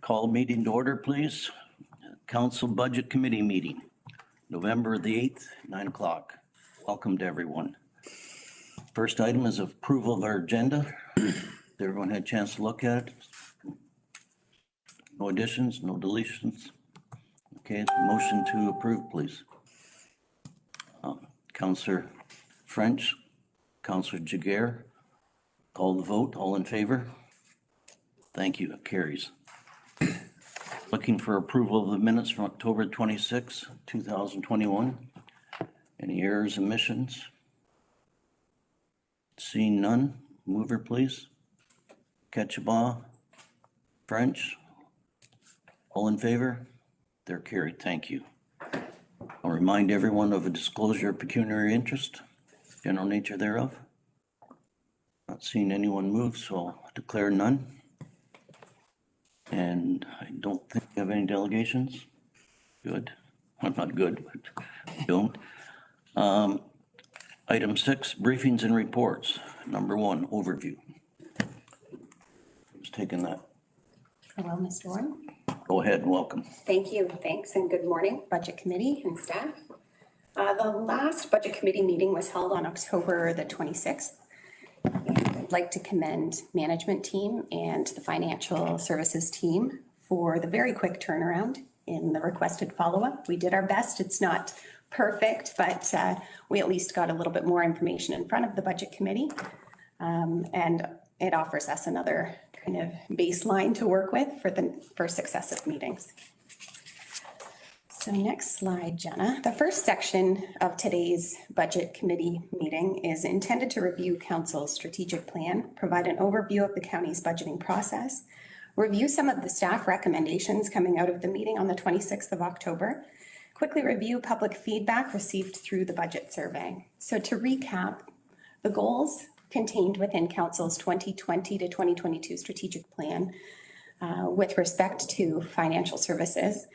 Call meeting to order, please. Council Budget Committee meeting, November the 8th, 9 o'clock. Welcome to everyone. First item is approval of our agenda. Everyone had a chance to look at it. No additions, no deletions. Okay, motion to approve, please. Councillor French, Councillor Jaguar, call the vote. All in favor? Thank you. It carries. Looking for approval of the minutes from October 26, 2021. Any errors, omissions? Seeing none, mover please. Ketchabaugh, French, all in favor? They're carried, thank you. I'll remind everyone of a disclosure of pecuniary interest, general nature thereof. Not seeing anyone move, so I'll declare none. And I don't think we have any delegations. Good. Well, not good, but we don't. Item 6, briefings and reports. Number 1, overview. Who's taking that? Hello, Mr. Warden. Go ahead and welcome. Thank you. Thanks and good morning, Budget Committee and staff. The last Budget Committee meeting was held on October the 26th. I'd like to commend management team and the financial services team for the very quick turnaround in the requested follow-up. We did our best. It's not perfect, but we at least got a little bit more information in front of the Budget Committee. And it offers us another kind of baseline to work with for successive meetings. So next slide, Jenna. The first section of today's Budget Committee meeting is intended to review Council's strategic plan, provide an overview of the county's budgeting process, review some of the staff recommendations coming out of the meeting on the 26th of October, quickly review public feedback received through the budget survey. So to recap, the goals contained within Council's 2020 to 2022 strategic plan with respect to financial services.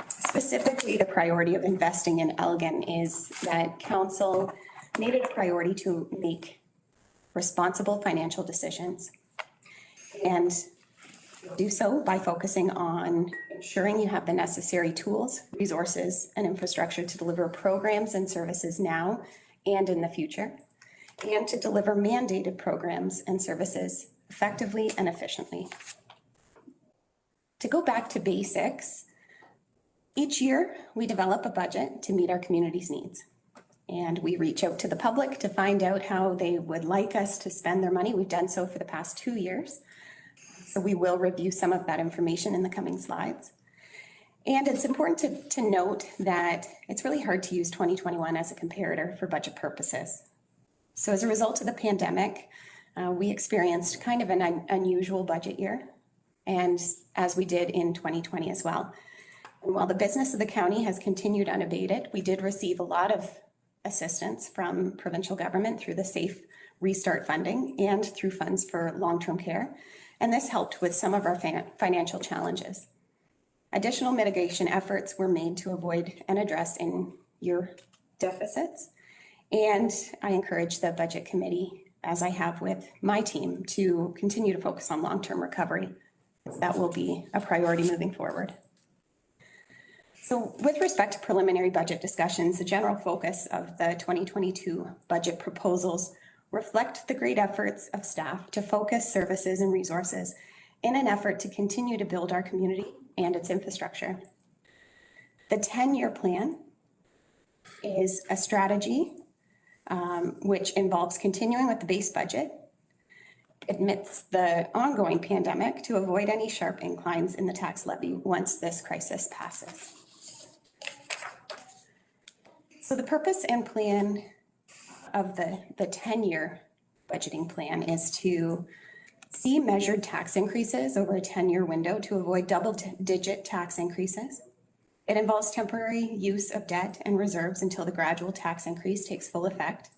Specifically, the priority of investing in Elgin is that Council made it a priority to make responsible financial decisions and do so by focusing on ensuring you have the necessary tools, resources, and infrastructure to deliver programs and services now and in the future, and to deliver mandated programs and services effectively and efficiently. To go back to basics, each year we develop a budget to meet our community's needs. And we reach out to the public to find out how they would like us to spend their money. We've done so for the past 2 years. So we will review some of that information in the coming slides. And it's important to note that it's really hard to use 2021 as a comparator for budget purposes. So as a result of the pandemic, we experienced kind of an unusual budget year, and as we did in 2020 as well. And while the business of the county has continued unabated, we did receive a lot of assistance from provincial government through the Safe Restart funding and through funds for long-term care. And this helped with some of our financial challenges. Additional mitigation efforts were made to avoid and address in-year deficits. And I encourage the Budget Committee, as I have with my team, to continue to focus on long-term recovery. That will be a priority moving forward. So with respect to preliminary budget discussions, the general focus of the 2022 budget proposals reflect the great efforts of staff to focus services and resources in an effort to continue to build our community and its infrastructure. The 10-year plan is a strategy which involves continuing with the base budget amidst the ongoing pandemic to avoid any sharp inclines in the tax levy once this crisis passes. So the purpose and plan of the 10-year budgeting plan is to see measured tax increases over a 10-year window to avoid double-digit tax increases. It involves temporary use of debt and reserves until the gradual tax increase takes full effect.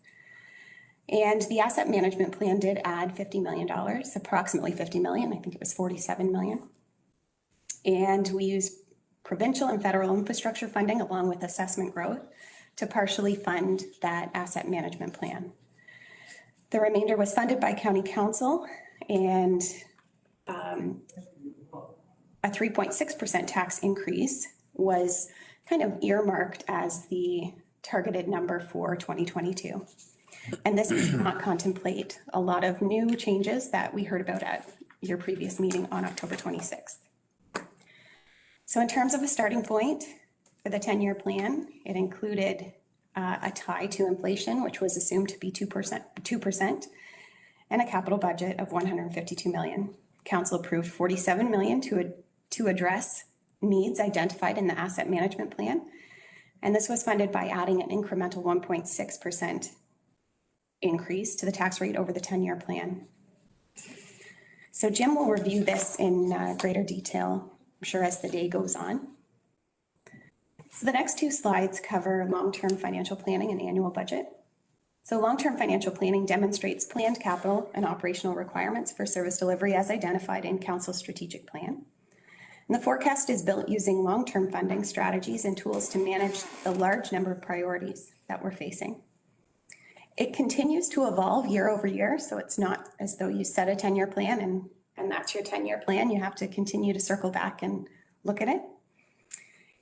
And the asset management plan did add $50 million, approximately $50 million. I think it was $47 million. And we use provincial and federal infrastructure funding along with assessment growth to partially fund that asset management plan. The remainder was funded by County Council and 3.6% tax increase was kind of earmarked as the targeted number for 2022. And this does not contemplate a lot of new changes that we heard about at your previous meeting on October 26th. So in terms of a starting point for the 10-year plan, it included a tie to inflation, which was assumed to be 2%, and a capital budget of $152 million. Council approved $47 million to address needs identified in the asset management plan. And this was funded by adding an incremental 1.6% increase to the tax rate over the 10-year plan. So Jim will review this in greater detail, I'm sure, as the day goes on. So the next two slides cover long-term financial planning and annual budget. So long-term financial planning demonstrates planned capital and operational requirements for service delivery as identified in Council's strategic plan. And the forecast is built using long-term funding strategies and tools to manage the large number of priorities that we're facing. It continues to evolve year over year, so it's not as though you set a 10-year plan and that's your 10-year plan. You have to continue to circle back and look at it.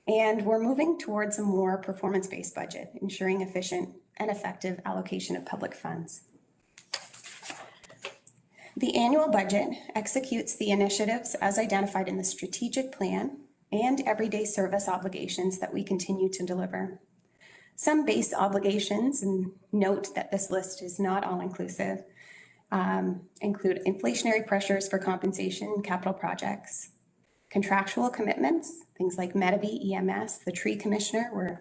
And we're moving towards a more performance-based budget, ensuring efficient and effective allocation of public funds. The annual budget executes the initiatives as identified in the strategic plan and everyday service obligations that we continue to deliver. Some base obligations, and note that this list is not all-inclusive, include inflationary pressures for compensation, capital projects, contractual commitments, things like Medivy, EMS, the tree commissioner. We're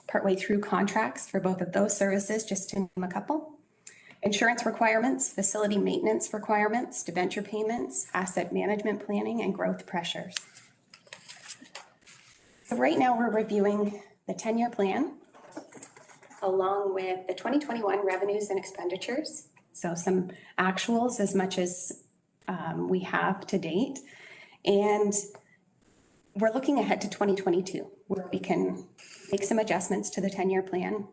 partway through contracts for both of those services, just to name a couple. Insurance requirements, facility maintenance requirements, debenture payments, asset management planning, and growth pressures. So right now we're reviewing the 10-year plan along with the 2021 revenues and expenditures. So some actuals as much as we have to date. And we're looking ahead to 2022, where we can make some adjustments to the 10-year plan,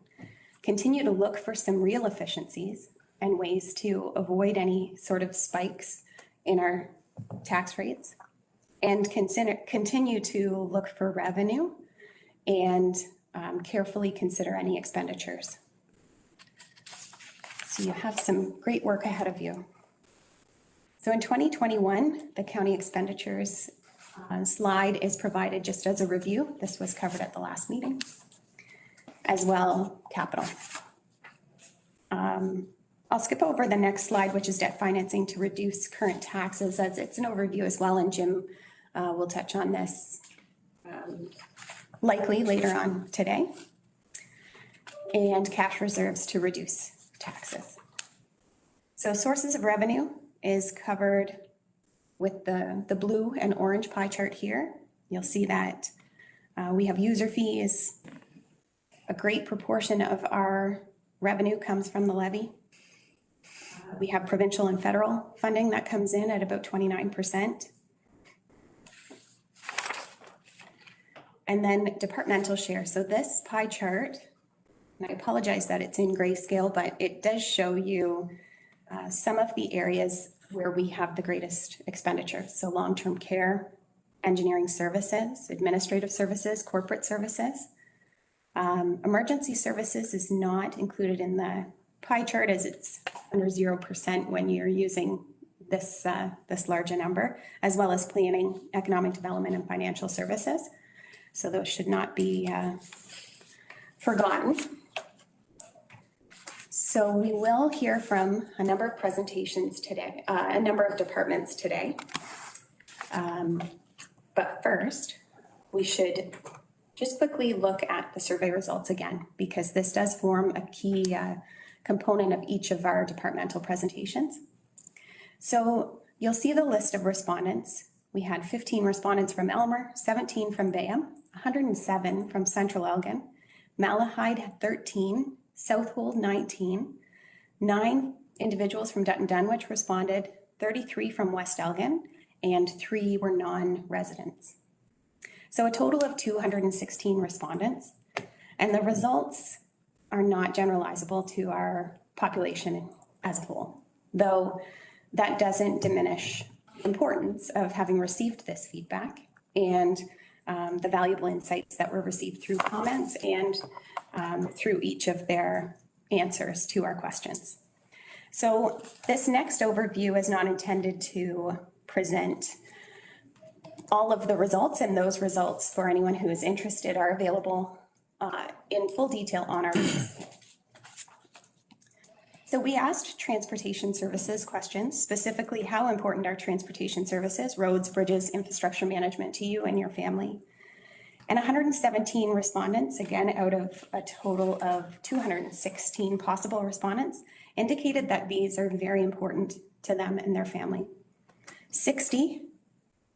continue to look for some real efficiencies and ways to avoid any sort of spikes in our tax rates, and continue to look for revenue and carefully consider any expenditures. So you have some great work ahead of you. So in 2021, the county expenditures slide is provided just as a review. This was covered at the last meeting. As well, capital. I'll skip over the next slide, which is debt financing to reduce current taxes, as it's an overview as well, and Jim will touch on this likely later on today. And cash reserves to reduce taxes. So sources of revenue is covered with the blue and orange pie chart here. You'll see that we have user fees. A great proportion of our revenue comes from the levy. We have provincial and federal funding that comes in at about 29%. And then departmental share. So this pie chart, and I apologize that it's in grayscale, but it does show you some of the areas where we have the greatest expenditure. So long-term care, engineering services, administrative services, corporate services. Emergency services is not included in the pie chart, as it's under 0% when you're using this large a number, as well as planning, economic development, and financial services. So those should not be forgotten. So we will hear from a number of presentations today, a number of departments today. But first, we should just quickly look at the survey results again, because this does form a key component of each of our departmental presentations. So you'll see the list of respondents. We had 15 respondents from Elmer, 17 from Bayham, 107 from Central Elgin, Malahide had 13, Southold 19, 9 individuals from Dutton Dunwich responded, 33 from West Elgin, and 3 were non-residents. So a total of 216 respondents, and the results are not generalizable to our population as a whole, though that doesn't diminish importance of having received this feedback and the valuable insights that were received through comments and through each of their answers to our questions. So this next overview is not intended to present all of the results, and those results, for anyone who is interested, are available in full detail on our website. So we asked transportation services questions, specifically how important are transportation services, roads, bridges, infrastructure management to you and your family. And 117 respondents, again, out of a total of 216 possible respondents, indicated that these are very important to them and their family. 60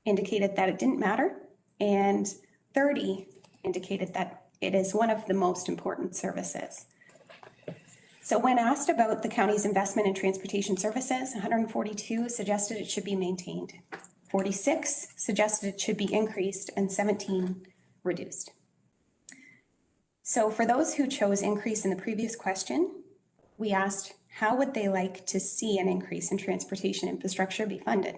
indicated that it didn't matter, and 30 indicated that it is one of the most important services. So when asked about the county's investment in transportation services, 142 suggested it should be maintained, 46 suggested it should be increased, and 17 reduced. So for those who chose increase in the previous question, we asked how would they like to see an increase in transportation infrastructure be funded?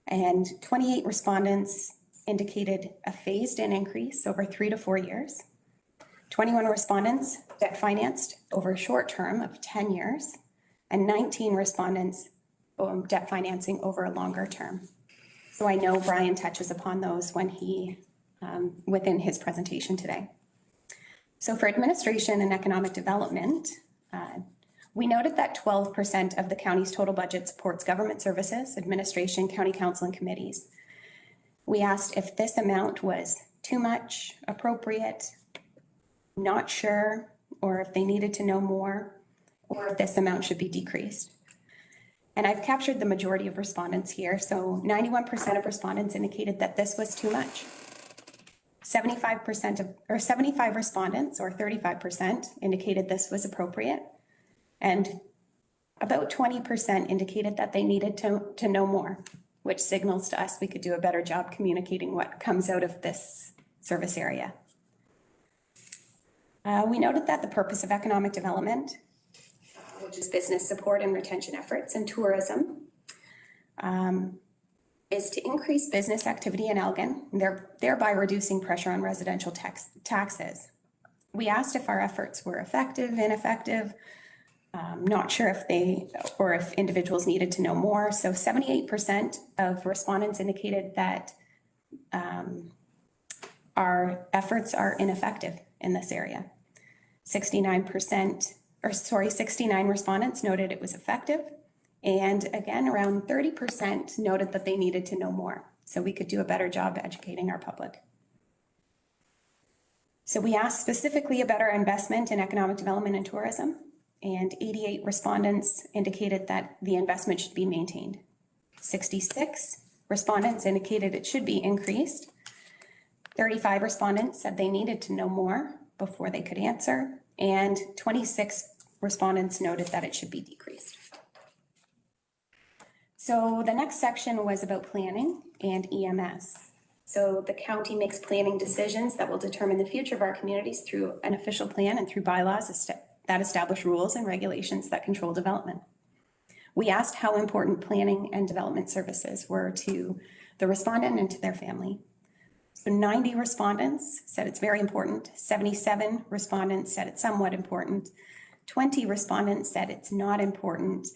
And 28 respondents indicated a phased-in increase over 3 to 4 years. 21 respondents debt financed over a short term of 10 years, and 19 respondents debt financing over a longer term. So I know Brian touches upon those when he, within his presentation today. So for administration and economic development, we noted that 12% of the county's total budget supports government services, administration, county council, and committees. We asked if this amount was too much, appropriate, not sure, or if they needed to know more, or if this amount should be decreased. And I've captured the majority of respondents here. So 91% of respondents indicated that this was too much. 75 respondents, or 35%, indicated this was appropriate. And about 20% indicated that they needed to know more, which signals to us we could do a better job communicating what comes out of this service area. We noted that the purpose of economic development, which is business support and retention efforts, and tourism, is to increase business activity in Elgin, thereby reducing pressure on residential taxes. We asked if our efforts were effective, ineffective, not sure if individuals needed to know more. So 78% of respondents indicated that our efforts are ineffective in this area. 69 respondents noted it was effective. And again, around 30% noted that they needed to know more, so we could do a better job educating our public. So we asked specifically about our investment in economic development and tourism, and 88 respondents indicated that the investment should be maintained. 66 respondents indicated it should be increased. 35 respondents said they needed to know more before they could answer, and 26 respondents noted that it should be decreased. So the next section was about planning and EMS. So the county makes planning decisions that will determine the future of our communities through an official plan and through bylaws that establish rules and regulations that control development. We asked how important planning and development services were to the respondent and to their family. So 90 respondents said it's very important. 77 respondents said it's somewhat important. 20 respondents said it's not important.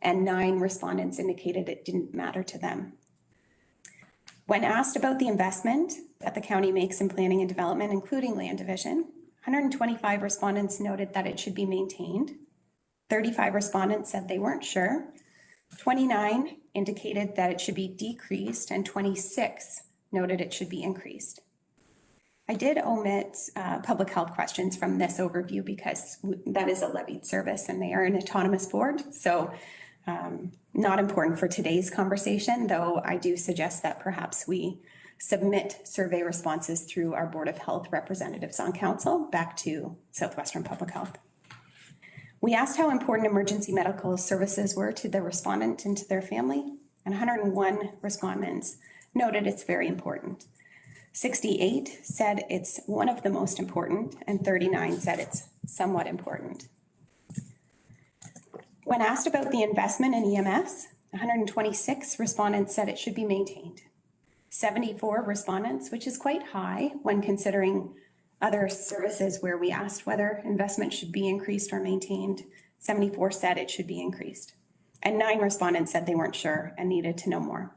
And 9 respondents indicated it didn't matter to them. When asked about the investment that the county makes in planning and development, including land division, 125 respondents noted that it should be maintained. 35 respondents said they weren't sure. 29 indicated that it should be decreased, and 26 noted it should be increased. I did omit public health questions from this overview because that is a levied service and they are an autonomous board. So not important for today's conversation, though I do suggest that perhaps we submit survey responses through our Board of Health representatives on council back to Southwestern Public Health. We asked how important emergency medical services were to the respondent and to their family, and 101 respondents noted it's very important. 68 said it's one of the most important, and 39 said it's somewhat important. When asked about the investment in EMS, 126 respondents said it should be maintained. 74 respondents, which is quite high when considering other services where we asked whether investment should be increased or maintained. 74 said it should be increased. And 9 respondents said they weren't sure and needed to know more.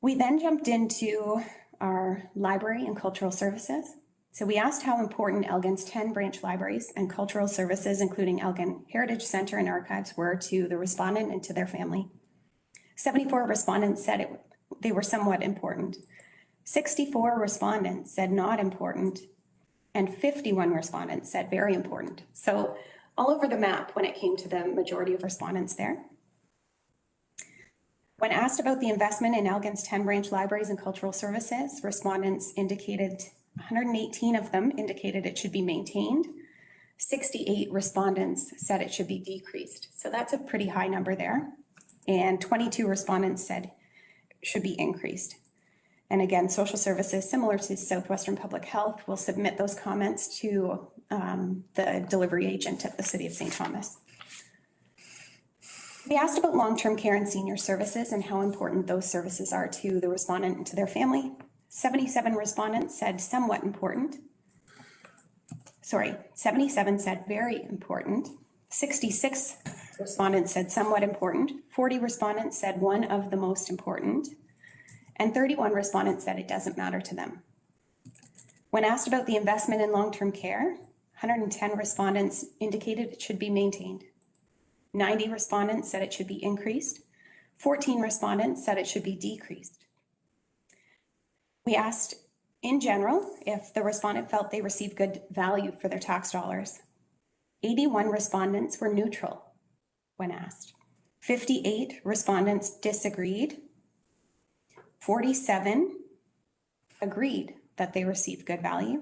We then jumped into our library and cultural services. So we asked how important Elgin's 10 branch libraries and cultural services, including Elgin Heritage Center and Archives, were to the respondent and to their family. 74 respondents said they were somewhat important. 64 respondents said not important, and 51 respondents said very important. So all over the map when it came to the majority of respondents there. When asked about the investment in Elgin's 10 branch libraries and cultural services, respondents indicated 118 of them indicated it should be maintained. 68 respondents said it should be decreased. So that's a pretty high number there. And 22 respondents said it should be increased. And again, social services, similar to Southwestern Public Health, will submit those comments to the delivery agent at the City of St. Thomas. We asked about long-term care and senior services and how important those services are to the respondent and to their family. 77 respondents said somewhat important. 77 said very important. 66 respondents said somewhat important. 40 respondents said one of the most important. And 31 respondents said it doesn't matter to them. When asked about the investment in long-term care, 110 respondents indicated it should be maintained. 90 respondents said it should be increased. 14 respondents said it should be decreased. We asked, in general, if the respondent felt they received good value for their tax dollars. 81 respondents were neutral when asked. 58 respondents disagreed. 47 agreed that they received good value.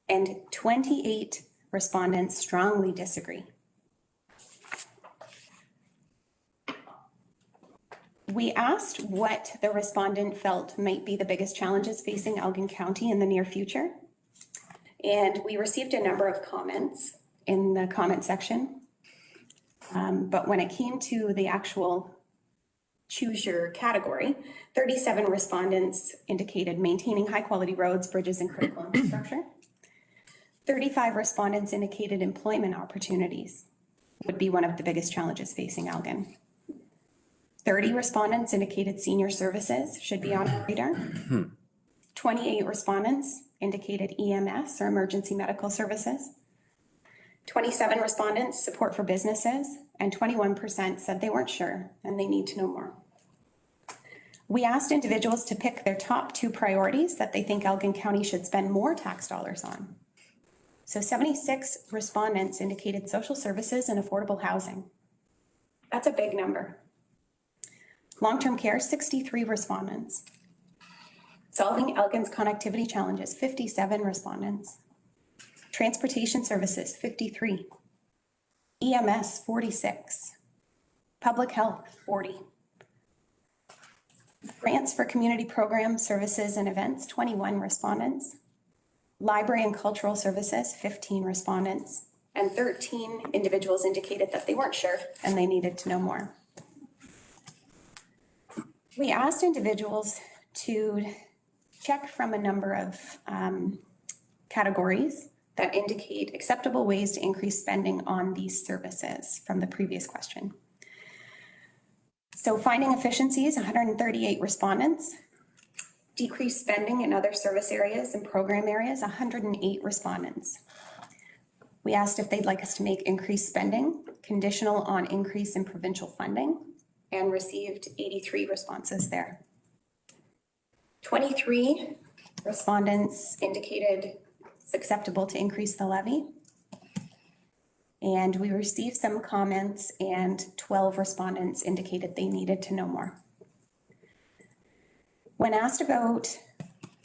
And 28 respondents strongly disagree. We asked what the respondent felt might be the biggest challenges facing Elgin County in the near future. And we received a number of comments in the comment section. But when it came to the actual choose your category, 37 respondents indicated maintaining high quality roads, bridges, and critical infrastructure. 35 respondents indicated employment opportunities would be one of the biggest challenges facing Elgin. 30 respondents indicated senior services should be on our radar. 28 respondents indicated EMS or emergency medical services. 27 respondents support for businesses, and 21% said they weren't sure and they need to know more. We asked individuals to pick their top 2 priorities that they think Elgin County should spend more tax dollars on. So 76 respondents indicated social services and affordable housing. That's a big number. Long-term care, 63 respondents. Solving Elgin's connectivity challenges, 57 respondents. Transportation services, 53. EMS, 46. Public health, 40. Grants for community programs, services, and events, 21 respondents. Library and cultural services, 15 respondents. And 13 individuals indicated that they weren't sure and they needed to know more. We asked individuals to check from a number of categories that indicate acceptable ways to increase spending on these services from the previous question. So finding efficiencies, 138 respondents. Decrease spending in other service areas and program areas, 108 respondents. We asked if they'd like us to make increased spending conditional on increase in provincial funding, and received 83 responses there. 23 respondents indicated it's acceptable to increase the levy. And we received some comments and 12 respondents indicated they needed to know more. When asked about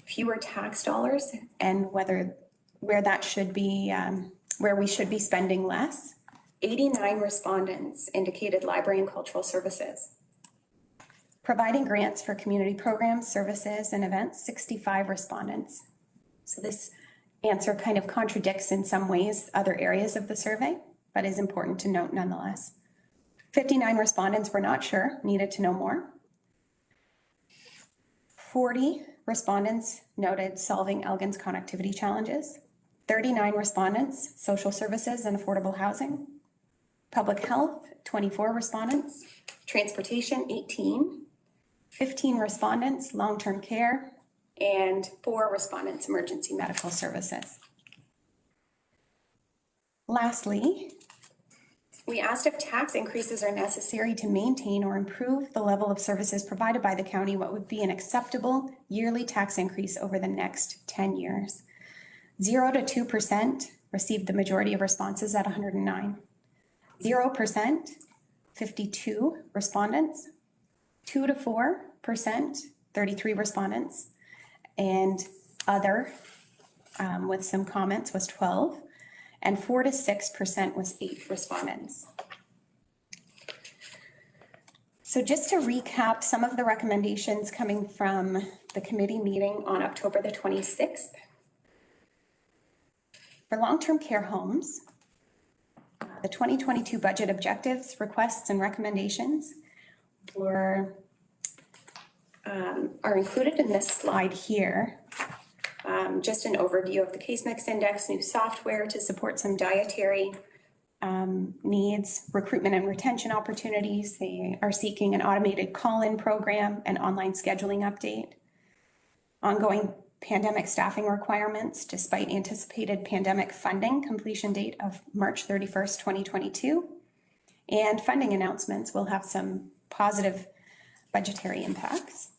fewer tax dollars and where that should be, where we should be spending less, 89 respondents indicated library and cultural services. Providing grants for community programs, services, and events, 65 respondents. So this answer kind of contradicts in some ways other areas of the survey, but is important to note nonetheless. 59 respondents were not sure, needed to know more. 40 respondents noted solving Elgin's connectivity challenges. 39 respondents, social services and affordable housing. Public health, 24 respondents. Transportation, 18. 15 respondents, long-term care, and 4 respondents, emergency medical services. Lastly, we asked if tax increases are necessary to maintain or improve the level of services provided by the county. What would be an acceptable yearly tax increase over the next 10 years? 0 to 2% received the majority of responses at 109. 0%, 52 respondents. 2 to 4%, 33 respondents. And other, with some comments, was 12. And 4 to 6% was 8 respondents. So just to recap some of the recommendations coming from the committee meeting on October the 26th. For long-term care homes, the 2022 budget objectives, requests, and recommendations are included in this slide here. Just an overview of the case mix index, new software to support some dietary needs, recruitment and retention opportunities. They are seeking an automated call-in program and online scheduling update. Ongoing pandemic staffing requirements despite anticipated pandemic funding completion date of March 31st, 2022. And funding announcements will have some positive budgetary impacts.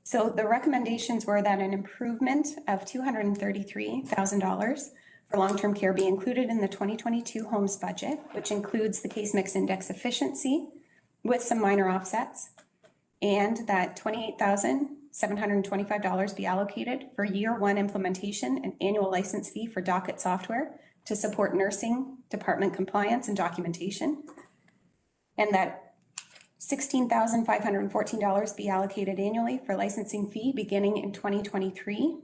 So the recommendations were that an improvement of $233,000 for long-term care be included in the 2022 homes budget, which includes the case mix index efficiency with some minor offsets, and that $28,725 be allocated for year one implementation and annual license fee for docket software to support nursing department compliance and documentation, and that $16,514 be allocated annually for licensing fee beginning in 2023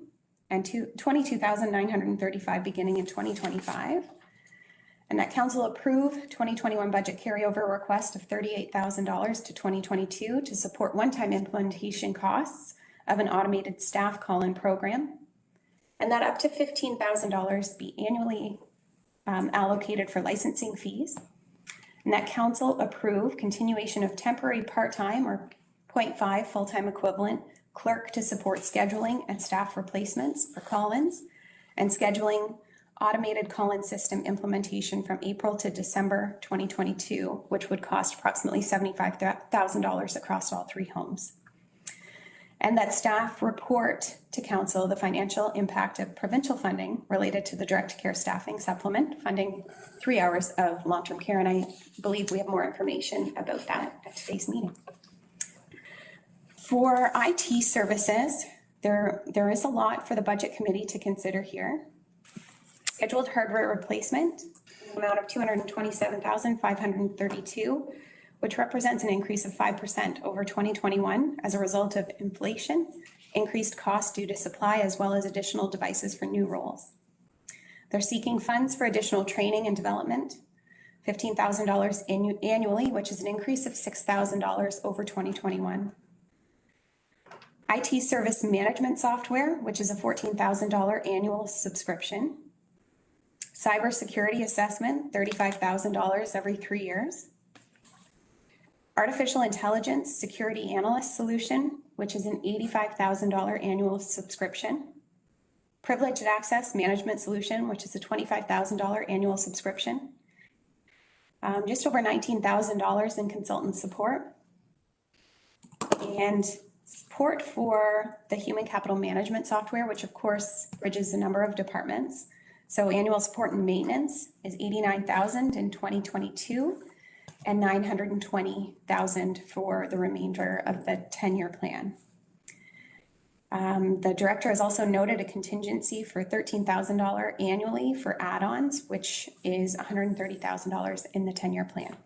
and $22,935 beginning in 2025. And that council approve 2021 budget carryover request of $38,000 to 2022 to support one-time implementation costs of an automated staff call-in program. And that up to $15,000 be annually allocated for licensing fees. And that council approve continuation of temporary part-time or 0.5 full-time equivalent clerk to support scheduling and staff replacements for call-ins and scheduling automated call-in system implementation from April to December 2022, which would cost approximately $75,000 across all 3 homes. And that staff report to council the financial impact of provincial funding related to the direct care staffing supplement, funding 3 hours of long-term care. And I believe we have more information about that at today's meeting. For IT services, there is a lot for the budget committee to consider here. Scheduled hardware replacement, the amount of $227,532, which represents an increase of 5% over 2021 as a result of inflation, increased costs due to supply, as well as additional devices for new roles. They're seeking funds for additional training and development, $15,000 annually, which is an increase of $6,000 over 2021. IT service management software, which is a $14,000 annual subscription. Cybersecurity assessment, $35,000 every 3 years. Artificial intelligence security analyst solution, which is an $85,000 annual subscription. Privileged access management solution, which is a $25,000 annual subscription. Just over $19,000 in consultant support. And support for the human capital management software, which of course bridges a number of departments. So annual support and maintenance is $89,000 in 2022 and $920,000 for the remainder of the 10-year plan. The director has also noted a contingency for $13,000 annually for add-ons, which is $130,000 in the 10-year plan.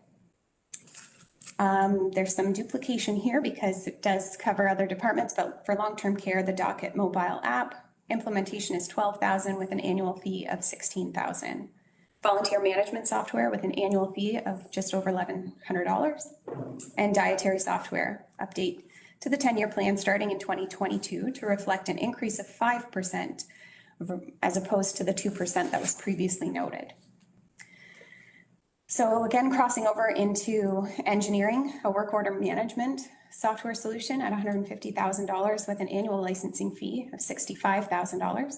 There's some duplication here because it does cover other departments, but for long-term care, the docket mobile app implementation is $12,000 with an annual fee of $16,000. volunteer management software with an annual fee of just over $1,100, and dietary software update to the 10-year plan starting in 2022 to reflect an increase of 5% as opposed to the 2% that was previously noted. So again, crossing over into engineering, a work order management software solution at $150,000 with an annual licensing fee of $65,000.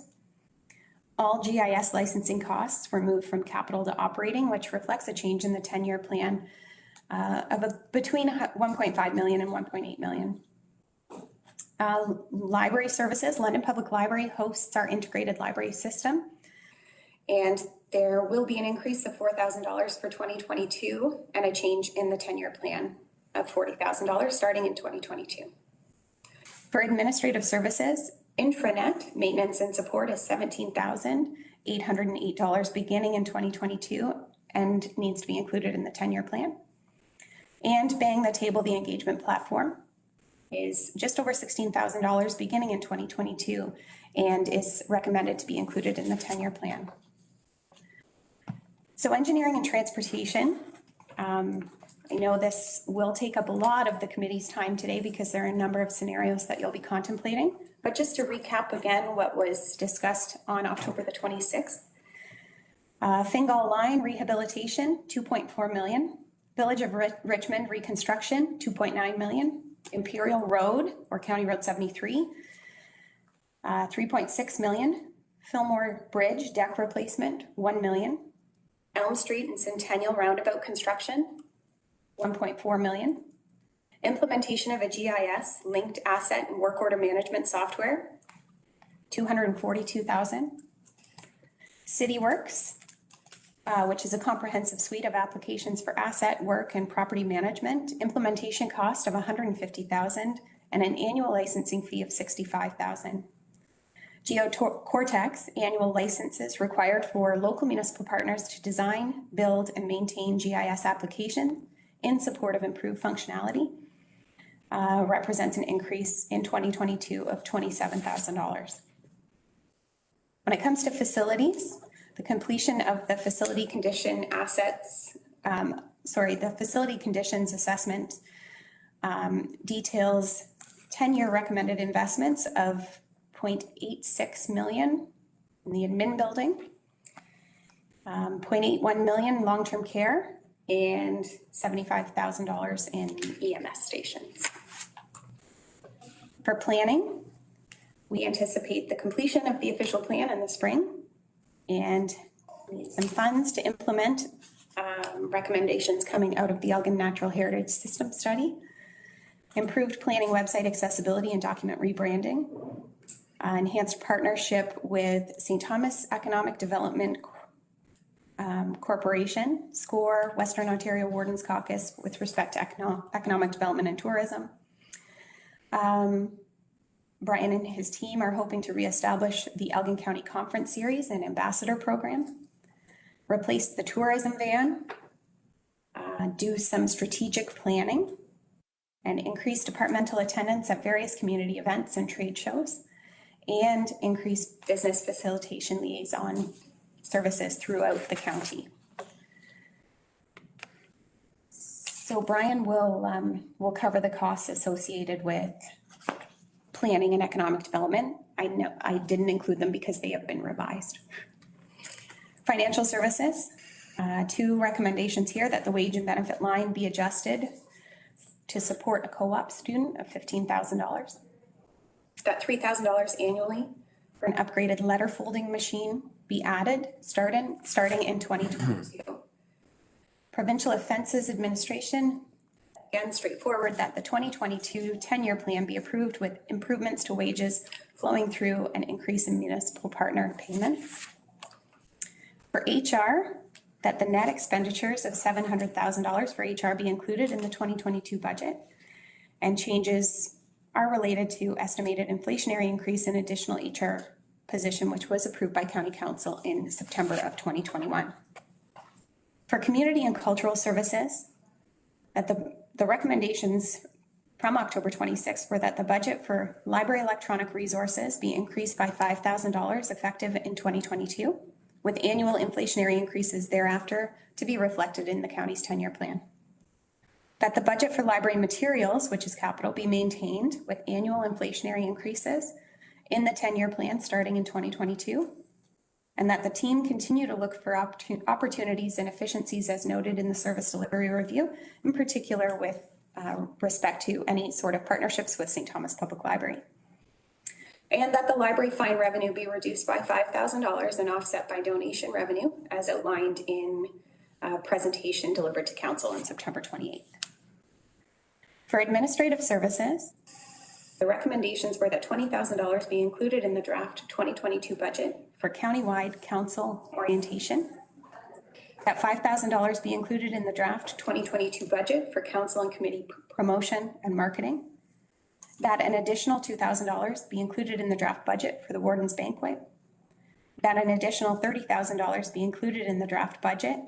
All GIS licensing costs were moved from capital to operating, which reflects a change in the 10-year plan between 1.5 million and 1.8 million. Library services, London Public Library hosts our integrated library system, and there will be an increase of $4,000 for 2022 and a change in the 10-year plan of $40,000 starting in 2022. For administrative services, intranet maintenance and support is $17,808 beginning in 2022 and needs to be included in the 10-year plan. And Bang the Table, the engagement platform, is just over $16,000 beginning in 2022 and is recommended to be included in the 10-year plan. So engineering and transportation, I know this will take up a lot of the committee's time today because there are a number of scenarios that you'll be contemplating. But just to recap again what was discussed on October the 26th. Fingal Line rehabilitation, $2.4 million. Village of Richmond reconstruction, $2.9 million. Imperial Road, or County Road 73, $3.6 million. Fillmore Bridge deck replacement, $1 million. Elm Street and Centennial Roundabout construction, $1.4 million. Implementation of a GIS linked asset and work order management software, $242,000. City Works, which is a comprehensive suite of applications for asset, work, and property management, implementation cost of $150,000 and an annual licensing fee of $65,000. GeoCortex annual licenses required for local municipal partners to design, build, and maintain GIS applications in support of improved functionality represents an increase in 2022 of $27,000. When it comes to facilities, the completion of the facility condition the facility conditions assessment details 10-year recommended investments of $0.86 million in the admin building, $0.81 million long-term care, and $75,000 in EMS stations. For planning, we anticipate the completion of the official plan in the spring and need some funds to implement recommendations coming out of the Elgin Natural Heritage System Study, improved planning website accessibility and document rebranding, enhanced partnership with St. Thomas Economic Development Corporation, SCORE, Western Ontario Wardens Caucus with respect to economic development and tourism. Brian and his team are hoping to reestablish the Elgin County Conference Series and Ambassador Program, replace the tourism van, do some strategic planning, and increase departmental attendance at various community events and trade shows, and increase business facilitation liaison services throughout the county. So Brian will cover the costs associated with planning and economic development. I know I didn't include them because they have been revised. Financial services, two recommendations here: that the wage and benefit line be adjusted to support a co-op student of $15,000. That $3,000 annually for an upgraded letter folding machine be added starting in 2022. Provincial Offences Administration, again, straightforward, that the 2022 10-year plan be approved with improvements to wages flowing through an increase in municipal partner payments. For HR, that the net expenditures of $700,000 for HR be included in the 2022 budget, and changes are related to estimated inflationary increase in additional HR position, which was approved by County Council in September of 2021. For community and cultural services, that the recommendations from October 26th were that the budget for library electronic resources be increased by $5,000 effective in 2022, with annual inflationary increases thereafter to be reflected in the county's 10-year plan. That the budget for library materials, which is capital, be maintained with annual inflationary increases in the 10-year plan starting in 2022. And that the team continue to look for opportunities and efficiencies as noted in the service delivery review, in particular with respect to any sort of partnerships with St. Thomas Public Library. And that the library fine revenue be reduced by $5,000 and offset by donation revenue as outlined in a presentation delivered to council on September 28th. For administrative services, the recommendations were that $20,000 be included in the draft 2022 budget for countywide council orientation, that $5,000 be included in the draft 2022 budget for council and committee promotion and marketing, that an additional $2,000 be included in the draft budget for the Wardens Banquet, that an additional $30,000 be included in the draft budget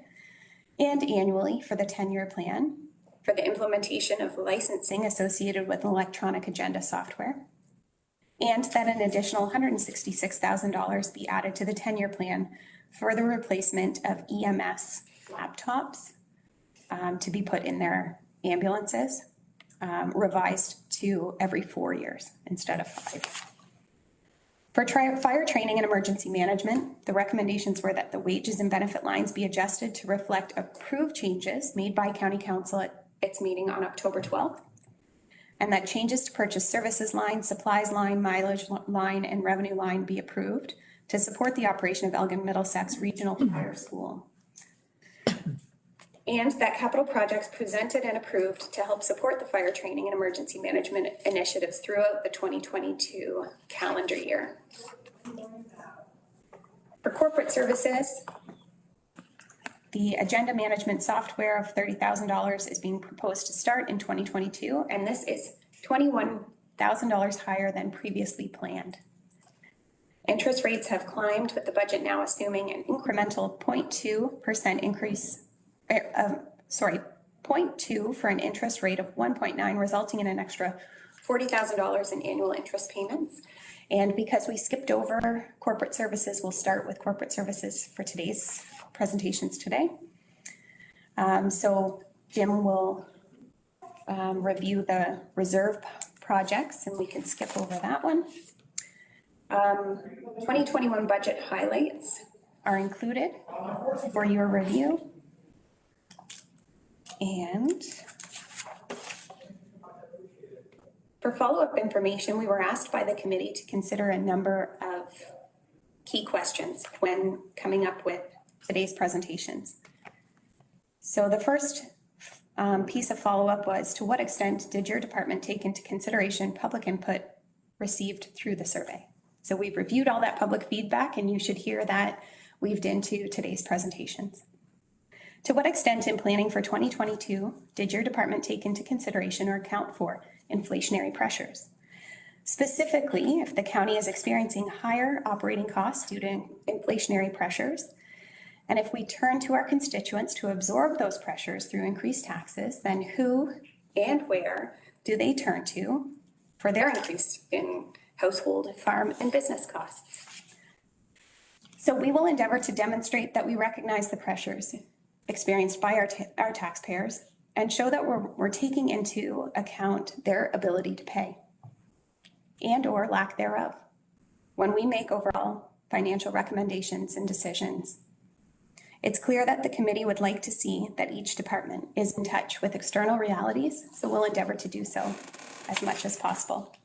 and annually for the 10-year plan for the implementation of licensing associated with electronic agenda software, and that an additional $166,000 be added to the 10-year plan for the replacement of EMS laptops to be put in their ambulances, revised to every 4 years instead of 5. For fire training and emergency management, the recommendations were that the wages and benefit lines be adjusted to reflect approved changes made by County Council at its meeting on October 12th, and that changes to purchase services line, supplies line, mileage line, and revenue line be approved to support the operation of Elgin Middlesex Regional Fire School. And that capital projects presented and approved to help support the fire training and emergency management initiatives throughout the 2022 calendar year. For corporate services, the agenda management software of $30,000 is being proposed to start in 2022, and this is $21,000 higher than previously planned. Interest rates have climbed, with the budget now assuming an incremental 0.2% increase, 0.2 for an interest rate of 1.9, resulting in an extra $40,000 in annual interest payments. And because we skipped over corporate services, we'll start with corporate services for today's presentations today. So Jim will review the reserve projects, and we can skip over that one. 2021 budget highlights are included for your review. And for follow-up information, we were asked by the committee to consider a number of key questions when coming up with today's presentations. So the first piece of follow-up was, to what extent did your department take into consideration public input received through the survey? So we've reviewed all that public feedback, and you should hear that weaved into today's presentations. To what extent in planning for 2022 did your department take into consideration or account for inflationary pressures? Specifically, if the county is experiencing higher operating costs due to inflationary pressures, and if we turn to our constituents to absorb those pressures through increased taxes, then who and where do they turn to for their increase in household, farm, and business costs? So we will endeavor to demonstrate that we recognize the pressures experienced by our taxpayers and show that we're taking into account their ability to pay and or lack thereof when we make overall financial recommendations and decisions. It's clear that the committee would like to see that each department is in touch with external realities, so we'll endeavor to do so as much as possible.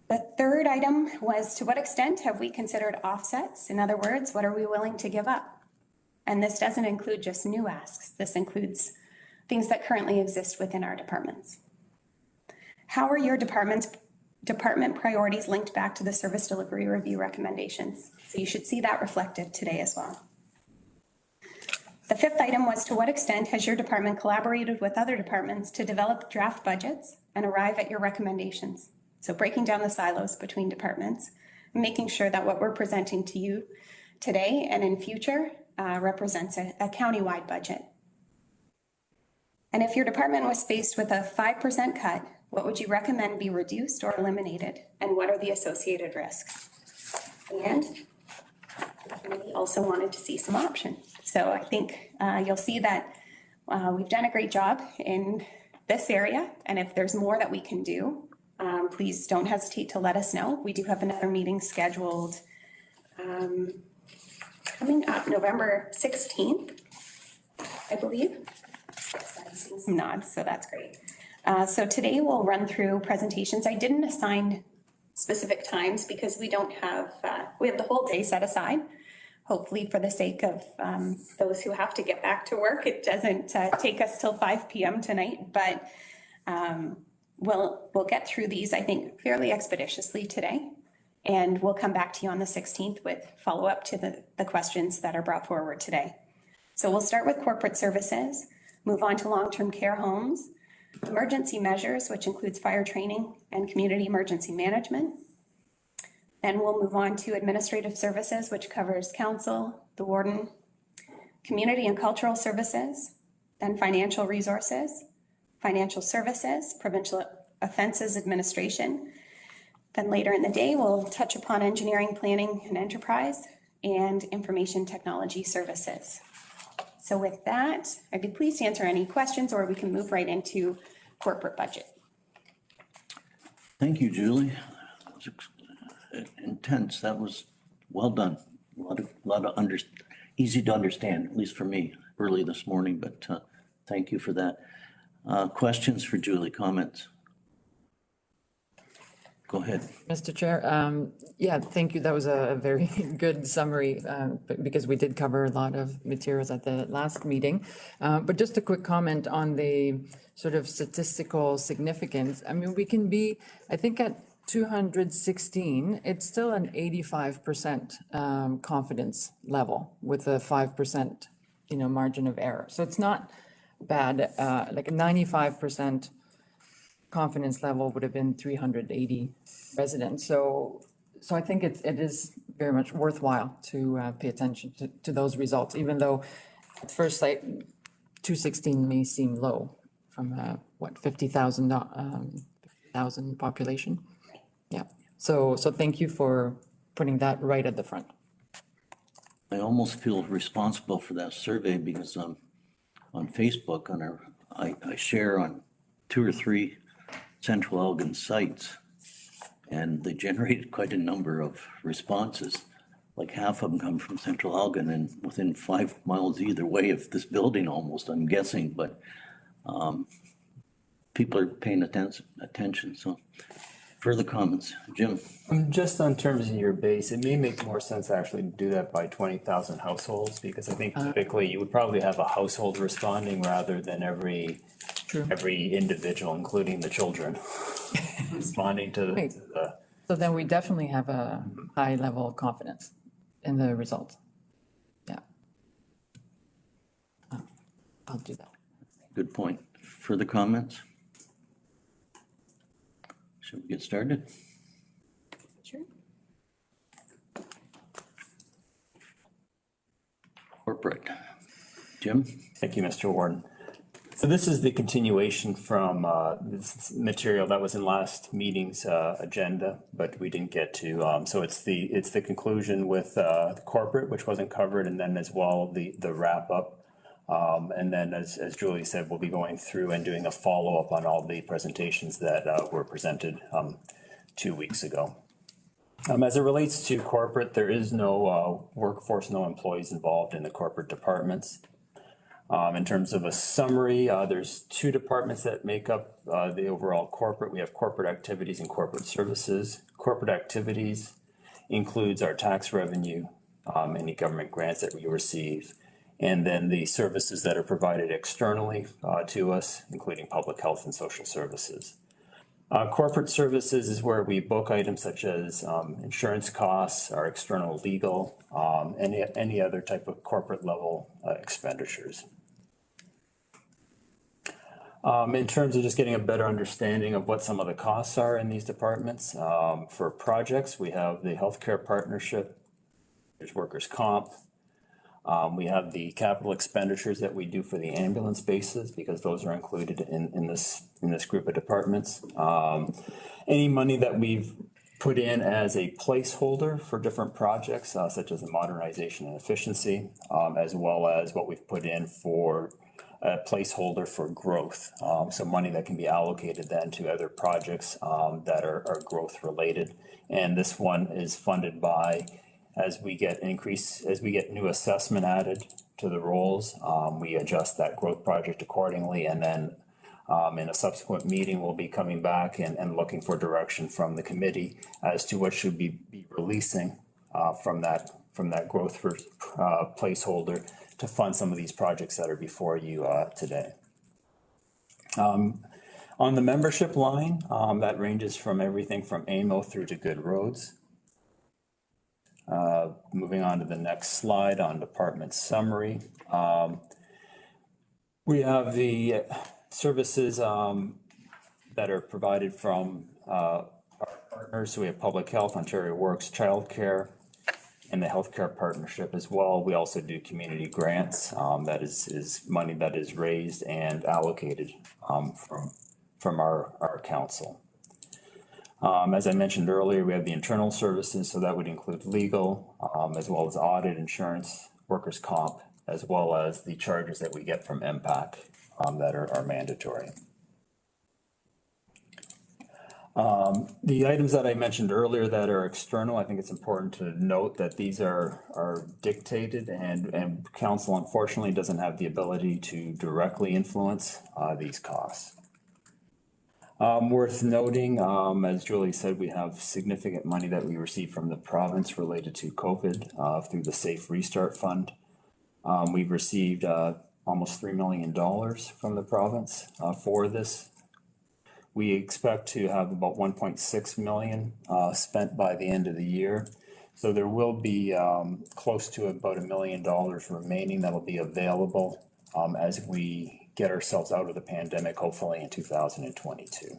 The third item was, to what extent have we considered offsets? In other words, what are we willing to give up? And this doesn't include just new asks. This includes things that currently exist within our departments. How are your department priorities linked back to the service delivery review recommendations? So you should see that reflected today as well. The fifth item was, to what extent has your department collaborated with other departments to develop draft budgets and arrive at your recommendations? So breaking down the silos between departments and making sure that what we're presenting to you today and in future represents a countywide budget. And if your department was faced with a 5% cut, what would you recommend be reduced or eliminated? And what are the associated risks? And We also wanted to see some options. So I think you'll see that we've done a great job in this area. And if there's more that we can do, please don't hesitate to let us know. We do have another meeting scheduled coming up November 16th, I believe. I'm seeing some nods, so that's great. So today we'll run through presentations. I didn't assign specific times because we don't have, we have the whole day set aside. Hopefully for the sake of those who have to get back to work, it doesn't take us till 5 p.m. tonight, but we'll get through these, I think, fairly expeditiously today. And we'll come back to you on the 16th with follow-up to the questions that are brought forward today. So we'll start with corporate services, move on to long-term care homes, emergency measures, which includes fire training and community emergency management. Then we'll move on to administrative services, which covers council, the warden, community and cultural services, then financial resources, financial services, provincial offenses administration. Then later in the day, we'll touch upon engineering, planning and enterprise and information technology services. So with that, I'd be pleased to answer any questions, or we can move right into corporate budget. Thank you, Julie. That was intense. That was well done. A lot of easy to understand, at least for me, early this morning, but thank you for that. Questions for Julie, comments? Go ahead. Mr. Chair, yeah, thank you. That was a very good summary because we did cover a lot of materials at the last meeting. But just a quick comment on the sort of statistical significance. I mean, we can be, I think at 216, it's still an 85% confidence level with a 5%, margin of error. So it's not bad. Like a 95% confidence level would have been 380 residents. So I think it is very much worthwhile to pay attention to those results, even though at first sight, 216 may seem low from 50,000 population. Yeah. So thank you for putting that right at the front. I almost feel responsible for that survey because on Facebook, I share on 2 or 3 Central Elgin sites, and they generated quite a number of responses. Like half of them come from Central Elgin and within 5 miles either way of this building almost, I'm guessing, but people are paying attention. So further comments, Jim? Just on terms of your base, it may make more sense actually to do that by 20,000 households, because I think typically you would probably have a household responding rather than every individual, including the children, responding to Right. the. So then we definitely have a high level of confidence in the results. Yeah. I'll do that. Good point. Further comments? Should we get started? Sure. Corporate. Jim? Thank you, Mr. Warden. So this is the continuation from this material that was in last meeting's agenda, but we didn't get to. So it's the conclusion with the corporate, which wasn't covered, and then as well the wrap up. And then as Julie said, we'll be going through and doing a follow-up on all the presentations that were presented 2 weeks ago. As it relates to corporate, there is no workforce, no employees involved in the corporate departments. In terms of a summary, there's 2 departments that make up the overall corporate. We have corporate activities and corporate services. Corporate activities includes our tax revenue, any government grants that we receive, and then the services that are provided externally to us, including public health and social services. Corporate services is where we book items such as insurance costs, our external legal, any other type of corporate level expenditures. In terms of just getting a better understanding of what some of the costs are in these departments, for projects, we have the healthcare partnership, there's workers' comp, we have the capital expenditures that we do for the ambulance bases, because those are included in this group of departments. Any money that we've put in as a placeholder for different projects, such as the modernization and efficiency, as well as what we've put in for a placeholder for growth. So money that can be allocated then to other projects that are growth related. And this one is funded by, as we get new assessment added to the rolls, we adjust that growth project accordingly. And then in a subsequent meeting, we'll be coming back and looking for direction from the committee as to what should be releasing from that growth placeholder to fund some of these projects that are before you today. On the membership line, that ranges from everything from AMO through to Good Roads. Moving on to the next slide on department summary. We have the services that are provided from our partners. So we have Public Health, Ontario Works, Childcare, and the Healthcare Partnership as well. We also do community grants. That is money that is raised and allocated from our council. As I mentioned earlier, we have the internal services, so that would include legal, as well as audit, insurance, workers' comp, as well as the charges that we get from MPAC that are mandatory. The items that I mentioned earlier that are external, I think it's important to note that these are dictated, and council unfortunately doesn't have the ability to directly influence these costs. Worth noting, as Julie said, we have significant money that we received from the province related to COVID through the Safe Restart Fund. We've received almost $3 million from the province for this. We expect to have about 1.6 million spent by the end of the year. So there will be close to about $1 million remaining that will be available as we get ourselves out of the pandemic, hopefully in 2022.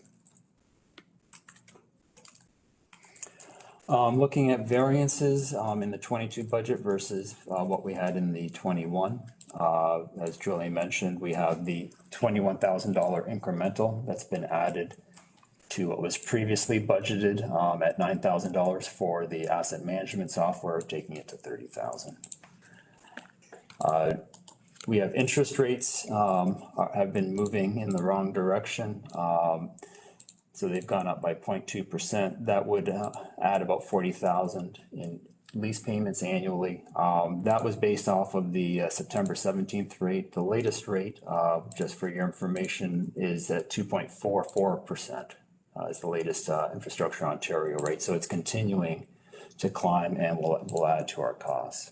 Looking at variances in the 22 budget versus what we had in the 21. As Julie mentioned, we have the $21,000 incremental that's been added to what was previously budgeted at $9,000 for the asset management software, taking it to $30,000. We have interest rates have been moving in the wrong direction. So they've gone up by 0.2%. That would add about $40,000 in lease payments annually. That was based off of the September 17th rate. The latest rate, just for your information, is at 2.44%. Is the latest Infrastructure Ontario rate. So it's continuing to climb and will add to our costs.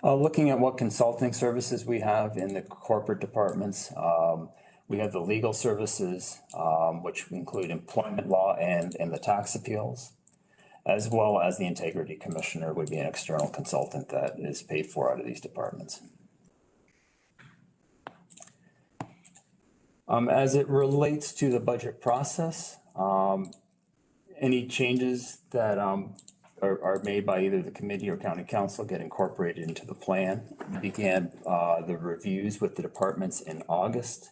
Looking at what consulting services we have in the corporate departments, we have the legal services, which include employment law and the tax appeals, as well as the integrity commissioner would be an external consultant that is paid for out of these departments. As it relates to the budget process, any changes that are made by either the committee or county council get incorporated into the plan. We began the reviews with the departments in August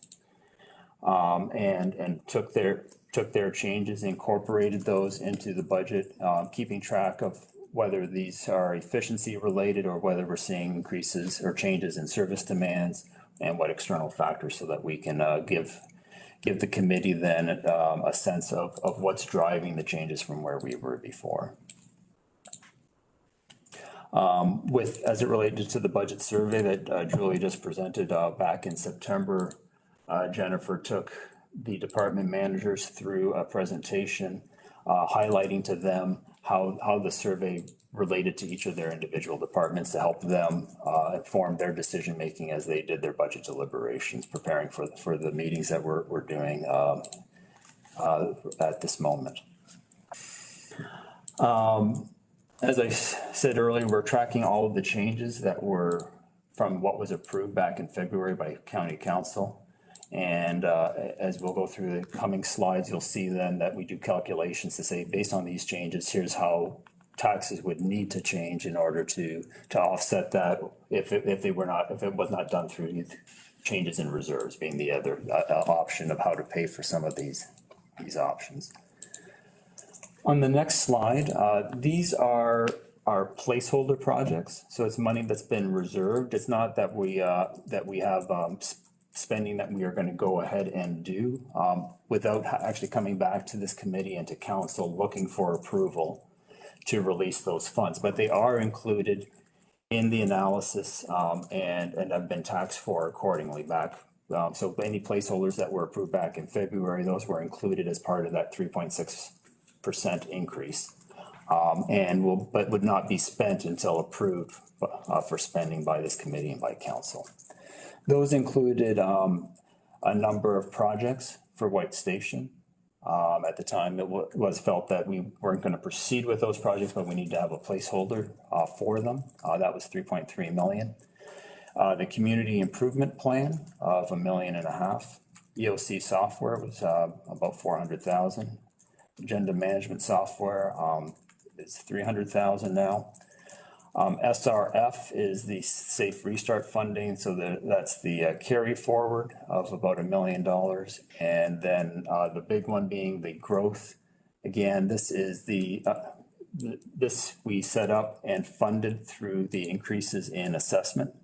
and took their changes, incorporated those into the budget, keeping track of whether these are efficiency related or whether we're seeing increases or changes in service demands and what external factors, so that we can give the committee then a sense of what's driving the changes from where we were before. As it related to the budget survey that Julie just presented back in September, Jennifer took the department managers through a presentation highlighting to them how the survey related to each of their individual departments to help them inform their decision making as they did their budget deliberations, preparing for the meetings that we're doing at this moment. As I said earlier, we're tracking all of the changes that were from what was approved back in February by County Council. And as we'll go through the coming slides, you'll see then that we do calculations to say, based on these changes, here's how taxes would need to change in order to offset that if it was not done through changes in reserves, being the other option of how to pay for some of these options. On the next slide, these are our placeholder projects. So it's money that's been reserved. It's not that we have spending that we are going to go ahead and do without actually coming back to this committee and to council looking for approval to release those funds. But they are included in the analysis and have been taxed for accordingly back. So any placeholders that were approved back in February, those were included as part of that 3.6% increase. But would not be spent until approved for spending by this committee and by council. Those included a number of projects for White Station. At the time, it was felt that we weren't going to proceed with those projects, but we need to have a placeholder for them. That was 3.3 million. The community improvement plan of $1.5 million. EOC software was about 400,000. Agenda management software is 300,000 now. SRF is the safe restart funding, so that's the carry forward of about $1 million, and then the big one being the growth. Again, this is this we set up and funded through the increases in assessment.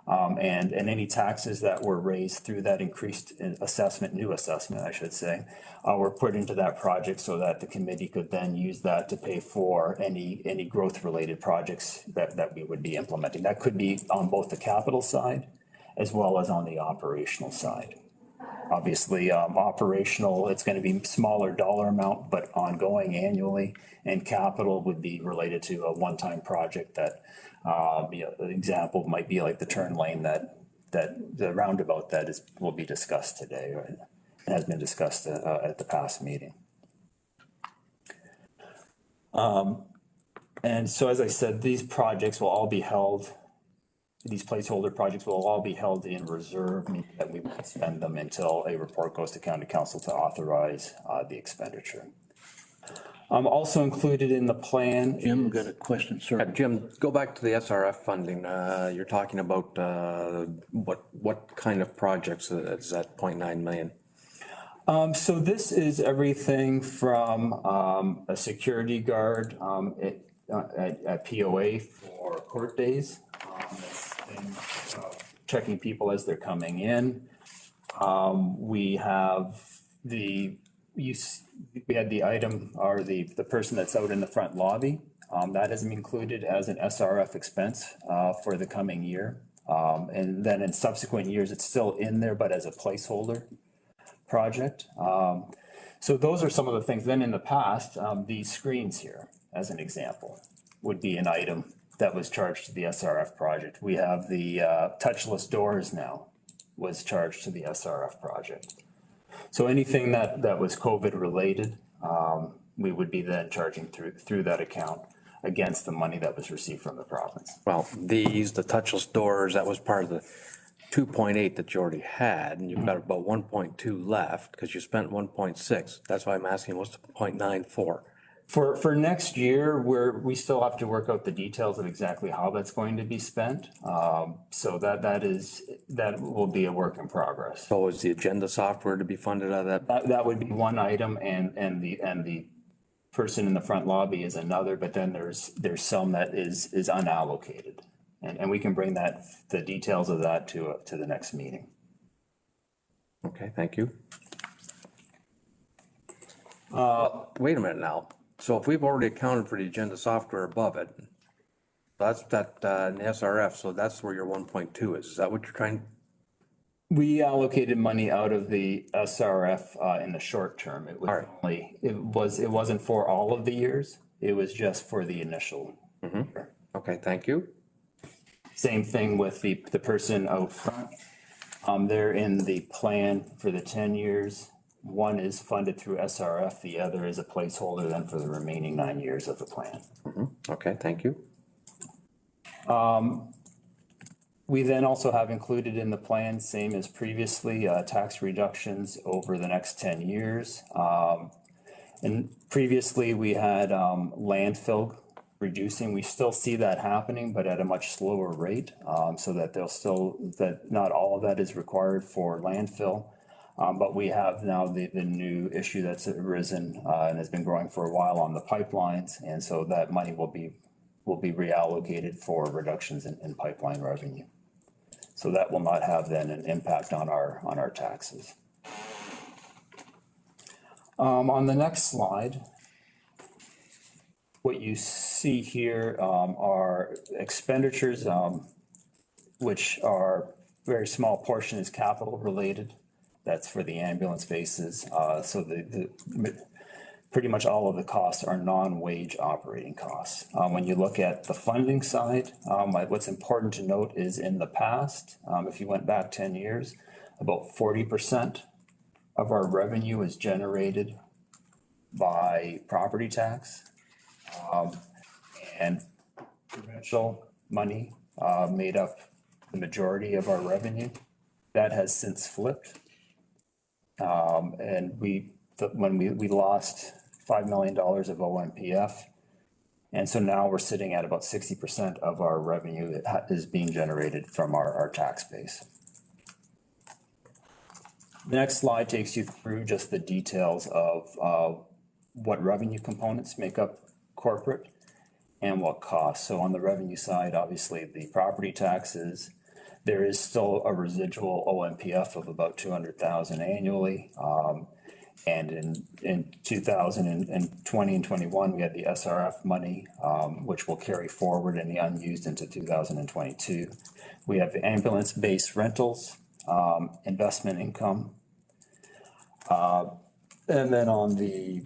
And any taxes that were raised through that increased assessment, new assessment, I should say, were put into that project so that the committee could then use that to pay for any growth-related projects that we would be implementing. That could be on both the capital side as well as on the operational side. Obviously, operational, it's going to be smaller dollar amount, but ongoing annually, and capital would be related to a one-time project that, an example might be like the turn lane that the roundabout that will be discussed today, or has been discussed at the past meeting. And so, as I said, these projects will all be held. These placeholder projects will all be held in reserve, meaning that we won't spend them until a report goes to county council to authorize the expenditure. Also included in the plan. Jim, got a question, sir? Jim, go back to the SRF funding. You're talking about what kind of projects is that 0.9 million? So this is everything from a security guard at POA for court days, checking people as they're coming in. We have we had the item or the person that's out in the front lobby. That is included as an SRF expense for the coming year. And then in subsequent years, it's still in there, but as a placeholder project. So those are some of the things. Then in the past, these screens here, as an example, would be an item that was charged to the SRF project. We have the touchless doors now was charged to the SRF project. So anything that was COVID related, we would be then charging through that account against the money that was received from the province. Well, the touchless doors, that was part of the 2.8 that you already had, and you've got about 1.2 left because you spent 1.6. That's why I'm asking what's the 0.9 for? For next year, we still have to work out the details of exactly how that's going to be spent. So that will be a work in progress. So is the agenda software to be funded out of that? That would be one item, and the person in the front lobby is another. But then there's some that is unallocated, and we can bring the details of that to the next meeting. Okay, thank you. Wait a minute now. So if we've already accounted for the agenda software above it, that's in the SRF, so that's where your 1.2 is. Is that what you're trying? We allocated money out of the SRF in the short term. It was right. it wasn't for all of the years. It was just for the initial year. Okay, thank you. Same thing with the person out front. They're in the plan for the 10 years. One is funded through SRF, the other is a placeholder then for the remaining 9 years of the plan. Okay, thank you. We then also have included in the plan, same as previously, tax reductions over the next 10 years. And previously we had landfill reducing. We still see that happening, but at a much slower rate, so that that not all of that is required for landfill. But we have now the new issue that's arisen and has been growing for a while on the pipelines. And so that money will be reallocated for reductions in pipeline revenue. So that will not have then an impact on our taxes. On the next slide, what you see here are expenditures, which are a very small portion is capital related. That's for the ambulance bases. So pretty much all of the costs are non-wage operating costs. When you look at the funding side, what's important to note is in the past, if you went back 10 years, about 40% of our revenue is generated by property tax, and provincial money made up the majority of our revenue. That has since flipped. And when we lost $5 million of OMPF. And so now we're sitting at about 60% of our revenue that is being generated from our tax base. The next slide takes you through just the details of what revenue components make up corporate and what costs. So on the revenue side, obviously the property taxes, there is still a residual OMPF of about 200,000 annually. And in 2020 and 21, we had the SRF money, which will carry forward and the unused into 2022. We have the ambulance-based rentals, investment income. And then on the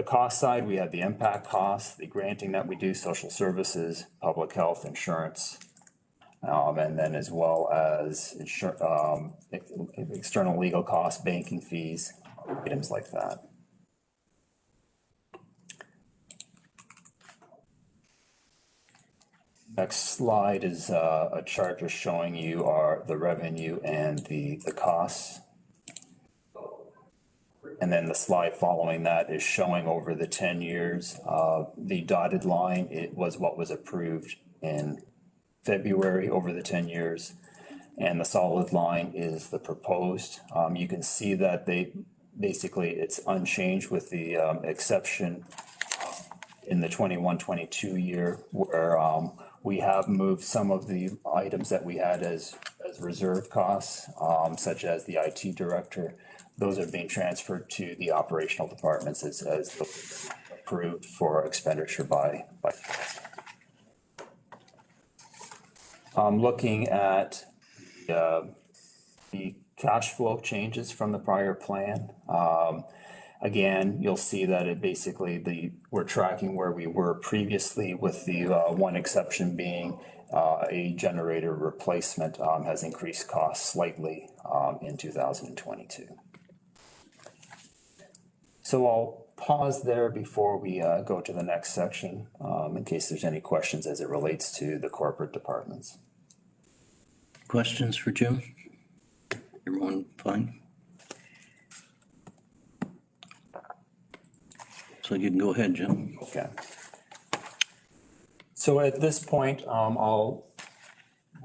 cost side, we have the impact costs, the granting that we do, social services, public health, insurance, and then as well as external legal costs, banking fees, items like that. Next slide is a chart just showing you the revenue and the costs. And then the slide following that is showing over the 10 years. The dotted line, it was what was approved in February over the 10 years. And the solid line is the proposed. You can see that it's unchanged with the exception in the 21-22 year where we have moved some of the items that we had as reserve costs, such as the IT director. Those are being transferred to the operational departments as approved for expenditure by. Looking at the cash flow changes from the prior plan. Again, you'll see that it basically we're tracking where we were previously, with the one exception being a generator replacement has increased costs slightly in 2022. So I'll pause there before we go to the next section in case there's any questions as it relates to the corporate departments. Questions for Jim? Everyone fine? So you can go ahead, Jim. Okay. So at this point, we'll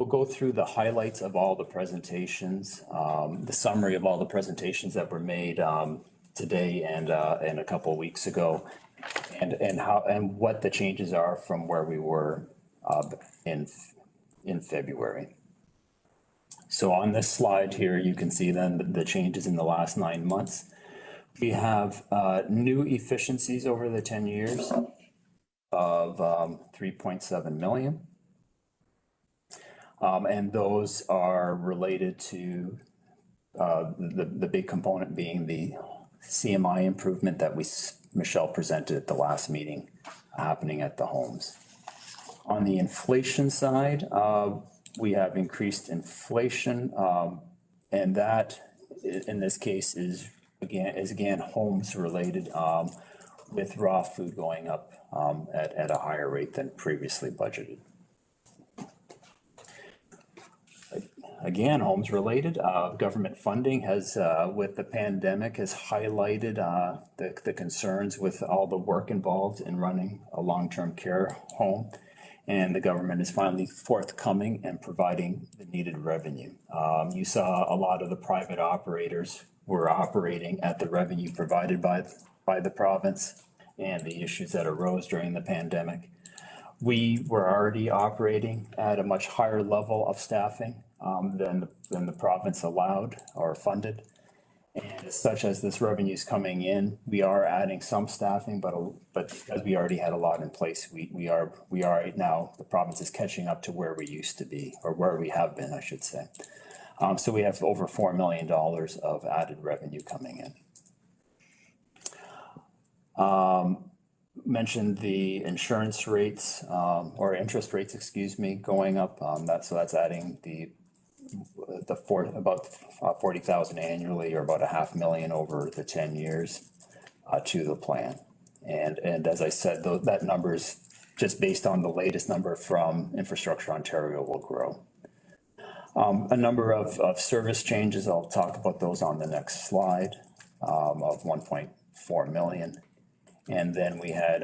go through the highlights of all the presentations, the summary of all the presentations that were made today and a couple of weeks ago, and what the changes are from where we were in February. So on this slide here, you can see then the changes in the last 9 months. We have new efficiencies over the 10 years of 3.7 million. And those are related to the big component being the CMI improvement that Michelle presented at the last meeting happening at the homes. On the inflation side, we have increased inflation, and that in this case is again homes related, with raw food going up at a higher rate than previously budgeted. Again, homes related, government funding has, with the pandemic, has highlighted the concerns with all the work involved in running a long-term care home. and the government is finally forthcoming and providing the needed revenue. You saw a lot of the private operators were operating at the revenue provided by the province and the issues that arose during the pandemic. We were already operating at a much higher level of staffing than the province allowed or funded. And as such, as this revenue is coming in, we are adding some staffing, but because we already had a lot in place, we are right now, the province is catching up to where we used to be, or where we have been, I should say. So we have over $4 million of added revenue coming in. Mentioned the insurance rates, or interest rates, excuse me, going up. So that's adding about 40,000 annually, or about $500,000 over the 10 years to the plan. And as I said, that number is just based on the latest number from Infrastructure Ontario will grow. A number of service changes, I'll talk about those on the next slide, of 1.4 million. And then we had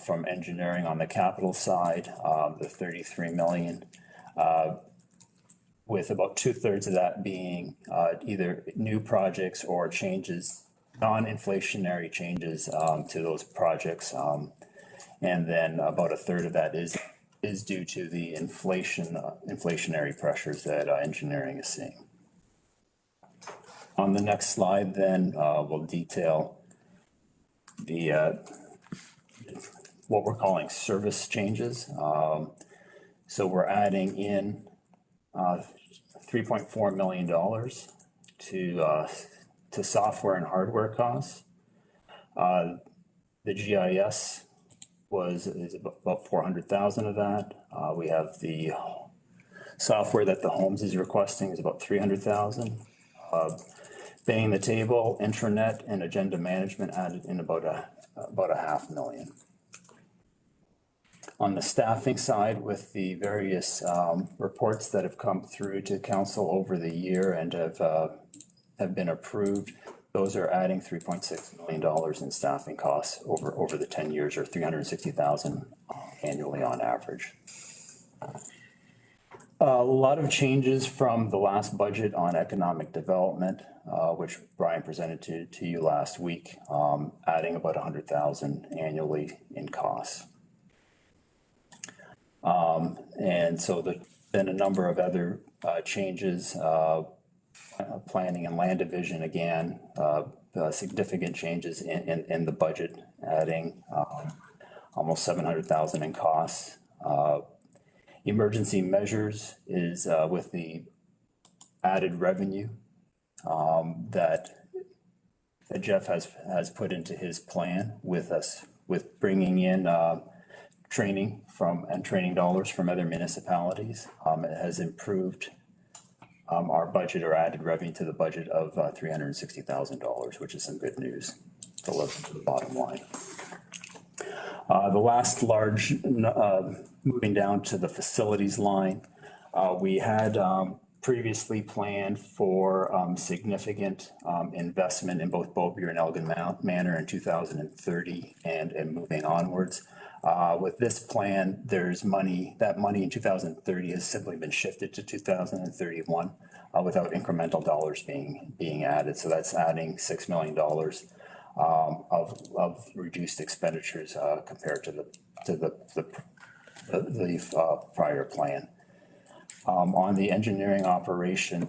from engineering on the capital side, the 33 million, with about 2/3 of that being either new projects or changes, non-inflationary changes to those projects. And then about 1/3 of that is due to the inflationary pressures that engineering is seeing. On the next slide, then we'll detail the what we're calling service changes. So we're adding in $3.4 million to software and hardware costs. The GIS is about 400,000 of that. We have the software that the Homes is requesting is about 300,000. Paying the table, intranet, and agenda management added in about $500,000. On the staffing side, with the various reports that have come through to council over the year and have been approved, those are adding $3.6 million in staffing costs over the 10 years, or $360,000 annually on average. A lot of changes from the last budget on economic development, which Brian presented to you last week, adding about $100,000 annually in costs. And so then a number of other changes, planning and land division, again, significant changes in the budget, adding almost $700,000 in costs. Emergency measures is with the added revenue that Jeff has put into his plan with us, with bringing in training dollars from other municipalities. It has improved our budget, or added revenue to the budget of $360,000, which is some good news to look to the bottom line. The last large, moving down to the facilities line, we had previously planned for significant investment in both Beaubrier and Elgin Manor in 2030 and moving onwards. With this plan, there's money, that money in 2030 has simply been shifted to 2031 without incremental dollars being added. So that's adding $6 million of reduced expenditures compared to the prior plan. On the engineering operation,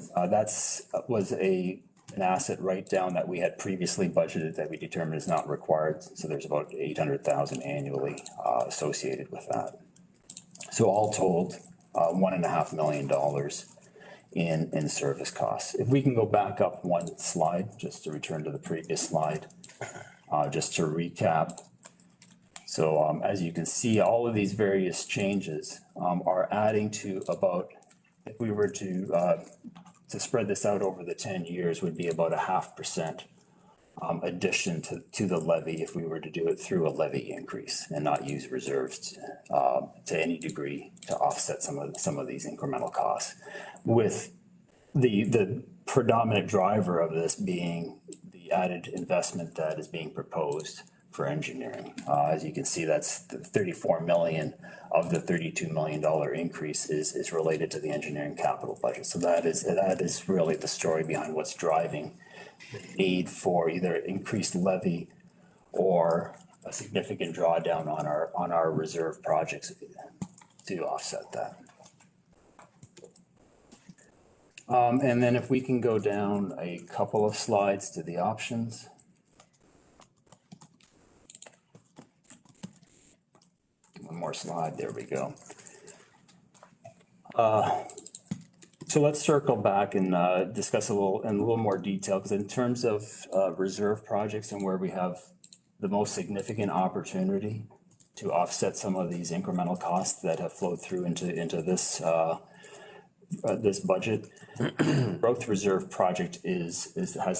was an asset write-down that we had previously budgeted that we determined is not required. So there's about $800,000 annually associated with that. So all told, $1.5 million in service costs. If we can go back up one slide, just to return to the previous slide, just to recap. So as you can see, all of these various changes are adding to about, if we were to spread this out over the 10 years, would be about 0.5% addition to the levy if we were to do it through a levy increase and not use reserves to any degree to offset some of these incremental costs. With the predominant driver of this being the added investment that is being proposed for engineering. As you can see, that's 34 million of the $32 million increase is related to the engineering capital budget. So that is really the story behind what's driving the need for either increased levy or a significant drawdown on our reserve projects to offset that. And then if we can go down a couple of slides to the options. One more slide, there we go. So let's circle back and discuss in a little more detail, because in terms of reserve projects and where we have the most significant opportunity to offset some of these incremental costs that have flowed through into this this budget, growth reserve project has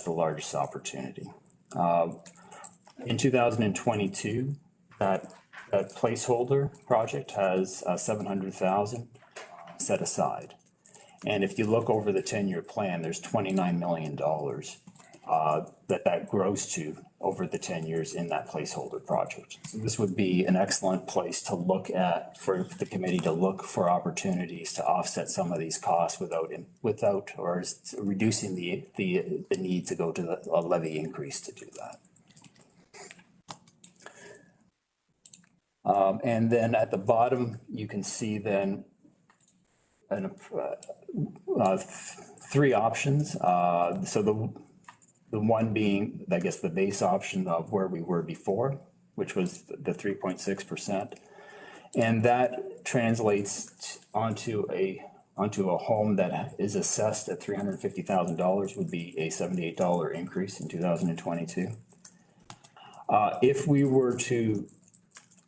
the largest opportunity. In 2022, that placeholder project has 700,000 set aside. And if you look over the 10-year plan, there's $29 million that grows to over the 10 years in that placeholder project. So this would be an excellent place to look at, for the committee to look for opportunities to offset some of these costs without or reducing the need to go to a levy increase to do that. And then at the bottom, you can see then three options. So the one being, I guess, the base option of where we were before, which was the 3.6%. And that translates onto a home that is assessed at $350,000 would be a $78 increase in 2022. If we were to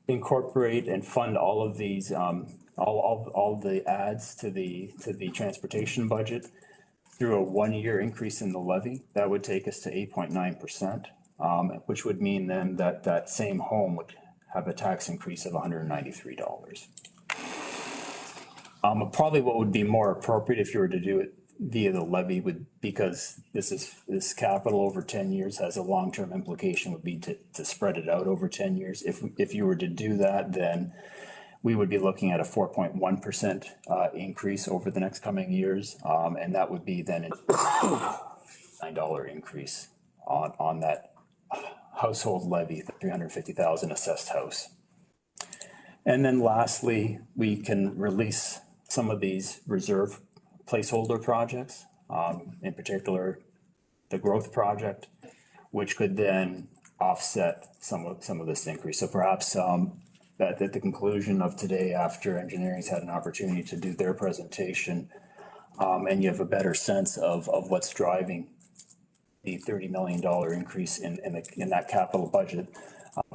incorporate and fund all of these, all the adds to the transportation budget through a 1-year increase in the levy, that would take us to 8.9%, which would mean then that same home would have a tax increase of $193. Probably what would be more appropriate if you were to do it via the levy because this capital over 10 years has a long-term implication, would be to spread it out over 10 years. If you were to do that, then we would be looking at a 4.1% increase over the next coming years. And that would be then a $9 increase on that household levy, the 350,000 assessed house. And then lastly, we can release some of these reserve placeholder projects, in particular the growth project, which could then offset some of this increase. So perhaps that at the conclusion of today, after engineering's had an opportunity to do their presentation, and you have a better sense of what's driving the $30 million increase in that capital budget,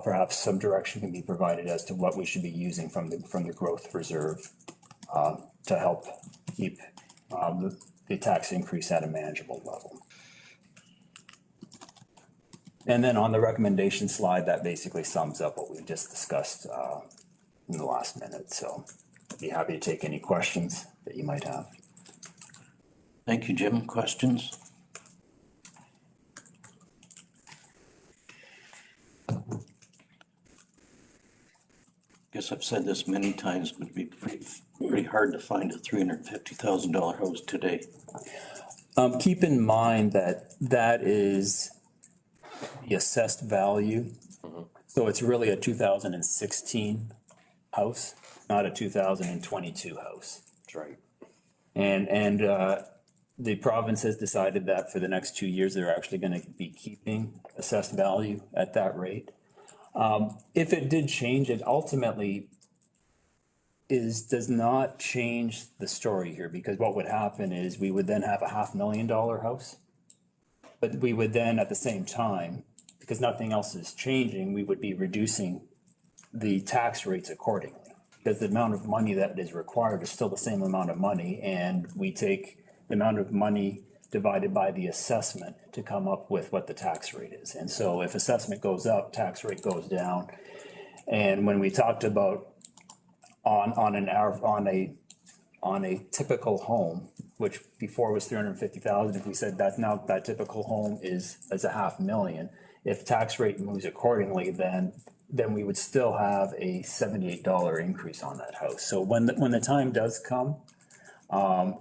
perhaps some direction can be provided as to what we should be using from the growth reserve to help keep the tax increase at a manageable level. And then on the recommendation slide, that basically sums up what we just discussed in the last minute. So I'd be happy to take any questions that you might have. Thank you, Jim. Questions? Guess I've said this many times, but it'd be pretty hard to find a $350,000 house today. Keep in mind that is the assessed value. So it's really a 2016 house, not a 2022 house. That's right. And the province has decided that for the next 2 years, they're actually going to be keeping assessed value at that rate. If it did change, it ultimately does not change the story here, because what would happen is we would then have a $500,000 house. But we would then, at the same time, because nothing else is changing, we would be reducing the tax rates accordingly. Because the amount of money that is required is still the same amount of money, and we take the amount of money divided by the assessment to come up with what the tax rate is. And so if assessment goes up, tax rate goes down. And when we talked about on a typical home, which before was 350,000, if we said that now that typical home is a $500,000, if tax rate moves accordingly, then we would still have a $78 increase on that house. So when the time does come,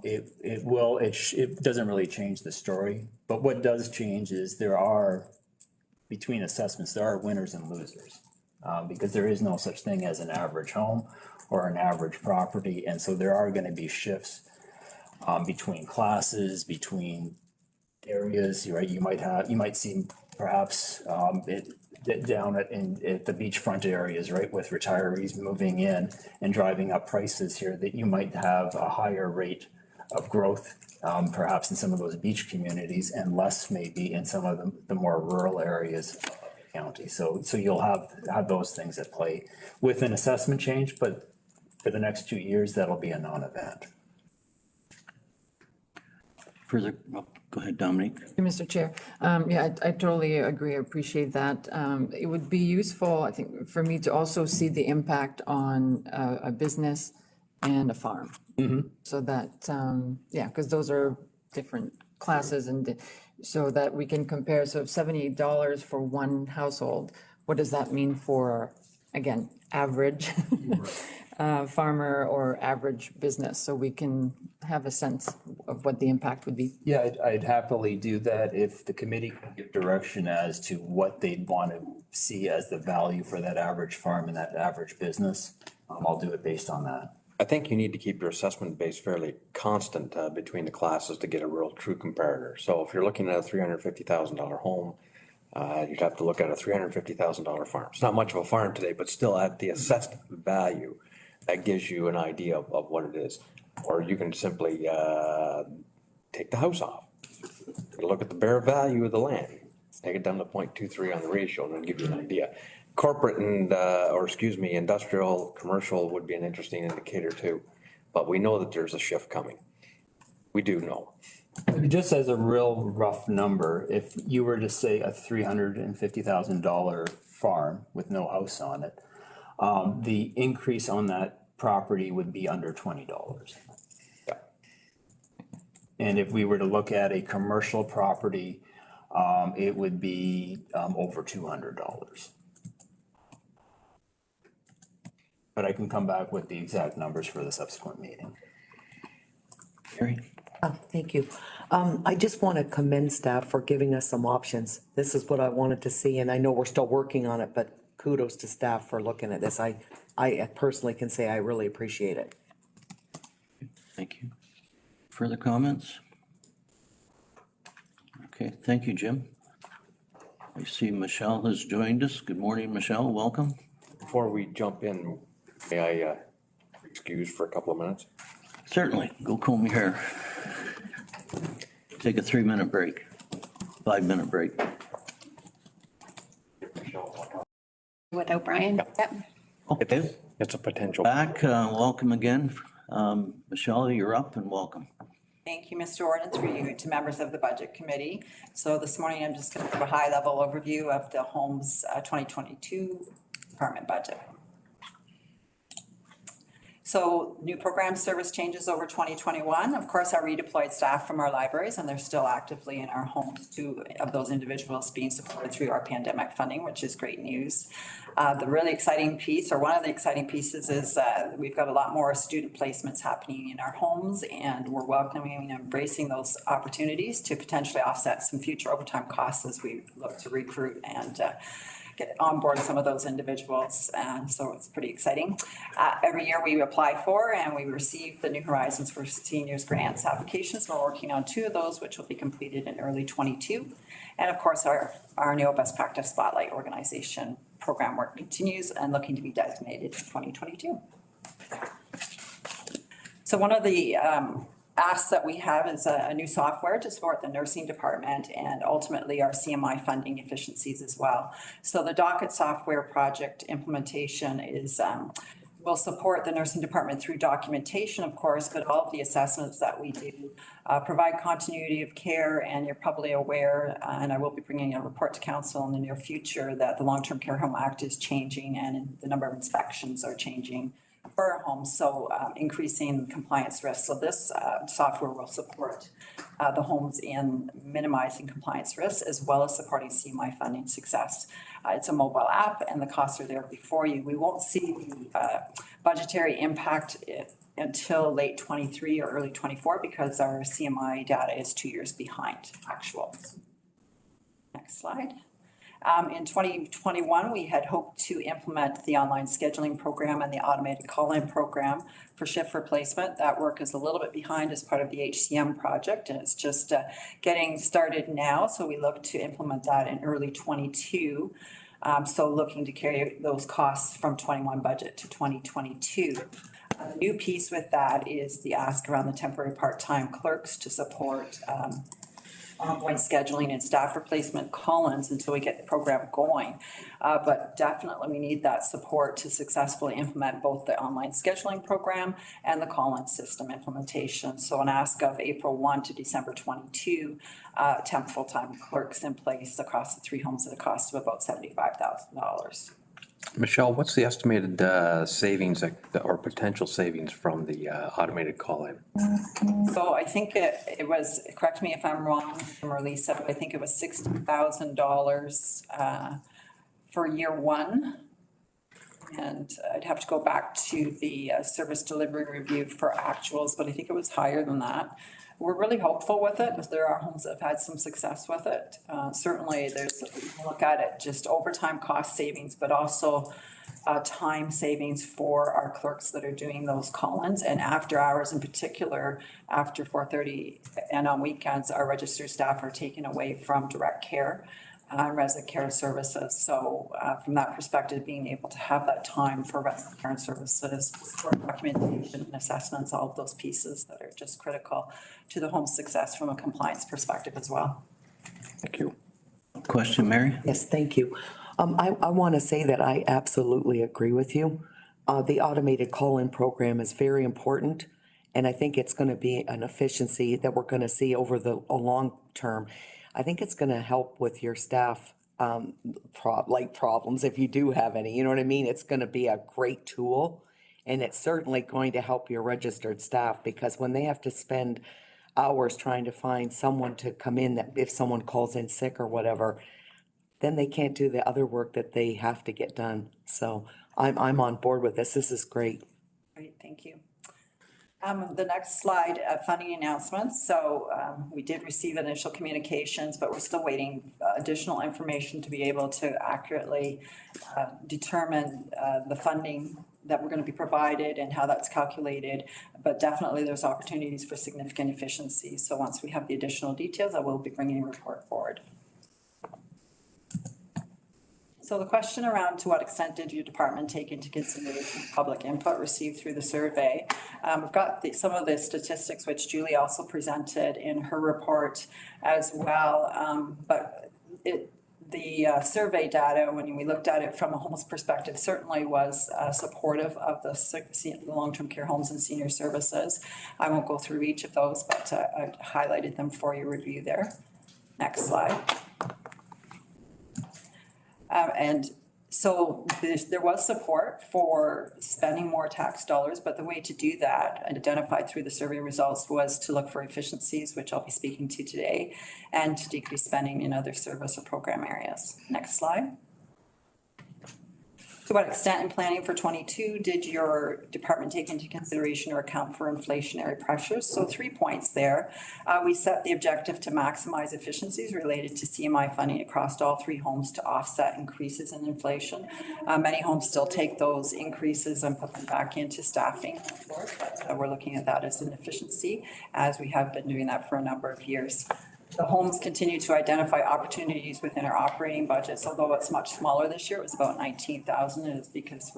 it doesn't really change the story. But what does change is between assessments, there are winners and losers. Because there is no such thing as an average home or an average property. And so there are going to be shifts between classes, between areas, right? You might see perhaps down at the beachfront areas, right, with retirees moving in and driving up prices here, that you might have a higher rate of growth, perhaps in some of those beach communities, and less maybe in some of the more rural areas of the county. So you'll have those things at play with an assessment change, but for the next 2 years, that'll be a non-event. Further, go ahead, Dominique. Mr. Chair, yeah, I totally agree, I appreciate that. It would be useful, I think, for me to also see the impact on a business and a farm. So that, yeah, because those are different classes, and so that we can compare. So if $78 for one household, what does that mean for, again, average farmer or average business? So we can have a sense of what the impact would be. Yeah, I'd happily do that if the committee can give direction as to what they'd want to see as the value for that average farm and that average business. I'll do it based on that. I think you need to keep your assessment base fairly constant between the classes to get a real true comparator. So if you're looking at a $350,000 home, you'd have to look at a $350,000 farm. It's not much of a farm today, but still at the assessed value, that gives you an idea of what it is. Or you can simply take the house off. Look at the bare value of the land, take it down to 0.23 on the ratio, and then give you an idea. Corporate and, industrial, commercial would be an interesting indicator too. But we know that there's a shift coming. We do know. Just as a real rough number, if you were to say a $350,000 farm with no house on it, the increase on that property would be under $20. Yeah. And if we were to look at a commercial property, it would be over $200. But I can come back with the exact numbers for the subsequent meeting. Gary? Thank you. I just want to commend staff for giving us some options. This is what I wanted to see, and I know we're still working on it, but kudos to staff for looking at this. I personally can say I really appreciate it. Thank you. Further comments? Okay, thank you, Jim. I see Michelle has joined us. Good morning, Michelle. Welcome. Before we jump in, may I excuse for a couple of minutes? Certainly. Go comb your hair. Take a 3-minute break, 5-minute break. Without Brian? Yep. It is. It's a potential. Back, welcome again. Michelle, you're up and welcome. Thank you, Mr. Warden, through you to members of the Budget Committee. So this morning, I'm just going to give a high-level overview of the Homes 2022 department budget. So new program service changes over 2021. Of course, our redeployed staff from our libraries, and they're still actively in our homes, 2 of those individuals being supported through our pandemic funding, which is great news. The really exciting piece, or one of the exciting pieces, is we've got a lot more student placements happening in our homes, and we're welcoming and embracing those opportunities to potentially offset some future overtime costs as we look to recruit and get on board some of those individuals, and so it's pretty exciting. Every year we apply for and we receive the New Horizons for Seniors grants applications. We're working on 2 of those, which will be completed in early 22. And of course, our new Best Practice Spotlight organization program work continues and looking to be designated in 2022. So one of the asks that we have is a new software to support the nursing department and ultimately our CMI funding efficiencies as well. So the docket software project implementation is will support the nursing department through documentation, of course, but all of the assessments that we do provide continuity of care. And you're probably aware, and I will be bringing a report to council in the near future, that the Long-Term Care Home Act is changing and the number of inspections are changing for our homes, so increasing compliance risk. So this software will support the homes in minimizing compliance risks as well as supporting CMI funding success. It's a mobile app and the costs are there before you. We won't see the budgetary impact until late 23 or early 24 because our CMI data is 2 years behind actuals. Next slide. In 2021, we had hoped to implement the online scheduling program and the automated call-in program for shift replacement. That work is a little bit behind as part of the HCM project, and it's just getting started now. So we look to implement that in early 22. So looking to carry those costs from 21 budget to 2022. The new piece with that is the ask around the temporary part-time clerks to support ongoing scheduling and staff replacement call-ins until we get the program going. But definitely we need that support to successfully implement both the online scheduling program and the call-in system implementation. So an ask of April 1 to December 22, temp full-time clerks in place across the 3 homes at a cost of about $75,000. Michelle, what's the estimated savings or potential savings from the automated call-in? So I think it was, correct me if I'm wrong, or Lisa, but I think it was $60,000 for year 1. And I'd have to go back to the service delivery review for actuals, but I think it was higher than that. We're really hopeful with it, because there are homes that have had some success with it. Certainly there's, look at it, just overtime cost savings, but also time savings for our clerks that are doing those call-ins, and after hours in particular, after 4:30 and on weekends, our registered staff are taken away from direct care and resident care services. So from that perspective, being able to have that time for resident care and services, for documentation and assessments, all of those pieces that are just critical to the home's success from a compliance perspective as well. Thank you. Question, Mary? Yes, thank you. I want to say that I absolutely agree with you. The automated call-in program is very important, and I think it's going to be an efficiency that we're going to see over a long term. I think it's going to help with your staff problems if you do have any. You know what I mean? It's going to be a great tool, and it's certainly going to help your registered staff, because when they have to spend hours trying to find someone to come in, that if someone calls in sick or whatever, then they can't do the other work that they have to get done. So I'm on board with this. This is great. Great, thank you. The next slide, funding announcements. So we did receive initial communications, but we're still waiting additional information to be able to accurately determine the funding that we're going to be provided and how that's calculated. But definitely there's opportunities for significant efficiency. So once we have the additional details, I will be bringing a report forward. So the question around to what extent did your department take into consideration public input received through the survey? We've got some of the statistics which Julie also presented in her report as well. But the survey data, when we looked at it from a homeless perspective, certainly was supportive of the long-term care homes and senior services. I won't go through each of those, but I highlighted them for your review there. Next slide. And so there was support for spending more tax dollars, but the way to do that, identified through the survey results, was to look for efficiencies, which I'll be speaking to today, and to decrease spending in other service or program areas. Next slide. To what extent in planning for 22 did your department take into consideration or account for inflationary pressures? So 3 points there. We set the objective to maximize efficiencies related to CMI funding across all 3 homes to offset increases in inflation. Many homes still take those increases and put them back into staffing, but we're looking at that as an efficiency, as we have been doing that for a number of years. The homes continue to identify opportunities within our operating budgets, although it's much smaller this year. It was about 19,000, and it's because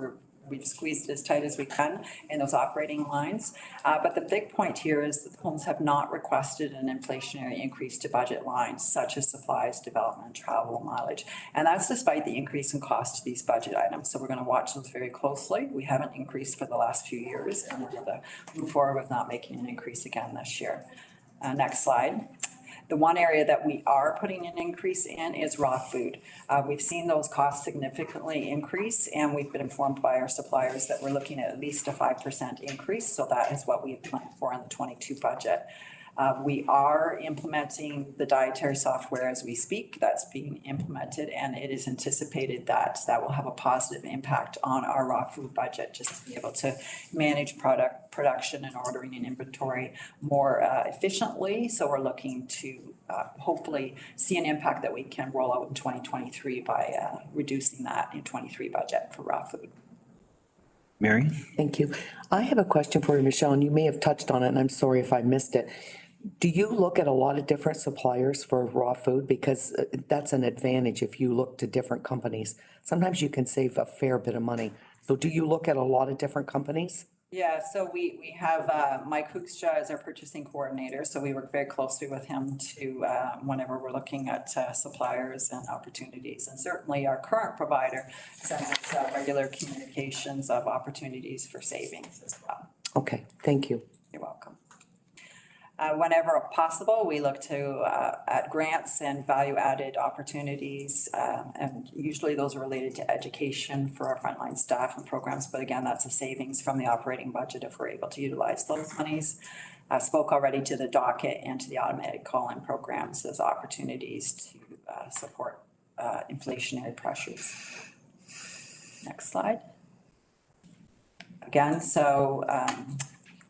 we've squeezed it as tight as we can in those operating lines. But the big point here is that the homes have not requested an inflationary increase to budget lines, such as supplies, development, travel, mileage. And that's despite the increase in cost to these budget items. So we're going to watch those very closely. We haven't increased for the last few years, and we're going to move forward with not making an increase again this year. Next slide. The one area that we are putting an increase in is raw food. We've seen those costs significantly increase, and we've been informed by our suppliers that we're looking at least a 5% increase. So that is what we've planned for in the 22 budget. We are implementing the dietary software as we speak. That's being implemented, and it is anticipated that that will have a positive impact on our raw food budget, just to be able to manage production and ordering and inventory more efficiently. So we're looking to hopefully see an impact that we can roll out in 2023 by reducing that in 23 budget for raw food. Mary? Thank you. I have a question for you, Michelle, and you may have touched on it, and I'm sorry if I missed it. Do you look at a lot of different suppliers for raw food? Because that's an advantage if you look to different companies. Sometimes you can save a fair bit of money. So do you look at a lot of different companies? Yeah, so we have Mike Hoekstra as our purchasing coordinator, so we work very closely with him to whenever we're looking at suppliers and opportunities. And certainly our current provider sends us regular communications of opportunities for savings as well. Okay, thank you. You're welcome. Whenever possible, we look to at grants and value-added opportunities, and usually those are related to education for our frontline staff and programs. But again, that's a savings from the operating budget if we're able to utilize those monies. I spoke already to the docket and to the automatic call-in programs as opportunities to support inflationary pressures. Next slide. Again, so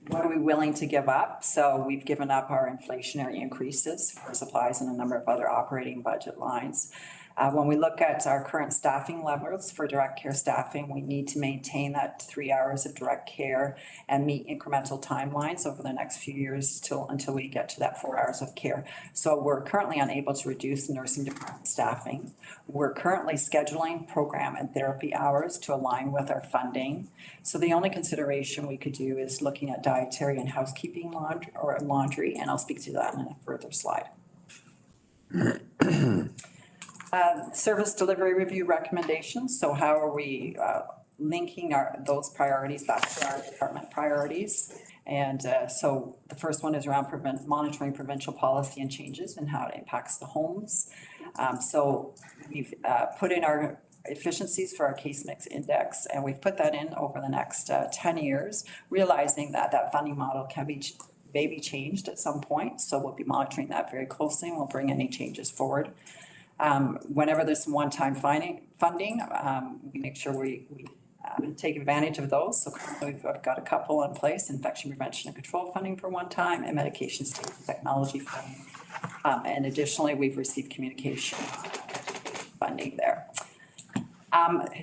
what are we willing to give up? So we've given up our inflationary increases for supplies and a number of other operating budget lines. When we look at our current staffing levels for direct care staffing, we need to maintain that 3 hours of direct care and meet incremental timelines over the next few years until we get to that 4 hours of care. So we're currently unable to reduce nursing department staffing. We're currently scheduling program and therapy hours to align with our funding. So the only consideration we could do is looking at dietary and housekeeping laundry, and I'll speak to that in a further slide. Service delivery review recommendations. So how are we linking those priorities back to our department priorities? And so the first one is around monitoring provincial policy and changes and how it impacts the homes. So we've put in our efficiencies for our case mix index, and we've put that in over the next 10 years, realizing that that funding model can be maybe changed at some point. So we'll be monitoring that very closely, and we'll bring any changes forward. Whenever there's some one-time funding, we make sure we take advantage of those. So currently we've got a couple in place: infection prevention and control funding for one time, and medication safety technology funding. And additionally, we've received communication funding there.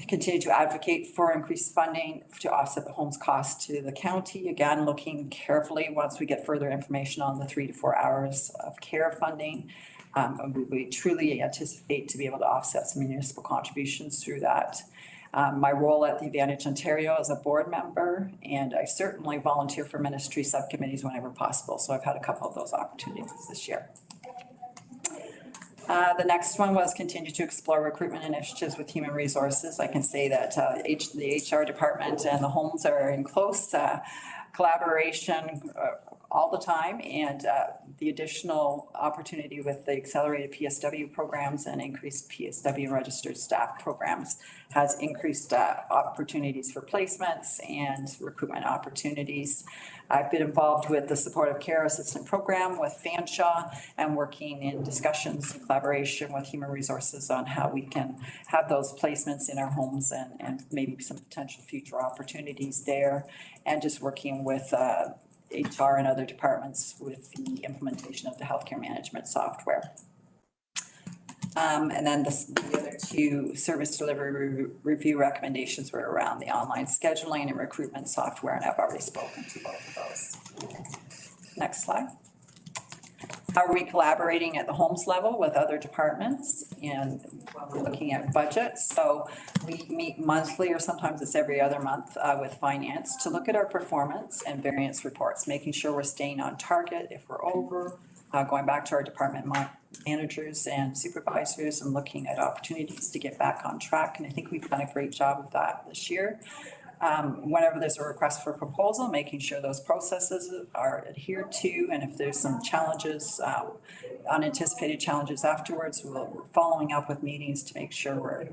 Continue to advocate for increased funding to offset the home's cost to the county. Again, looking carefully once we get further information on the 3 to 4 hours of care funding. We truly anticipate to be able to offset some municipal contributions through that. My role at the Advantage Ontario as a board member, and I certainly volunteer for ministry subcommittees whenever possible. So I've had a couple of those opportunities this year. The next one was continue to explore recruitment initiatives with human resources. I can say that the HR department and the homes are in close collaboration all the time, and the additional opportunity with the accelerated PSW programs and increased PSW registered staff programs has increased opportunities for placements and recruitment opportunities. I've been involved with the supportive care assistant program with Fanshawe and working in discussions and collaboration with human resources on how we can have those placements in our homes and maybe some potential future opportunities there, and just working with HR and other departments with the implementation of the healthcare management software. And then the other two service delivery review recommendations were around the online scheduling and recruitment software, and I've already spoken to both of those. Next slide. How are we collaborating at the homes level with other departments? And we're looking at budgets. So we meet monthly, or sometimes it's every other month, with finance to look at our performance and variance reports, making sure we're staying on target if we're over, going back to our department managers and supervisors and looking at opportunities to get back on track. And I think we've done a great job of that this year. Whenever there's a request for proposal, making sure those processes are adhered to, and if there's some challenges, unanticipated challenges afterwards, we're following up with meetings to make sure we're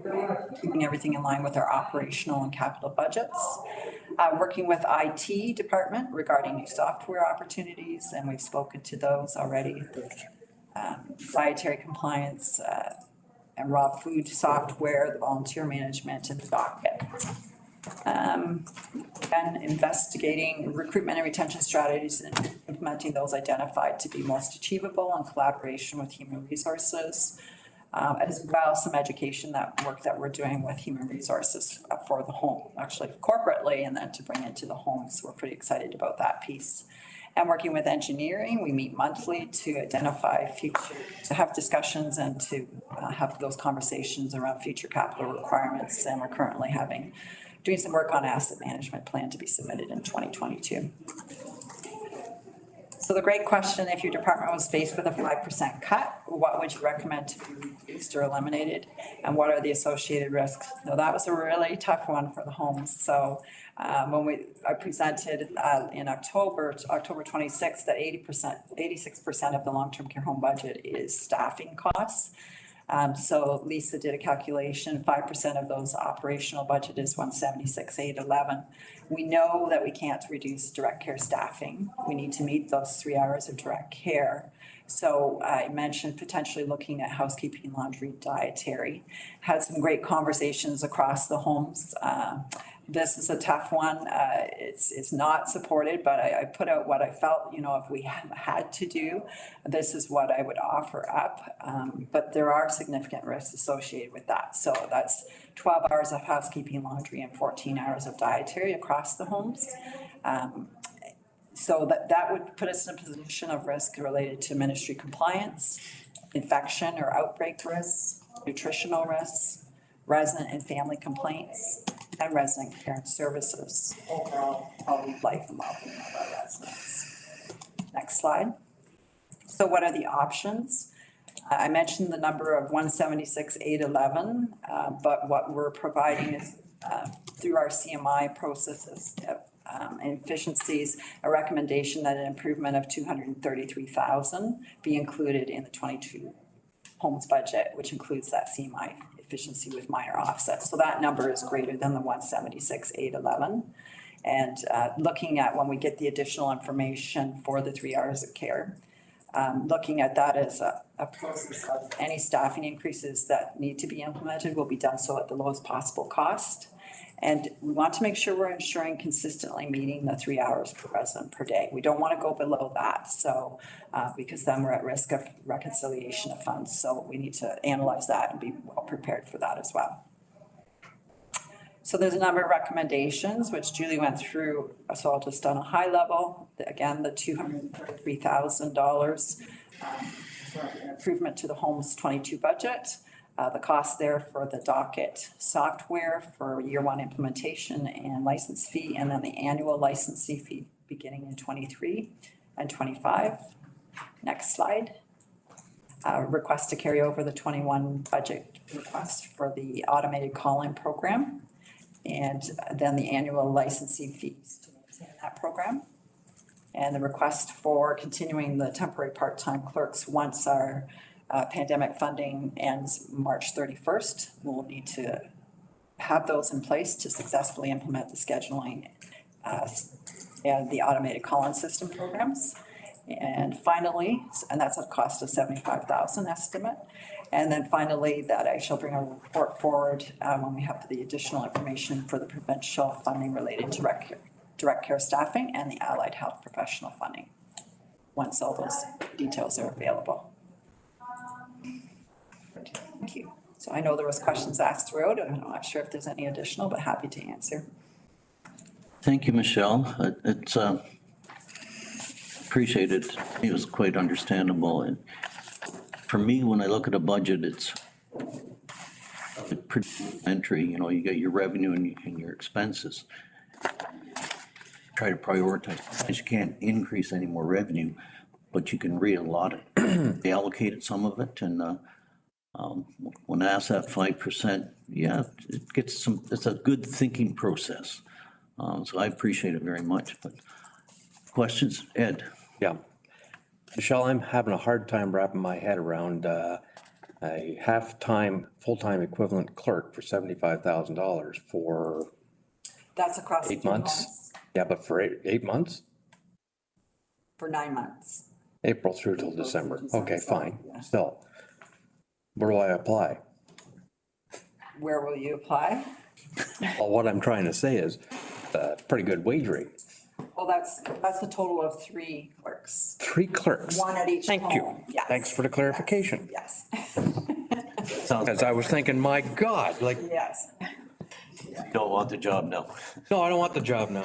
keeping everything in line with our operational and capital budgets. Working with IT department regarding new software opportunities, and we've spoken to those already. Dietary compliance, and raw food software, the volunteer management, and the docket. And investigating recruitment and retention strategies and implementing those identified to be most achievable in collaboration with human resources, as well some education work that we're doing with human resources for the home, actually corporately, and then to bring into the home. So we're pretty excited about that piece. And working with engineering, we meet monthly to identify to have discussions and to have those conversations around future capital requirements. And we're currently doing some work on asset management plan to be submitted in 2022. So the great question, if your department was faced with a 5% cut, what would you recommend to be reduced or eliminated? And what are the associated risks? Now, that was a really tough one for the homes. So when I presented in October 26th, that 86% of the long-term care home budget is staffing costs. So Lisa did a calculation, 5% of those operational budget is 176,811. We know that we can't reduce direct care staffing. We need to meet those 3 hours of direct care. So I mentioned potentially looking at housekeeping, laundry, dietary. Had some great conversations across the homes. This is a tough one. It's not supported, but I put out what I felt, if we had to do, this is what I would offer up. But there are significant risks associated with that. So that's 12 hours of housekeeping, laundry, and 14 hours of dietary across the homes. So that would put us in a position of risk related to ministry compliance, infection or outbreak risks, nutritional risks, resident and family complaints, and resident care and services, overall quality of life and well-being of our residents. Next slide. So what are the options? I mentioned the number of 176,811, but what we're providing is through our CMI processes and efficiencies, a recommendation that an improvement of 233,000 be included in the 22 homes budget, which includes that CMI efficiency with minor offsets. So that number is greater than the 176,811. And looking at when we get the additional information for the 3 hours of care, looking at that as a process of any staffing increases that need to be implemented will be done so at the lowest possible cost. And we want to make sure we're ensuring consistently meeting the 3 hours per resident per day. We don't want to go below that. So, because then we're at risk of reconciliation of funds. So we need to analyze that and be well prepared for that as well. So there's a number of recommendations, which Julie went through. So I'll just on a high level, again, the $233,000 for an improvement to the home's 22 budget. The cost there for the docket software for year one implementation and license fee, and then the annual licensing fee beginning in 23 and 25. Next slide. Request to carry over the 21 budget request for the automated call-in program, and then the annual licensing fees to maintain that program. And the request for continuing the temporary part-time clerks once our pandemic funding ends March 31st. We'll need to have those in place to successfully implement the scheduling and the automated call-in system programs. And finally, and that's a cost of 75,000 estimate. And then finally, that I shall bring a report forward when we have the additional information for the provincial funding related to direct care staffing and the allied health professional funding, once all those details are available. Thank you. So I know there was questions asked throughout, and I'm not sure if there's any additional, but happy to answer. Thank you, Michelle. It's appreciated. It was quite understandable. And for me, when I look at a budget, it's pretty entry. You get your revenue and your expenses. Try to prioritize. You can't increase any more revenue, but you can reallot it. They allocated some of it, and when asked that 5%, yeah, it gets some. It's a good thinking process. So I appreciate it very much, but questions, Ed? Yeah. Michelle, I'm having a hard time wrapping my head around a half-time, full-time equivalent clerk for $75,000 for That's across 8 3 months. Yeah, but for eight months? for 9 months. April through till December. Okay, fine. Yeah. Still, where do I apply? Where will you apply? Well, what I'm trying to say is, pretty good wage rate. Well, that's the total of 3 clerks, 3 clerks. 1 at each Thank you. home. Yes. Thanks for the clarification. Yes, Because I was thinking, my God, like, yes. Don't want the job now. no, I don't want the job now.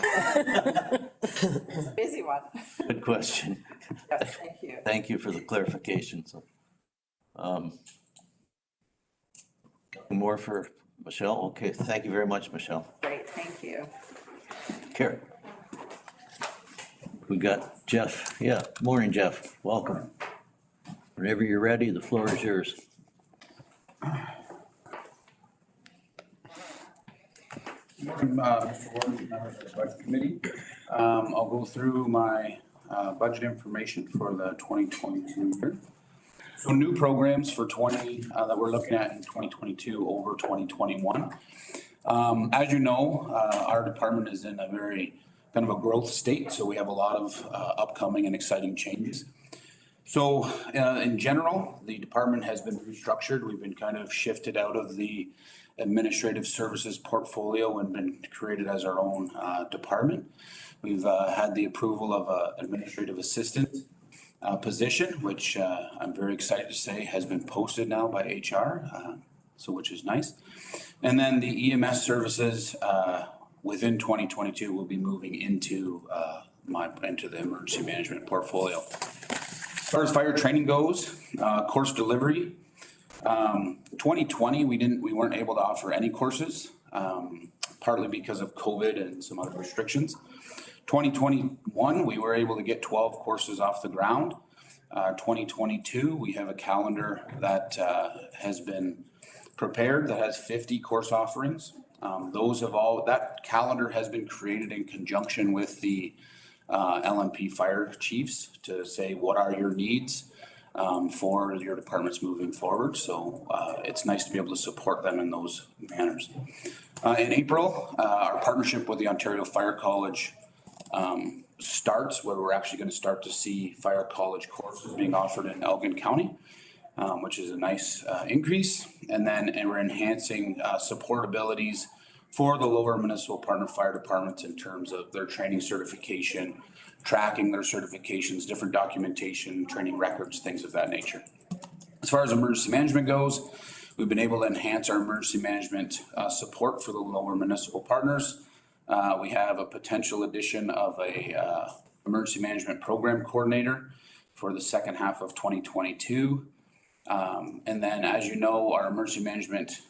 Busy one. Good question. Yes, thank you. Thank you for the clarification, so. Nothing more for Michelle? Okay, thank you very much, Michelle. Great, thank you. Carrie? We got Jeff. Yeah, morning, Jeff. Welcome. Whenever you're ready, the floor is yours. Morning, Mr. Warden, members of the Budget Committee. I'll go through my budget information for the 2022 year. So new programs for 20 that we're looking at in 2022 over 2021. As you know, our department is in a very kind of a growth state, so we have a lot of upcoming and exciting changes. So in general, the department has been restructured. We've been kind of shifted out of the administrative services portfolio and been created as our own department. We've had the approval of an administrative assistant position, which I'm very excited to say has been posted now by HR, so which is nice. And then the EMS services within 2022 will be moving into into the emergency management portfolio. As far as fire training goes, course delivery, 2020 we weren't able to offer any courses, partly because of COVID and some other restrictions. 2021 we were able to get 12 courses off the ground. 2022 we have a calendar that has been prepared that has 50 course offerings. That calendar has been created in conjunction with the LNP fire chiefs to say what are your needs for your departments moving forward. So it's nice to be able to support them in those manners. In April, our partnership with the Ontario Fire College starts, where we're actually going to start to see fire college courses being offered in Elgin County, which is a nice increase. And we're enhancing support abilities for the lower municipal partner fire departments in terms of their training certification, tracking their certifications, different documentation, training records, things of that nature. As far as emergency management goes, we've been able to enhance our emergency management support for the lower municipal partners. We have a potential addition of a emergency management program coordinator for the second half of 2022. And then, as you know, our emergency management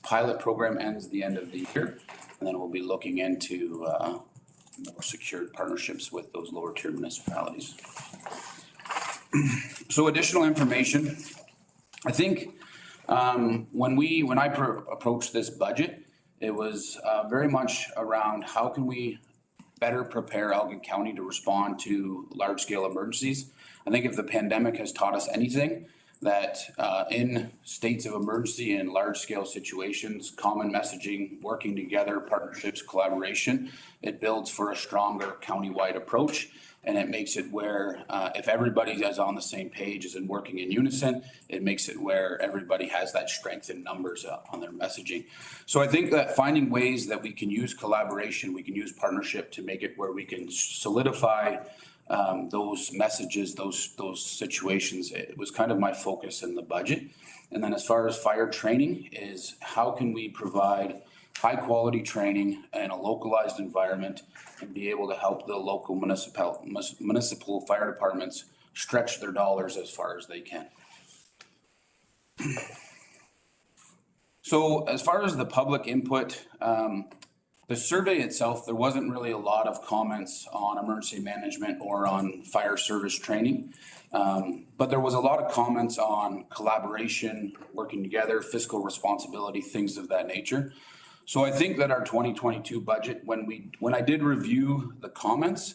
pilot program ends the end of the year, and then we'll be looking into more secured partnerships with those lower tier municipalities. So additional information, I think when I approached this budget, it was very much around how can we better prepare Elgin County to respond to large scale emergencies. I think if the pandemic has taught us anything, that in states of emergency and large scale situations, common messaging, working together, partnerships, collaboration, it builds for a stronger countywide approach. And it makes it where if everybody is on the same page, is in working in unison, it makes it where everybody has that strength in numbers on their messaging. So I think that finding ways that we can use collaboration, we can use partnership to make it where we can solidify those messages, those situations, it was kind of my focus in the budget. And then as far as fire training is how can we provide high quality training in a localized environment and be able to help the local municipal fire departments stretch their dollars as far as they can. So as far as the public input, the survey itself, there wasn't really a lot of comments on emergency management or on fire service training. But there was a lot of comments on collaboration, working together, fiscal responsibility, things of that nature. So I think that our 2022 budget, when I did review the comments,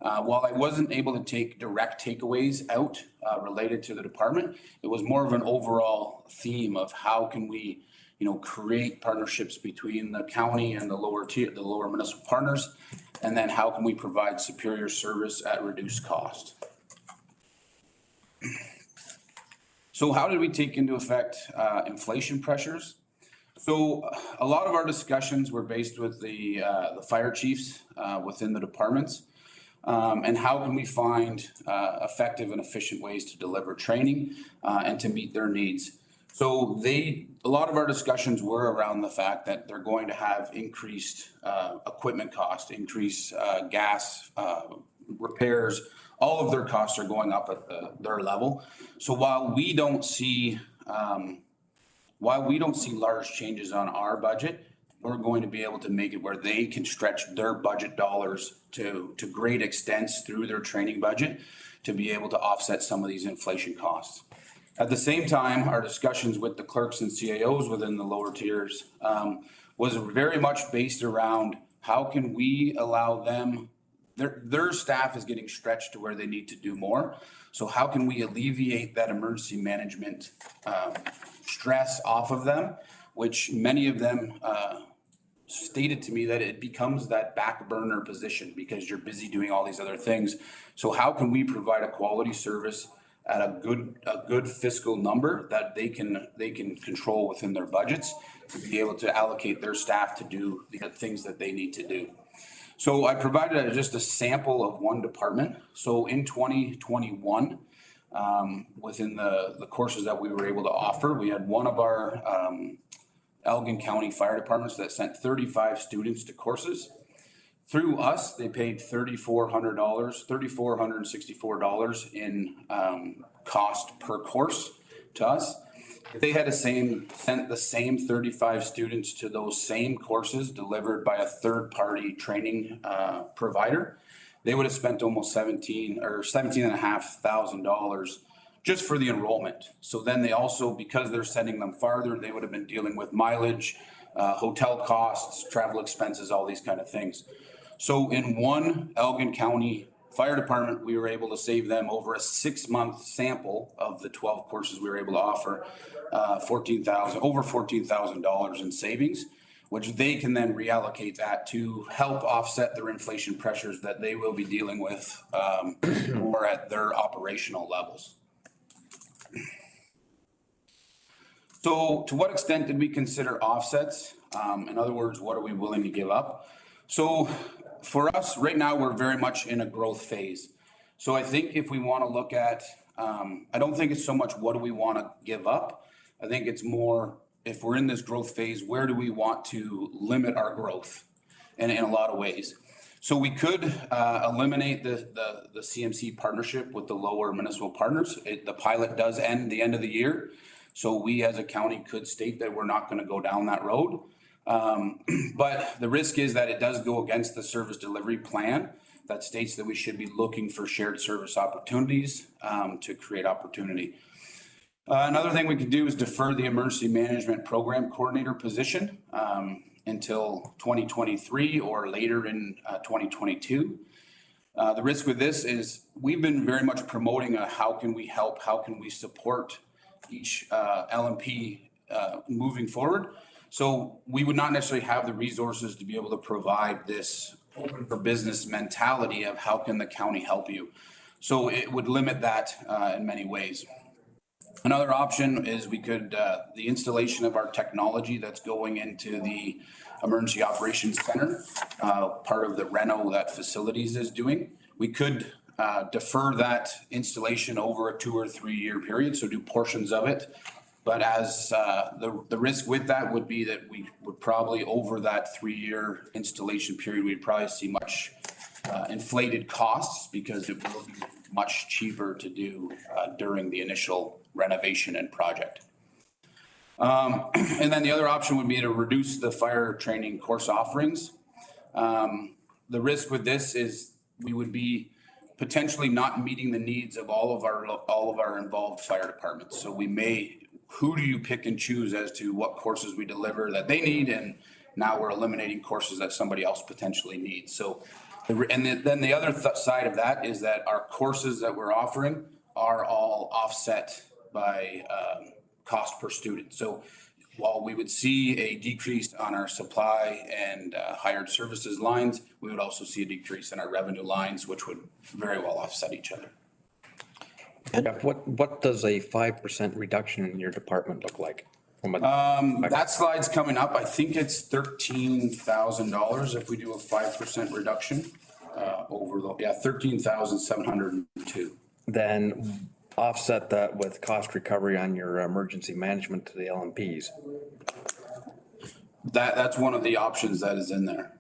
while I wasn't able to take direct takeaways out related to the department, it was more of an overall theme of how can we, create partnerships between the county and the lower tier, the lower municipal partners, and then how can we provide superior service at reduced cost. So how did we take into effect inflation pressures? So a lot of our discussions were based with the fire chiefs within the departments. And how can we find effective and efficient ways to deliver training and to meet their needs? So a lot of our discussions were around the fact that they're going to have increased equipment cost, increased gas repairs. All of their costs are going up at their level. So while we don't see large changes on our budget, we're going to be able to make it where they can stretch their budget dollars to great extents through their training budget to be able to offset some of these inflation costs. At the same time, our discussions with the clerks and CAOs within the lower tiers was very much based around how can we allow them, their staff is getting stretched to where they need to do more. So how can we alleviate that emergency management stress off of them, which many of them stated to me that it becomes that back burner position because you're busy doing all these other things. So how can we provide a quality service at a good fiscal number that they can control within their budgets to be able to allocate their staff to do the things that they need to do. So I provided just a sample of one department. So in 2021, within the courses that we were able to offer, we had one of our Elgin County Fire Departments that sent 35 students to courses. Through us, they paid $3,464 in cost per course to us. If they had sent the same 35 students to those same courses delivered by a third-party training provider, they would have spent almost $17,500 just for the enrollment. So then they also, because they're sending them farther, they would have been dealing with mileage, hotel costs, travel expenses, all these kind of things. So in one Elgin County Fire Department, we were able to save them over a 6-month sample of the 12 courses we were able to offer, over $14,000 in savings, which they can then reallocate that to help offset their inflation pressures that they will be dealing with more at their operational levels. So to what extent did we consider offsets? In other words, what are we willing to give up? So for us right now, we're very much in a growth phase. So I think if we want to look at, I don't think it's so much what do we want to give up. I think it's more, if we're in this growth phase, where do we want to limit our growth in a lot of ways. So we could eliminate the CMC partnership with the lower municipal partners. The pilot does end the end of the year. So we as a county could state that we're not going to go down that road. But the risk is that it does go against the service delivery plan that states that we should be looking for shared service opportunities to create opportunity. Another thing we could do is defer the emergency management program coordinator position until 2023 or later in 2022. The risk with this is we've been very much promoting how can we help, how can we support each LMP moving forward. So we would not necessarily have the resources to be able to provide this open for business mentality of how can the county help you. So it would limit that in many ways. Another option is we could, the installation of our technology that's going into the Emergency Operations Center, part of the reno that facilities is doing. We could defer that installation over a 2 or 3 year period, so do portions of it. But as the risk with that would be that we would probably over that 3-year installation period, we'd probably see much inflated costs because it will be much cheaper to do during the initial renovation and project. And then the other option would be to reduce the fire training course offerings. The risk with this is we would be potentially not meeting the needs of all of our involved fire departments. So we may, who do you pick and choose as to what courses we deliver that they need and now we're eliminating courses that somebody else potentially needs. So, then the other side of that is that our courses that we're offering are all offset by cost per student. So while we would see a decrease on our supply and hired services lines, we would also see a decrease in our revenue lines, which would very well offset each other. Jeff, what does a 5% reduction in your department look like? That slide's coming up. I think it's $13,000 if we do a 5% reduction over the, 13,702. Then offset that with cost recovery on your emergency management to the LMPs. That's one of the options that is in there.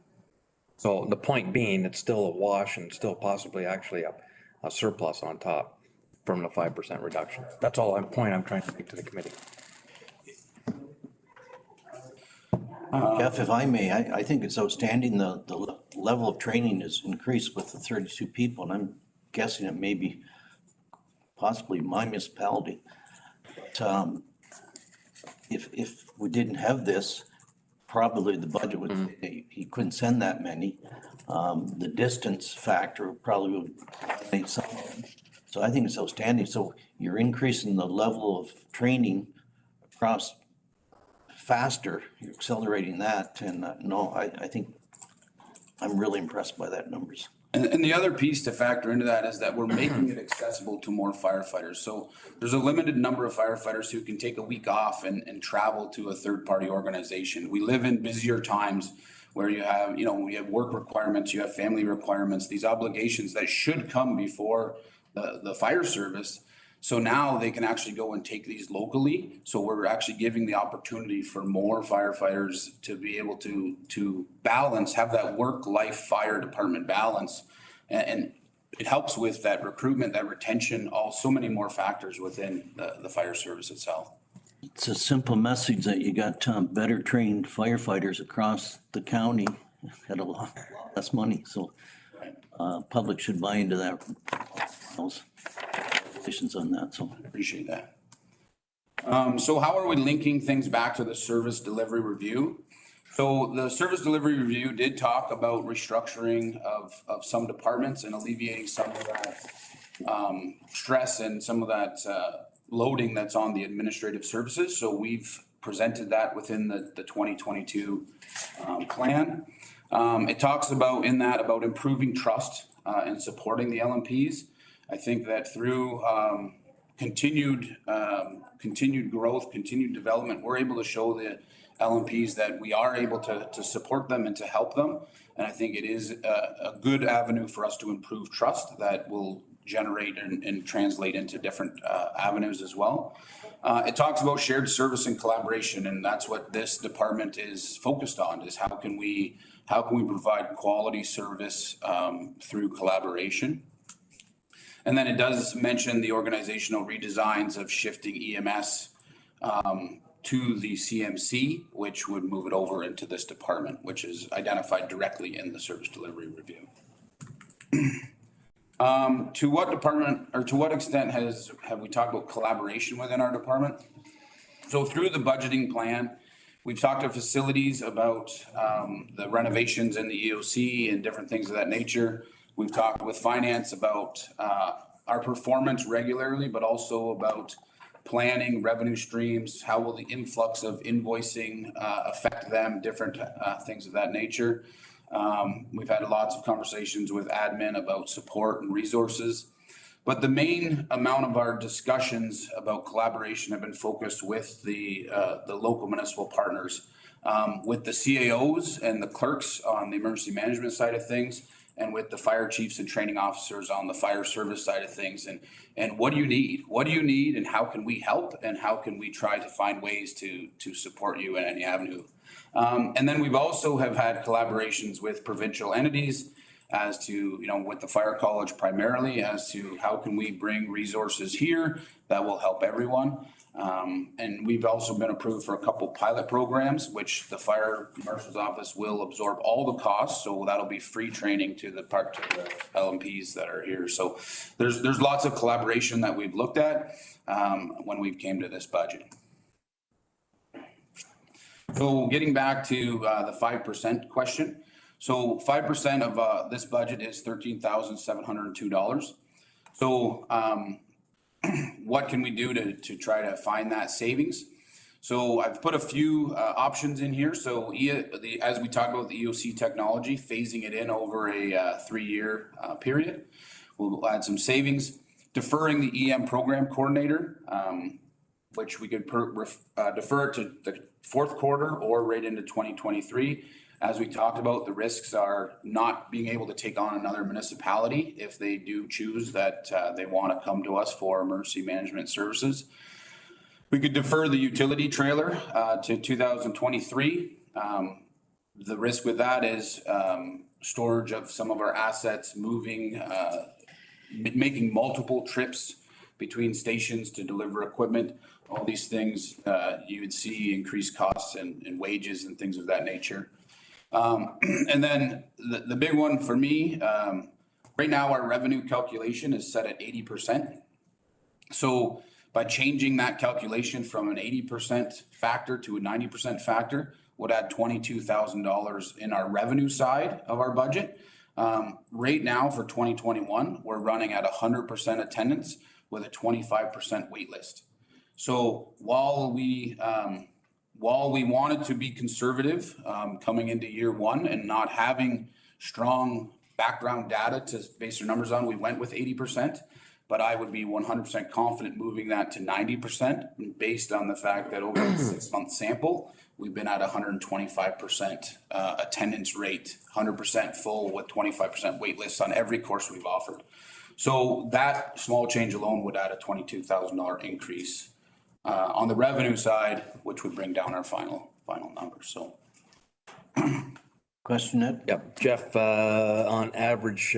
So the point being, it's still a wash and still possibly actually a surplus on top from the 5% reduction. That's all I'm trying to make to the committee. Jeff, if I may, I think it's outstanding, the level of training is increased with the 32 people, and I'm guessing it may be possibly my municipality. But if we didn't have this, probably the budget would, he couldn't send that many. The distance factor probably would make some. So I think it's outstanding. So you're increasing the level of training across faster, you're accelerating that, and no, I think I'm really impressed by that numbers. And the other piece to factor into that is that we're making it accessible to more firefighters. So there's a limited number of firefighters who can take a week off and travel to a third-party organization. We live in busier times where you have, we have work requirements, you have family requirements, these obligations that should come before the fire service. So now they can actually go and take these locally. So we're actually giving the opportunity for more firefighters to be able to balance, have that work-life fire department balance. And it helps with that recruitment, that retention, so many more factors within the fire service itself. It's a simple message that you got better trained firefighters across the county at a lot less money. So public should buy into that. On that, so appreciate that. So how are we linking things back to the service delivery review? So the service delivery review did talk about restructuring of some departments and alleviating some of that stress and some of that loading that's on the administrative services. So we've presented that within the 2022 plan. It talks about improving trust and supporting the LMPs. I think that through continued growth, continued development, we're able to show the LMPs that we are able to support them and to help them. And I think it is a good avenue for us to improve trust that will generate and translate into different avenues as well. It talks about shared service and collaboration, and that's what this department is focused on, is how can we provide quality service through collaboration. And then it does mention the organizational redesigns of shifting EMS to the CMC, which would move it over into this department, which is identified directly in the service delivery review. To what extent have we talked about collaboration within our department? So through the budgeting plan, we've talked to facilities about the renovations in the EOC and different things of that nature. We've talked with finance about our performance regularly, but also about planning revenue streams. How will the influx of invoicing affect them? Different things of that nature. We've had lots of conversations with admin about support and resources. But the main amount of our discussions about collaboration have been focused with the local municipal partners, with the CAOs and the clerks on the emergency management side of things, and with the fire chiefs and training officers on the fire service side of things. And what do you need? What do you need, and how can we help, and how can we try to find ways to support you in any avenue? And then we've also have had collaborations with provincial entities as to, with the fire college primarily, as to how can we bring resources here that will help everyone. And we've also been approved for a couple pilot programs, which the fire marshal's office will absorb all the costs. So that'll be free training to the LMPs that are here. So there's lots of collaboration that we've looked at when we came to this budget. So getting back to the 5% question. So 5% of this budget is $13,702. So what can we do to try to find that savings? So I've put a few options in here. So as we talk about the EOC technology, phasing it in over a 3-year period, we'll add some savings. Deferring the EM program coordinator, which we could defer it to the fourth quarter or right into 2023. As we talked about, the risks are not being able to take on another municipality if they do choose that they want to come to us for emergency management services. We could defer the utility trailer to 2023. The risk with that is storage of some of our assets, moving, making multiple trips between stations to deliver equipment. All these things, you would see increased costs and wages and things of that nature. And then the big one for me, right now our revenue calculation is set at 80%. So by changing that calculation from an 80% factor to a 90% factor would add $22,000 in our revenue side of our budget. Right now for 2021, we're running at 100% attendance with a 25% wait list. So while we wanted to be conservative coming into year one and not having strong background data to base our numbers on, we went with 80%, but I would be 100% confident moving that to 90% based on the fact that over a 6-month sample, we've been at 125% attendance rate, 100% full with 25% wait lists on every course we've offered. So that small change alone would add a $22,000 increase on the revenue side, which would bring down our final numbers. So. Question, Ed? Yep, Jeff, on average,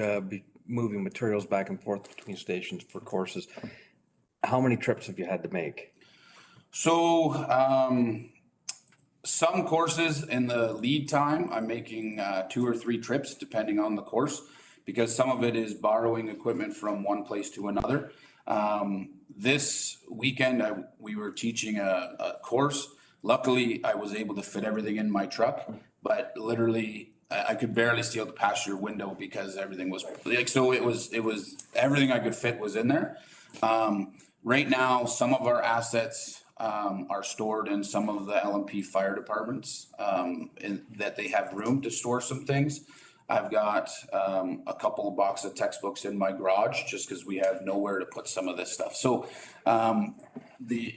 moving materials back and forth between stations for courses, how many trips have you had to make? So some courses in the lead time, I'm making 2 or 3 trips depending on the course, because some of it is borrowing equipment from one place to another. This weekend, we were teaching a course. Luckily, I was able to fit everything in my truck, but literally I could barely see out the passenger window because everything was like, so it was everything I could fit was in there. Right now, some of our assets are stored in some of the LMP fire departments that they have room to store some things. I've got a couple of boxes of textbooks in my garage just because we have nowhere to put some of this stuff. So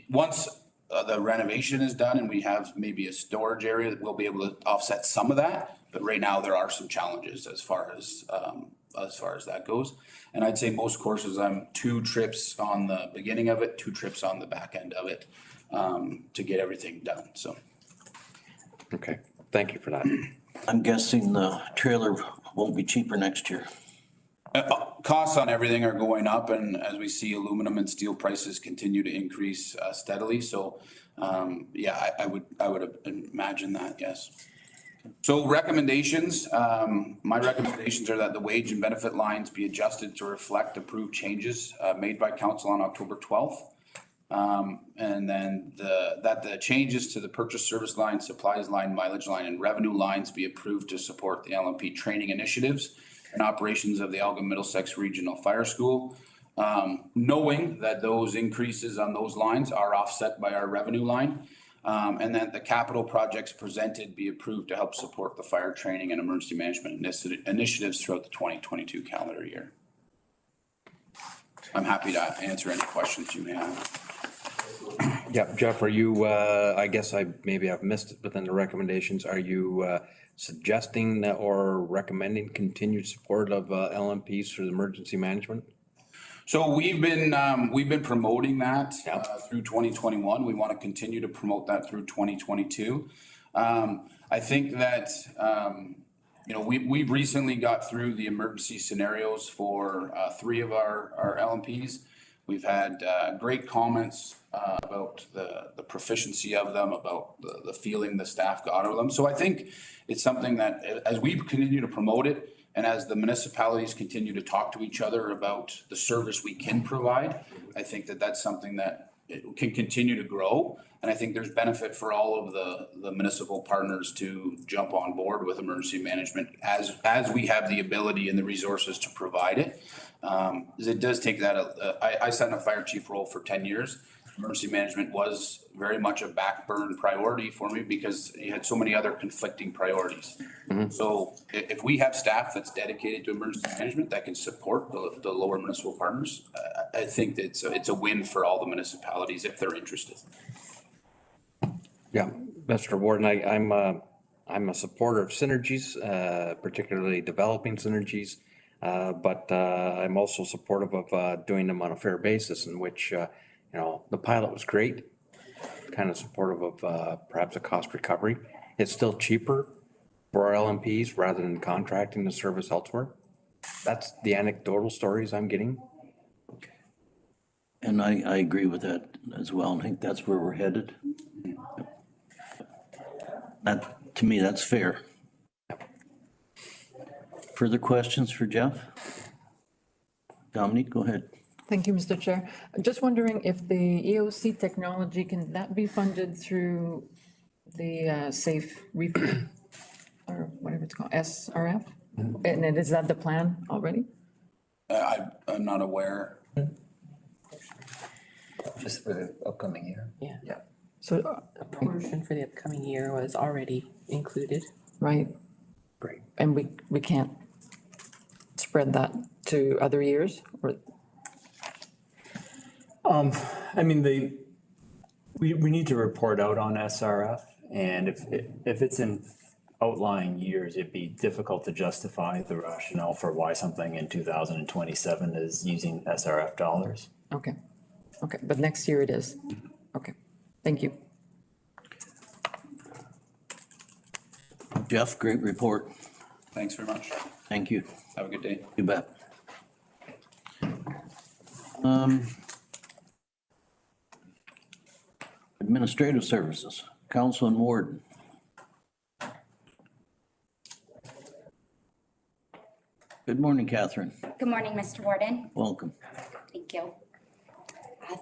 once the renovation is done and we have maybe a storage area, that we'll be able to offset some of that. But right now there are some challenges as far as that goes. And I'd say most courses I'm 2 trips on the beginning of it, 2 trips on the back end of it to get everything done. So. Okay, thank you for that. I'm guessing the trailer won't be cheaper next year. Costs on everything are going up, and as we see aluminum and steel prices continue to increase steadily. So, yeah, I would imagine that, yes. So recommendations, my recommendations are that the wage and benefit lines be adjusted to reflect approved changes made by council on October 12th. And then that the changes to the purchase service line, supplies line, mileage line, and revenue lines be approved to support the LMP training initiatives and operations of the Elgin Middlesex Regional Fire School. Knowing that those increases on those lines are offset by our revenue line. And that the capital projects presented be approved to help support the fire training and emergency management initiatives throughout the 2022 calendar year. I'm happy to answer any questions you may have. Yeah, Jeff, are you, I guess maybe I've missed it, but then the recommendations, are you suggesting or recommending continued support of LMPs for the emergency management? So we've been promoting that Yep. through 2021. We want to continue to promote that through 2022. I think that, we've recently got through the emergency scenarios for 3 of our LMPs. We've had great comments about the proficiency of them, about the feeling the staff got out of them. So I think it's something that as we continue to promote it, and as the municipalities continue to talk to each other about the service we can provide, I think that that's something that it can continue to grow. And I think there's benefit for all of the municipal partners to jump on board with emergency management as we have the ability and the resources to provide it. 'Cause it does take that, I sat in a fire chief role for 10 years. Emergency management was very much a backburn priority for me because you had so many other conflicting priorities. So if we have staff that's dedicated to emergency management that can support the lower municipal partners, I think that it's a win for all the municipalities if they're interested. Yeah, Mr. Warden, I'm a supporter of synergies, particularly developing synergies. But I'm also supportive of doing them on a fair basis in which, the pilot was great. Kind of supportive of perhaps a cost recovery. It's still cheaper for our LMPs rather than contracting the service elsewhere. That's the anecdotal stories I'm getting. And I agree with that as well. I think that's where we're headed. That, to me, that's fair. Further questions for Jeff? Dominique, go ahead. Thank you, Mr. Chair. I'm just wondering if the EOC technology, can that be funded through the safe refund or whatever it's called, SRF? And is that the plan already? I'm not aware. Just for the upcoming year. Yeah. So, A portion for the upcoming year was already included. right, Great. and we can't spread that to other years or? I mean, we need to report out on SRF, and if it's in outlying years, it'd be difficult to justify the rationale for why something in 2027 is using SRF dollars. Okay, but next year it is. Okay, thank you. Jeff, great report. Thanks very much. Thank you. Have a good day. You bet. Administrative Services, Council and Warden. Good morning, Catherine. Good morning, Mr. Warden. Welcome. Thank you.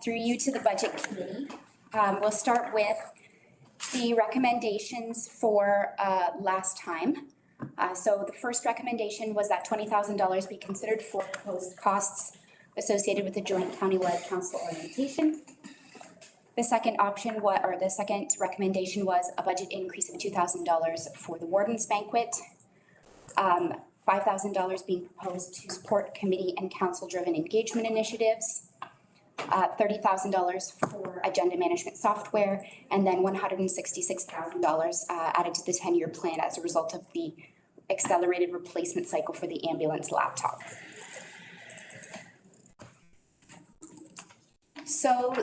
Through you to the Budget Committee. We'll start with the recommendations for last time. So the first recommendation was that $20,000 be considered for proposed costs associated with the joint countywide council orientation. The second the second recommendation was a budget increase of $2,000 for the Wardens Banquet. $5,000 being proposed to support committee and council-driven engagement initiatives. $30,000 for agenda management software, and then $166,000 added to the 10-year plan as a result of the accelerated replacement cycle for the ambulance laptop. So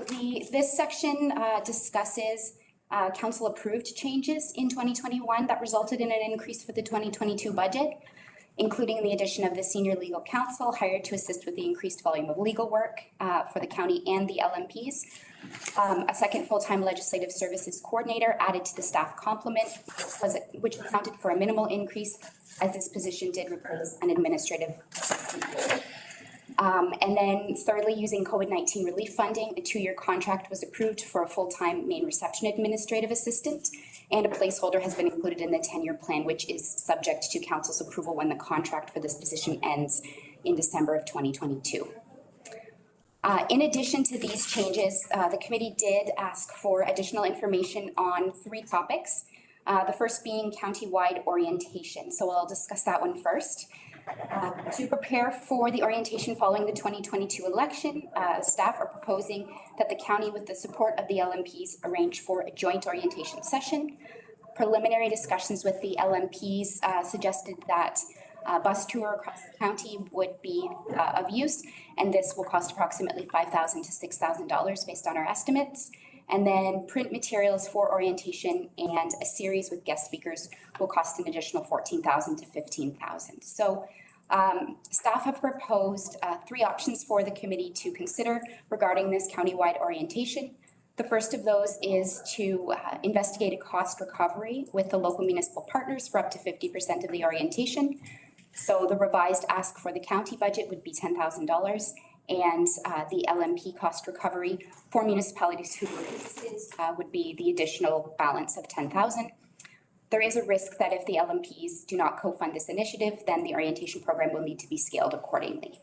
this section discusses council-approved changes in 2021 that resulted in an increase for the 2022 budget, including the addition of the senior legal counsel hired to assist with the increased volume of legal work for the county and the LMPs. A second full-time legislative services coordinator added to the staff complement, which accounted for a minimal increase as this position did replace an administrative assistant. And then thirdly, using COVID-19 relief funding, a 2-year contract was approved for a full-time main reception administrative assistant, and a placeholder has been included in the 10-year plan, which is subject to council's approval when the contract for this position ends in December of 2022. In addition to these changes, the committee did ask for additional information on 3 topics. The first being countywide orientation. So I'll discuss that one first. To prepare for the orientation following the 2022 election, staff are proposing that the county, with the support of the LMPs, arrange for a joint orientation session. Preliminary discussions with the LMPs suggested that a bus tour across the county would be of use, and this will cost approximately $5,000 to $6,000 based on our estimates. And then print materials for orientation and a series with guest speakers will cost an additional $14,000 to $15,000. So staff have proposed 3 options for the committee to consider regarding this countywide orientation. The first of those is to investigate a cost recovery with the local municipal partners for up to 50% of the orientation. So the revised ask for the county budget would be $10,000, and the LMP cost recovery for municipalities who were interested would be the additional balance of 10,000. There is a risk that if the LMPs do not co-fund this initiative, then the orientation program will need to be scaled accordingly.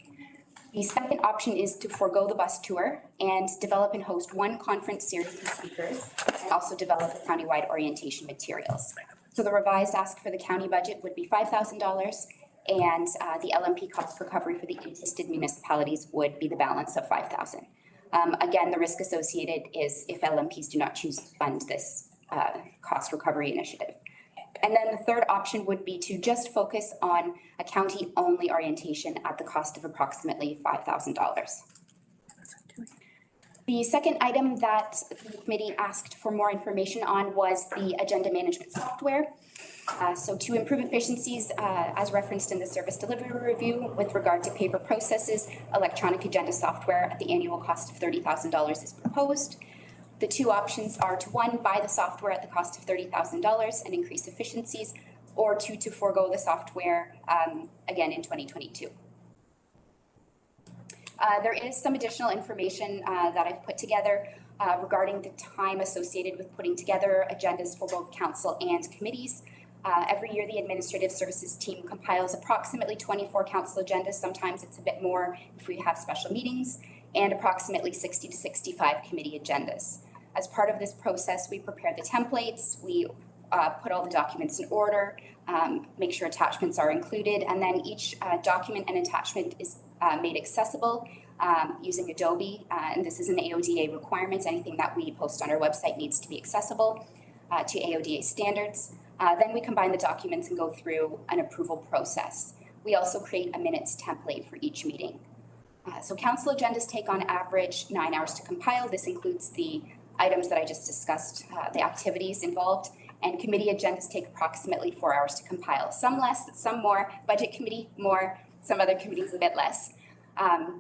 The second option is to forego the bus tour and develop and host one conference series of speakers, and also develop the countywide orientation materials. So the revised ask for the county budget would be $5,000, and the LMP cost recovery for the interested municipalities would be the balance of $5,000. Again, the risk associated is if LMPs do not choose to fund this cost recovery initiative. And then the third option would be to just focus on a county-only orientation at the cost of approximately $5,000. The second item that the committee asked for more information on was the agenda management software. So to improve efficiencies, as referenced in the service delivery review with regard to paper processes, electronic agenda software at the annual cost of $30,000 is proposed. The two options are to one, buy the software at the cost of $30,000 and increase efficiencies, or two, to forego the software again in 2022. There is some additional information that I've put together regarding the time associated with putting together agendas for both council and committees. Every year, the administrative services team compiles approximately 24 council agendas. Sometimes it's a bit more if we have special meetings, and approximately 60 to 65 committee agendas. As part of this process, we prepare the templates, we put all the documents in order, make sure attachments are included, and then each document and attachment is made accessible using Adobe, and this is an AODA requirement. Anything that we post on our website needs to be accessible to AODA standards. Then we combine the documents and go through an approval process. We also create a minutes template for each meeting. So council agendas take on average 9 hours to compile. This includes the items that I just discussed, the activities involved, and committee agendas take approximately 4 hours to compile. Some less, some more, budget committee more, some other committees a bit less.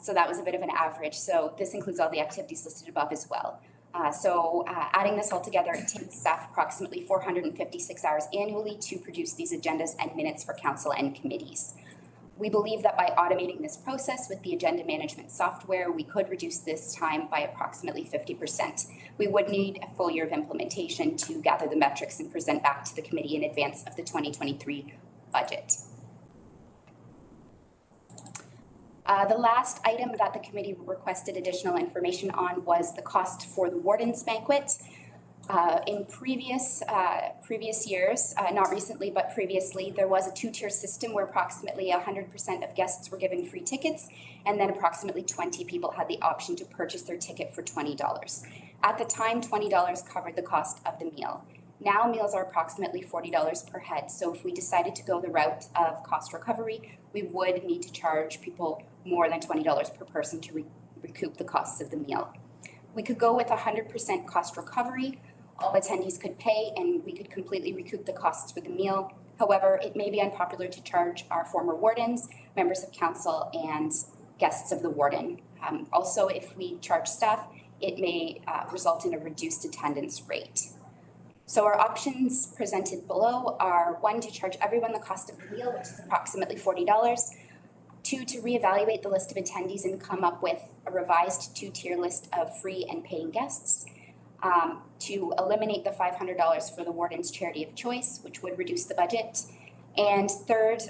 So that was a bit of an average. So this includes all the activities listed above as well. Adding this all together, it takes staff approximately 456 hours annually to produce these agendas and minutes for council and committees. We believe that by automating this process with the agenda management software, we could reduce this time by approximately 50%. We would need a full year of implementation to gather the metrics and present back to the committee in advance of the 2023 budget. The last item that the committee requested additional information on was the cost for the Wardens Banquet. In previous years, not recently, but previously, there was a two-tier system where approximately 100% of guests were given free tickets, and then approximately 20 people had the option to purchase their ticket for $20. At the time, $20 covered the cost of the meal. Now meals are approximately $40 per head. So if we decided to go the route of cost recovery, we would need to charge people more than $20 per person to recoup the costs of the meal. We could go with 100% cost recovery. All attendees could pay and we could completely recoup the costs for the meal. However, it may be unpopular to charge our former wardens, members of council, and guests of the warden. Also, if we charge staff, it may result in a reduced attendance rate. So our options presented below are: one, to charge everyone the cost of the meal, which is approximately $40. Two, to reevaluate the list of attendees and come up with a revised two-tier list of free and paying guests. To eliminate the $500 for the warden's charity of choice, which would reduce the budget. And third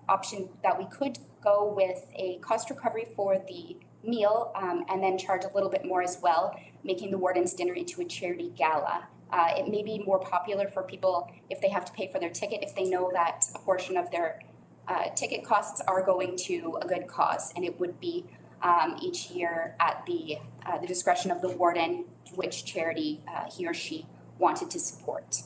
option, that we could go with a cost recovery for the meal and then charge a little bit more as well, making the warden's dinner into a charity gala. It may be more popular for people if they have to pay for their ticket, if they know that a portion of their ticket costs are going to a good cause, and it would be each year at the discretion of the warden which charity he or she wanted to support.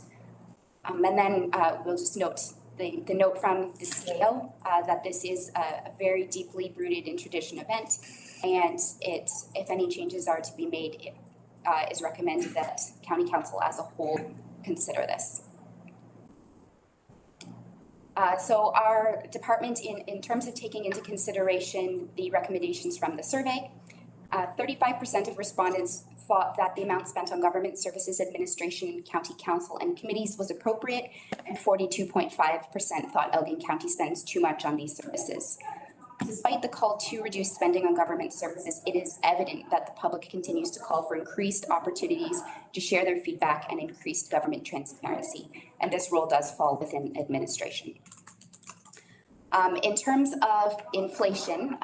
And then we'll just note the note from the scale that this is a very deeply rooted in tradition event, and if any changes are to be made, it is recommended that County Council as a whole consider this. So our department, in terms of taking into consideration the recommendations from the survey, 35% of respondents thought that the amount spent on government services administration, county council, and committees was appropriate, and 42.5% thought Elgin County spends too much on these services. Despite the call to reduce spending on government services, it is evident that the public continues to call for increased opportunities to share their feedback and increased government transparency. And this role does fall within administration. In terms of inflation,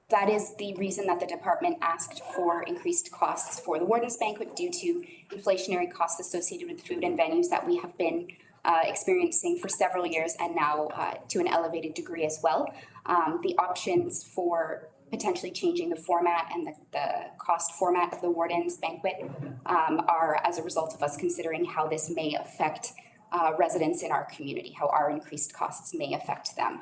that is the reason that the department asked for increased costs for the Wardens Banquet due to inflationary costs associated with food and venues that we have been experiencing for several years and now to an elevated degree as well. The options for potentially changing the format and the cost format of the Wardens Banquet are as a result of us considering how this may affect residents in our community, how our increased costs may affect them.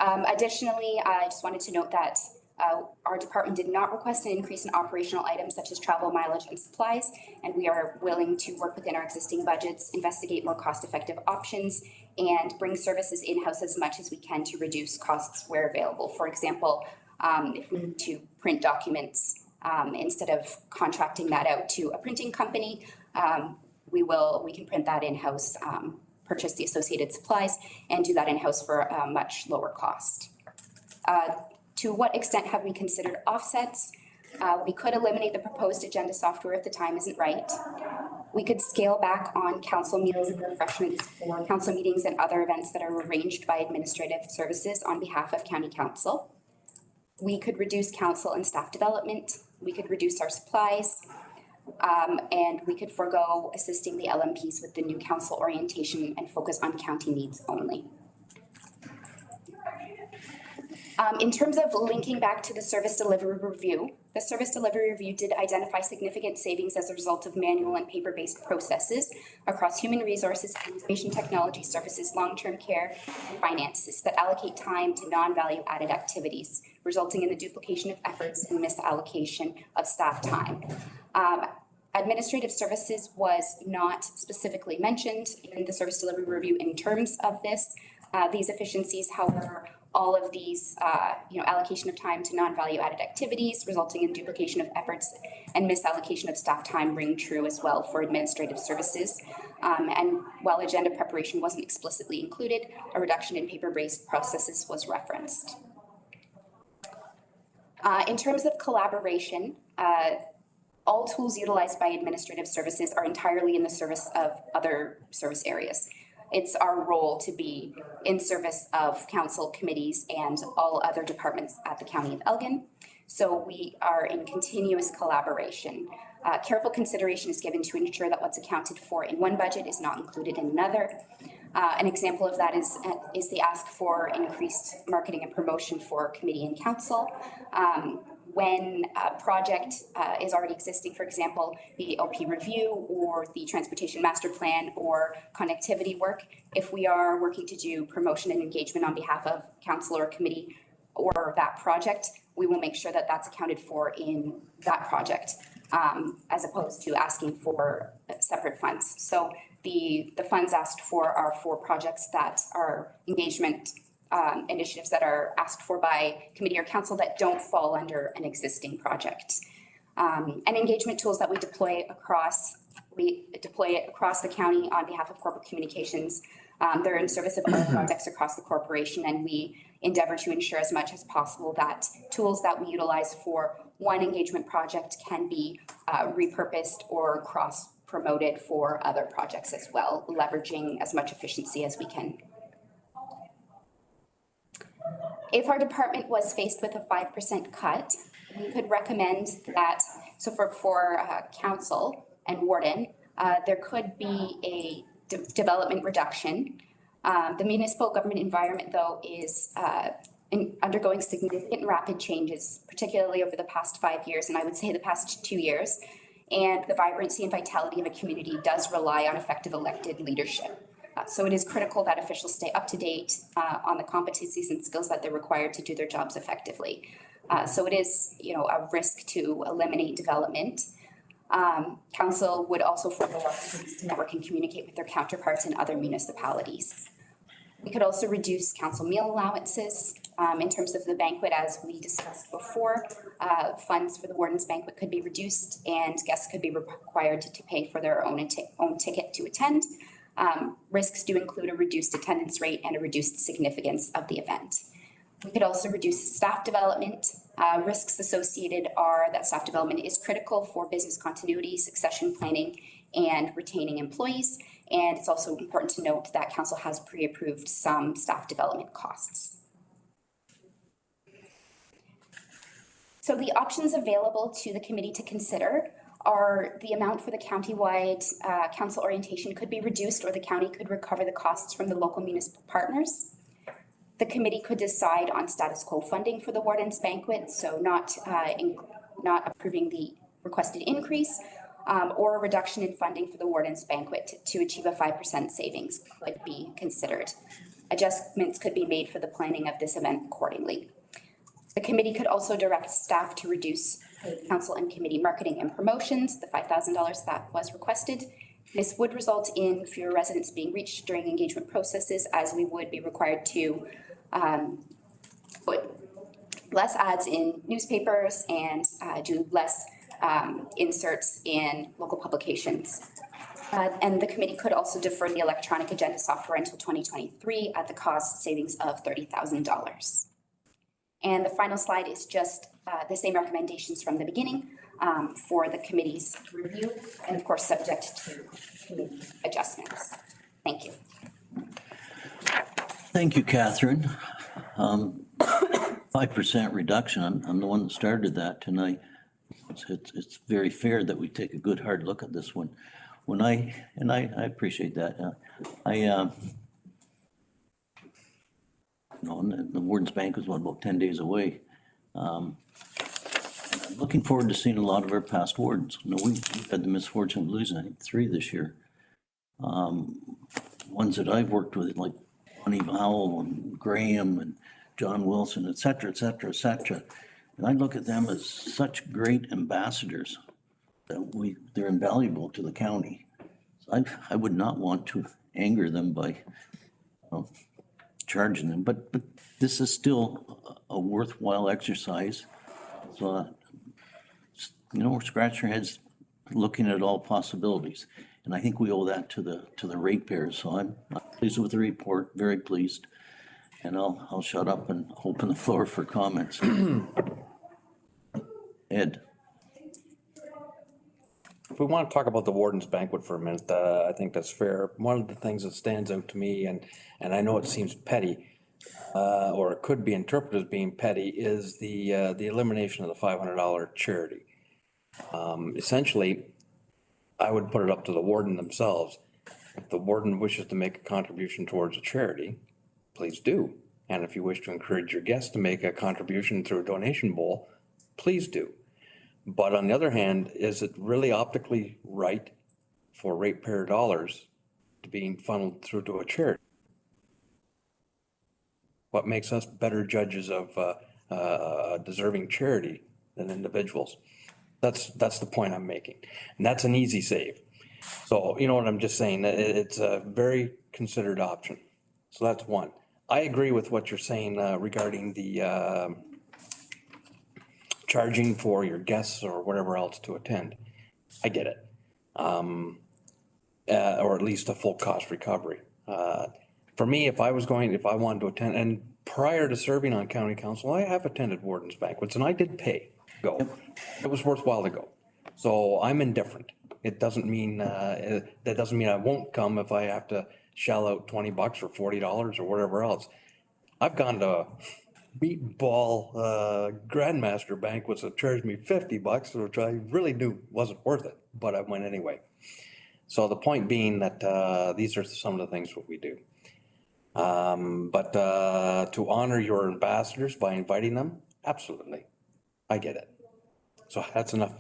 Additionally, I just wanted to note that our department did not request an increase in operational items such as travel, mileage, and supplies, and we are willing to work within our existing budgets, investigate more cost-effective options, and bring services in-house as much as we can to reduce costs where available. For example, if we need to print documents instead of contracting that out to a printing company, we can print that in-house, purchase the associated supplies, and do that in-house for a much lower cost. To what extent have we considered offsets? We could eliminate the proposed agenda software if the time isn't right. We could scale back on council meals and refreshments for council meetings and other events that are arranged by administrative services on behalf of county council. We could reduce council and staff development. We could reduce our supplies. And we could forego assisting the LMPs with the new council orientation and focus on county needs only. In terms of linking back to the service delivery review, the service delivery review did identify significant savings as a result of manual and paper-based processes across human resources, information technology services, long-term care, and finances that allocate time to non-value added activities, resulting in the duplication of efforts and misallocation of staff time. Administrative services was not specifically mentioned in the service delivery review in terms of these efficiencies. However, all of these, allocation of time to non-value added activities resulting in duplication of efforts and misallocation of staff time ring true as well for administrative services. And while agenda preparation wasn't explicitly included, a reduction in paper-based processes was referenced. In terms of collaboration, all tools utilized by administrative services are entirely in the service of other service areas. It's our role to be in service of council committees and all other departments at the County of Elgin. So we are in continuous collaboration. Careful consideration is given to ensure that what's accounted for in one budget is not included in another. An example of that is the ask for increased marketing and promotion for committee and council. When a project is already existing, for example, the OP review or the transportation master plan or connectivity work, if we are working to do promotion and engagement on behalf of council or committee or that project, we will make sure that that's accounted for in that project, as opposed to asking for separate funds. So the funds asked for are for projects that are engagement initiatives that are asked for by committee or council that don't fall under an existing project. And engagement tools that we deploy across the county on behalf of corporate communications. They're in service of other projects across the corporation, and we endeavor to ensure as much as possible that tools that we utilize for one engagement project can be repurposed or cross-promoted for other projects as well, leveraging as much efficiency as we can. If our department was faced with a 5% cut, we could recommend that, so for council and warden, there could be a development reduction. The municipal government environment, though, is undergoing significant and rapid changes, particularly over the past 5 years, and I would say the past 2 years. And the vibrancy and vitality of a community does rely on effective elected leadership. So it is critical that officials stay up to date on the competencies and skills that they're required to do their jobs effectively. So it is, a risk to eliminate development. Council would also forego opportunities to network and communicate with their counterparts in other municipalities. We could also reduce council meal allowances. In terms of the banquet, as we discussed before, funds for the Wardens Banquet could be reduced and guests could be required to pay for their own ticket to attend. Risks do include a reduced attendance rate and a reduced significance of the event. We could also reduce staff development. Risks associated are that staff development is critical for business continuity, succession planning, and retaining employees. And it's also important to note that council has pre-approved some staff development costs. So the options available to the committee to consider are the amount for the countywide council orientation could be reduced, or the county could recover the costs from the local municipal partners. The committee could decide on status quo funding for the Wardens Banquet, so not approving the requested increase, or a reduction in funding for the Wardens Banquet to achieve a 5% savings could be considered. Adjustments could be made for the planning of this event accordingly. The committee could also direct staff to reduce council and committee marketing and promotions, the $5,000 that was requested. This would result in fewer residents being reached during engagement processes, as we would be required to put less ads in newspapers and do less inserts in local publications. And the committee could also defer the electronic agenda software until 2023 at the cost savings of $30,000. And the final slide is just the same recommendations from the beginning for the committee's review, and of course, subject to committee adjustments. Thank you. Thank you, Catherine. 5% reduction, I'm the one that started that tonight. It's very fair that we take a good hard look at this one. I appreciate that. The Warden's Banquet was about 10 days away. I'm looking forward to seeing a lot of our past wardens. We've had the misfortune of losing, I think, 3 this year. Ones that I've worked with, like Bonnie Howell and Graham and John Wilson, et cetera, et cetera, et cetera. And I look at them as such great ambassadors that they're invaluable to the county. So I would not want to anger them by charging them, but this is still a worthwhile exercise. So, we're scratching our heads looking at all possibilities. And I think we owe that to the ratepayers. So I'm pleased with the report, very pleased. And I'll shut up and open the floor for comments. Ed. If we want to talk about the Warden's Banquet for a minute, I think that's fair. One of the things that stands out to me, and I know it seems petty, or it could be interpreted as being petty, is the elimination of the $500 charity. Essentially, I would put it up to the warden themselves. If the warden wishes to make a contribution towards a charity, please do. And if you wish to encourage your guests to make a contribution through a donation bowl, please do. But on the other hand, is it really optically right for ratepayer dollars to being funneled through to a charity? What makes us better judges of deserving charity than individuals? That's the point I'm making. And that's an easy save. So, you know what I'm just saying? It's a very considered option. So that's one. I agree with what you're saying regarding the charging for your guests or whatever else to attend. I get it. Or at least a full cost recovery. For me, if I wanted to attend, and prior to serving on county council, I have attended Wardens Banquets and I did go. It was worthwhile to go. So I'm indifferent. It doesn't mean, that doesn't mean I won't come if I have to shell out $20 or $40 or whatever else. I've gone to meatball grandmaster banquets that charged me $50, which I really knew wasn't worth it, but I went anyway. So the point being that these are some of the things that we do. But to honor your ambassadors by inviting them, absolutely. I get it. So that's enough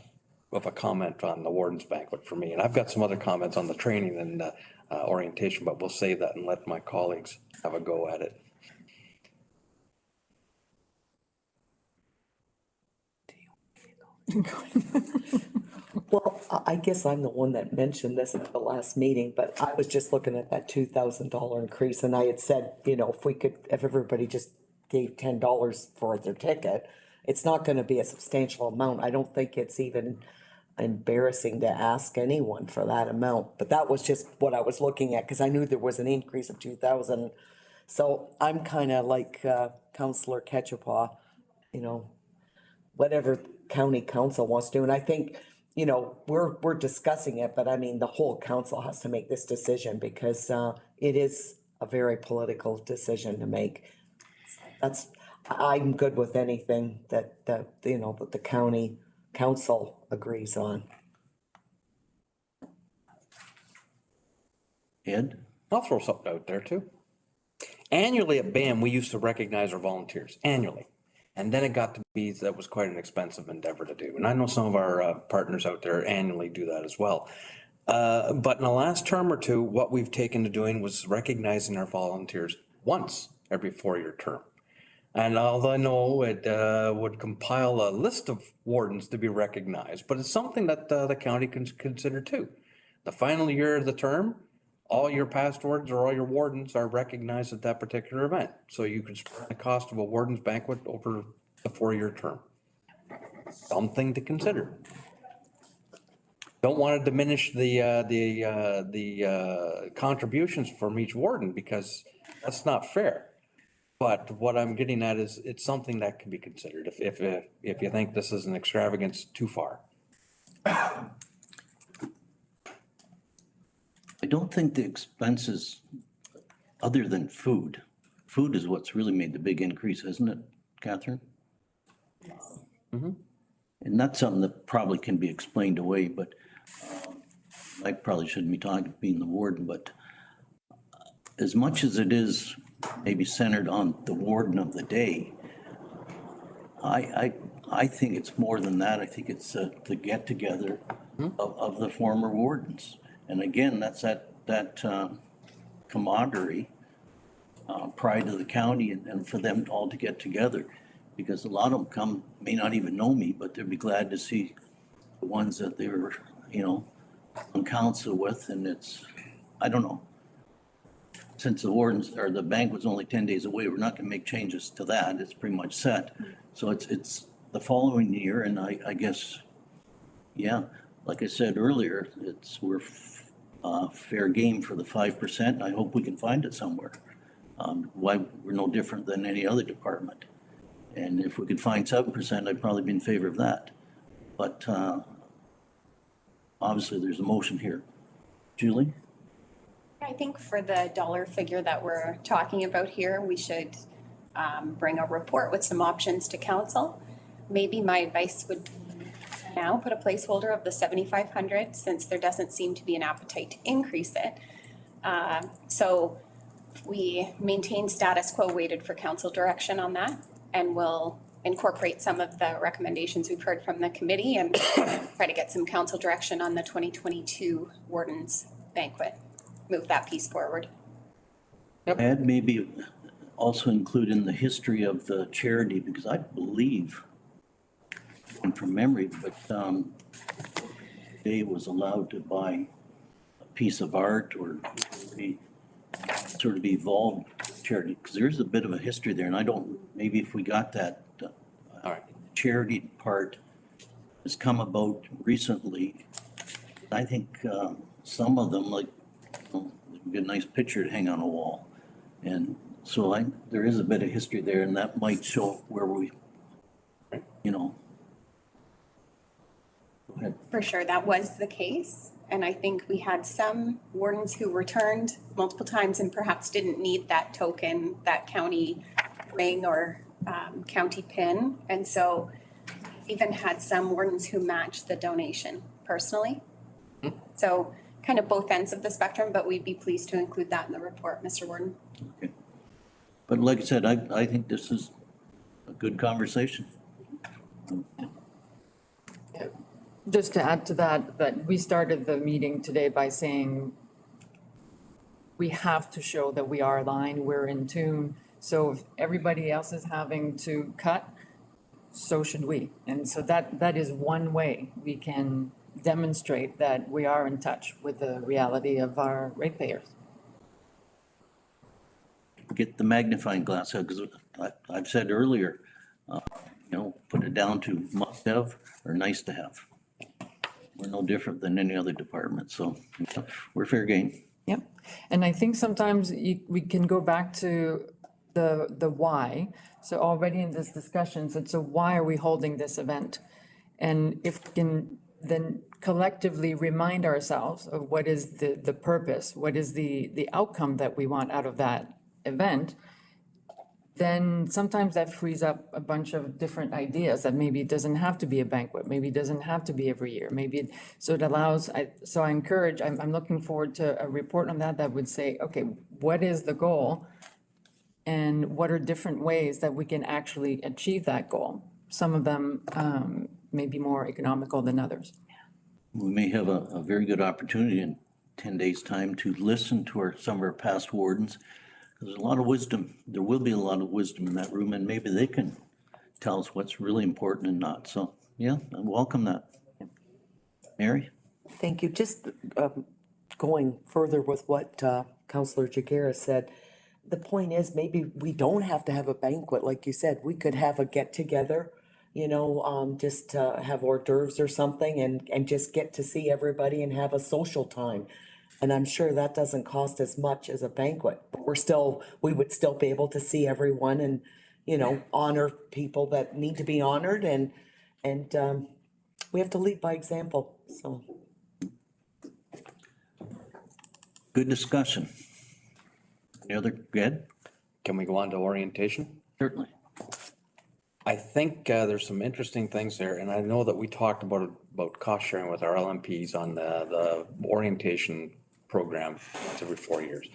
of a comment on the Warden's Banquet for me. And I've got some other comments on the training and orientation, but we'll save that and let my colleagues have a go at it. Well, I guess I'm the one that mentioned this at the last meeting, but I was just looking at that $2,000 increase, and I had said, if everybody just gave $10 for their ticket, it's not gonna be a substantial amount. I don't think it's even embarrassing to ask anyone for that amount, but that was just what I was looking at, cause I knew there was an increase of 2,000. So I'm kinda like, Counselor Ketchapaw, you know, whatever county council wants to do, and I think, you know, we're discussing it, but I mean, the whole council has to make this decision, because, it is a very political decision to make. I'm good with anything that, you know, that the county council agrees on. Ed? I'll throw something out there too. Annually at BAM, we used to recognize our volunteers annually. And then it got to be, that was quite an expensive endeavor to do. And I know some of our partners out there annually do that as well. But in the last term or two, what we've taken to doing was recognizing our volunteers once every 4-year term. And although I know it would compile a list of wardens to be recognized, but it's something that the county can consider too. The final year of the term, all your past wardens or all your wardens are recognized at that particular event. So you can spread the cost of a Wardens Banquet over the 4-year term. Something to consider. Don't want to diminish the contributions from each warden, because that's not fair. But what I'm getting at is it's something that can be considered if you think this is an extravagance too far. I don't think the expenses, other than food is what's really made the big increase, isn't it, Catherine? Yes. And that's something that probably can be explained away, but I probably shouldn't be talking, being the warden, but as much as it is maybe centered on the warden of the day, I think it's more than that. I think it's the get-together of the former wardens. And again, that's that camaraderie, pride of the county, and for them all to get together. Because a lot of them may not even know me, but they'd be glad to see the ones that they were, you know, on council with, and I don't know. Since the wardens, or the banquet's only 10 days away, we're not gonna make changes to that. It's pretty much set. So it's the following year, and I guess, yeah, like I said earlier, we're fair game for the 5%. I hope we can find it somewhere. Why, we're no different than any other department. And if we could find 7%, I'd probably be in favor of that. But obviously, there's a motion here. Julie? I think for the dollar figure that we're talking about here, we should bring a report with some options to council. Maybe my advice would be now put a placeholder of the 7,500, since there doesn't seem to be an appetite to increase it. So we maintain status quo, waited for council direction on that, and we'll incorporate some of the recommendations we've heard from the committee and try to get some council direction on the 2022 Wardens Banquet. Move that piece forward. And maybe also include in the history of the charity, because I believe, and from memory, but Dave was allowed to buy a piece of art or be sort of evolved charity, because there's a bit of a history there, and I don't, maybe if we got that All right. charity part has come about recently. I think some of them, like, get a nice picture to hang on a wall. And so there is a bit of history there, and that might show where we, you know. Go ahead. For sure, that was the case. And I think we had some wardens who returned multiple times and perhaps didn't need that token, that county ring or county pin. And so even had some wardens who matched the donation personally. So kind of both ends of the spectrum, but we'd be pleased to include that in the report, Mr. Warden. Okay. But like I said, I think this is a good conversation. Just to add to that we started the meeting today by saying we have to show that we are aligned, we're in tune. So if everybody else is having to cut, so should we. And so that is one way we can demonstrate that we are in touch with the reality of our ratepayers. Get the magnifying glass out, because I've said earlier, put it down to must have or nice to have. We're no different than any other department, so we're fair game. Yep. And I think sometimes we can go back to the why. So already in this discussion, so why are we holding this event? And if we can then collectively remind ourselves of what is the purpose, what is the outcome that we want out of that event, then sometimes that frees up a bunch of different ideas that maybe it doesn't have to be a banquet, maybe it doesn't have to be every year, so it allows, so I encourage, I'm looking forward to a report on that would say, okay, what is the goal? And what are different ways that we can actually achieve that goal? Some of them may be more economical than others. We may have a very good opportunity in 10 days' time to listen to some of our past wardens. There's a lot of wisdom. There will be a lot of wisdom in that room, and maybe they can tell us what's really important and not. So, yeah, I welcome that. Mary? Thank you. Just going further with what Councillor Jagera said, the point is maybe we don't have to have a banquet, like you said. We could have a get-together, just have hors d'oeuvres or something and just get to see everybody and have a social time. And I'm sure that doesn't cost as much as a banquet. But we would still be able to see everyone and, honor people that need to be honored and we have to lead by example, so. Good discussion. Any other, Ed? Can we go on to orientation? Certainly. I think there's some interesting things there, and I know that we talked about cost sharing with our LMPs on the orientation program every 4 years.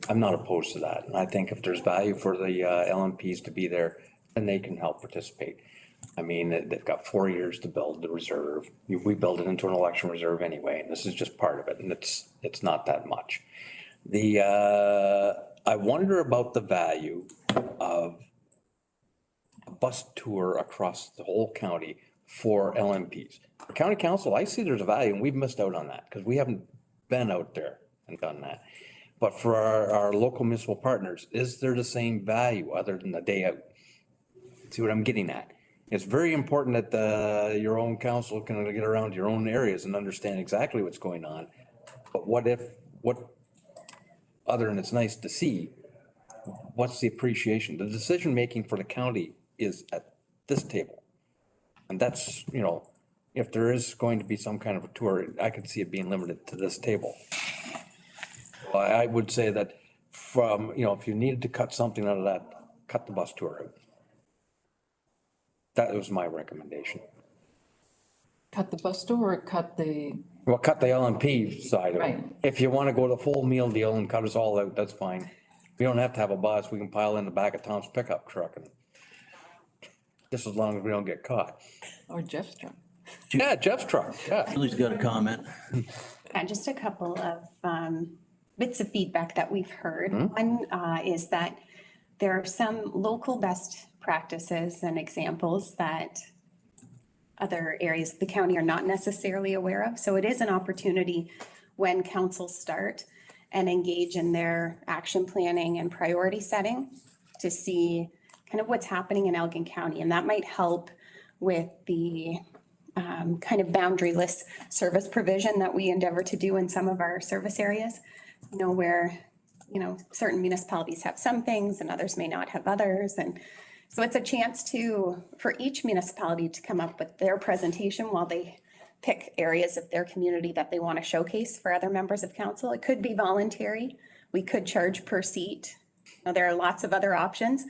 I'm not opposed to that, and I think if there's value for the LMPs to be there, then they can help participate. I mean, they've got 4 years to build the reserve. We build it into an election reserve anyway, and this is just part of it, and it's not that much. I wonder about the value of a bus tour across the whole county for LMPs. For county council, I see there's a value, and we've missed out on that because we haven't been out there and done that. But for our local municipal partners, is there the same value other than the day out? See what I'm getting at? It's very important that your own council can get around your own areas and understand exactly what's going on. But what other than it's nice to see, what's the appreciation? The decision-making for the county is at this table. And that's, if there is going to be some kind of a tour, I could see it being limited to this table. I would say that from, if you needed to cut something out of that, cut the bus tour out. That was my recommendation. Cut the bus tour or cut the? Well, cut the LMP side of it. Right. If you want to go the full meal deal and cut us all out, that's fine. We don't have to have a bus. We can pile in the back of Tom's pickup truck and just as long as we don't get caught. Or Jeff's truck. Yeah, Jeff's truck, yeah. Julie's got a comment. And just a couple of bits of feedback that we've heard. One is that there are some local best practices and examples that other areas of the county are not necessarily aware of. So it is an opportunity when councils start and engage in their action planning and priority setting to see kind of what's happening in Elgin County. And that might help with the kind of boundaryless service provision that we endeavor to do in some of our service areas, where, certain municipalities have some things and others may not have others. And so it's a chance for each municipality to come up with their presentation while they pick areas of their community that they want to showcase for other members of council. It could be voluntary. We could charge per seat. There are lots of other options,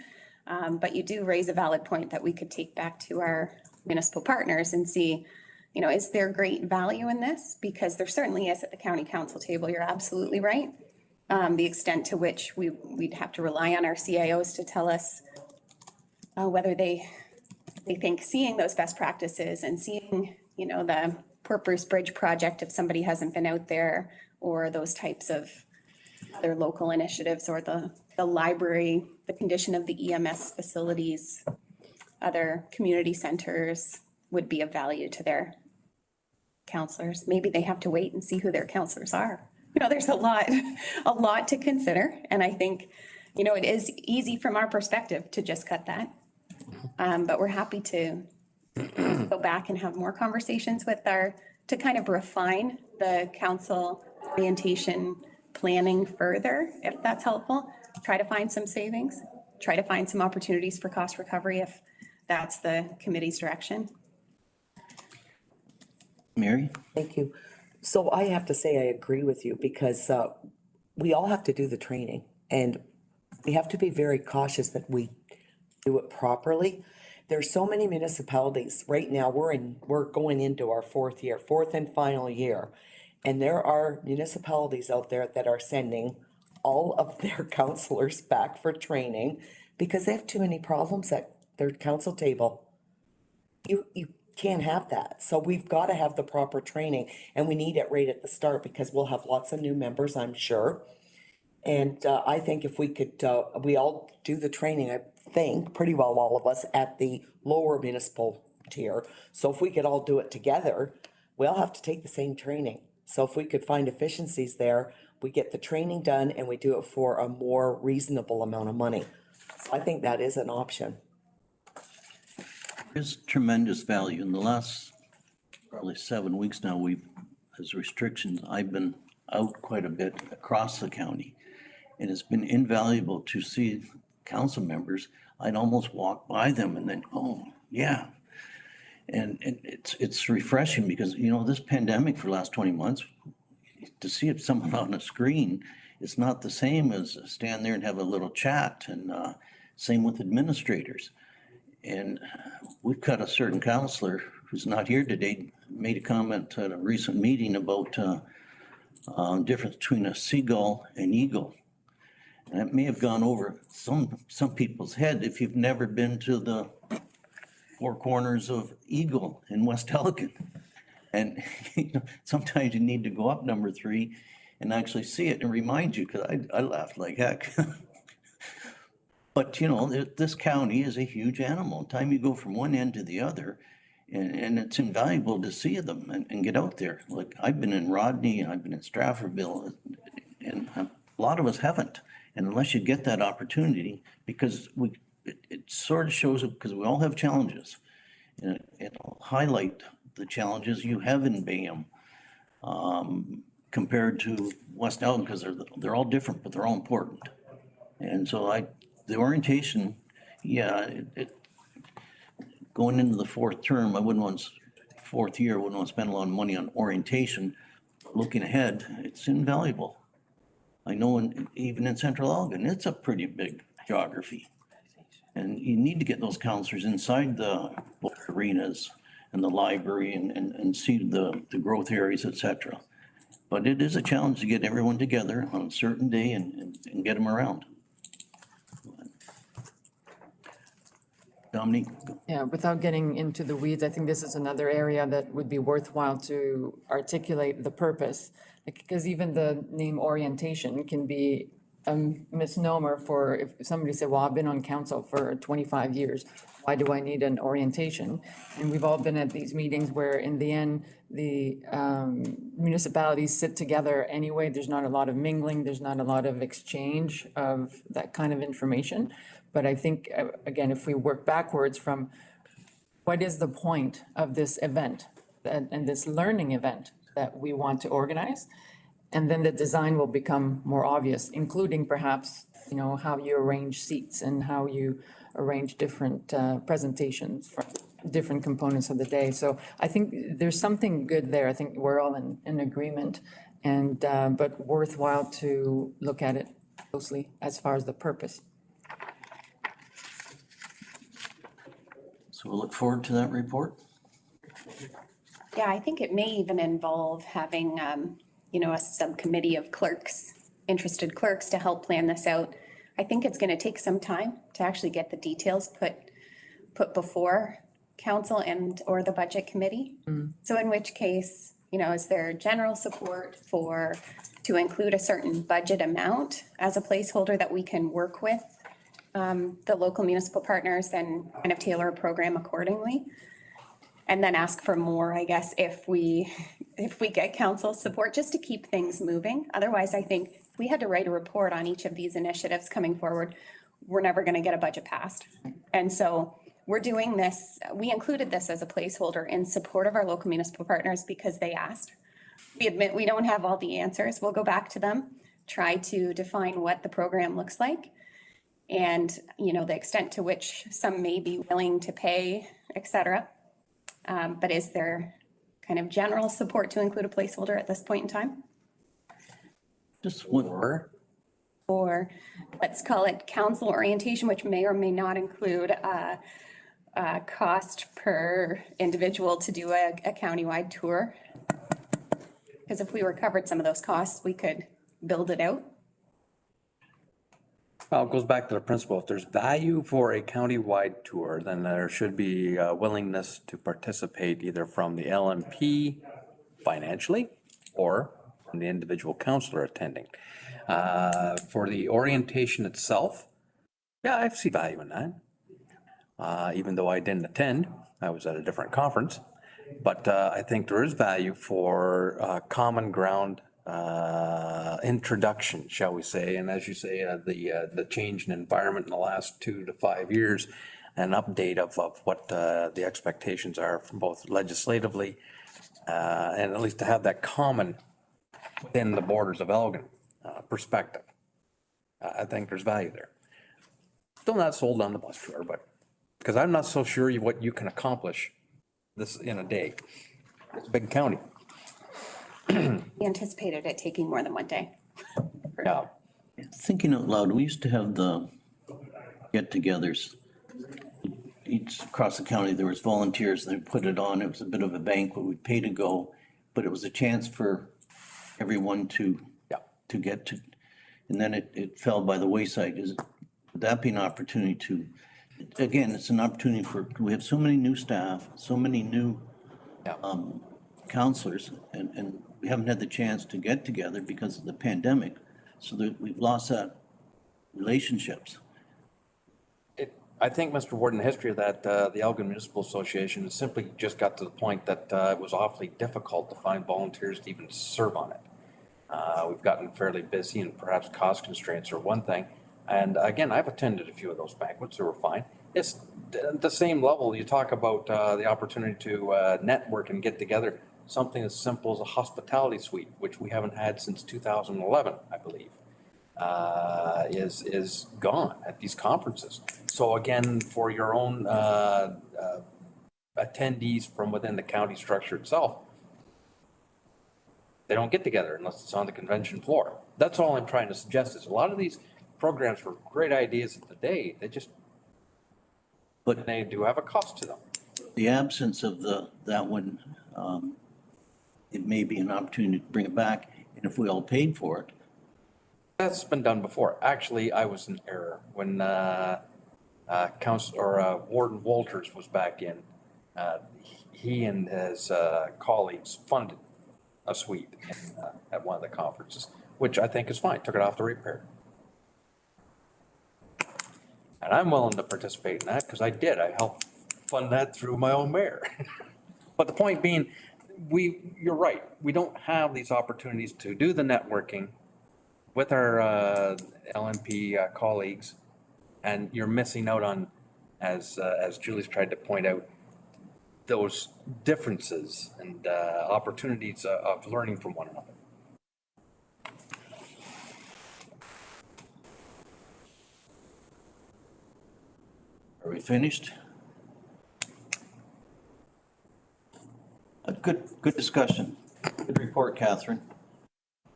but you do raise a valid point that we could take back to our municipal partners and see, is there great value in this? Because there certainly is at the county council table. You're absolutely right. The extent to which we'd have to rely on our CIOs to tell us whether they think seeing those best practices and seeing, the Port Bruce Bridge project, if somebody hasn't been out there, or those types of other local initiatives, or the library, the condition of the EMS facilities, other community centers would be of value to their counselors. Maybe they have to wait and see who their counselors are. There's a lot to consider. And I think, it is easy from our perspective to just cut that. But we're happy to go back and have more conversations with our to kind of refine the council orientation planning further, if that's helpful. Try to find some savings, try to find some opportunities for cost recovery if that's the committee's direction. Mary? Thank you. So I have to say, I agree with you because we all have to do the training and we have to be very cautious that we do it properly. There's so many municipalities right now, we're going into our fourth and final year. And there are municipalities out there that are sending all of their counselors back for training because they have too many problems at their council table. You can't have that. So we've got to have the proper training and we need it right at the start because we'll have lots of new members, I'm sure. And I think if we could, we all do the training, I think, pretty well, all of us at the lower municipal tier. So if we could all do it together, we all have to take the same training. So if we could find efficiencies there, we get the training done and we do it for a more reasonable amount of money. So I think that is an option. There's tremendous value. In the last probably 7 weeks now, as restrictions, I've been out quite a bit across the county. And it's been invaluable to see council members. I'd almost walk by them and then, oh, yeah. And it's refreshing because, this pandemic for the last 20 months, to see it someone on a screen, it's not the same as stand there and have a little chat. And same with administrators. And we've got a certain counselor who's not here today, made a comment at a recent meeting about difference between a seagull and eagle. And it may have gone over some people's head if you've never been to the Four Corners of Eagle in West Elgin. And sometimes you need to go up number 3 and actually see it and remind you, because I laughed like heck. But this county is a huge animal. Time you go from one end to the other, and it's invaluable to see them and get out there. Like I've been in Rodney, I've been in Stratfordville, and a lot of us haven't. And unless you get that opportunity, because it sort of shows up because we all have challenges. And it'll highlight the challenges you have in Bayham compared to West Elgin, because they're all different, but they're all important. And so the orientation, going into the fourth term, fourth year, I wouldn't want to spend a lot of money on orientation. Looking ahead, it's invaluable. I know even in Central Elgin, it's a pretty big geography. And you need to get those counselors inside the arenas and the library and see the growth areas, et cetera. But it is a challenge to get everyone together on a certain day and get them around. Dominique? Yeah, without getting into the weeds, I think this is another area that would be worthwhile to articulate the purpose. Because even the name orientation can be a misnomer for if somebody said, well, I've been on council for 25 years. Why do I need an orientation? And we've all been at these meetings where in the end, the municipalities sit together anyway. There's not a lot of mingling. There's not a lot of exchange of that kind of information. But I think, again, if we work backwards from what is the point of this event and this learning event that we want to organize, and then the design will become more obvious, including perhaps, how you arrange seats and how you arrange different presentations for different components of the day. So I think there's something good there. I think we're all in agreement, and but worthwhile to look at it closely as far as the purpose. So we'll look forward to that report. Yeah, I think it may even involve having, a subcommittee of clerks, interested clerks to help plan this out. I think it's going to take some time to actually get the details put before council or the budget committee. So in which case, is there general support to include a certain budget amount as a placeholder that we can work with the local municipal partners and kind of tailor a program accordingly? And then ask for more, I guess, if we get council support, just to keep things moving. Otherwise, I think if we had to write a report on each of these initiatives coming forward, we're never going to get a budget passed. And so we're doing this, we included this as a placeholder in support of our local municipal partners because they asked. We admit we don't have all the answers. We'll go back to them, try to define what the program looks like and, you know, the extent to which some may be willing to pay, et cetera. But is there kind of general support to include a placeholder at this point in time? Just one, Or let's call it council orientation, which may or may not include a cost per individual to do a countywide tour. Because if we recovered some of those costs, we could build it out. Well, it goes back to the principle, if there's value for a countywide tour, then there should be a willingness to participate either from the LMP financially or from the individual counselor attending. For the orientation itself, yeah, I see value in that. Even though I didn't attend, I was at a different conference. But I think there is value for common ground introduction, shall we say, and as you say, the change in environment in the last 2 to 5 years, an update of what the expectations are from both legislatively and at least to have that common within the borders of Elgin perspective. I think there's value there. Still not sold on the bus tour, but because I'm not so sure what you can accomplish this in a day. It's a big county. We anticipated it taking more than one day. Yeah. thinking out loud, we used to have the get-togethers. Each across the county, there was volunteers, and they put it on. It was a bit of a banquet. We'd pay to go, but it was a chance for everyone to get to. And then it fell by the wayside. Would that be an opportunity to, again, it's an opportunity we have so many new staff, so many new counselors, and we haven't had the chance to get together because of the pandemic. So that we've lost that relationships. I think, Mr. Warden, the history of that, the Elgin Municipal Association has simply just got to the point that it was awfully difficult to find volunteers to even serve on it. We've gotten fairly busy, and perhaps cost constraints are one thing. And again, I've attended a few of those banquets, they were fine. It's at the same level, you talk about the opportunity to network and get together. Something as simple as a hospitality suite, which we haven't had since 2011, I believe, is gone at these conferences. So again, for your own attendees from within the county structure itself, they don't get together unless it's on the convention floor. That's all I'm trying to suggest is a lot of these programs were great ideas of the day. But they do have a cost to them. The absence of that one, it may be an opportunity to bring it back, and if we all paid for it. That's been done before. Actually, I was in error when Warden Walters was back in. He and his colleagues funded a suite at one of the conferences, which I think is fine. Took it off the repair. And I'm willing to participate in that because I did. I helped fund that through my own mayor. But the point being, you're right. We don't have these opportunities to do the networking with our LMP colleagues, and you're missing out on, as Julie's tried to point out, those differences and opportunities of learning from one another. Are we finished? A good discussion. Good report, Catherine.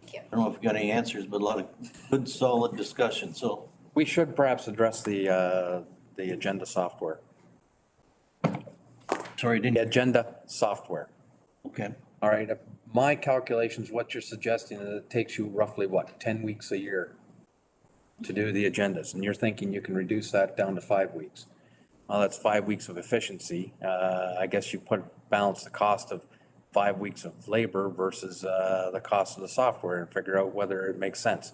Thank you. I don't know if you got any answers, but a lot of good, solid discussion, so. We should perhaps address the agenda software. Sorry, The agenda software. okay. All right, my calculations, what you're suggesting, is it takes you roughly, 10 weeks a year to do the agendas, and you're thinking you can reduce that down to 5 weeks. Well, that's 5 weeks of efficiency. I guess you balance the cost of 5 weeks of labor versus the cost of the software and figure out whether it makes sense.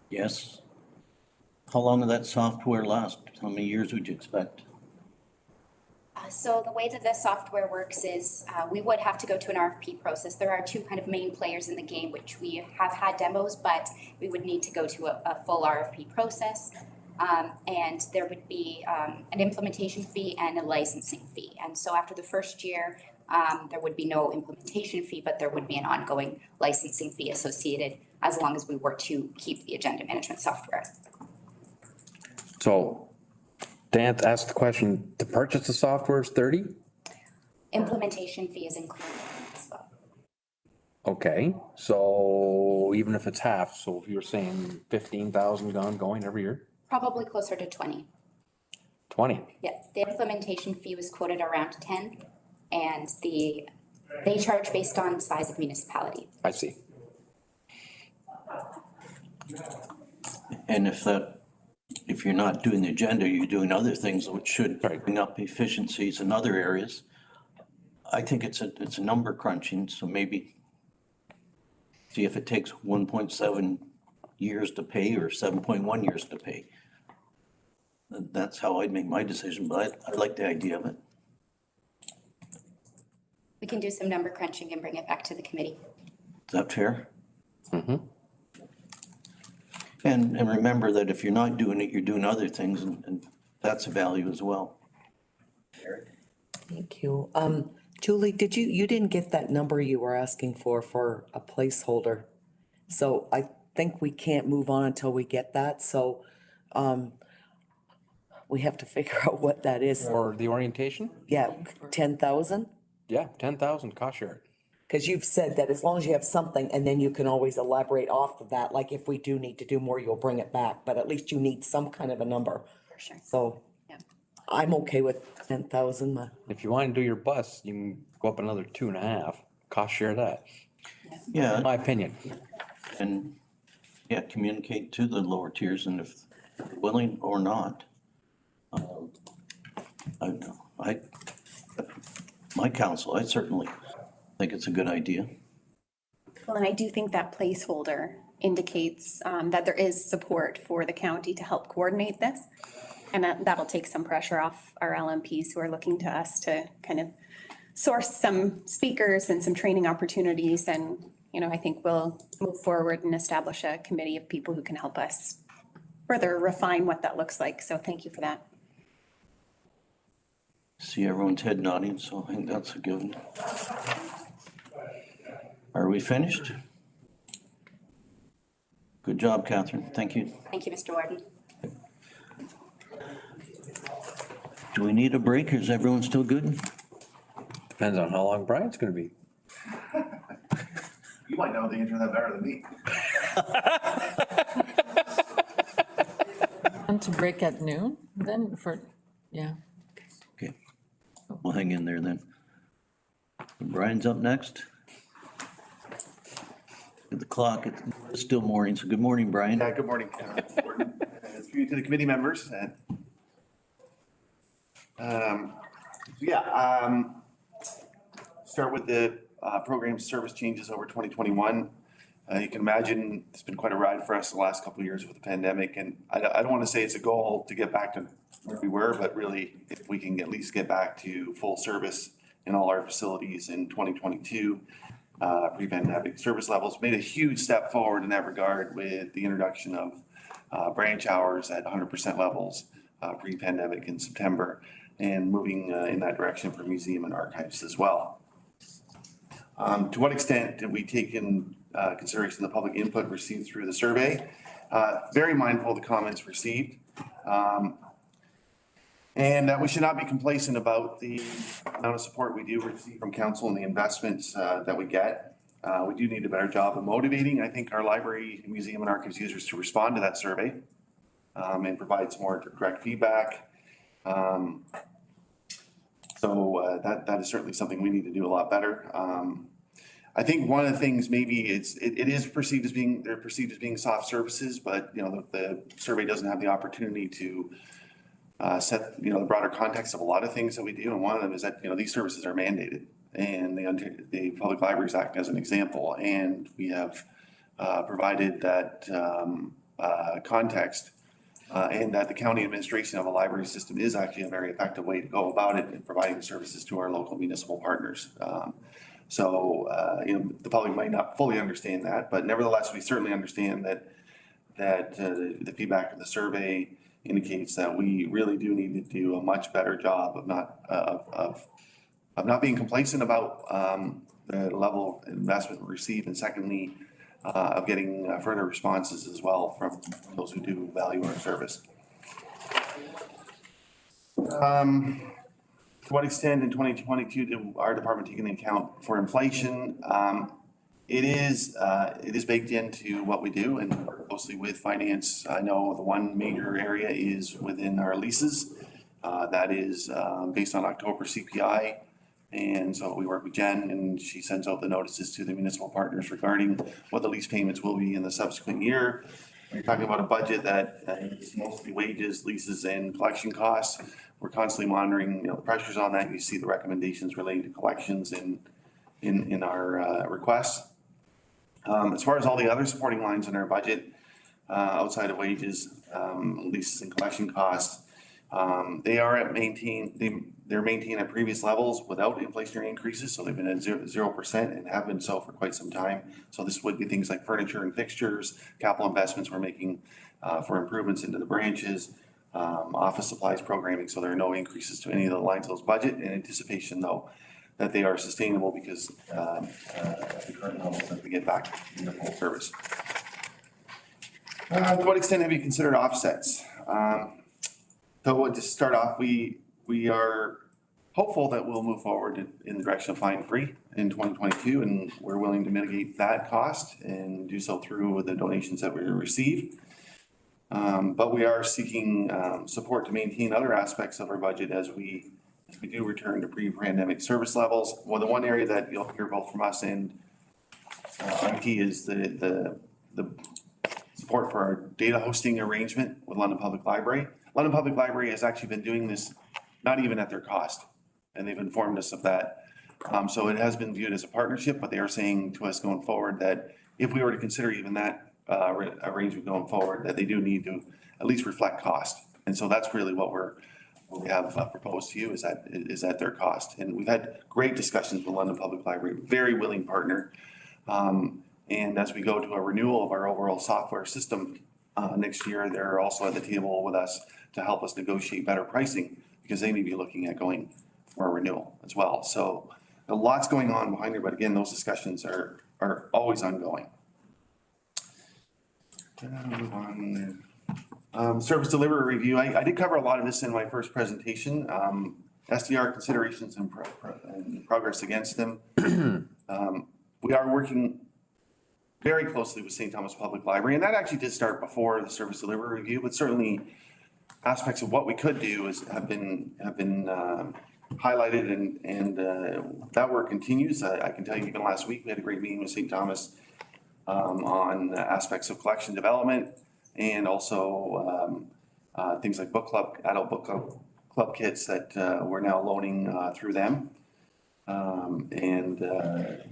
Yes. How long will that software last? How many years would you expect? So the way that the software works is we would have to go to an RFP process. There are two kind of main players in the game, which we have had demos, but we would need to go to a full RFP process. And there would be an implementation fee and a licensing fee. And so after the first year, there would be no implementation fee, but there would be an ongoing licensing fee associated as long as we were to keep the agenda management software. So Dan asked the question, to purchase the software is 30? Implementation fee is included as well. Okay, so even if it's half, so if you're saying 15,000 ongoing every year, Probably closer to 20. 20. Yeah, the implementation fee was quoted around 10, and they charge based on size of municipality. I see. And if you're not doing the agenda, you're doing other things which should bring up efficiencies in other areas. I think it's a number crunching, so maybe see if it takes 1.7 years to pay or 7.1 years to pay. That's how I'd make my decision, but I like the idea of it. We can do some number crunching and bring it back to the committee. Is that fair? Mm-hmm. And remember that if you're not doing it, you're doing other things, and that's a value as well. Thank you. Julie, you didn't get that number you were asking for a placeholder. So I think we can't move on until we get that, so, we have to figure out what that is. Or the orientation? Yeah, 10,000? Yeah, 10,000 cost share. Because you've said that as long as you have something, and then you can always elaborate off of that, like if we do need to do more, you'll bring it back, but at least you need some kind of a number. For sure. So Yeah. I'm okay with 10,000. If you want to do your bus, you can go up another 2.5, cost share that, Yeah, in my opinion. and, yeah, communicate to the lower tiers, and if they're willing or not. My counsel, I certainly think it's a good idea. Well, and I do think that placeholder indicates that there is support for the county to help coordinate this. And that'll take some pressure off our LMPs who are looking to us to kind of source some speakers and some training opportunities. And, I think we'll move forward and establish a committee of people who can help us further refine what that looks like. So thank you for that. See everyone's head nodding, so I think that's a given. Are we finished? Good job, Catherine. Thank you. Thank you, Mr. Warden. Do we need a break, or is everyone still good? Depends on how long Brian's gonna be. You might know the answer to that better than me. Want to break at noon then yeah. Okay, we'll hang in there then. Brian's up next. At the clock, it's still morning, so good morning, Brian. Good morning, Warden. To the committee members. Start with the program service changes over 2021. You can imagine it's been quite a ride for us the last couple of years with the pandemic, and I don't want to say it's a goal to get back to where we were, but really if we can at least get back to full service in all our facilities in 2022, pre-pandemic service levels, made a huge step forward in that regard with the introduction of branch hours at 100% levels pre-pandemic in September, and moving in that direction for museum and archives as well. To what extent did we take in consideration the public input received through the survey? Very mindful of the comments received. And that we should not be complacent about the amount of support we do receive from council and the investments that we get. We do need a better job of motivating, I think, our library, museum, and archives users to respond to that survey and provide some more direct feedback. So that is certainly something we need to do a lot better. I think one of the things maybe it is perceived as being, they're perceived as being soft services, but the survey doesn't have the opportunity to set the broader context of a lot of things that we do, and one of them is that these services are mandated, and the Public Libraries Act as an example, and we have provided that context, and that the county administration of a library system is actually a very effective way to go about it in providing services to our local municipal partners. The public might not fully understand that, but nevertheless, we certainly understand that the feedback of the survey indicates that we really do need to do a much better job of not being complacent about the level of investment we receive, and secondly, of getting further responses as well from those who do value our service. To what extent in 2022 did our department take into account for inflation? It is baked into what we do and work closely with finance. I know the one major area is within our leases. That is based on October CPI. And so we work with Jen, and she sends out the notices to the municipal partners regarding what the lease payments will be in the subsequent year. We're talking about a budget that is mostly wages, leases, and collection costs. We're constantly monitoring, the pressures on that. You see the recommendations relating to collections in our requests. As far as all the other supporting lines in our budget, outside of wages, leases, and collection costs, they're maintained at previous levels without inflationary increases, so they've been at 0% and have been so for quite some time. So this would be things like furniture and fixtures, capital investments we're making for improvements into the branches, office supplies programming, so there are no increases to any of the lines of those budget, in anticipation though that they are sustainable because at the current levels that we get back into full service. To what extent have you considered offsets? So to start off, we are hopeful that we'll move forward in the direction of fine-free in 2022, and we're willing to mitigate that cost and do so through the donations that we receive. But we are seeking support to maintain other aspects of our budget as we do return to pre-pandemic service levels. Well, the one area that you'll hear both from us and IT is the support for our data hosting arrangement with London Public Library. London Public Library has actually been doing this not even at their cost, and they've informed us of that. So it has been viewed as a partnership, but they are saying to us going forward that if we were to consider even that arrangement going forward, that they do need to at least reflect cost. And so that's really what we have proposed to you is at their cost. And we've had great discussions with London Public Library, very willing partner. And as we go to a renewal of our overall software system next year, they're also at the table with us to help us negotiate better pricing because they may be looking at going for a renewal as well. So a lot's going on behind there, but again, those discussions are always ongoing. Move on. Service delivery review. I did cover a lot of this in my first presentation. SDR considerations and progress against them. We are working very closely with St. Thomas Public Library, and that actually did start before the service delivery review, but certainly aspects of what we could do have been highlighted, and that work continues. I can tell you even last week we had a great meeting with St. Thomas on aspects of collection development and also things like book club, adult book club kits that we're now loaning through them.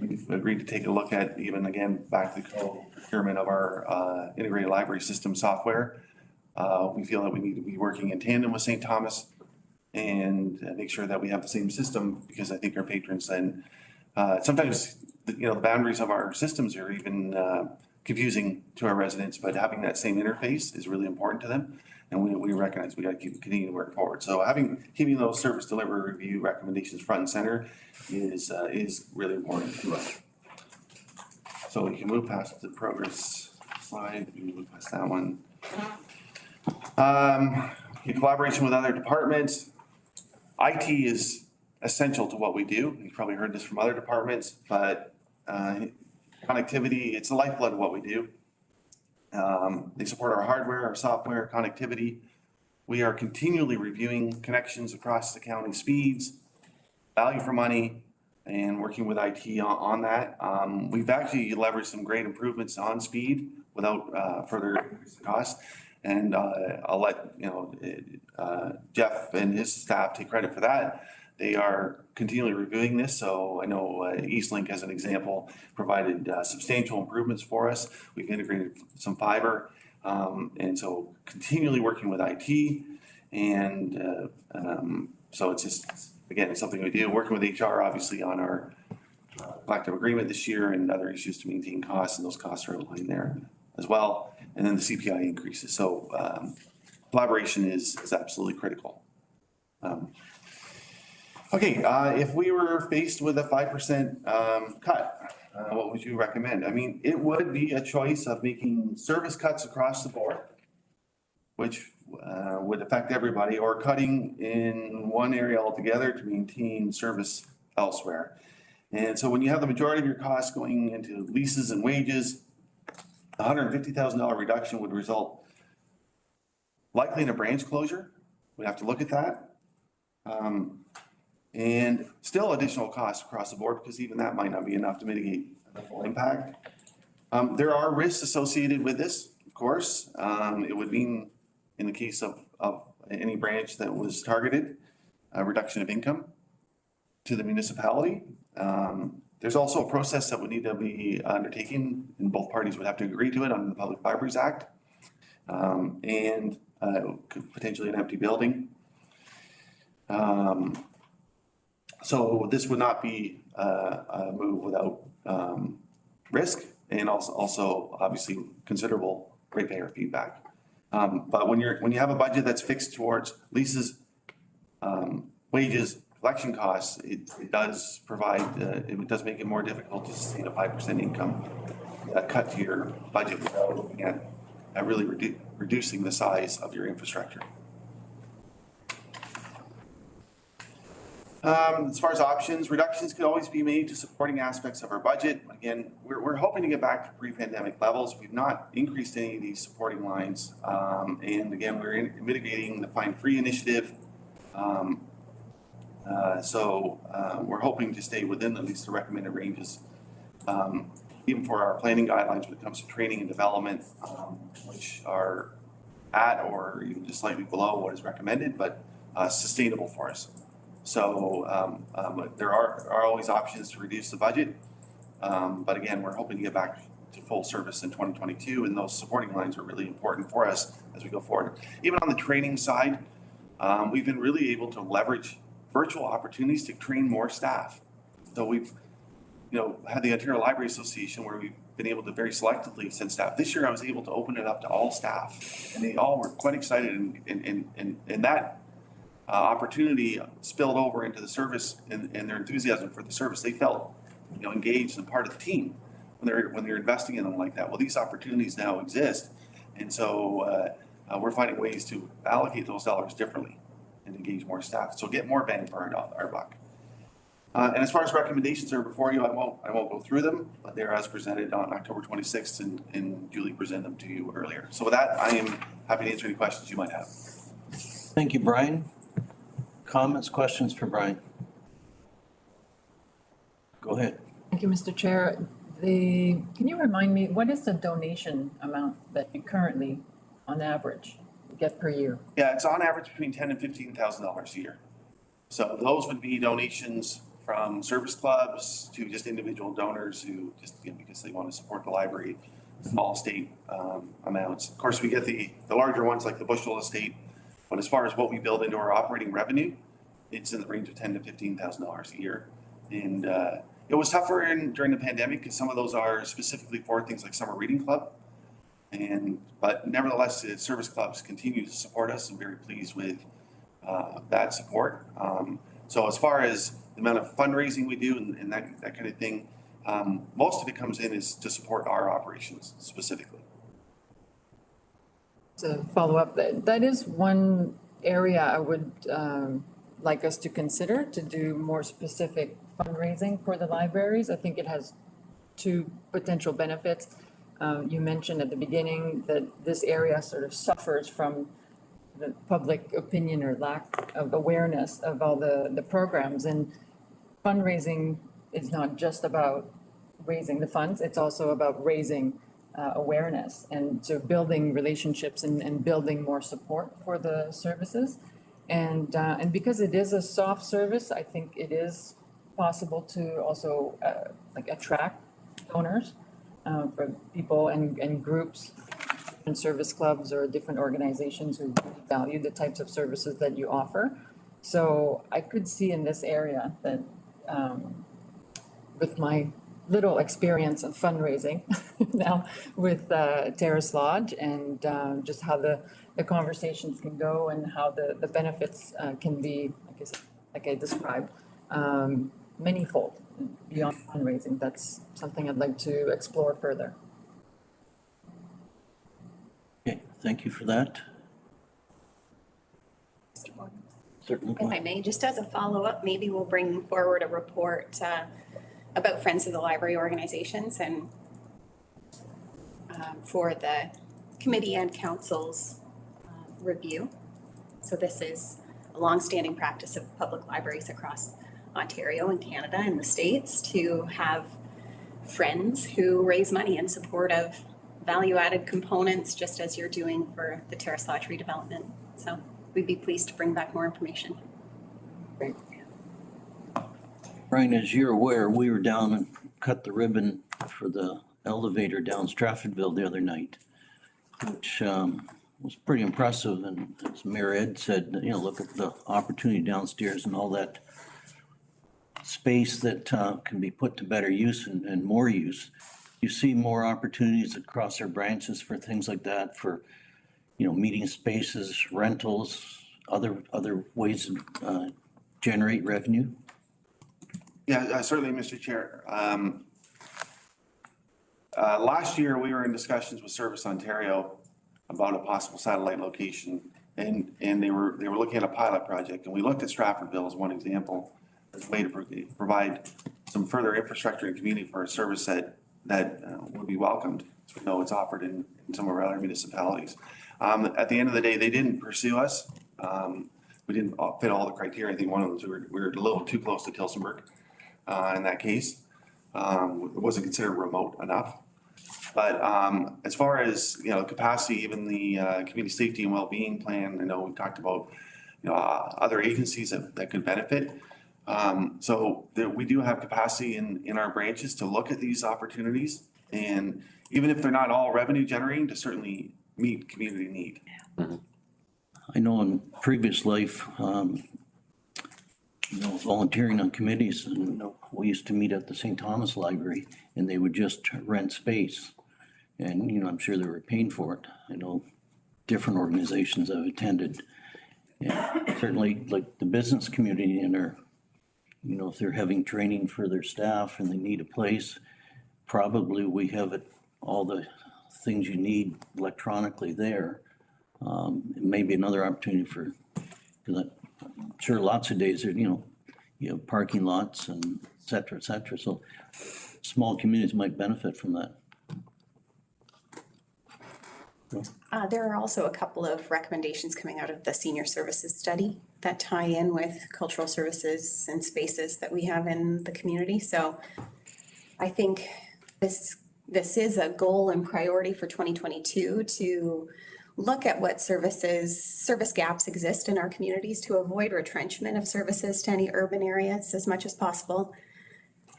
We've agreed to take a look at even again back to the co-procurement of our integrated library system software. We feel that we need to be working in tandem with St. Thomas and make sure that we have the same system, because I think our patrons then sometimes the boundaries of our systems are even confusing to our residents, but having that same interface is really important to them. And we recognize we got to continue to work forward. So keeping those service delivery review recommendations front and center is really important to us. So we can move past the progress slide. We can move past that one. In collaboration with other departments, IT is essential to what we do. You've probably heard this from other departments, but connectivity, it's the lifeblood of what we do. They support our hardware, our software, connectivity. We are continually reviewing connections across the county, speeds, value for money, and working with IT on that. We've actually leveraged some great improvements on speed without further cost. And I'll let Jeff and his staff take credit for that. They are continually reviewing this. So I know Eastlink, as an example, provided substantial improvements for us. We've integrated some fiber. And so continually working with IT. And so it's just, again, it's something we do. Working with HR, obviously, on our collective agreement this year and other issues to maintain costs. And those costs are aligned there as well. And then the CPI increases. So collaboration is absolutely critical. Okay, if we were faced with a 5% cut, what would you recommend? I mean, it would be a choice of making service cuts across the board, which would affect everybody, or cutting in one area altogether to maintain service elsewhere. And so when you have the majority of your costs going into leases and wages, a $150,000 reduction would result likely in a branch closure. We'd have to look at that. And still additional costs across the board, because even that might not be enough to mitigate the full impact. There are risks associated with this, of course. It would mean, in the case of any branch that was targeted, a reduction of income to the municipality. There's also a process that would need to be undertaken, and both parties would have to agree to it under the Public Libraries Act. And potentially an empty building. So this would not be a move without risk, and also obviously considerable ratepayer feedback. But when you have a budget that's fixed towards leases, wages, collection costs, it does provide, it does make it more difficult to sustain a 5% income cut to your budget without looking at really reducing the size of your infrastructure. As far as options, reductions could always be made to supporting aspects of our budget. Again, we're hoping to get back to pre-pandemic levels. We've not increased any of these supporting lines. And again, we're mitigating the fine-free initiative. So we're hoping to stay within at least the recommended ranges. Even for our planning guidelines when it comes to training and development, which are at or even just slightly below what is recommended, but sustainable for us. So there are always options to reduce the budget. But again, we're hoping to get back to full service in 2022, and those supporting lines are really important for us as we go forward. Even on the training side, we've been really able to leverage virtual opportunities to train more staff. So we've had the Ontario Library Association where we've been able to very selectively send staff. This year I was able to open it up to all staff, and they all were quite excited, and that opportunity spilled over into the service and their enthusiasm for the service. They felt engaged and part of the team when they're investing in them like that. Well, these opportunities now exist, and so we're finding ways to allocate those dollars differently and engage more staff. So get more bang for our buck. And as far as recommendations are before you, I won't go through them, but they're as presented on October 26th, and Julie presented them to you earlier. So with that, I am happy to answer any questions you might have. Thank you, Brian. Comments, questions for Brian? Go ahead. Thank you, Mr. Chair. Can you remind me, what is the donation amount that you currently, on average, get per year? Yeah, it's on average between $10,000 and $15,000 a year. So those would be donations from service clubs to just individual donors who just, because they want to support the library, small estate amounts. Of course, we get the larger ones like the Bushel Estate, but as far as what we build into our operating revenue, it's in the range of $10,000 to $15,000 a year. And it was tougher during the pandemic because some of those are specifically for things like Summer Reading Club. But nevertheless, the service clubs continue to support us. I'm very pleased with that support. So as far as the amount of fundraising we do and that kind of thing, most of it comes in is to support our operations specifically. To follow up, that is one area I would like us to consider, to do more specific fundraising for the libraries. I think it has two potential benefits. You mentioned at the beginning that this area sort of suffers from the public opinion or lack of awareness of all the programs, and fundraising is not just about raising the funds, it's also about raising awareness, and so building relationships and building more support for the services. And because it is a soft service, I think it is possible to also attract donors for people and groups and service clubs or different organizations who value the types of services that you offer. So I could see in this area that with my little experience of fundraising now with Terrace Lodge and just how the conversations can go and how the benefits can be, like I described, manyfold beyond fundraising. That's something I'd like to explore further. Okay, thank you for that. Certainly. If I may, just as a follow-up, maybe we'll bring forward a report about Friends of the Library organizations and for the committee and council's review. So this is a longstanding practice of public libraries across Ontario and Canada and the States to have friends who raise money in support of value-added components, just as you're doing for the Terrace Lodge redevelopment. So we'd be pleased to bring back more information. Great. Brian, as you're aware, we were down and cut the ribbon for the elevator down Stratfordville the other night, which was pretty impressive. And as Mayor Ed said, you know, look at the opportunity downstairs and all that space that can be put to better use and more use. You see more opportunities across our branches for things like that, for, you know, meeting spaces, rentals, other ways to generate revenue? Yeah, certainly, Mr. Chair. Last year, we were in discussions with Service Ontario about a possible satellite location, and they were looking at a pilot project, and we looked at Stratfordville as one example, as a way to provide some further infrastructure and community for a service that would be welcomed. So we know it's offered in some of our other municipalities. At the end of the day, they didn't pursue us. We didn't fit all the criteria. I think one of those, we were a little too close to Tilsonburg in that case. It wasn't considered remote enough. But as far as, you know, capacity, even the community safety and well-being plan, I know we've talked about, you know, other agencies that could benefit. So we do have capacity in our branches to look at these opportunities, and even if they're not all revenue generating, to certainly meet community need. I know in previous life, you know, volunteering on committees, and you know, we used to meet at the St. Thomas Library and they would just rent space. And, you know, I'm sure they were paying for it. I know different organizations I've attended. And certainly like the business community and their, you know, if they're having training for their staff and they need a place, probably we have it, all the things you need electronically there. It may be another opportunity for, because I'm sure lots of days are, you have parking lots and et cetera, et cetera. So small communities might benefit from that. There are also a couple of recommendations coming out of the senior services study that tie in with cultural services and spaces that we have in the community. So I think this is a goal and priority for 2022 to look at what service gaps exist in our communities, to avoid retrenchment of services to any urban areas as much as possible,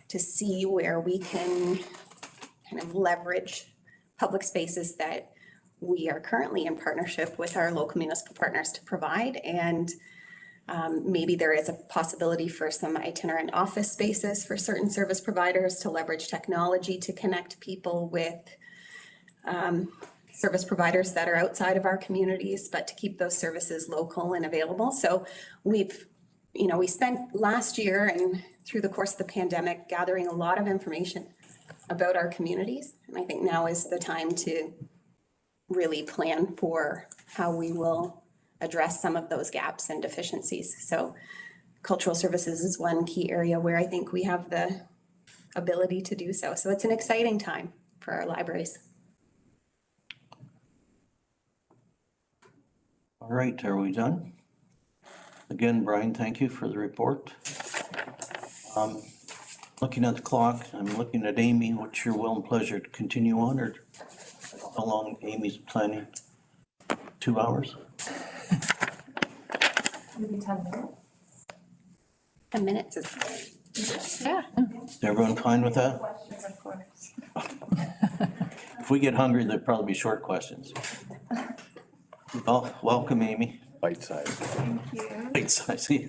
to see where we can kind of leverage public spaces that we are currently in partnership with our local municipal partners to provide. And maybe there is a possibility for some itinerant office spaces for certain service providers to leverage technology to connect people with service providers that are outside of our communities, but to keep those services local and available. So we spent last year and through the course of the pandemic gathering a lot of information about our communities. And I think now is the time to really plan for how we will address some of those gaps and deficiencies. So cultural services is one key area where I think we have the ability to do so. So it's an exciting time for our libraries. All right, are we done? Again, Brian, thank you for the report. Looking at the clock, I'm looking at Amy. What's your will and pleasure to continue on, or how long Amy's planning? 2 hours? Maybe 10 minutes. 10 minutes is, yeah. Is everyone fine with that? Questions, of course. If we get hungry, there'll probably be short questions. Well, welcome, Amy. Bite size. Thank you. Bite size, yeah.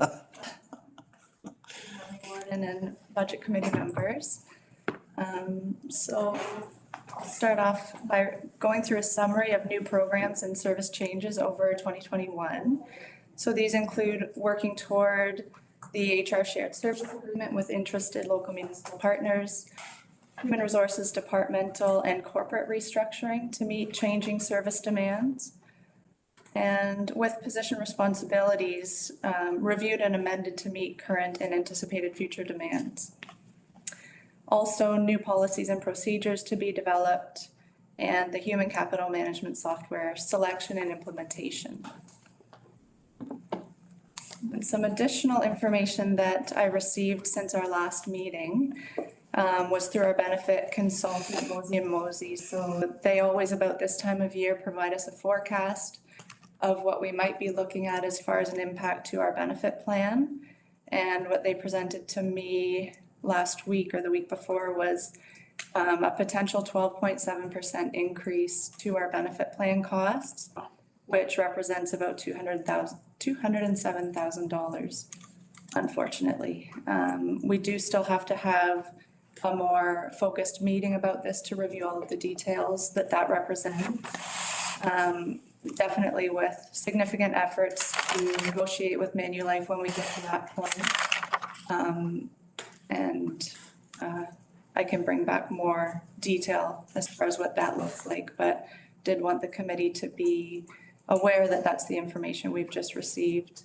Warden and Budget Committee members. So I'll start off by going through a summary of new programs and service changes over 2021. So these include working toward the HR shared service agreement with interested local municipal partners, human resources departmental and corporate restructuring to meet changing service demands, and with position responsibilities reviewed and amended to meet current and anticipated future demands. Also, new policies and procedures to be developed, and the human capital management software selection and implementation. And some additional information that I received since our last meeting was through our benefit consultant, Mosey and Mosey. So they always about this time of year provide us a forecast of what we might be looking at as far as an impact to our benefit plan. And what they presented to me last week or the week before was a potential 12.7% increase to our benefit plan costs, which represents about $207,000, unfortunately. We do still have to have a more focused meeting about this to review all of the details that represents. Definitely with significant efforts to negotiate with Manulife when we get to that point. I can bring back more detail as far as what that looks like, but did want the committee to be aware that that's the information we've just received.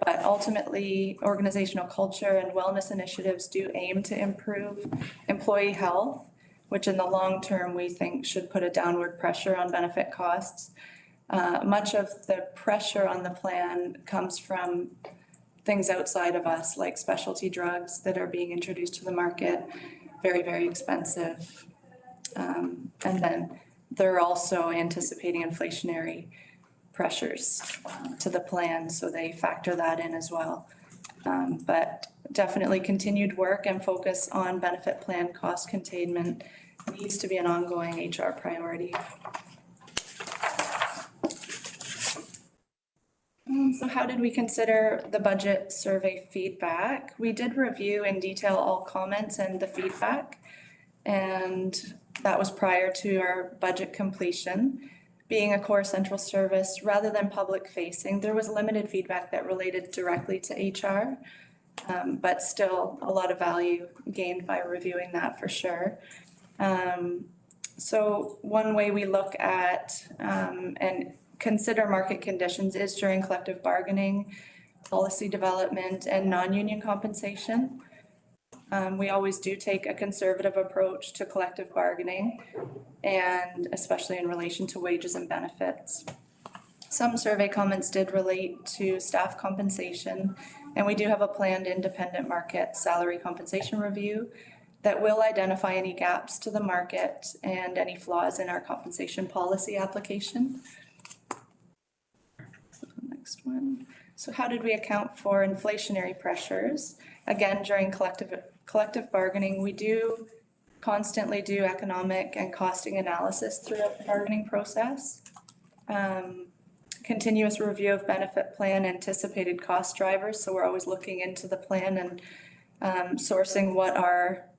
But ultimately, organizational culture and wellness initiatives do aim to improve employee health, which in the long term we think should put a downward pressure on benefit costs. Much of the pressure on the plan comes from things outside of us, like specialty drugs that are being introduced to the market, very, very expensive. And then they're also anticipating inflationary pressures to the plan, so they factor that in as well. But definitely continued work and focus on benefit plan cost containment needs to be an ongoing HR priority. So how did we consider the budget survey feedback? We did review in detail all comments and the feedback, and that was prior to our budget completion. Being a core central service rather than public facing, there was limited feedback that related directly to HR, but still a lot of value gained by reviewing that for sure. So one way we look at and consider market conditions is during collective bargaining, policy development, and non-union compensation. We always do take a conservative approach to collective bargaining, and especially in relation to wages and benefits. Some survey comments did relate to staff compensation, and we do have a planned independent market salary compensation review that will identify any gaps to the market and any flaws in our compensation policy application. Next one. So how did we account for inflationary pressures? Again, during collective bargaining, we do constantly do economic and costing analysis throughout the bargaining process. Continuous review of benefit plan anticipated cost drivers. So we're always looking into the plan and sourcing what are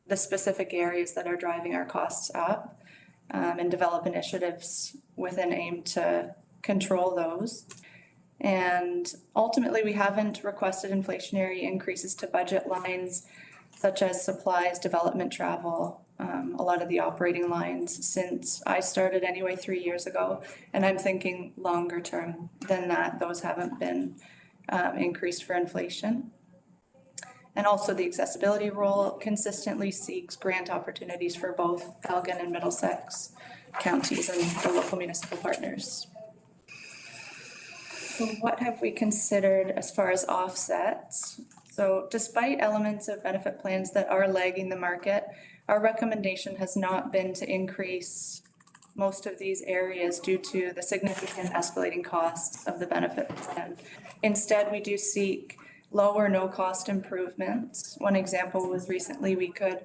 the specific areas that are driving our costs up, and develop initiatives with an aim to control those. And ultimately, we haven't requested inflationary increases to budget lines such as supplies, development, travel, a lot of the operating lines since I started anyway 3 years ago. And I'm thinking longer term than that, those haven't been increased for inflation. And also the accessibility role consistently seeks grant opportunities for both Elgin and Middlesex counties and the local municipal partners. So what have we considered as far as offsets? So despite elements of benefit plans that are lagging the market, our recommendation has not been to increase most of these areas due to the significant escalating costs of the benefit plan. Instead, we do seek low or no cost improvements. One example was recently we could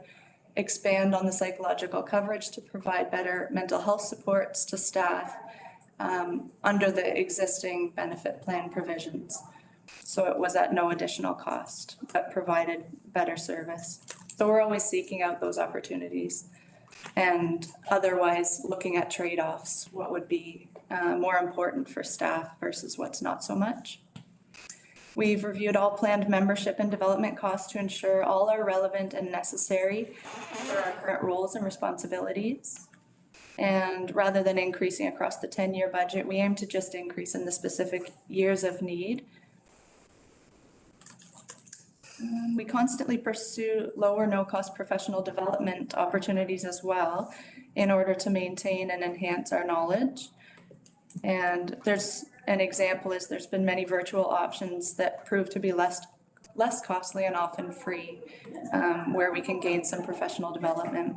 expand on the psychological coverage to provide better mental health supports to staff under the existing benefit plan provisions. So it was at no additional cost, but provided better service. So we're always seeking out those opportunities and otherwise looking at trade-offs, what would be more important for staff versus what's not so much. We've reviewed all planned membership and development costs to ensure all are relevant and necessary for our current roles and responsibilities. And rather than increasing across the 10-year budget, we aim to just increase in the specific years of need. We constantly pursue lower no-cost professional development opportunities as well in order to maintain and enhance our knowledge. And there's an example is there's been many virtual options that prove to be less costly and often free, where we can gain some professional development.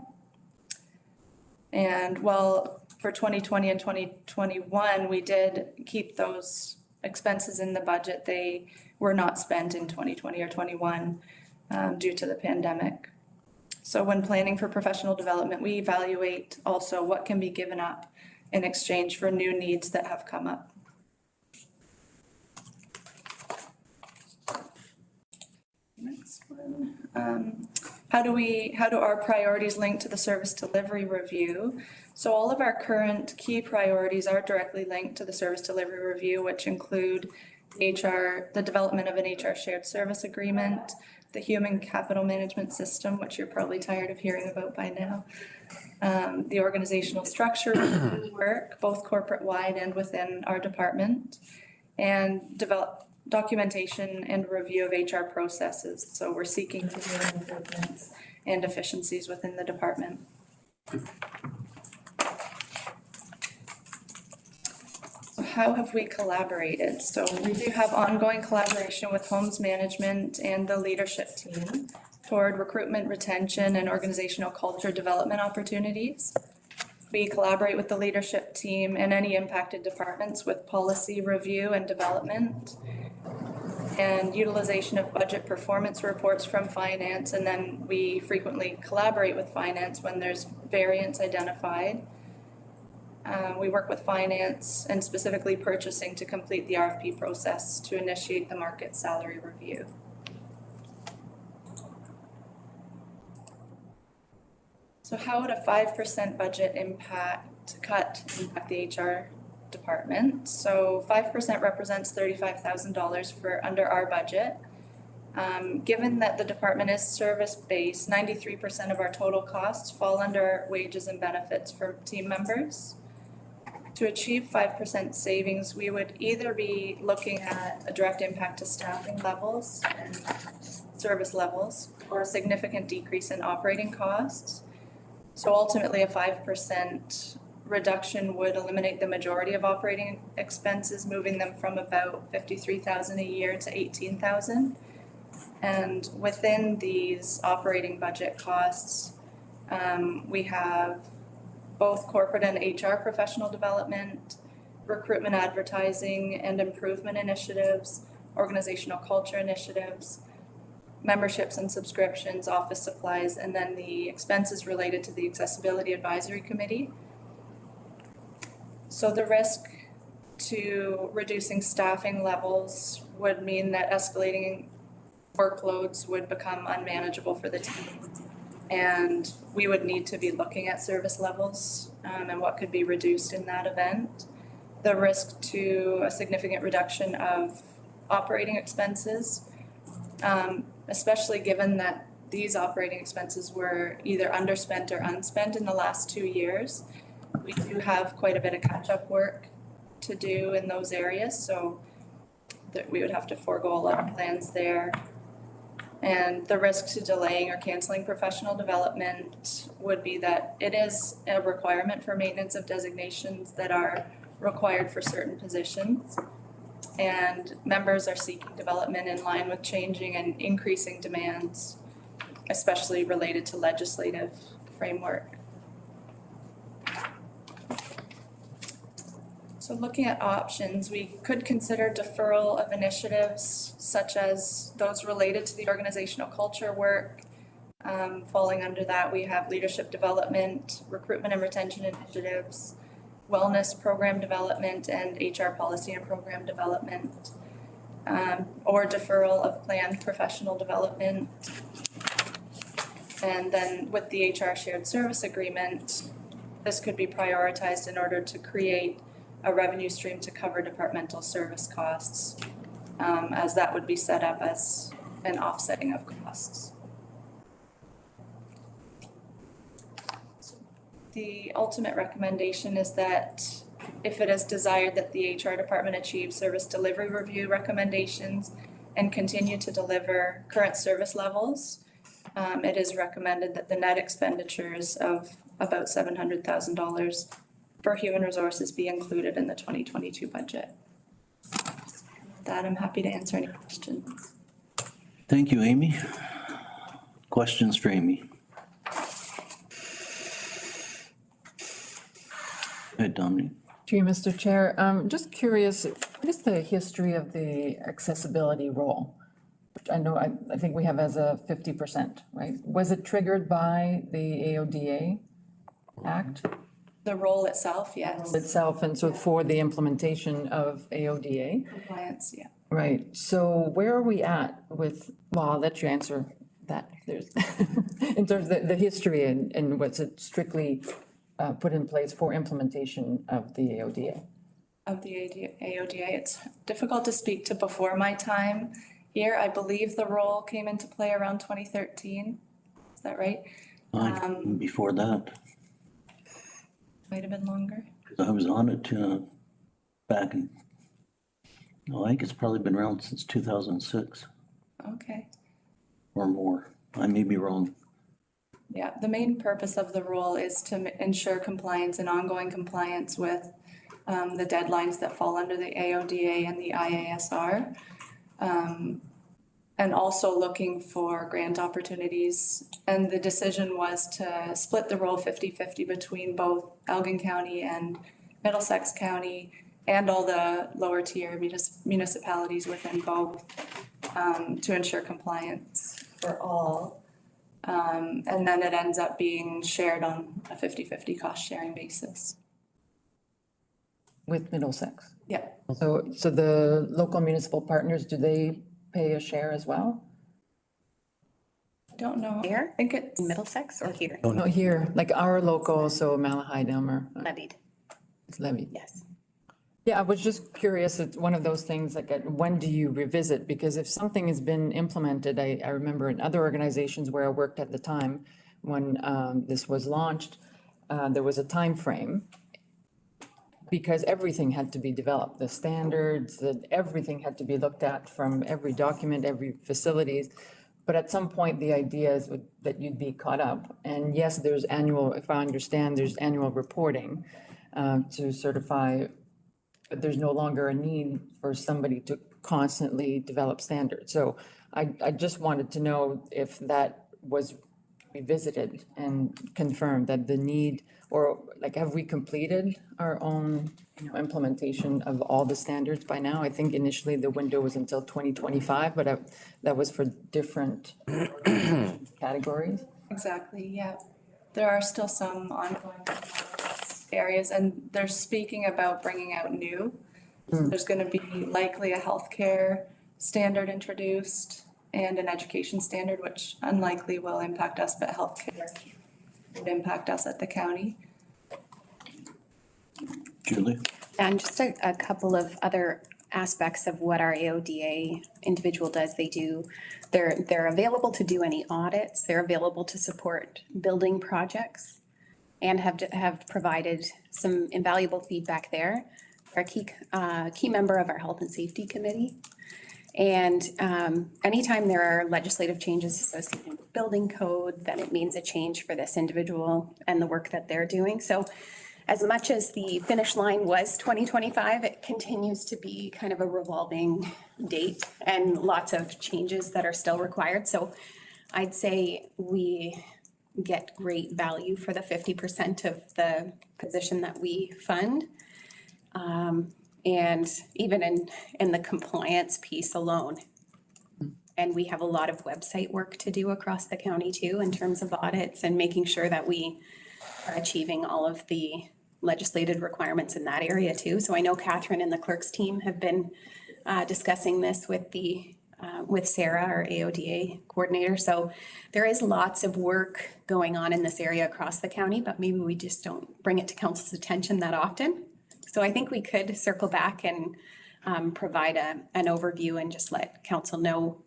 And while for 2020 and 2021, we did keep those expenses in the budget, they were not spent in 2020 or 21 due to the pandemic. So when planning for professional development, we evaluate also what can be given up in exchange for new needs that have come up. Next one. How do our priorities link to the service delivery review? So all of our current key priorities are directly linked to the service delivery review, which include the development of an HR shared service agreement, the human capital management system, which you're probably tired of hearing about by now, the organizational structure work, both corporate-wide and within our department, and documentation and review of HR processes. So we're seeking to do improvements and efficiencies within the department. So how have we collaborated? So we do have ongoing collaboration with Homes Management and the leadership team toward recruitment, retention, and organizational culture development opportunities. We collaborate with the leadership team and any impacted departments with policy review and development and utilization of budget performance reports from finance. And then we frequently collaborate with finance when there's variance identified. We work with finance and specifically purchasing to complete the RFP process to initiate the market salary review. So how would a 5% budget cut impact the HR department? So 5% represents $35,000 for under our budget. Given that the department is service-based, 93% of our total costs fall under wages and benefits for team members. To achieve 5% savings, we would either be looking at a direct impact to staffing levels and service levels, or a significant decrease in operating costs. So ultimately, a 5% reduction would eliminate the majority of operating expenses, moving them from about $53,000 a year to $18,000. And within these operating budget costs, we have both corporate and HR professional development, recruitment, advertising and improvement initiatives, organizational culture initiatives, memberships and subscriptions, office supplies, and then the expenses related to the Accessibility Advisory Committee. So the risk to reducing staffing levels would mean that escalating workloads would become unmanageable for the team. And we would need to be looking at service levels and what could be reduced in that event. The risk to a significant reduction of operating expenses, especially given that these operating expenses were either underspent or unspent in the last 2 years. We do have quite a bit of catch-up work to do in those areas, so that we would have to forego a lot of plans there. And the risk to delaying or canceling professional development would be that it is a requirement for maintenance of designations that are required for certain positions. And members are seeking development in line with changing and increasing demands, especially related to legislative framework. So looking at options, we could consider deferral of initiatives such as those related to the organizational culture work. Falling under that, we have leadership development, recruitment and retention initiatives, wellness program development, and HR policy and program development, or deferral of planned professional development. And then with the HR shared service agreement, this could be prioritized in order to create a revenue stream to cover departmental service costs, as that would be set up as an offsetting of costs. The ultimate recommendation is that if it is desired that the HR department achieve service delivery review recommendations and continue to deliver current service levels, it is recommended that the net expenditures of about $700,000 for human resources be included in the 2022 budget. With that, I'm happy to answer any questions. Thank you, Amy. Questions for Amy? Go ahead, Dominic. To you, Mr. Chair, just curious, what is the history of the accessibility role? Which I know, I think we have as a 50%, right? Was it triggered by the AODA Act The role itself, yes. itself, and so for the implementation of AODA? Compliance, yeah. Right, so where are we at with, well, I'll let you answer that, there's, in terms of the history and what's it strictly put in place for implementation of the AODA? Of the AODA, it's difficult to speak to before my time here. I believe the role came into play around 2013. Is that right? Before that, Might have been longer. 'cause I was on it back in, I think it's probably been around since 2006 Okay. or more. I may be wrong. Yeah, the main purpose of the role is to ensure compliance and ongoing compliance with the deadlines that fall under the AODA and the IASR. And also looking for grant opportunities. And the decision was to split the role 50-50 between both Elgin County and Middlesex County and all the lower tier municipalities within both, to ensure compliance for all. And then it ends up being shared on a 50-50 cost sharing basis. With Middlesex? Yeah. So the local municipal partners, do they pay a share as well? I don't know. Here? I think it's In Middlesex or here? No, here, like our local, so Malahide, Elmer, Levied, it's levied. yes. Yeah, I was just curious, it's one of those things like, when do you revisit? Because if something has been implemented, I remember in other organizations where I worked at the time, when this was launched, there was a time frame because everything had to be developed, the standards, that everything had to be looked at from every document, every facilities. But at some point, the idea is that you'd be caught up. And yes, there's annual, if I understand, there's annual reporting to certify, but there's no longer a need for somebody to constantly develop standards. So I just wanted to know if that was revisited and confirmed that the need, or like, have we completed our own, implementation of all the standards by now? I think initially the window was until 2025, but that was for different categories. exactly, yeah. There are still some ongoing areas, and they're speaking about bringing out new. There's gonna be likely a healthcare standard introduced and an education standard, which unlikely will impact us, but healthcare would impact us at the county. Julie? And just a couple of other aspects of what our AODA individual does. They're available to do any audits. They're available to support building projects and have provided some invaluable feedback there. They're a key member of our Health and Safety Committee. And anytime there are legislative changes associated with building code, then it means a change for this individual and the work that they're doing. So as much as the finish line was 2025, it continues to be kind of a revolving date and lots of changes that are still required. So I'd say we get great value for the 50% of the position that we fund. And even in the compliance piece alone. And we have a lot of website work to do across the county too, in terms of audits and making sure that we are achieving all of the legislated requirements in that area too. So I know Catherine and the clerk's team have been discussing this with the with Sarah, our AODA coordinator. So there is lots of work going on in this area across the county, but maybe we just don't bring it to council's attention that often. So I think we could circle back and provide an overview and just let council know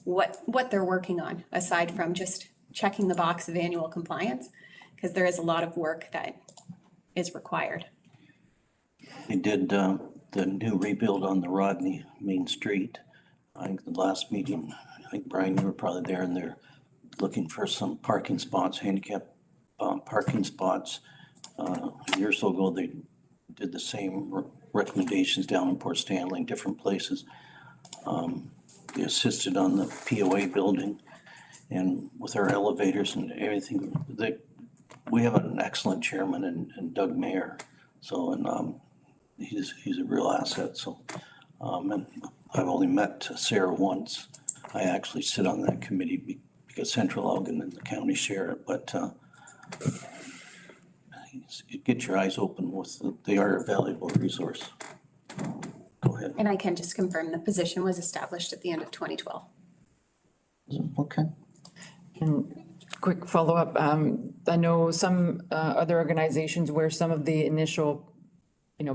what they're working on, aside from just checking the box of annual compliance, because there is a lot of work that is required. They did the new rebuild on the Rodney Main Street. I think the last meeting, I think Brian, you were probably there, and they're looking for some parking spots, handicap parking spots. A year or so ago, they did the same recommendations down in Port Stanley, different places. They assisted on the POA building and with our elevators and everything. We have an excellent chairman in Doug Mayer. So, and he's a real asset. So, and I've only met Sarah once. I actually sit on that committee because Central Elgin and the county share it, but get your eyes open with, they are a valuable resource. Go ahead. And I can just confirm the position was established at the end of 2012. Okay. And quick follow-up, I know some other organizations where some of the initial,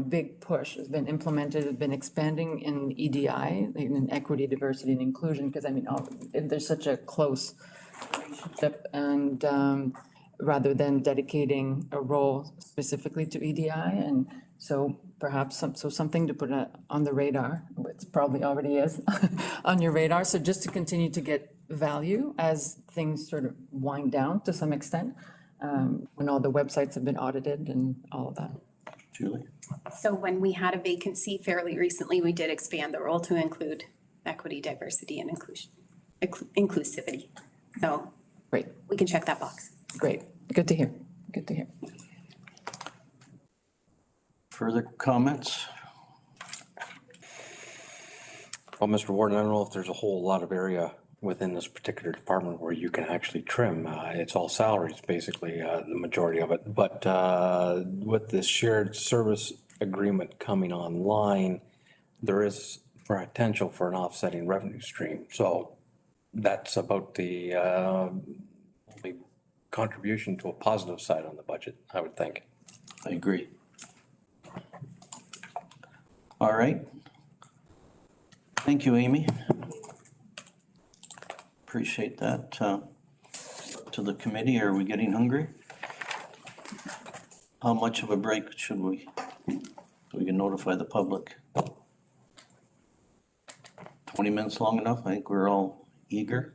big push has been implemented, have been expanding in EDI, in equity, diversity, and inclusion, because there's such a close relationship, and rather than dedicating a role specifically to EDI, and so perhaps something to put on the radar, which probably already is on your radar, so just to continue to get value as things sort of wind down to some extent, when all the websites have been audited and all of that. Julie? So when we had a vacancy fairly recently, we did expand the role to include equity, diversity, and inclusivity. So Great, we can check that box. great, good to hear, good to hear. Further comments? Well, Mr. Warden, I don't know if there's a whole lot of area within this particular department where you can actually trim. It's all salaries, basically, the majority of it. But with this shared service agreement coming online, there is potential for an offsetting revenue stream. So that's about the only contribution to a positive side on the budget, I would think. I agree. All right. Thank you, Amy. Appreciate that. To the committee, are we getting hungry? How much of a break should we, so we can notify the public? 20 minutes long enough? I think we're all eager.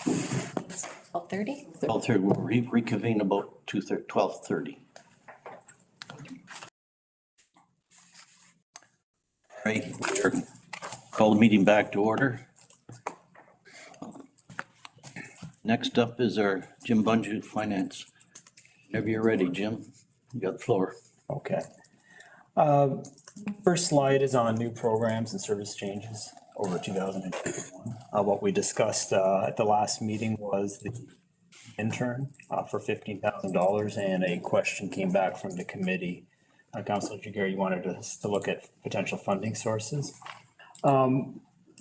12:30? 12:30, we'll reconvene about 12:30. Right, call the meeting back to order. Next up is our Jim Bunju, Finance. Whenever you're ready, Jim, you got the floor. Okay. First slide is on new programs and service changes over 2021. What we discussed at the last meeting was the intern for $15,000, and a question came back from the committee. Councilor Jiguer, you wanted us to look at potential funding sources.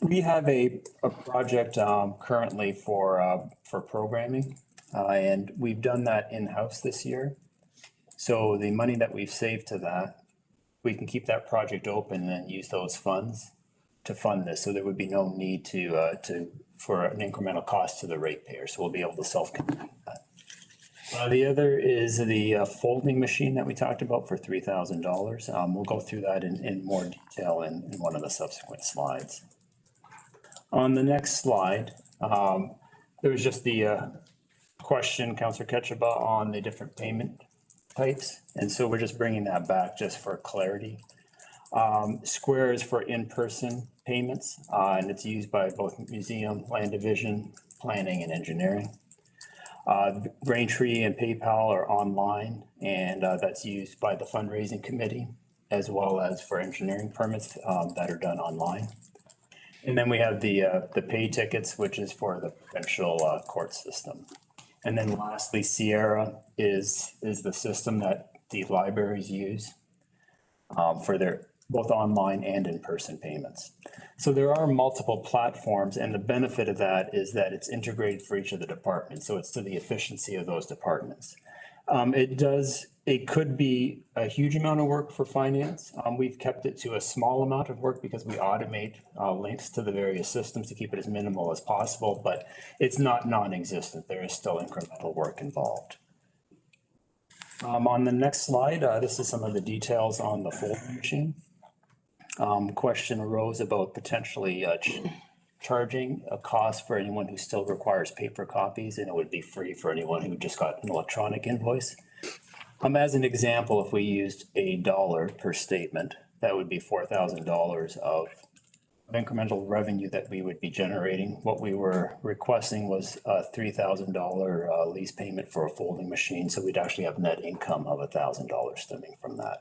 We have a project currently for programming, and we've done that in-house this year. So the money that we've saved to that, we can keep that project open and then use those funds to fund this. So there would be no need for an incremental cost to the ratepayer. So we'll be able to self-contain that. The other is the folding machine that we talked about for $3,000. We'll go through that in more detail in one of the subsequent slides. On the next slide, there was just the question, Councillor Ketchaba, on the different payment types. And so we're just bringing that back just for clarity. Square is for in-person payments, and it's used by both museum, land division, planning, and engineering. Braintree and PayPal are online, and that's used by the fundraising committee, as well as for engineering permits that are done online. And then we have the pay tickets, which is for the provincial court system. And then lastly, Sierra is the system that the libraries use for their both online and in-person payments. So there are multiple platforms, and the benefit of that is that it's integrated for each of the departments, so it's to the efficiency of those departments. It could be a huge amount of work for finance. We've kept it to a small amount of work because we automate links to the various systems to keep it as minimal as possible, but it's not non-existent. There is still incremental work involved. On the next slide, this is some of the details on the folding machine. Question arose about potentially charging a cost for anyone who still requires paper copies, and it would be free for anyone who just got an electronic invoice. As an example, if we used $1 per statement, that would be $4,000 of incremental revenue that we would be generating. What we were requesting was a $3,000 lease payment for a folding machine, so we'd actually have net income of $1,000 stemming from that.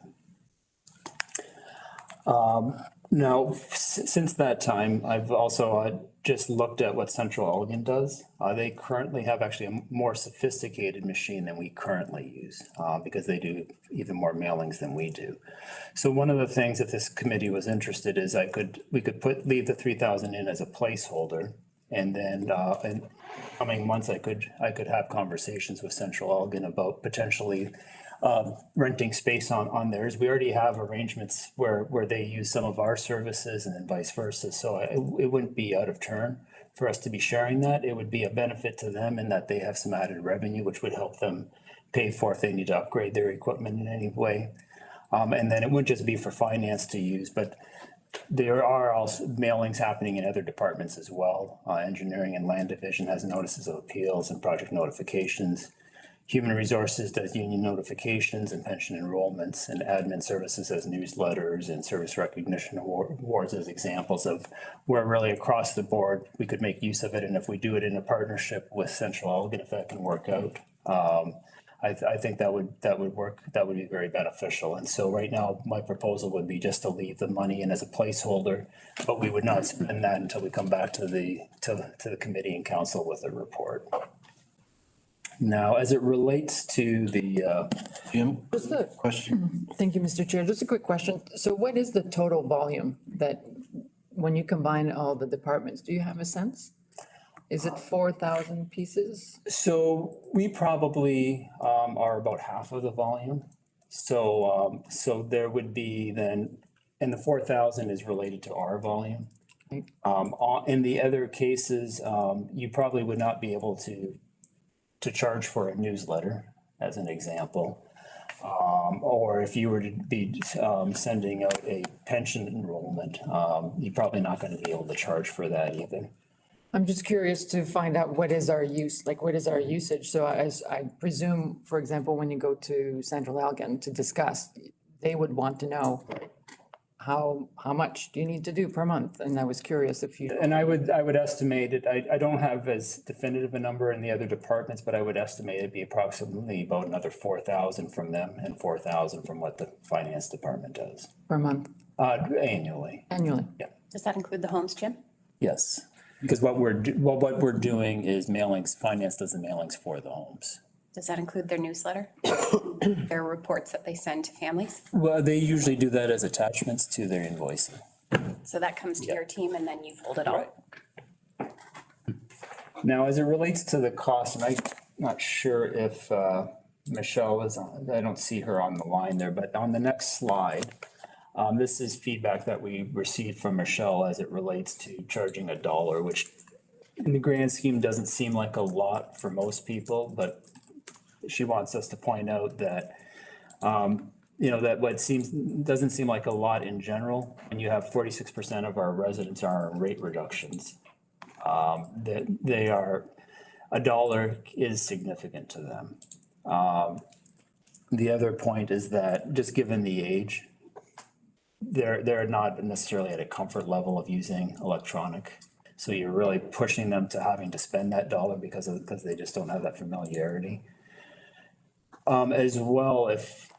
Now, since that time, I've also just looked at what Central Elgin does. They currently have actually a more sophisticated machine than we currently use because they do even more mailings than we do. So one of the things, if this committee was interested, is we could leave the 3,000 in as a placeholder, and then in coming months I could have conversations with Central Elgin about potentially renting space on theirs. We already have arrangements where they use some of our services and then vice versa. So it wouldn't be out of turn for us to be sharing that. It would be a benefit to them in that they have some added revenue, which would help them pay for if they need to upgrade their equipment in any way. And then it wouldn't just be for finance to use, but there are also mailings happening in other departments as well. Engineering and Land Division has notices of appeals and project notifications. Human Resources does union notifications and pension enrollments, and Admin Services has newsletters and service recognition awards as examples of where really across the board we could make use of it. And if we do it in a partnership with Central Elgin, if that can work out, I think that would work. That would be very beneficial. And so right now, my proposal would be just to leave the money in as a placeholder, but we would not spend that until we come back to the committee and council with a report. Now, as it relates to the, Jim, Just a question? Thank you, Mr. Chair. Just a quick question. So what is the total volume that, when you combine all the departments, do you have a sense? Is it 4,000 pieces? so we probably are about half of the volume. So there would be then, and the 4,000 is related to our volume. Right. In the other cases, you probably would not be able to charge for a newsletter, as an example. Or if you were to be sending out a pension enrollment, you're probably not going to be able to charge for that either. I'm just curious to find out what is our use, like what is our usage? So as I presume, for example, when you go to Central Elgin to discuss, they would want to know how much do you need to do per month? And I was curious if you. And I would estimate it, I don't have as definitive a number in the other departments, but I would estimate it'd be approximately about another 4,000 from them and 4,000 from what the finance department does. Per month? Annually. Annually? Yeah. Does that include the homes, Jim? Yes, because what we're doing is mailings, finance does the mailings for the homes. Does that include their newsletter? Their reports that they send to families? Well, they usually do that as attachments to their invoicing. So that comes to your team and then you fold it all? Right. Now, as it relates to the cost, and I'm not sure if Michelle is on, I don't see her on the line there, but on the next slide, this is feedback that we received from Michelle as it relates to charging $1, which in the grand scheme doesn't seem like a lot for most people, but she wants us to point out that, that doesn't seem like a lot in general. And you have 46% of our residents are on rate reductions. That they are, $1 is significant to them. The other point is that just given the age, they're not necessarily at a comfort level of using electronic. So you're really pushing them to having to spend that $1 because they just don't have that familiarity. As well, if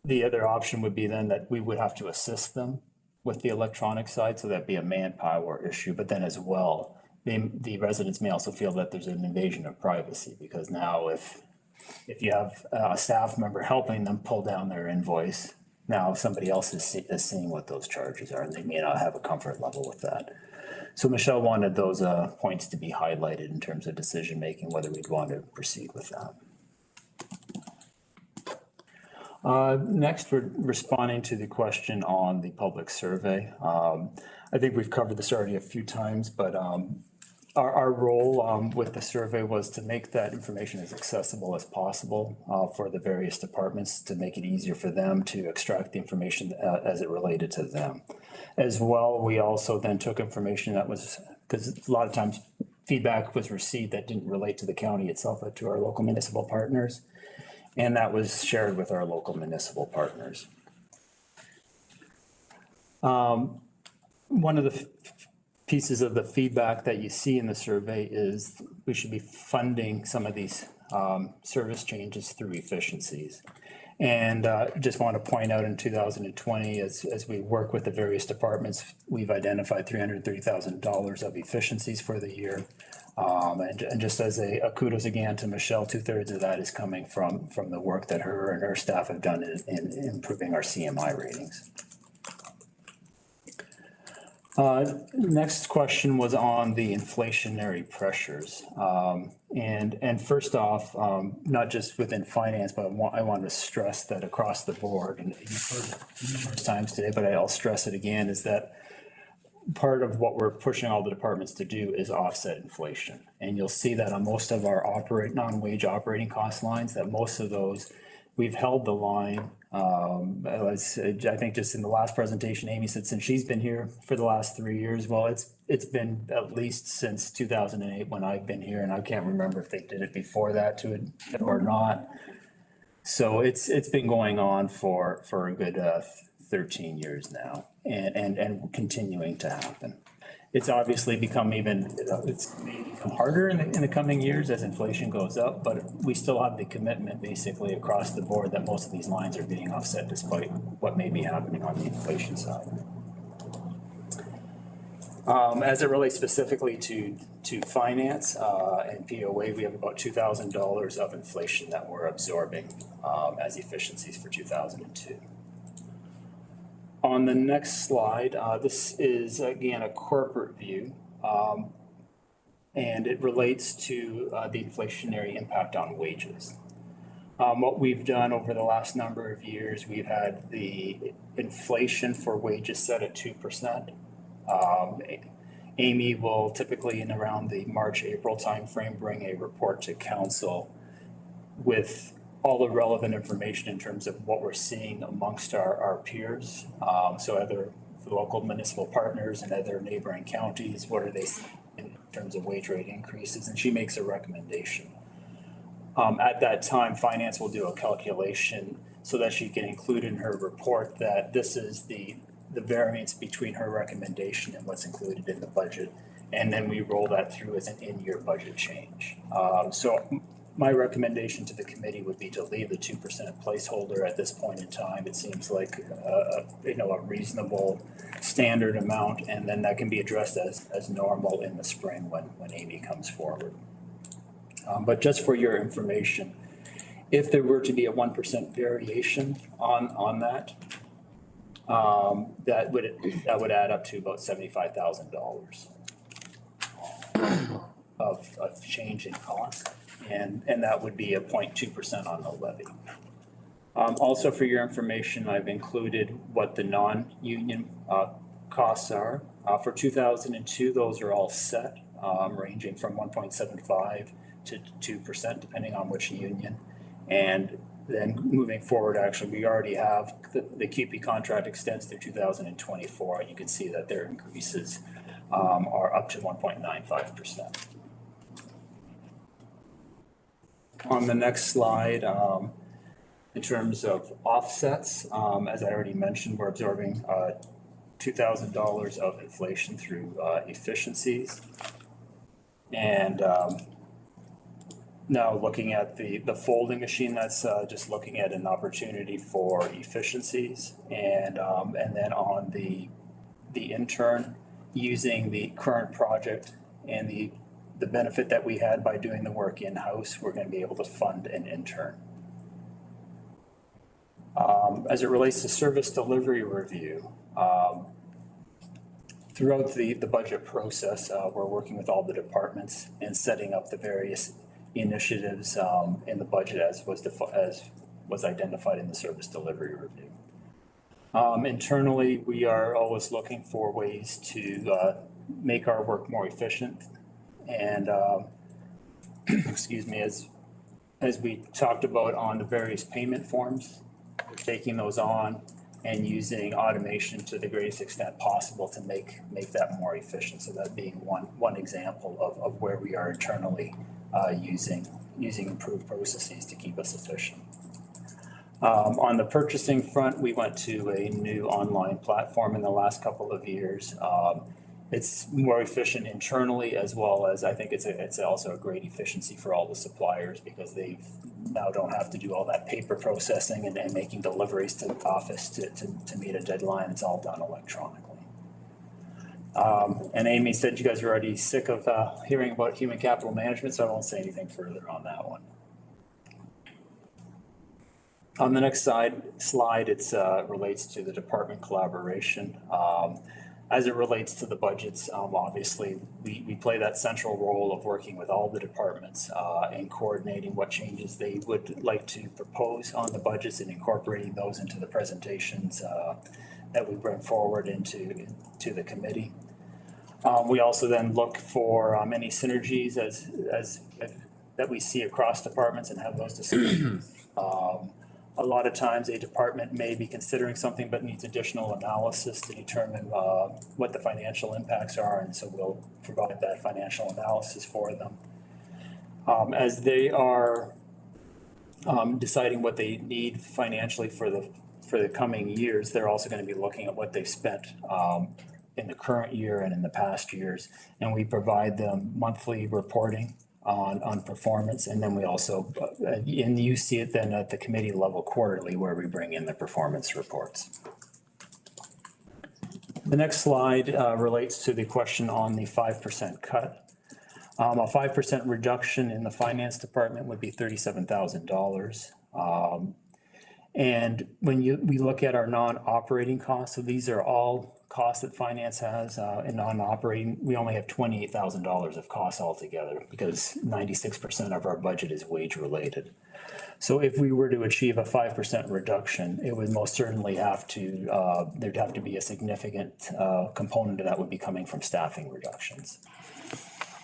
the other option would be then that we would have to assist them with the electronic side, so that'd be a manpower issue. But then as well, the residents may also feel that there's an invasion of privacy, because now if you have a staff member helping them pull down their invoice, Now, if somebody else is seeing what those charges are, they may not have a comfort level with that. So Michelle wanted those points to be highlighted in terms of decision-making, whether we'd want to proceed with that. Next, we're responding to the question on the public survey. I think we've covered this already a few times, but our role with the survey was to make that information as accessible as possible for the various departments, to make it easier for them to extract the information as it related to them. As well, we also then took information that was, because a lot of times feedback was received that didn't relate to the county itself, but to our local municipal partners. And that was shared with our local municipal partners. One of the pieces of the feedback that you see in the survey is we should be funding some of these service changes through efficiencies. And just want to point out in 2020, as we work with the various departments, we've identified $330,000 of efficiencies for the year. And just as a kudos again to Michelle, 2/3 of that is coming from the work that her and her staff have done in improving our CMI ratings. Next question was on the inflationary pressures. And first off, not just within finance, but I want to stress that across the board, and you've heard it numerous times today, but I'll stress it again, is that part of what we're pushing all the departments to do is offset inflation. And you'll see that on most of our non-wage operating cost lines, that most of those, we've held the line. I think just in the last presentation, Amy said since she's been here for the last 3 years, well, it's been at least since 2008 when I've been here, and I can't remember if they did it before that or not. So it's been going on for a good 13 years now, and continuing to happen. It's obviously become it's become harder in the coming years as inflation goes up, but we still have the commitment basically across the board that most of these lines are being offset despite what may be happening on the inflation side. As it relates specifically to finance and POA, we have about $2,000 of inflation that we're absorbing as efficiencies for 2002. On the next slide, this is again a corporate view, and it relates to the inflationary impact on wages. What we've done over the last number of years, we've had the inflation for wages set at 2%. Amy will typically in around the March-April timeframe bring a report to council with all the relevant information in terms of what we're seeing amongst our peers. So other local municipal partners and other neighboring counties, what are they seeing in terms of wage rate increases? And she makes a recommendation. At that time, finance will do a calculation so that she can include in her report that this is the variance between her recommendation and what's included in the budget. And then we roll that through as an in-year budget change. So my recommendation to the committee would be to leave the 2% placeholder at this point in time. It seems like a reasonable standard amount, and then that can be addressed as normal in the spring when Amy comes forward. But just for your information, if there were to be a 1% variation on that, that would add up to about $75,000 of change in cost. And that would be a 0.2% on the levy. Also for your information, I've included what the non-union costs are. For 2002, those are all set, ranging from 1.75 to 2%, depending on which union. And then moving forward, actually, we already have the QP contract extends through 2024. And you can see that their increases are up to 1.95%. On the next slide, in terms of offsets, as I already mentioned, we're absorbing $2,000 of inflation through efficiencies. And now looking at the folding machine, that's just looking at an opportunity for efficiencies. And then on the intern, using the current project and the benefit that we had by doing the work in-house, we're going to be able to fund an intern. As it relates to service delivery review, throughout the budget process, we're working with all the departments and setting up the various initiatives in the budget as was identified in the service delivery review. Internally, we are always looking for ways to make our work more efficient. And excuse me, as we talked about on the various payment forms, we're taking those on and using automation to the greatest extent possible to make that more efficient. So that being one example of where we are internally using improved processes to keep us efficient. On the purchasing front, we went to a new online platform in the last couple of years. It's more efficient internally, as well as I think it's also a great efficiency for all the suppliers, because they now don't have to do all that paper processing and making deliveries to the office to meet a deadline. It's all done electronically. And Amy said you guys are already sick of hearing about human capital management, so I won't say anything further on that one. On the next slide, it relates to the department collaboration. As it relates to the budgets, obviously, we play that central role of working with all the departments and coordinating what changes they would like to propose on the budgets and incorporating those into the presentations that we bring forward into the committee. We also then look for any synergies as that we see across departments and have those discussions. A lot of times a department may be considering something but needs additional analysis to determine what the financial impacts are, and so we'll provide that financial analysis for them. As they are deciding what they need financially for the coming years, they're also going to be looking at what they've spent in the current year and in the past years, and we provide them monthly reporting on performance, and then we also, and you see it then at the committee level quarterly, where we bring in the performance reports. The next slide relates to the question on the 5% cut. A 5% reduction in the finance department would be $37,000. And when we look at our non-operating costs, so these are all costs that finance has in non-operating, we only have $28,000 of costs altogether, because 96% of our budget is wage related. So if we were to achieve a 5% reduction, it would most certainly have to, there'd have to be a significant component of that would be coming from staffing reductions.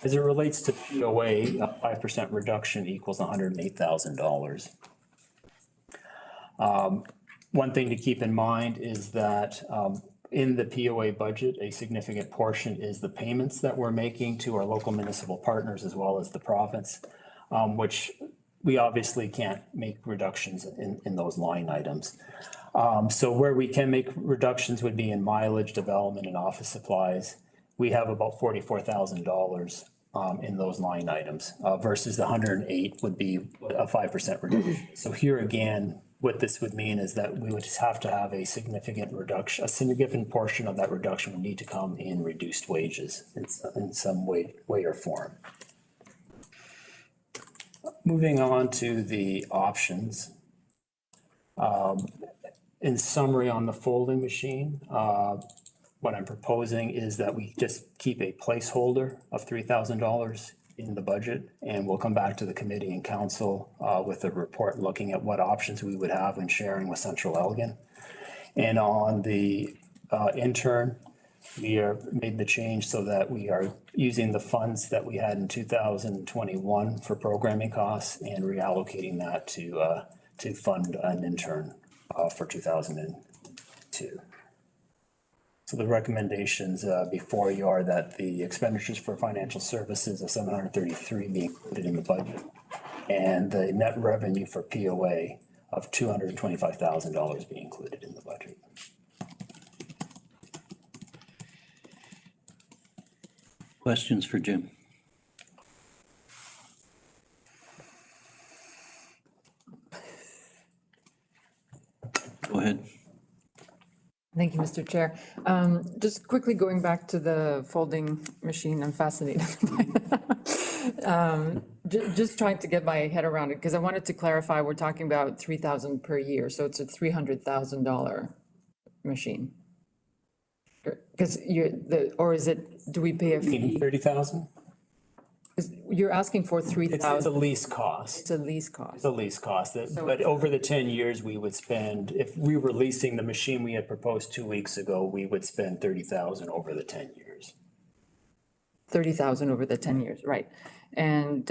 As it relates to POA, a 5% reduction equals $108,000. One thing to keep in mind is that in the POA budget, a significant portion is the payments that we're making to our local municipal partners as well as the province, which we obviously can't make reductions in those line items. So where we can make reductions would be in mileage, development, and office supplies. We have about $44,000 in those line items versus the 108 would be a 5% reduction. So here again, what this would mean is that we would just have to have a significant reduction, a significant portion of that reduction would need to come in reduced wages in some way or form. Moving on to the options. In summary, on the folding machine, what I'm proposing is that we just keep a placeholder of $3,000 in the budget, and we'll come back to the committee and council with a report looking at what options we would have in sharing with Central Elgin. And on the intern, we made the change so that we are using the funds that we had in 2021 for programming costs and reallocating that to fund an intern for 2002. So the recommendations before you are that the expenditures for financial services of $733 be included in the budget, and the net revenue for POA of $225,000 be included in the budget. Questions for Jim? Go ahead. Thank you, Mr. Chair. Just quickly going back to the folding machine, I'm fascinated by that. Just trying to get my head around it, because I wanted to clarify, we're talking about 3,000 per year, so it's a $300,000 machine. Because or is it, do we pay a fee? 30,000? You're asking for It's a 3,000, lease cost. it's a lease cost. It's a lease cost, but over the 10 years, we would spend, if we were leasing the machine we had proposed 2 weeks ago, we would spend 30,000 over the 10 years. 30,000 over the 10 years, right. And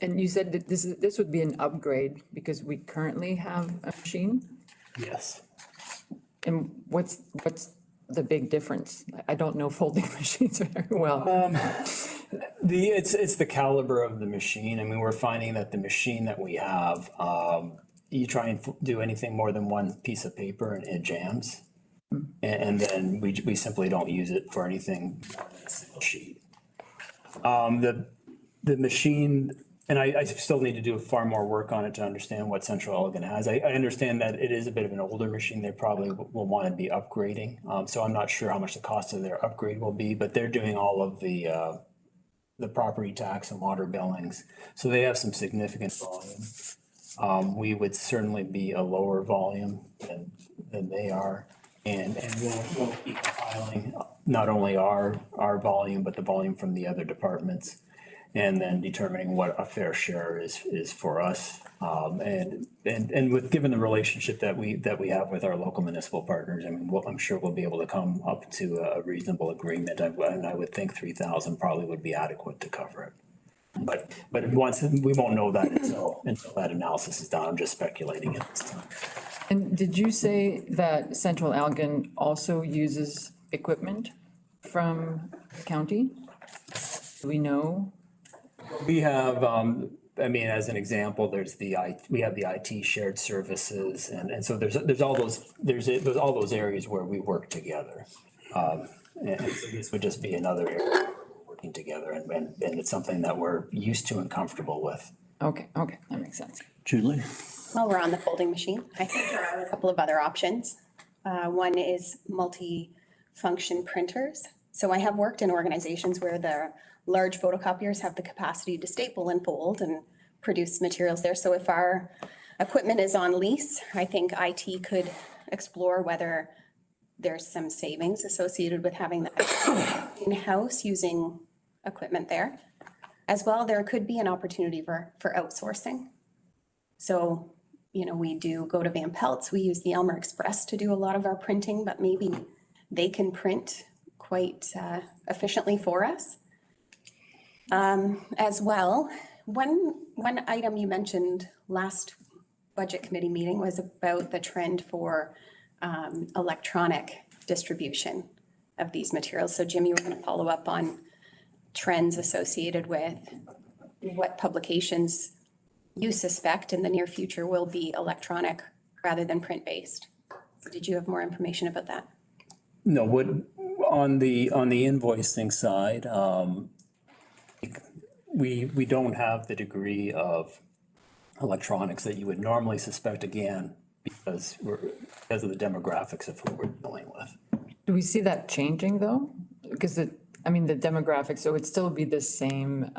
you said that this would be an upgrade because we currently have a machine? Yes. And what's the big difference? I don't know folding machines very well. It's the caliber of the machine. I mean, we're finding that the machine that we have, you try and do anything more than one piece of paper and it jams. And then we simply don't use it for anything more than a single sheet. The machine, and I still need to do far more work on it to understand what Central Elgin has. I understand that it is a bit of an older machine. They probably will want to be upgrading. So I'm not sure how much the cost of their upgrade will be, but they're doing all of the property tax and water billings. So they have some significant volume. We would certainly be a lower volume than they are. And we'll be compiling not only our volume, but the volume from the other departments. And then determining what a fair share is for us. And with, given the relationship that we have with our local municipal partners, I mean, I'm sure we'll be able to come up to a reasonable agreement. And I would think 3,000 probably would be adequate to cover it. But once, we won't know that until that analysis is done. I'm just speculating at this time. And did you say that Central Elgin also uses equipment from the county? Do we know? We have, I mean, as an example, we have the IT shared services, and so there's all those areas where we work together. And so this would just be another area where we're working together, and it's something that we're used to and comfortable with. Okay, that makes sense. Julie? While we're on the folding machine, I think there are a couple of other options. One is multi-function printers. So I have worked in organizations where the large photocopiers have the capacity to staple and fold and produce materials there. So if our equipment is on lease, I think IT could explore whether there's some savings associated with having that in-house using equipment there. As well, there could be an opportunity for outsourcing. So, we do go to Van Pelt's, we use the Elmer Express to do a lot of our printing, but maybe they can print quite efficiently for us. As well, one item you mentioned last budget committee meeting was about the trend for electronic distribution of these materials. So Jim, you were going to follow up on trends associated with what publications you suspect in the near future will be electronic rather than print-based. Did you have more information about that? No, on the invoicing side, we don't have the degree of electronics that you would normally suspect, again, because of the demographics of who we're dealing with. Do we see that changing though? Because the demographics, so it'd still be the same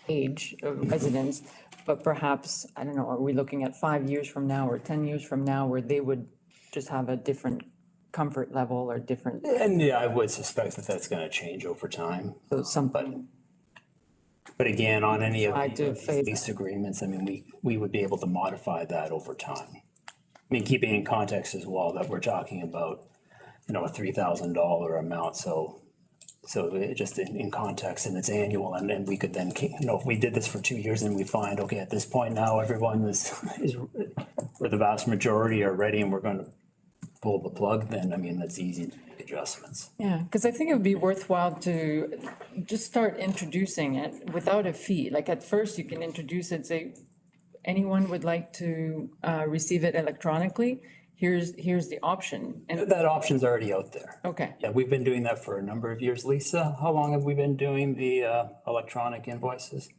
age of residents, but perhaps, I don't know, are we looking at 5 years from now or 10 years from now where they would just have a different comfort level or different? And yeah, I would suspect that that's going to change over time. So something. But again, on any of these lease agreements, I mean, we would be able to modify that over time. I mean, keeping in context as well that we're talking about, a $3,000 amount. So it just in context, and it's annual, and then we could then, if we did this for 2 years and we find, okay, at this point now, everyone is or the vast majority are ready and we're going to pull the plug, then, I mean, that's easy to make adjustments. Yeah, because I think it would be worthwhile to just start introducing it without a fee. Like at first you can introduce it, say, anyone would like to receive it electronically, here's the option. And that option's already out there. okay. Yeah, we've been doing that for a number of years. Lisa, how long have we been doing the electronic invoices?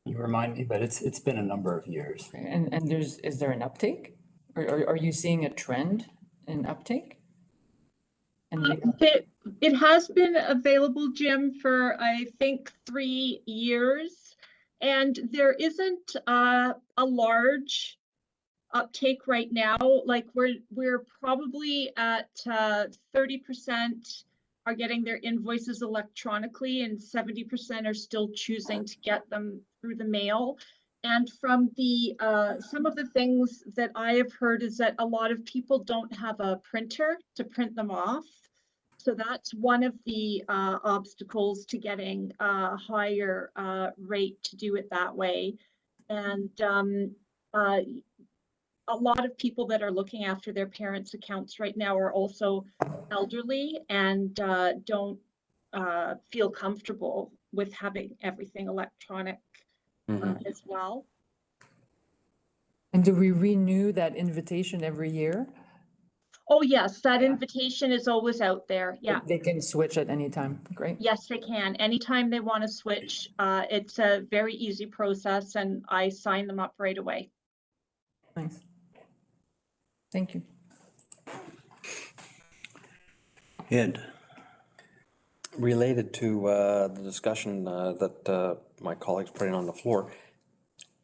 You remind me, but it's been a number of years. And is there an uptake? Or are you seeing a trend in uptake? And It has been available, Jim, for I think 3 years. And there isn't a large uptake right now. Like we're probably at 30% are getting their invoices electronically and 70% are still choosing to get them through the mail. And from the some of the things that I have heard is that a lot of people don't have a printer to print them off. So that's one of the obstacles to getting a higher rate to do it that way. And a lot of people that are looking after their parents' accounts right now are also elderly and don't feel comfortable with having everything electronic as well. And do we renew that invitation every year? Oh, yes, that invitation is always out there. Yeah. They can switch at any time. Great. Yes, they can. Anytime they want to switch, it's a very easy process and I sign them up right away. Nice. Thank you. Ed, Related to the discussion that my colleagues putting on the floor,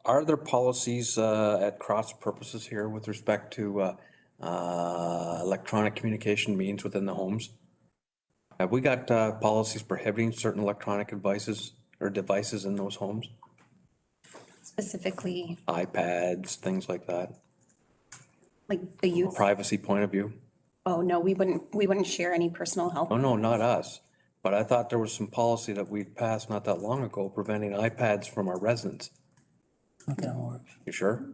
are there policies at cross purposes here with respect to electronic communication means within the homes? Have we got policies prohibiting certain electronic devices in those homes? Specifically, iPads, things like that, like the from a youth. privacy point of view? Oh, no, we wouldn't share any personal health. Oh, no, not us. But I thought there was some policy that we passed not that long ago preventing iPads from our residents. You sure?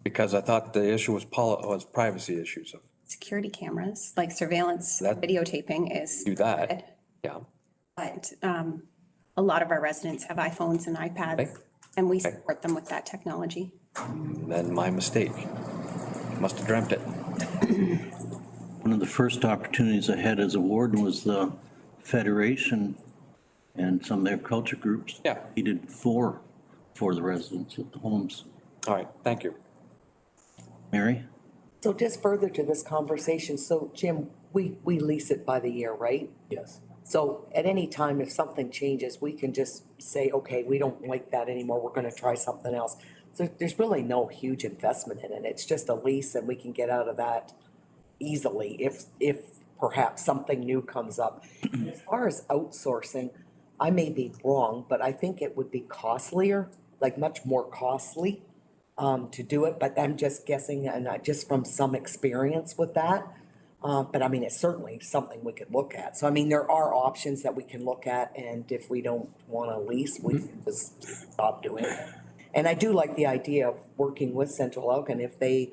Because I thought the issue was privacy issues. Security cameras, like surveillance, videotaping is. Do that, yeah. But a lot of our residents have iPhones and iPads, Okay. and we support them with that technology. Then my mistake. Must have dreamt it. one of the first opportunities I had as a warden was the Federation and some of their culture groups. Yeah. He did for the residents at the homes. All right, thank you. Mary? So just further to this conversation, so Jim, we lease it by the year, right? Yes. So at any time, if something changes, we can just say, okay, we don't like that anymore, we're gonna try something else. So there's really no huge investment in it, it's just a lease and we can get out of that easily if perhaps something new comes up. As far as outsourcing, I may be wrong, but I think it would be costlier, like much more costly to do it, but I'm just guessing and just from some experience with that. But I mean, it's certainly something we could look at. So I mean, there are options that we can look at, and if we don't wanna lease, we can just stop doing it. And I do like the idea of working with Central Elgin, if they,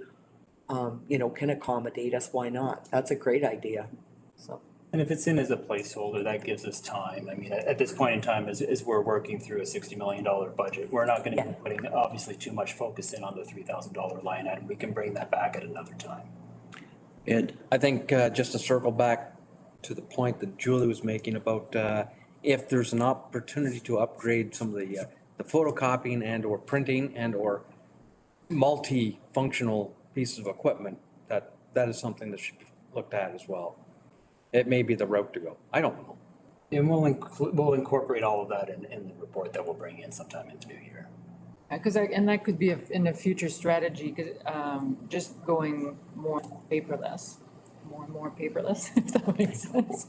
can accommodate us, why not? That's a great idea, so. And if it's in as a placeholder, that gives us time. I mean, at this point in time, as we're working through a $60 million budget, we're not gonna be putting obviously too much focus in on the $3,000 line item. We can bring that back at another time. Ed? I think just to circle back to the point that Julie was making about if there's an opportunity to upgrade some of the photocopying and or printing and or multi-functional pieces of equipment, that is something that should be looked at as well. It may be the route to go. I don't know. And we'll incorporate all of that in the report that we'll bring in sometime in the new year. Because and that could be in a future strategy, because just going more paperless, more paperless, if that makes sense.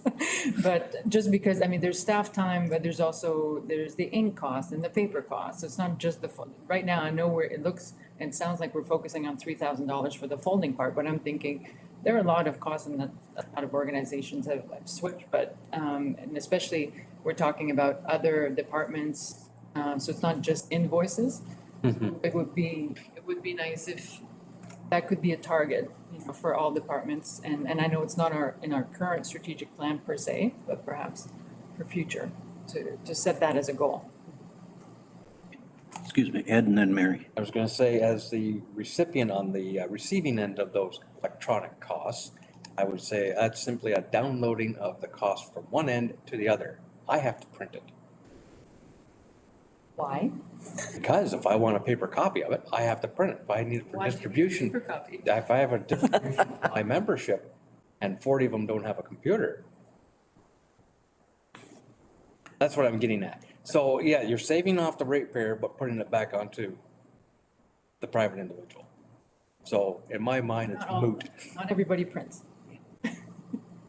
But just because, I mean, there's staff time, but there's the ink cost and the paper cost. It's not just right now, I know where it looks and sounds like we're focusing on $3,000 for the folding part, but I'm thinking there are a lot of costs and a lot of organizations have switched, but, and especially we're talking about other departments. So it's not just invoices. It would be nice if that could be a target, for all departments. And I know it's not in our current strategic plan per se, but perhaps for future to set that as a goal. Excuse me, Ed and then Mary. I was going to say, as the recipient on the receiving end of those electronic costs, I would say that's simply a downloading of the cost from one end to the other. I have to print it. Why? Because if I want a paper copy of it, I have to print it. If I need it for distribution, Paper copy. if I have a distribution, my membership, and 40 of them don't have a computer. That's what I'm getting at. So yeah, you're saving off the ratepayer, but putting it back onto the private individual. So in my mind, it's moot. Not everybody prints.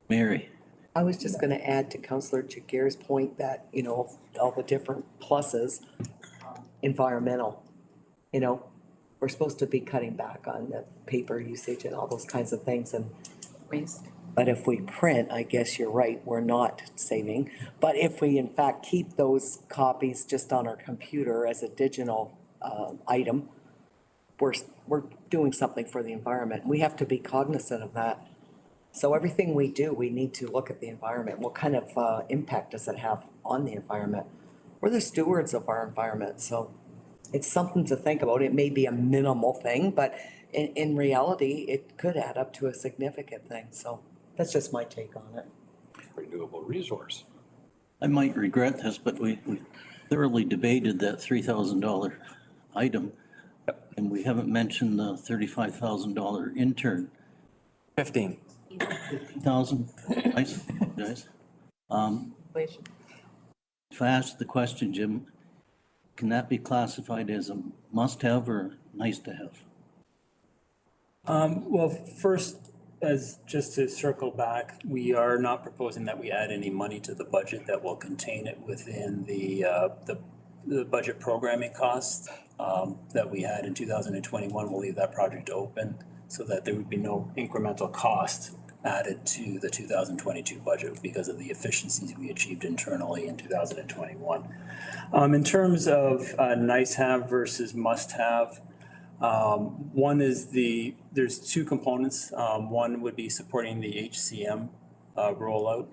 Mary, I was just gonna add to Councillor Jagear's point that, you know, all the different pluses, environmental, you know, we're supposed to be cutting back on the paper usage and all those kinds of things, and Waste. but if we print, I guess you're right, we're not saving. But if we in fact keep those copies just on our computer as a digital item, we're doing something for the environment. We have to be cognizant of that. So everything we do, we need to look at the environment. What kind of impact does it have on the environment? We're the stewards of our environment, so it's something to think about. It may be a minimal thing, but in reality, it could add up to a significant thing. So that's just my take on it. Renewable resource. I might regret this, but we thoroughly debated that $3,000 item. And we haven't mentioned the $35,000 intern. 15. 50,000, nice, guys. If I ask the question, Jim, can that be classified as a must-have or nice to have? Well, first, as just to circle back, we are not proposing that we add any money to the budget. That will contain it within the budget programming costs that we had in 2021. We'll leave that project open so that there would be no incremental cost added to the 2022 budget because of the efficiencies we achieved internally in 2021. In terms of nice have versus must have, one is there's two components. One would be supporting the HCM rollout.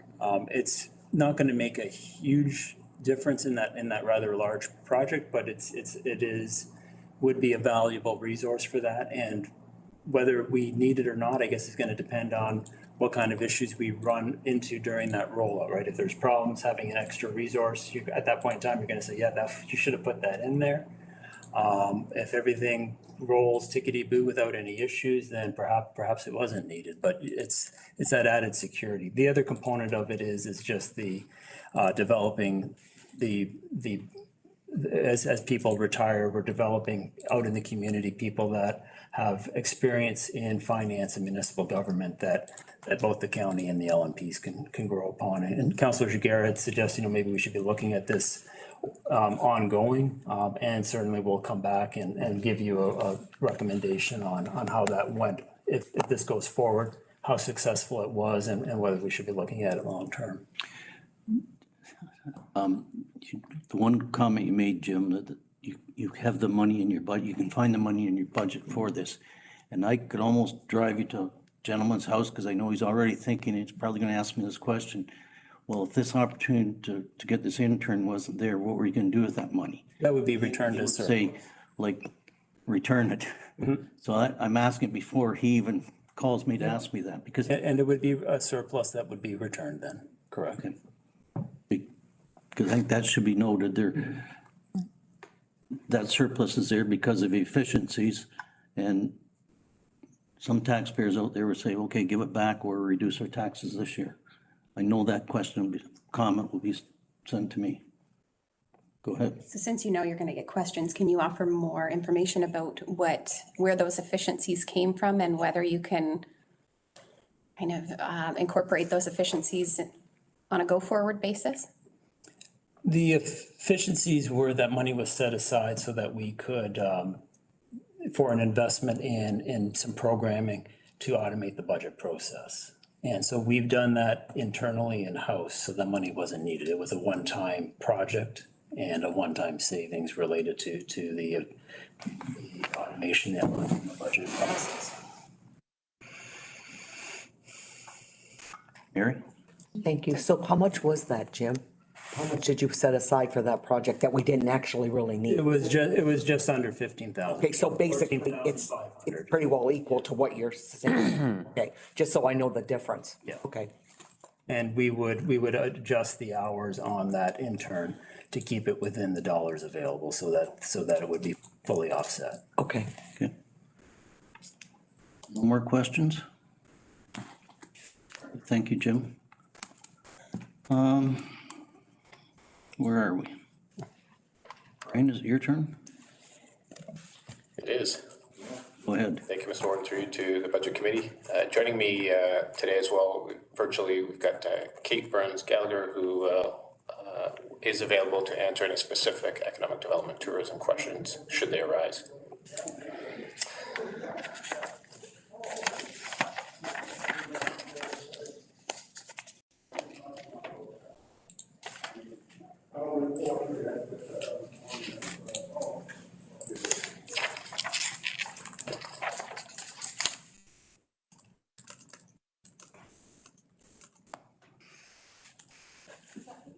It's not going to make a huge difference in that rather large project, but it would be a valuable resource for that. And whether we need it or not, I guess is going to depend on what kind of issues we run into during that rollout, right? If there's problems, having an extra resource, at that point in time, you're going to say, yeah, you should have put that in there. If everything rolls tickety-boo without any issues, then perhaps it wasn't needed, but it's that added security. The other component of it is just the developing as people retire, we're developing out in the community people that have experience in finance and municipal government that both the county and the LMPs can grow upon. And Councillor Jaguar had suggested, maybe we should be looking at this ongoing, and certainly we'll come back and give you a recommendation on how that went, if this goes forward, how successful it was, and whether we should be looking at it long term. The one comment you made, Jim, that you have the money in your budget, you can find the money in your budget for this. And I could almost drive you to a gentleman's house, because I know he's already thinking, he's probably gonna ask me this question. Well, if this opportunity to get this intern wasn't there, what were you gonna do with that money? That would be returned to surplus. Say, like, return it. So I'm asking before he even calls me to ask me that, because. And it would be a surplus that would be returned then, correct? Okay. Because I think that should be noted there. That surplus is there because of efficiencies, and some taxpayers out there will say, okay, give it back or reduce our taxes this year. I know that comment will be sent to me. Go ahead. So since you know you're going to get questions, can you offer more information about where those efficiencies came from and whether you can kind of incorporate those efficiencies on a go-forward basis? The efficiencies were that money was set aside so that we could, for an investment in some programming to automate the budget process. And so we've done that internally in-house, so the money wasn't needed. It was a one-time project and a one-time savings related to the automation in the budget process. Mary? Thank you. So how much was that, Jim? How much did you set aside for that project that we didn't actually really need? It was just under 15,000. Okay, so basically it's pretty well equal to what you're saying. Okay, just so I know the difference. Yeah. Okay. And we would adjust the hours on that intern to keep it within the dollars available so that it would be fully offset. Okay. Okay. No more questions? Thank you, Jim. Where are we? Brian, is it your turn? It is. Go ahead. Thank you, Mr. Warden, through to the Budget Committee. Joining me today as well, virtually, we've got Kate Burns-Gallagher, who is available to answer any specific economic development tourism questions, should they arise.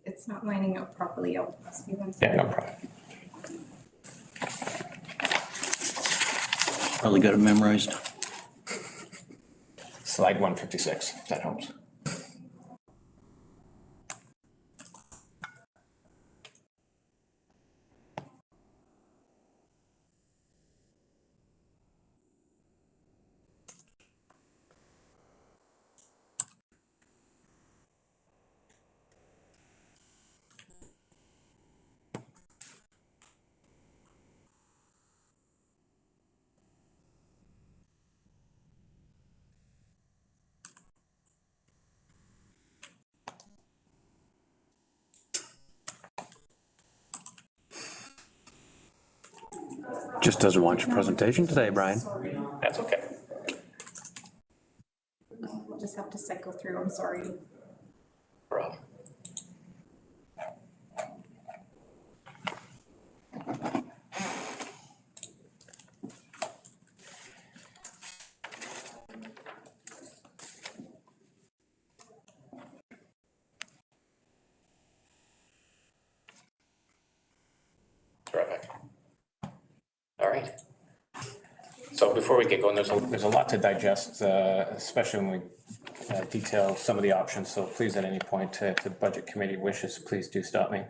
It's not lining up properly. Oh, must be one Yeah, second. no problem. Probably got it memorized. Slide 156, if that helps. Just doesn't want your presentation today, Brian. That's okay. We'll just have to cycle through. I'm sorry. Problem. Terrific. All right. So before we get going, there's a lot to digest, especially when we detail some of the options. So please, at any point, if the Budget Committee wishes, please do stop me.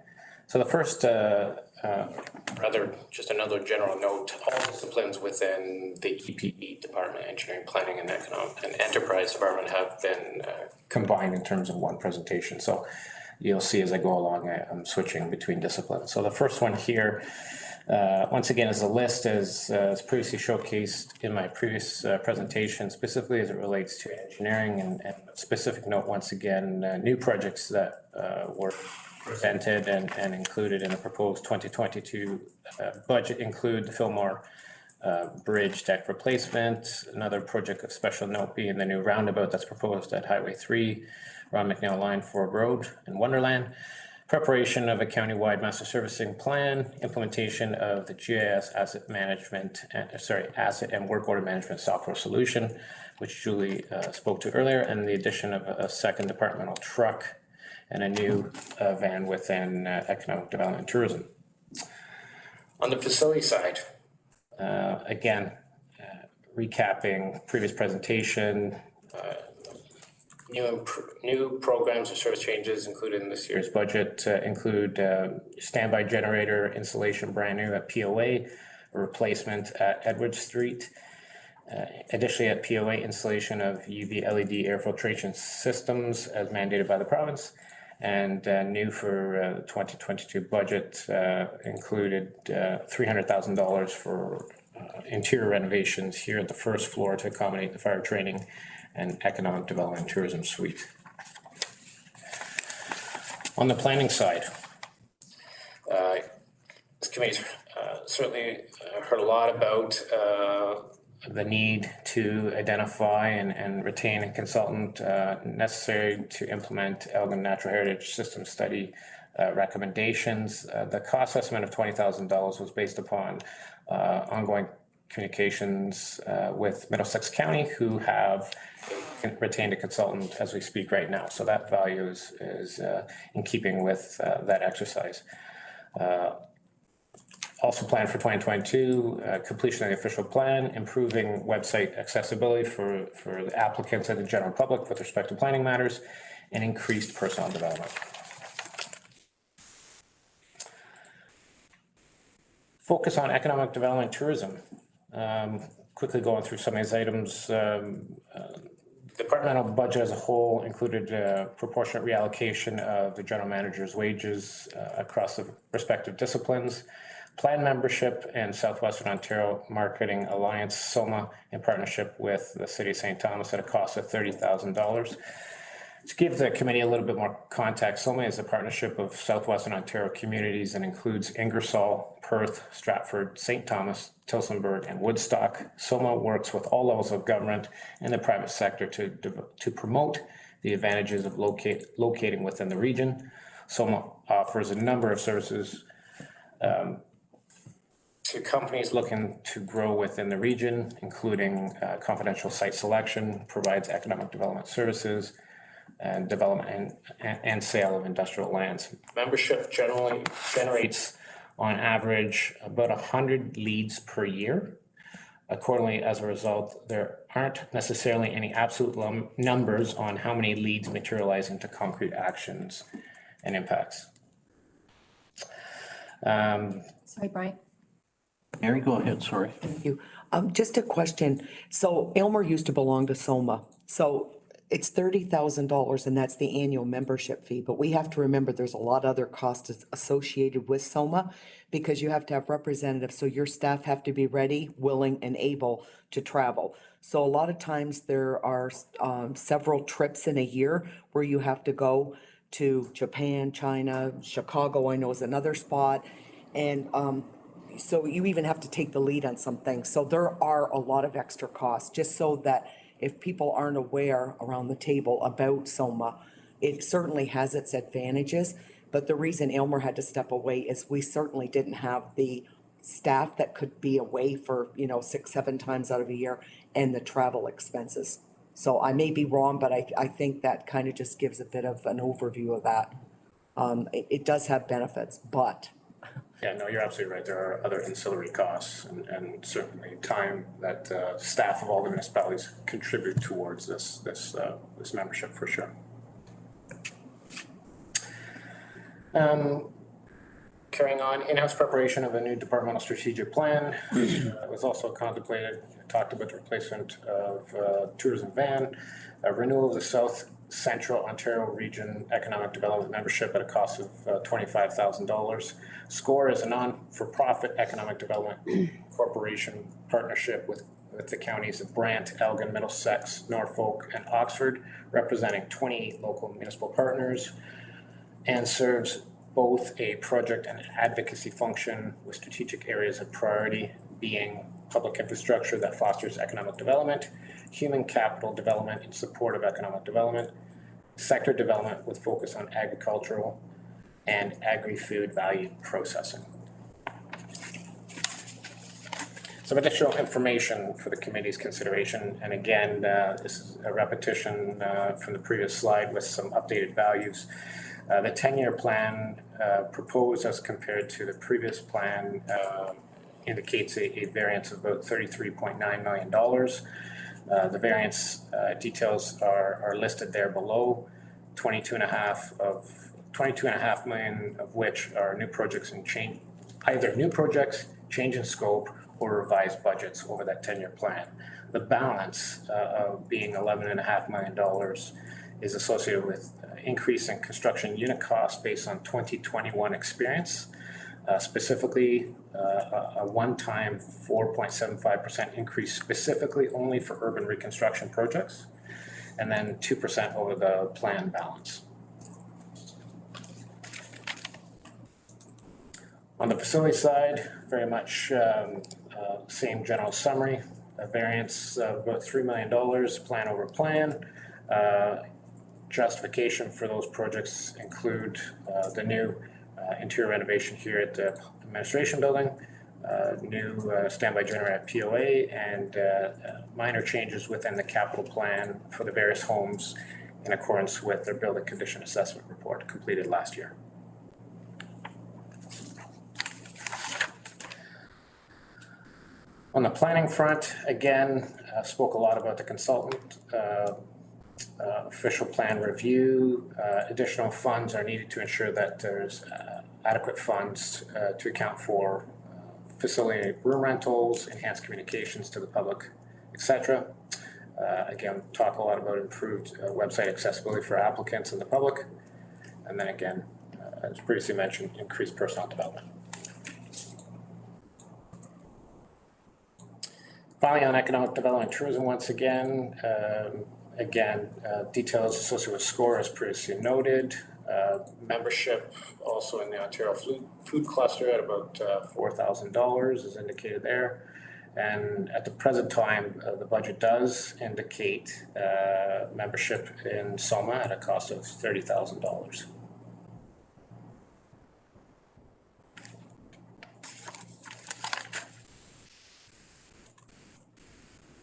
So the first, rather just another general note, all disciplines within the EPE department, Engineering, Planning and Economic and Enterprise Department, have been combined in terms of one presentation. So you'll see as I go along, I'm switching between disciplines. So the first one here, once again, is a list as previously showcased in my previous presentation, specifically as it relates to engineering, and specific note, once again, new projects that were presented and included in the proposed 2022 budget include the Fillmore Bridge deck replacement, another project of special note being the new roundabout that's proposed at Highway 3, Ron McNeil Line Ford Road in Wonderland, preparation of a countywide master servicing plan, implementation of the GIS asset and work order management software solution, which Julie spoke to earlier, and the addition of a second departmental truck and a new van within economic development and tourism. On the facility side, again, recapping previous presentation, new programs or service changes included in this year's budget include standby generator installation brand new at POA, a replacement at Edward Street. Additionally, at POA, installation of UV LED air filtration systems as mandated by the province. And new for the 2022 budget included $300,000 for interior renovations here at the first floor to accommodate the fire training and economic development and tourism suite. On the planning side, this committee's certainly heard a lot about the need to identify and retain a consultant necessary to implement Elgin Natural Heritage System Study recommendations. The cost estimate of $20,000 was based upon ongoing communications with Middlesex County, who have retained a consultant as we speak right now. So that value is in keeping with that exercise. Also planned for 2022, completion of the official plan, improving website accessibility for the applicants and the general public with respect to planning matters, and increased personnel development. Focus on economic development and tourism. Quickly going through some of these items. departmental budget as a whole included a proportionate reallocation of the general manager's wages across the respective disciplines. Plan membership in Southwestern Ontario Marketing Alliance, SOMA, in partnership with the City of St. Thomas at a cost of $30,000. To give the committee a little bit more context, SOMA is a partnership of Southwestern Ontario communities and includes Ingersoll, Perth, Stratford, St. Thomas, Tillsonburg, and Woodstock. SOMA works with all levels of government and the private sector to promote the advantages of locating within the region. SOMA offers a number of services to companies looking to grow within the region, including confidential site selection, provides economic development services, and development and sale of industrial lands. Membership generally generates, on average, about 100 leads per year. Accordingly, as a result, there aren't necessarily any absolute numbers on how many leads materialize into concrete actions and impacts. Sorry, Brian. Mary, go ahead, sorry. Thank you. Just a question. So Aylmer used to belong to SOMA. So it's $30,000 and that's the annual membership fee. But we have to remember there's a lot of other costs associated with SOMA because you have to have representatives. So your staff have to be ready, willing, and able to travel. So a lot of times there are several trips in a year where you have to go to Japan, China, Chicago, I know is another spot. And so you even have to take the lead on some things. So there are a lot of extra costs, just so that if people aren't aware around the table about SOMA, it certainly has its advantages. But the reason Aylmer had to step away is we certainly didn't have the staff that could be away for, 6-7 times out of a year and the travel expenses. So I may be wrong, but I think that kind of just gives a bit of an overview of that. It does have benefits, but. Yeah, no, you're absolutely right. There are other ancillary costs and certainly time that staff of all the municipalities contribute towards this membership for sure. Carrying on, in-house preparation of a new departmental strategic plan was also contemplated. Talked about the replacement of tourism van, a renewal of the South Central Ontario Region Economic Development membership at a cost of $25,000. SCORE is a non-for-profit economic development corporation partnership with the counties of Brant, Elgin, Middlesex, Norfolk, and Oxford, representing 28 local municipal partners, and serves both a project and advocacy function with strategic areas of priority being public infrastructure that fosters economic development, human capital development in support of economic development, sector development with focus on agricultural and agri-food value processing. Some additional information for the committee's consideration, and again, this is a repetition from the previous slide with some updated values. The 10-year plan proposed as compared to the previous plan indicates a variance of about $33.9 million. The variance details are listed there below. 22.5 million of which are new projects and change, either new projects, change in scope, or revised budgets over that 10-year plan. The balance of being $11.5 million is associated with increase in construction unit costs based on 2021 experience, specifically a one-time 4.75% increase specifically only for urban reconstruction projects, and then 2% over the plan balance. On the facility side, very much same general summary, a variance of about $3 million, plan over plan. Justification for those projects include the new interior renovation here at the administration building, new standby generator at POA, and minor changes within the capital plan for the various homes in accordance with their building condition assessment report completed last year. On the planning front, again, spoke a lot about the consultant. Official plan review, additional funds are needed to ensure that there's adequate funds to account for facility room rentals, enhanced communications to the public, etc. Again, talk a lot about improved website accessibility for applicants and the public. And then again, as previously mentioned, increased personnel development. Finally, on economic development and tourism, once again, details associated with SCORE as previously noted. Membership also in the Ontario food cluster at about $4,000 is indicated there. And at the present time, the budget does indicate membership in SOMA at a cost of $30,000.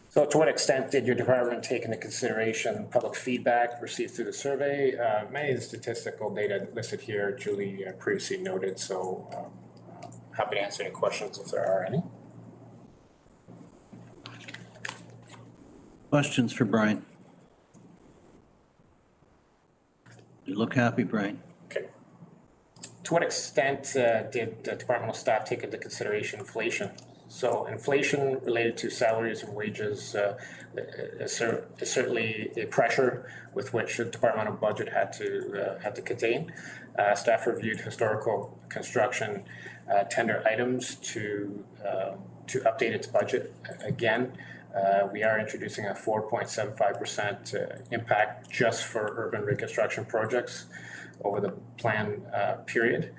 So to what extent did your department take into consideration public feedback received through the survey? Many of the statistical data listed here, Julie previously noted, so happy to answer any questions if there are any. Questions for Brian? You look happy, Brian. Okay. To what extent did departmental staff take into consideration inflation? So inflation related to salaries and wages is certainly a pressure with which the departmental budget had to contain. Staff reviewed historical construction tender items to update its budget. Again, we are introducing a 4.75% impact just for urban reconstruction projects over the plan period.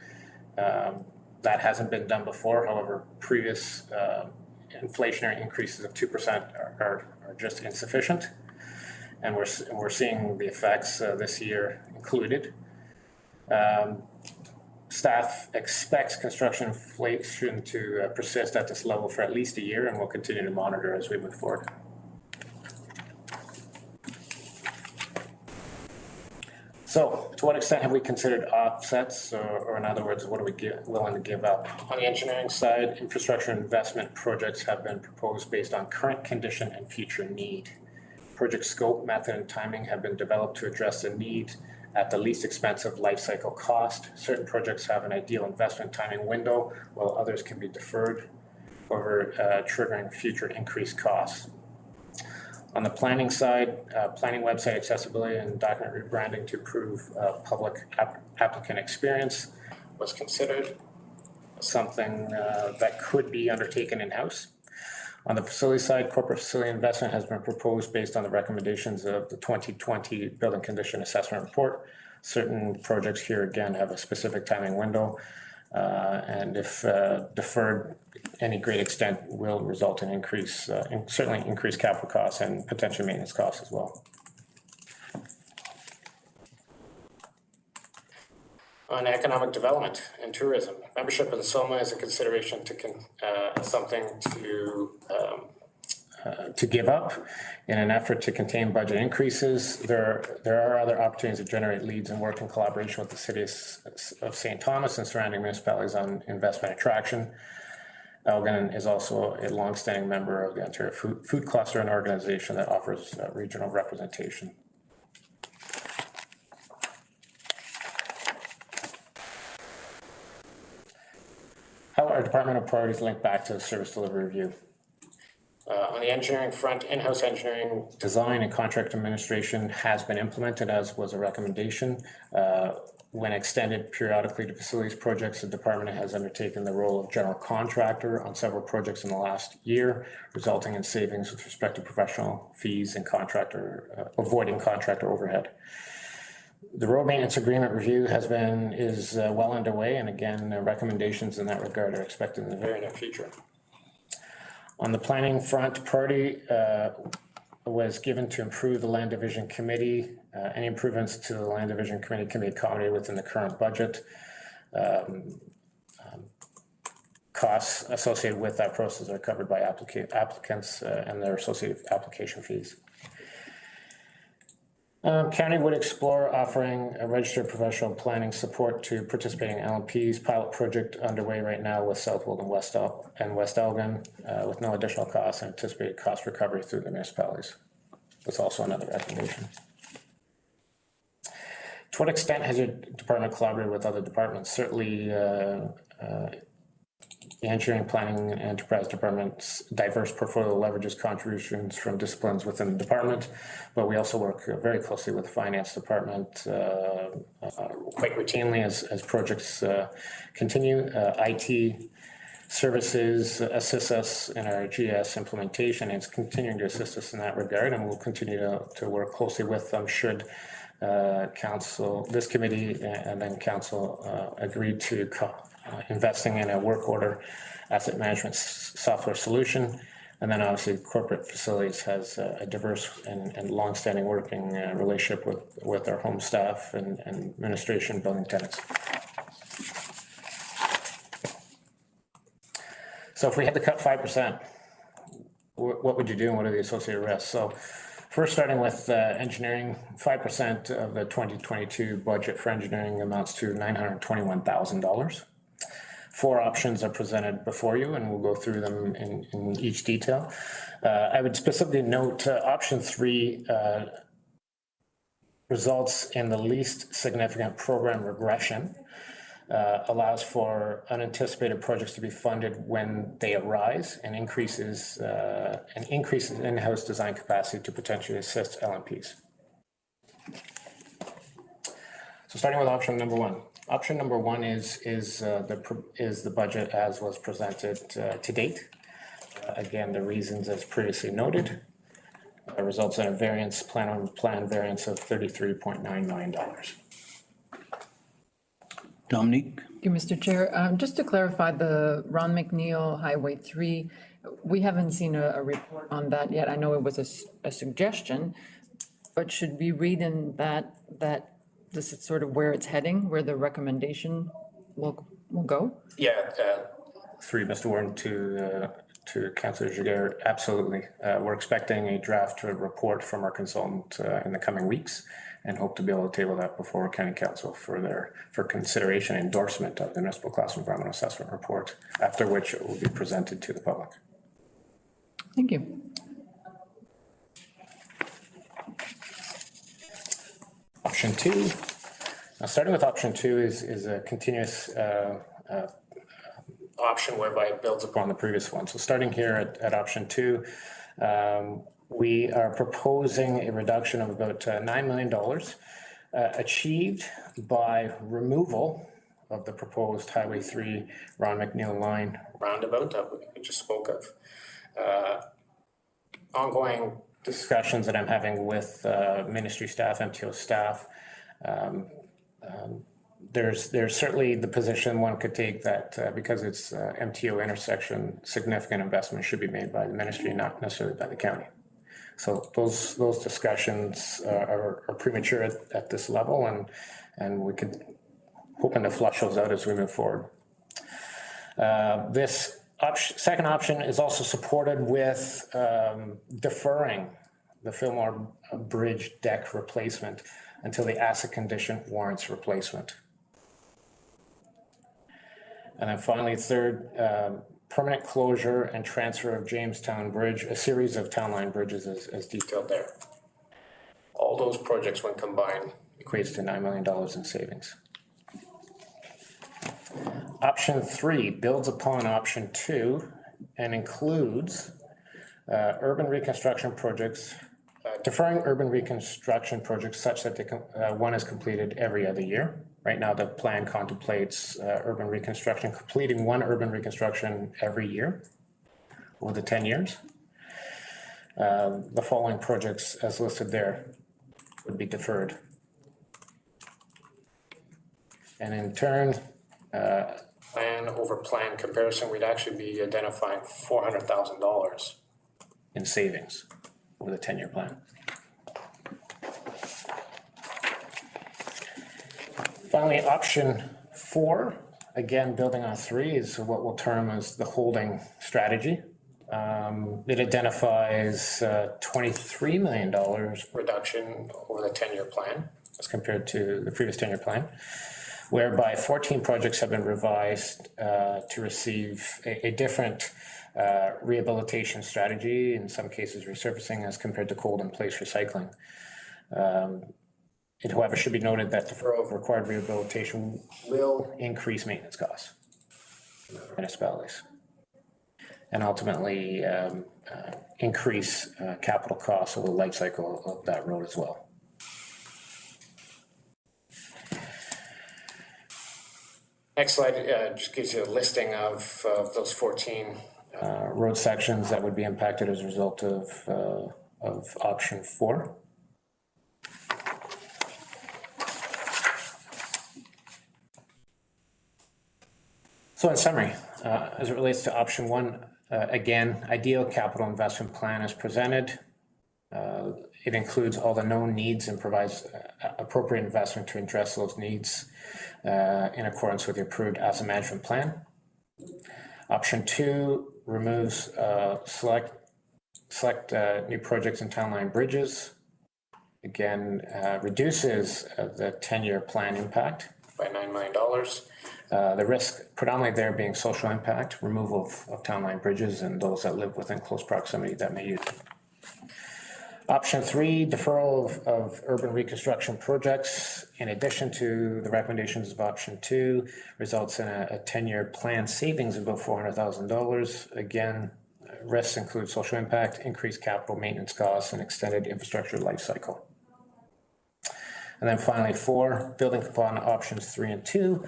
That hasn't been done before. However, previous inflationary increases of 2% are just insufficient. And we're seeing the effects this year included. Staff expects construction inflation to persist at this level for at least a year, and we'll continue to monitor as we move forward. So, to what extent have we considered offsets, or in other words, what are we willing to give up? On the engineering side, infrastructure investment projects have been proposed based on current condition and future need. Project scope, method, and timing have been developed to address the need at the least expensive life cycle cost. Certain projects have an ideal investment timing window, while others can be deferred over triggering future increased costs. On the planning side, planning website accessibility and document rebranding to improve public applicant experience was considered something that could be undertaken in-house. On the facility side, corporate facility investment has been proposed based on the recommendations of the 2020 Building Condition Assessment Report. Certain projects here again have a specific timing window, and if deferred any great extent will result in certainly increased capital costs and potential maintenance costs as well. On economic development and tourism, membership in SOMA is a consideration something to give up in an effort to contain budget increases. There are other opportunities to generate leads and work in collaboration with the city of St. Thomas and surrounding municipalities on investment attraction. Elgin is also a longstanding member of the Ontario Food Cluster, an organization that offers regional representation. How are departmental priorities linked back to the service delivery review? On the engineering front, in-house engineering design and contract administration has been implemented as was a recommendation. When extended periodically to facilities projects, the department has undertaken the role of general contractor on several projects in the last year, resulting in savings with respect to professional fees and avoiding contractor overhead. The road maintenance agreement review is well underway, and again, recommendations in that regard are expected in the very near future. On the planning front, priority was given to improve the land division committee. Any improvements to the land division committee can be accommodated within the current budget. Costs associated with that process are covered by applicants and their associated application fees. County would explore offering a registered professional planning support to participating LMPs. Pilot project underway right now with Southwold and West Elgin with no additional costs and anticipated cost recovery through the municipalities. That's also another recommendation. To what extent has your department collaborated with other departments? Certainly The engineering, planning, and enterprise department's diverse portfolio leverages contributions from disciplines within the department, but we also work very closely with the finance department quite routinely as projects continue. IT services assists us in our GS implementation, and it's continuing to assist us in that regard, and we'll continue to work closely with them should council, this committee, and then council agree to investing in a work order asset management software solution. And then obviously corporate facilities has a diverse and longstanding working relationship with our home staff and administration, building tenants. So if we had to cut 5%, what would you do and what are the associated risks? So first, starting with engineering, 5% of the 2022 budget for engineering amounts to $921,000. 4 options are presented before you, and we'll go through them in each detail. I would specifically note option 3 results in the least significant program regression, allows for unanticipated projects to be funded when they arise, and increases in-house design capacity to potentially assist LMPs. So starting with option number 1. Option number 1 is the budget as was presented to date. Again, the reasons as previously noted results in a variance plan variance of $33.9 million. Dominique? Thank you, Mr. Chair. Just to clarify, the Ron McNeil Highway 3, we haven't seen a report on that yet. I know it was a suggestion, but should we read in that this is sort of where it's heading, where the recommendation will go? Yeah, through Mr. Warden to Councillor Giguère, absolutely. We're expecting a draft report from our consultant in the coming weeks, and hope to be able to table that before County Council for consideration and endorsement of the Municipal Class Environmental Assessment Report, after which it will be presented to the public. Thank you. Option 2. Now, starting with option 2 is a continuous option whereby it builds upon the previous one. So starting here at option 2, we are proposing a reduction of about $9 million achieved by removal of the proposed Highway 3 Ron McNeil line roundabout that we just spoke of. Ongoing discussions that I'm having with ministry staff, MTO staff, there's certainly the position one could take that because it's MTO intersection, significant investment should be made by the ministry, not necessarily by the county. So those discussions are premature at this level, and we could hoping to flush those out as we move forward. This second option is also supported with deferring the Fillmore Bridge deck replacement until the asset condition warrants replacement. And then finally, third, permanent closure and transfer of Jamestown Bridge, a series of town line bridges as detailed there. All those projects, when combined, equates to $9 million in savings. Option 3 builds upon option 2 and includes urban reconstruction projects, deferring urban reconstruction projects such that one is completed every other year. Right now, the plan contemplates urban reconstruction, completing one urban reconstruction every year over the 10 years. The following projects as listed there would be deferred. And in turn, plan over plan comparison, we'd actually be identifying $400,000 in savings over the 10-year plan. Finally, option 4, again, building on 3, is what we'll term as the holding strategy. It identifies $23 million reduction over the 10-year plan as compared to the previous 10-year plan, whereby 14 projects have been revised to receive a different rehabilitation strategy, in some cases resurfacing as compared to cold in place recycling. It, however, should be noted that deferral of required rehabilitation will increase maintenance costs in municipalities. and ultimately increase capital costs over the life cycle of that road as well. Next slide just gives you a listing of those 14 road sections that would be impacted as a result of option 4. So in summary, as it relates to option 1, again, ideal capital investment plan is presented. It includes all the known needs and provides appropriate investment to address those needs in accordance with the approved asset management plan. Option 2 removes select new projects and town line bridges. Again, reduces the 10-year plan impact by $9 million. The risk predominantly there being social impact, removal of town line bridges and those that live within close proximity that may use it. Option 3, deferral of urban reconstruction projects, in addition to the recommendations of option 2, results in a 10-year plan savings of about $400,000. Again, risks include social impact, increased capital maintenance costs, and extended infrastructure life cycle. And then finally, 4, building upon options 3 and 2,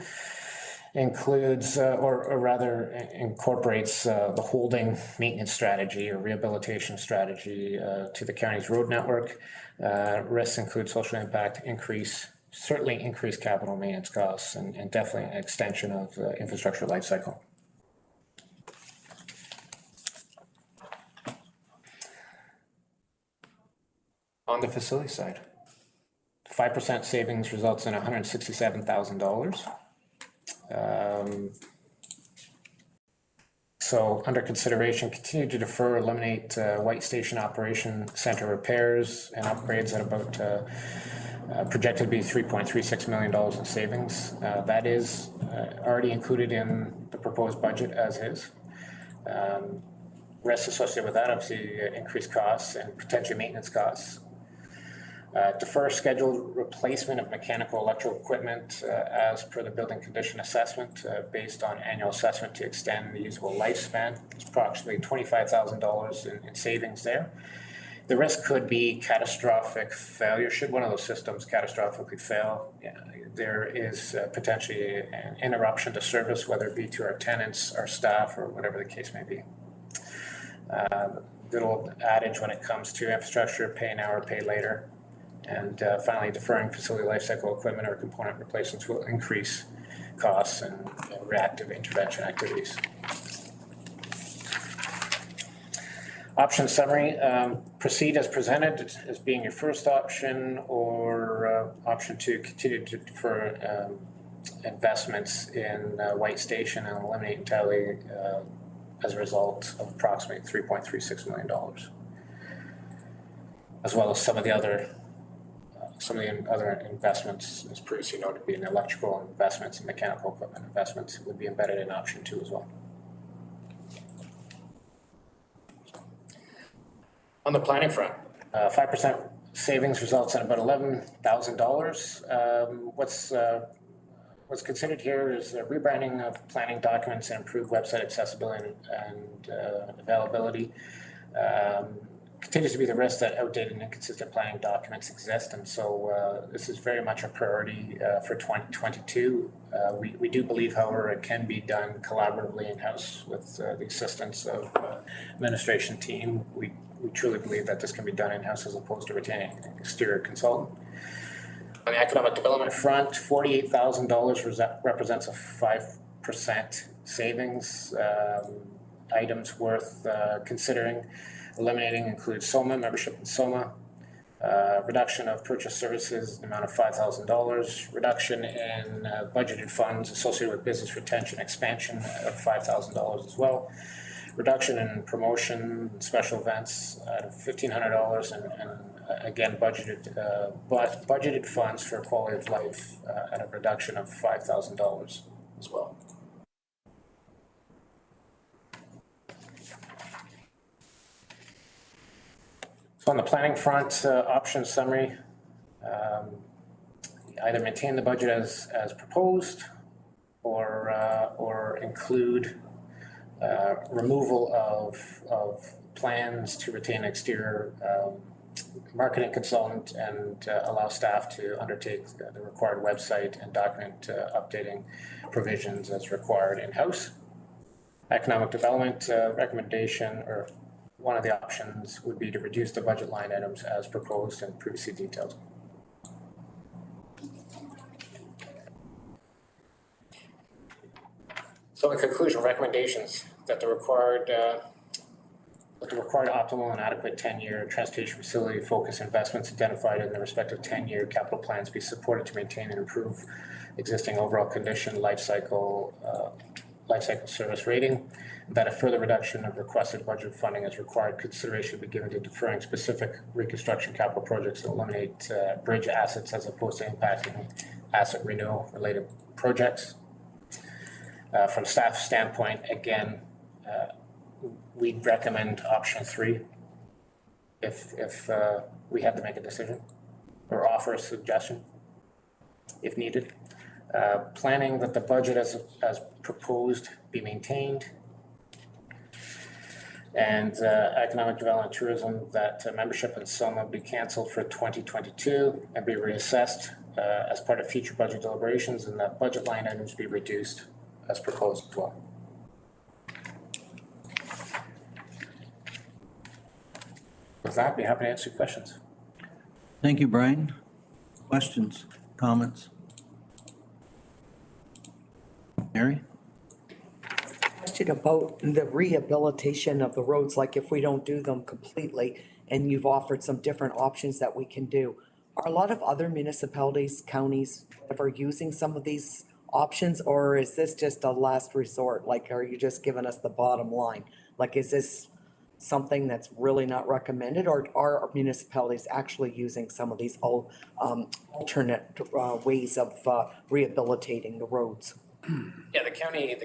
includes, or rather incorporates the holding maintenance strategy or rehabilitation strategy to the county's road network. Risks include social impact, certainly increased capital maintenance costs, and definitely an extension of the infrastructure life cycle. On the facility side, 5% savings results in $167,000. So under consideration, continue to defer, eliminate White Station Operation Center repairs and upgrades at about projected to be $3.36 million in savings. That is already included in the proposed budget as is. Risks associated with that, obviously increased costs and potential maintenance costs. Defer scheduled replacement of mechanical electrical equipment as per the building condition assessment based on annual assessment to extend the usable lifespan. It's approximately $25,000 in savings there. The risk could be catastrophic failure. Should one of those systems catastrophically fail, there is potentially an interruption to service, whether it be to our tenants, our staff, or whatever the case may be. Good old adage when it comes to infrastructure, pay now or pay later. And finally, deferring facility lifecycle equipment or component replacements will increase costs and reactive intervention activities. Option summary, proceed as presented as being your first option, or option 2, continue to defer investments in White Station and eliminate entirely as a result of approximately $3.36 million. As well as some of the other investments, as previously noted, being electrical investments and mechanical equipment investments would be embedded in option 2 as well. On the planning front, 5% savings results in about $11,000. What's considered here is the rebranding of planning documents and improved website accessibility and availability. Continues to be the risk that outdated and inconsistent planning documents exist, and so this is very much a priority for 2022. We do believe, however, it can be done collaboratively in-house with the assistance of administration team. We truly believe that this can be done in-house as opposed to retaining an exterior consultant. On the economic development front, $48,000 represents a 5% savings. Items worth considering. Eliminating includes SOMA, membership in SOMA, reduction of purchase services, the amount of $5,000, reduction in budgeted funds associated with business retention expansion of $5,000 as well, reduction in promotion, special events at $1,500, and again, budgeted funds for quality of life at a reduction of $5,000 as well. So on the planning front, option summary, either maintain the budget as proposed, or include removal of plans to retain exterior marketing consultant and allow staff to undertake the required website and document updating provisions as required in-house. Economic development recommendation, or one of the options, would be to reduce the budget line items as proposed and previously detailed. So in conclusion, recommendations that the required optimal and adequate 10-year transportation facility focus investments identified in the respective 10-year capital plans be supported to maintain and improve existing overall condition, life cycle service rating, that a further reduction of requested budget funding is required. Consideration be given to deferring specific reconstruction capital projects to eliminate bridge assets as opposed to impacting asset renewal related projects. From staff standpoint, again, we'd recommend option 3 if we had to make a decision or offer a suggestion if needed. Planning that the budget as proposed be maintained, and economic development and tourism, that membership in SOMA be canceled for 2022 and be reassessed as part of future budget deliberations, and that budget line items be reduced as proposed as well. With that, I'd be happy to answer questions. Thank you, Brian. Questions, comments? Mary? Question about the rehabilitation of the roads, like if we don't do them completely, and you've offered some different options that we can do. Are a lot of other municipalities, counties ever using some of these options, or is this just a last resort? Like, are you just giving us the bottom line? Like, is this something that's really not recommended, or are municipalities actually using some of these alternate ways of rehabilitating the roads? Yeah, the county,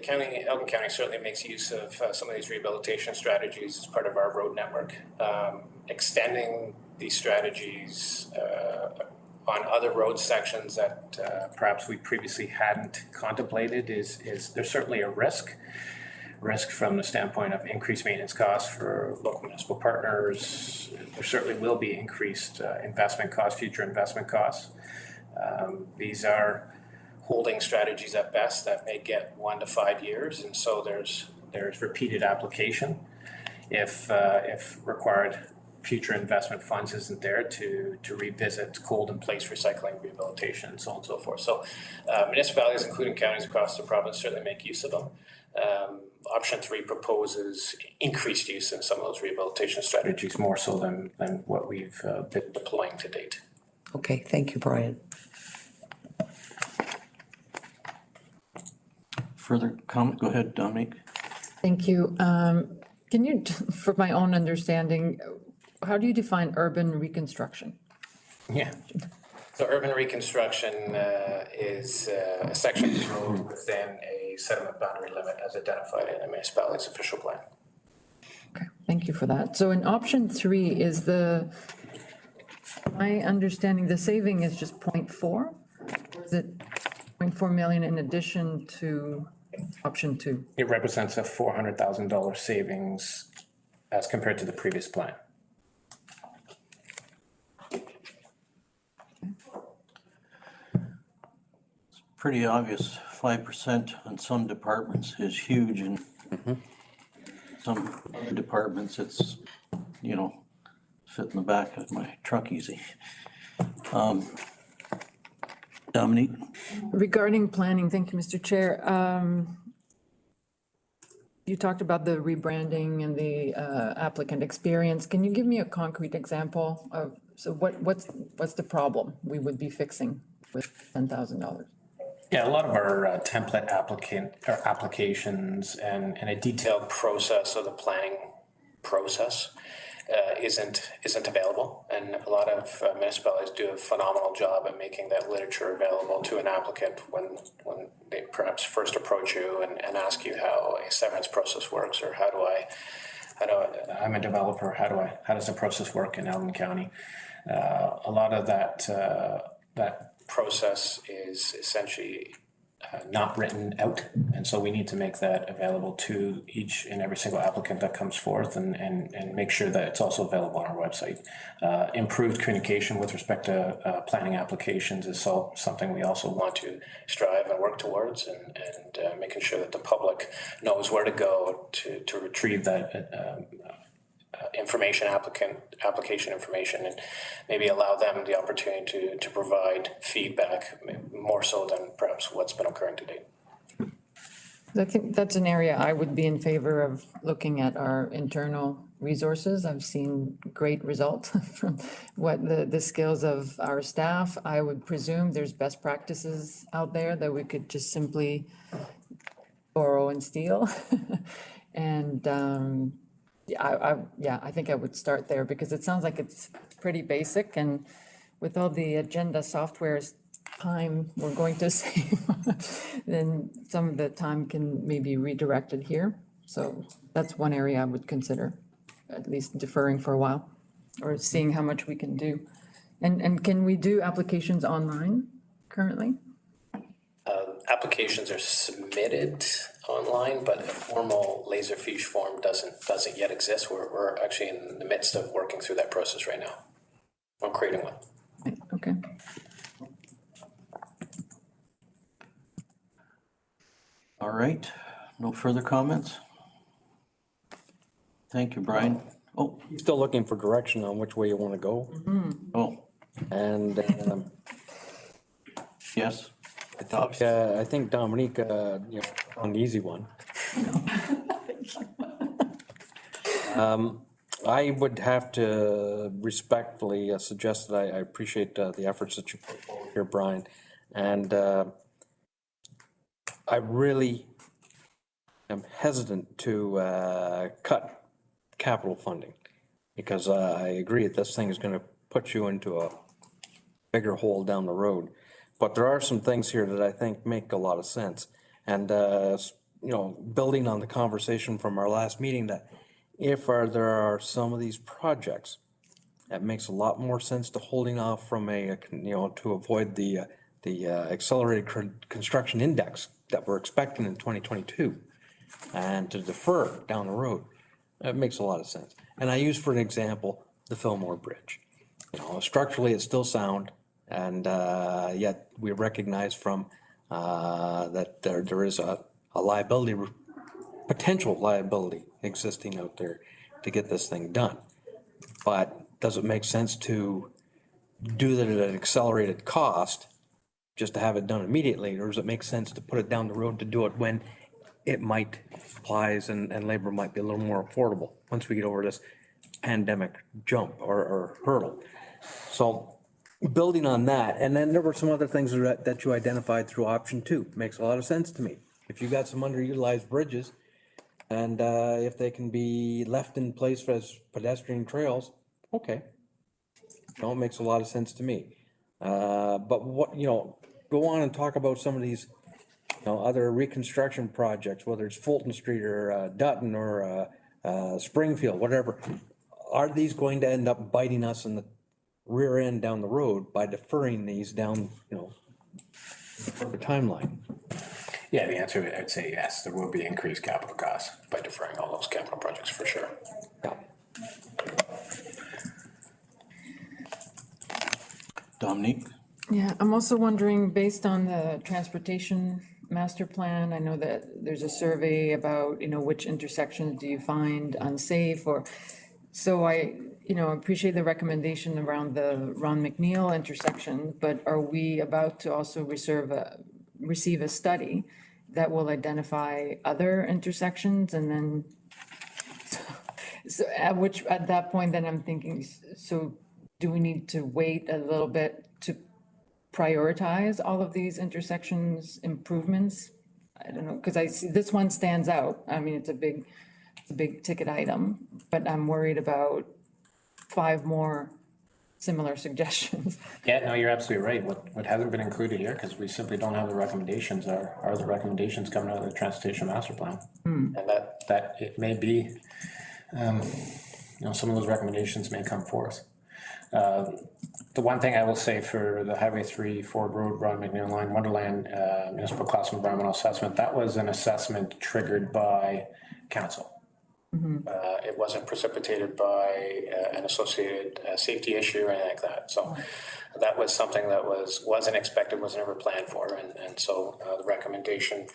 Elgin County certainly makes use of some of these rehabilitation strategies as part of our road network. Extending these strategies on other road sections that perhaps we previously hadn't contemplated is there's certainly a risk from the standpoint of increased maintenance costs for local municipal partners. There certainly will be increased investment costs, future investment costs. These are holding strategies at best that may get 1 to 5 years, and so there's repeated application if required future investment funds isn't there to revisit cold in place recycling, rehabilitation, and so on and so forth. So municipalities, including counties across the province, certainly make use of them. Option 3 proposes increased use in some of those rehabilitation strategies, more so than what we've been deploying to date. Okay, thank you, Brian. Further comment? Go ahead, Dominique. Thank you. Can you, for my own understanding, how do you define urban reconstruction? Yeah. So urban reconstruction is a section of road within a settlement boundary limit as identified in a municipality's official plan. Okay, thank you for that. So in option 3 is my understanding, the saving is just 0.4? Or is it 0.4 million in addition to option 2? It represents a $400,000 savings as compared to the previous plan. Pretty obvious, 5% on some departments is huge, and some other departments, it's, fit in the back of my truck easy. Dominique? Regarding planning, thank you, Mr. Chair. You talked about the rebranding and the applicant experience. Can you give me a concrete example of, so what's the problem we would be fixing with $10,000? Yeah, a lot of our template applications and a detailed process of the planning process isn't available, and a lot of municipalities do a phenomenal job at making that literature available to an applicant when they perhaps first approach you and ask you how a severance process works, or I'm a developer, how does the process work in Elgin County? A lot of that process is essentially not written out. And so we need to make that available to each and every single applicant that comes forth and make sure that it's also available on our website. Improved communication with respect to planning applications is something we also want to strive and work towards, and making sure that the public knows where to go to retrieve that application information, and maybe allow them the opportunity to provide feedback more so than perhaps what's been occurring to date. I think that's an area I would be in favor of looking at our internal resources. I've seen great results from what the skills of our staff. I would presume there's best practices out there that we could just simply borrow and steal. And I think I would start there because it sounds like it's pretty basic, and with all the agenda software's time we're going to save, then some of the time can maybe redirected here. So that's one area I would consider, at least deferring for a while, or seeing how much we can do. And can we do applications online currently? Applications are submitted online, but a formal Laserfiche form doesn't yet exist. We're actually in the midst of working through that process right now. I'm creating one. Okay. All right, no further comments? Thank you, Brian. Oh, You're still looking for direction on which way you want to go. oh, And yes, I think Dominique, on the easy one. I would have to respectfully suggest that I appreciate the efforts that you put forward here, Brian. And I really am hesitant to cut capital funding, because I agree that this thing is going to put you into a bigger hole down the road. But there are some things here that I think make a lot of sense. And, building on the conversation from our last meeting, that if there are some of these projects that makes a lot more sense to holding off from to avoid the accelerated construction index that we're expecting in 2022 and to defer down the road. That makes a lot of sense. And I use, for an example, the Fillmore Bridge. Structurally it's still sound, and yet we recognize from that there is a liability, potential liability existing out there to get this thing done. But does it make sense to do that at an accelerated cost just to have it done immediately, or does it make sense to put it down the road to do it when it might, supplies and labor might be a little more affordable once we get over this pandemic jump or hurdle? So building on that, and then there were some other things that you identified through option 2. Makes a lot of sense to me. If you got some underutilized bridges, and if they can be left in place as pedestrian trails, okay. It makes a lot of sense to me. But go on and talk about some of these, other reconstruction projects, whether it's Fulton Street or Dutton or Springfield, whatever. Are these going to end up biting us in the rear end down the road by deferring these down, the timeline? Yeah, the answer, I'd say yes, there will be increased capital costs by deferring all those capital projects for sure. Yeah. Dominique? Yeah, I'm also wondering, based on the transportation master plan, I know that there's a survey about, which intersections do you find unsafe, so I appreciate the recommendation around the Ron McNeil intersection, but are we about to also receive a study that will identify other intersections? And then, so at that point, then I'm thinking, so do we need to wait a little bit to prioritize all of these intersections improvements? I don't know, because I see this one stands out. I mean, it's a big ticket item, but I'm worried about 5 more similar suggestions. Yeah, no, you're absolutely right. What hasn't been included here, because we simply don't have the recommendations, are the recommendations coming out of the transportation master plan. And that it may be, some of those recommendations may come forth. The one thing I will say for the Highway 3 Ford Road, Broad McNeil Line, Wonderland, Municipal Class of Environmental Assessment, that was an assessment triggered by council. It wasn't precipitated by an associated safety issue or anything like that. So that was something that wasn't expected, was never planned for. And so the recommendation,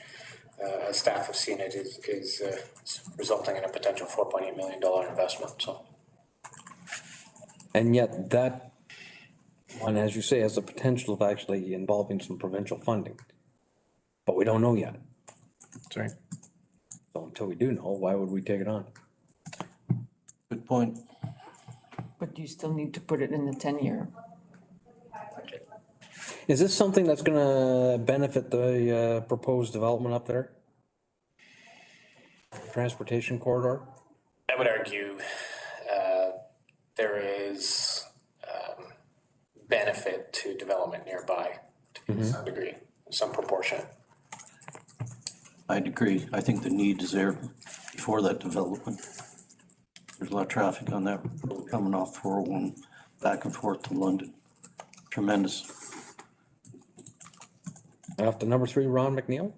as staff have seen it, is resulting in a potential $4.8 million investment. So. And yet that one, as you say, has the potential of actually involving some provincial funding. But we don't know yet. That's right. So until we do know, why would we take it on? Good point. But you still need to put it in the 10-year. Is this something that's gonna benefit the proposed development up there? Transportation corridor? I would argue there is benefit to development nearby to some degree, some proportion. I'd agree. I think the need is there before that development. There's a lot of traffic on that road coming off 401 back and forth to London. Tremendous. After number 3, Ron McNeil?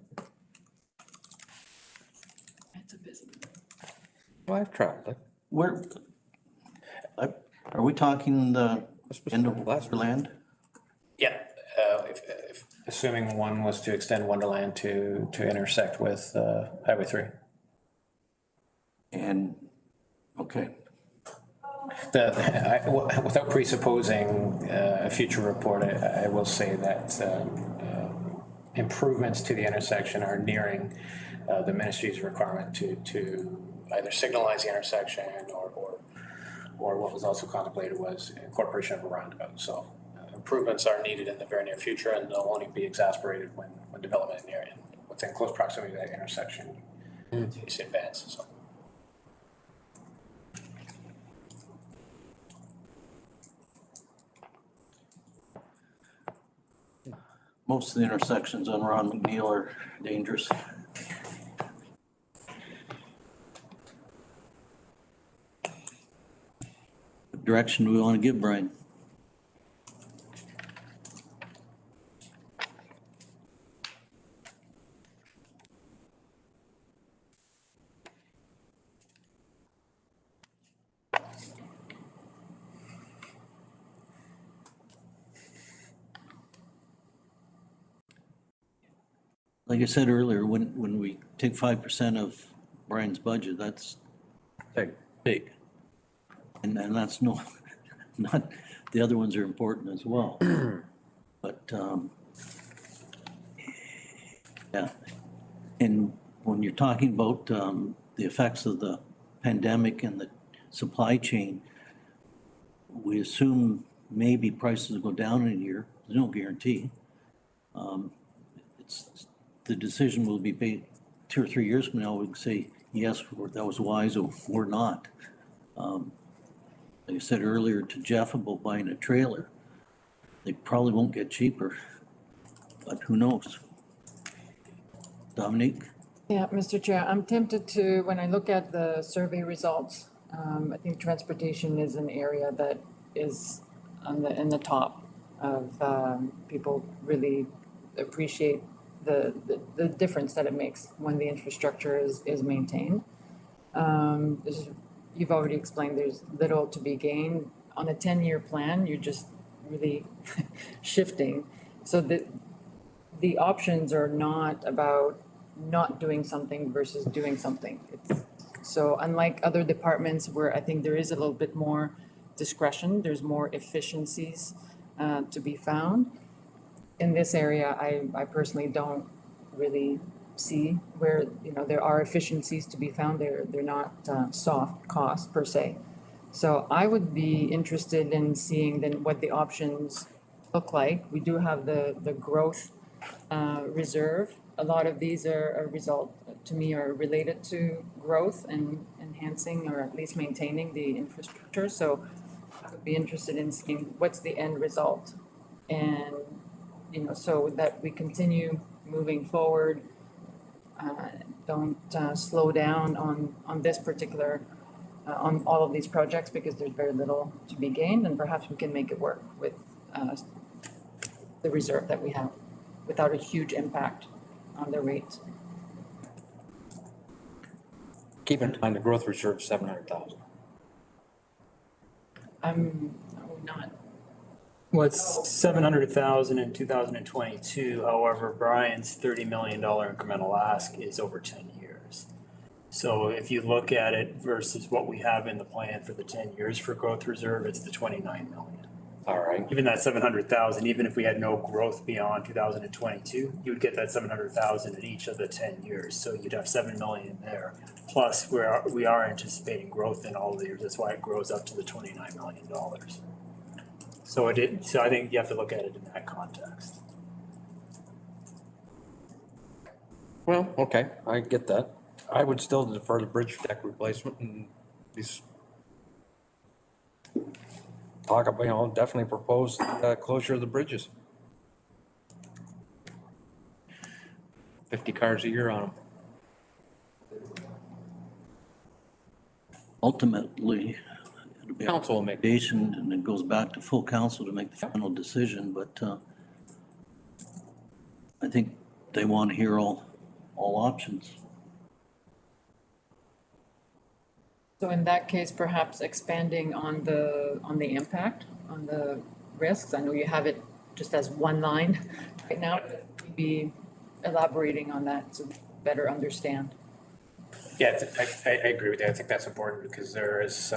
It's a business. Well, I've traveled it. Where, are we talking the end of Wonderland? Yeah, if assuming one was to extend Wonderland to intersect with Highway 3. And, okay. Without presupposing a future report, I will say that improvements to the intersection are nearing the ministry's requirement to either signalize the intersection or what was also contemplated was incorporation of a roundabout. So improvements are needed in the very near future, and they'll only be exacerbated when development in the area within close proximity to that intersection continues to advance. So. Most of the intersections on Ron McNeil are dangerous. What direction do we want to give, Brian? Like I said earlier, when we take 5% of Brian's budget, that's big. And that's not, the other ones are important as well. But, yeah. And when you're talking about the effects of the pandemic and the supply chain, we assume maybe prices will go down in a year. There's no guarantee. The decision will be made 2 or 3 years from now. We can say, yes, that was wise, or not. Like I said earlier to Jeff about buying a trailer, they probably won't get cheaper, but who knows? Dominique? Yeah, Mr. Chair, I'm tempted to, when I look at the survey results, I think transportation is an area that is in the top of people really appreciate the difference that it makes when the infrastructure is maintained. You've already explained there's little to be gained. On a 10-year plan, you're just really shifting. So the options are not about not doing something versus doing something. So unlike other departments where I think there is a little bit more discretion, there's more efficiencies to be found. In this area, I personally don't really see where, there are efficiencies to be found. They're not soft costs per se. So I would be interested in seeing then what the options look like. We do have the growth reserve. A lot of these are a result, to me, are related to growth and enhancing or at least maintaining the infrastructure. So I would be interested in seeing what's the end result. And so that we continue moving forward, don't slow down on this particular on all of these projects because there's very little to be gained, and perhaps we can make it work with the reserve that we have without a huge impact on the rates. Keep in mind the growth reserve, 700,000. I'm not. Well, it's 700,000 in 2022. However, Brian's $30 million incremental ask is over 10 years. So if you look at it versus what we have in the plan for the 10 years for growth reserve, it's the 29 million. All right. Even that 700,000, even if we had no growth beyond 2022, you would get that 700,000 in each of the 10 years. So you'd have 7 million there. Plus, we are anticipating growth in all the years. That's why it grows up to the $29 million. So so I think you have to look at it in that context. Well, okay, I get that. I would still defer the bridge deck replacement and these talk about, definitely propose closure of the bridges. 50 cars a year on them. Ultimately, it'll be Council will make. and it goes back to full council to make the final decision, but I think they want to hear all options. So in that case, perhaps expanding on the impact, on the risks. I know you have it just as one line right now, maybe elaborating on that to better understand. Yeah, I agree with you. I think that's important because there is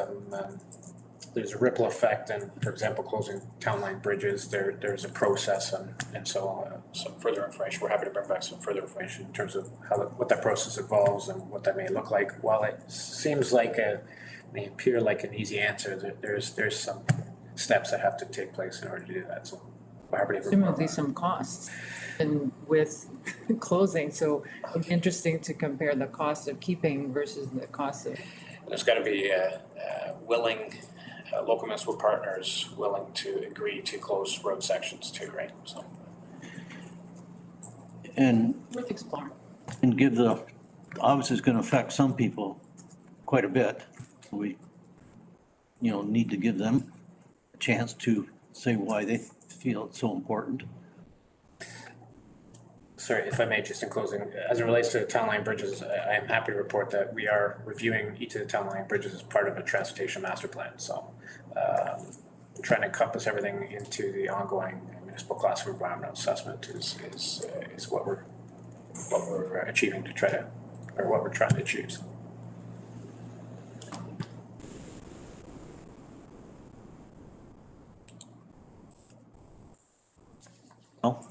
there's a ripple effect, and for example, closing town line bridges, there's a process, and so some further information. We're happy to bring back some further information in terms of what that process involves and what that may look like. While it seems like may appear like an easy answer, there's some steps that have to take place in order to do that. So we're happy to Presumably some costs and with closing, so it'd be interesting to compare the cost of keeping versus the cost of. There's got to be willing local municipal partners willing to agree to close road sections too, right? So. And Worth exploring. And obviously it's going to affect some people quite a bit. We, need to give them a chance to say why they feel it's so important. Sorry, if I may, just in closing, as it relates to town line bridges, I am happy to report that we are reviewing each of the town line bridges as part of a transportation master plan. So trying to encompass everything into the ongoing municipal class of environmental assessment is what we're achieving to try to, or what we're trying to achieve. So. Oh.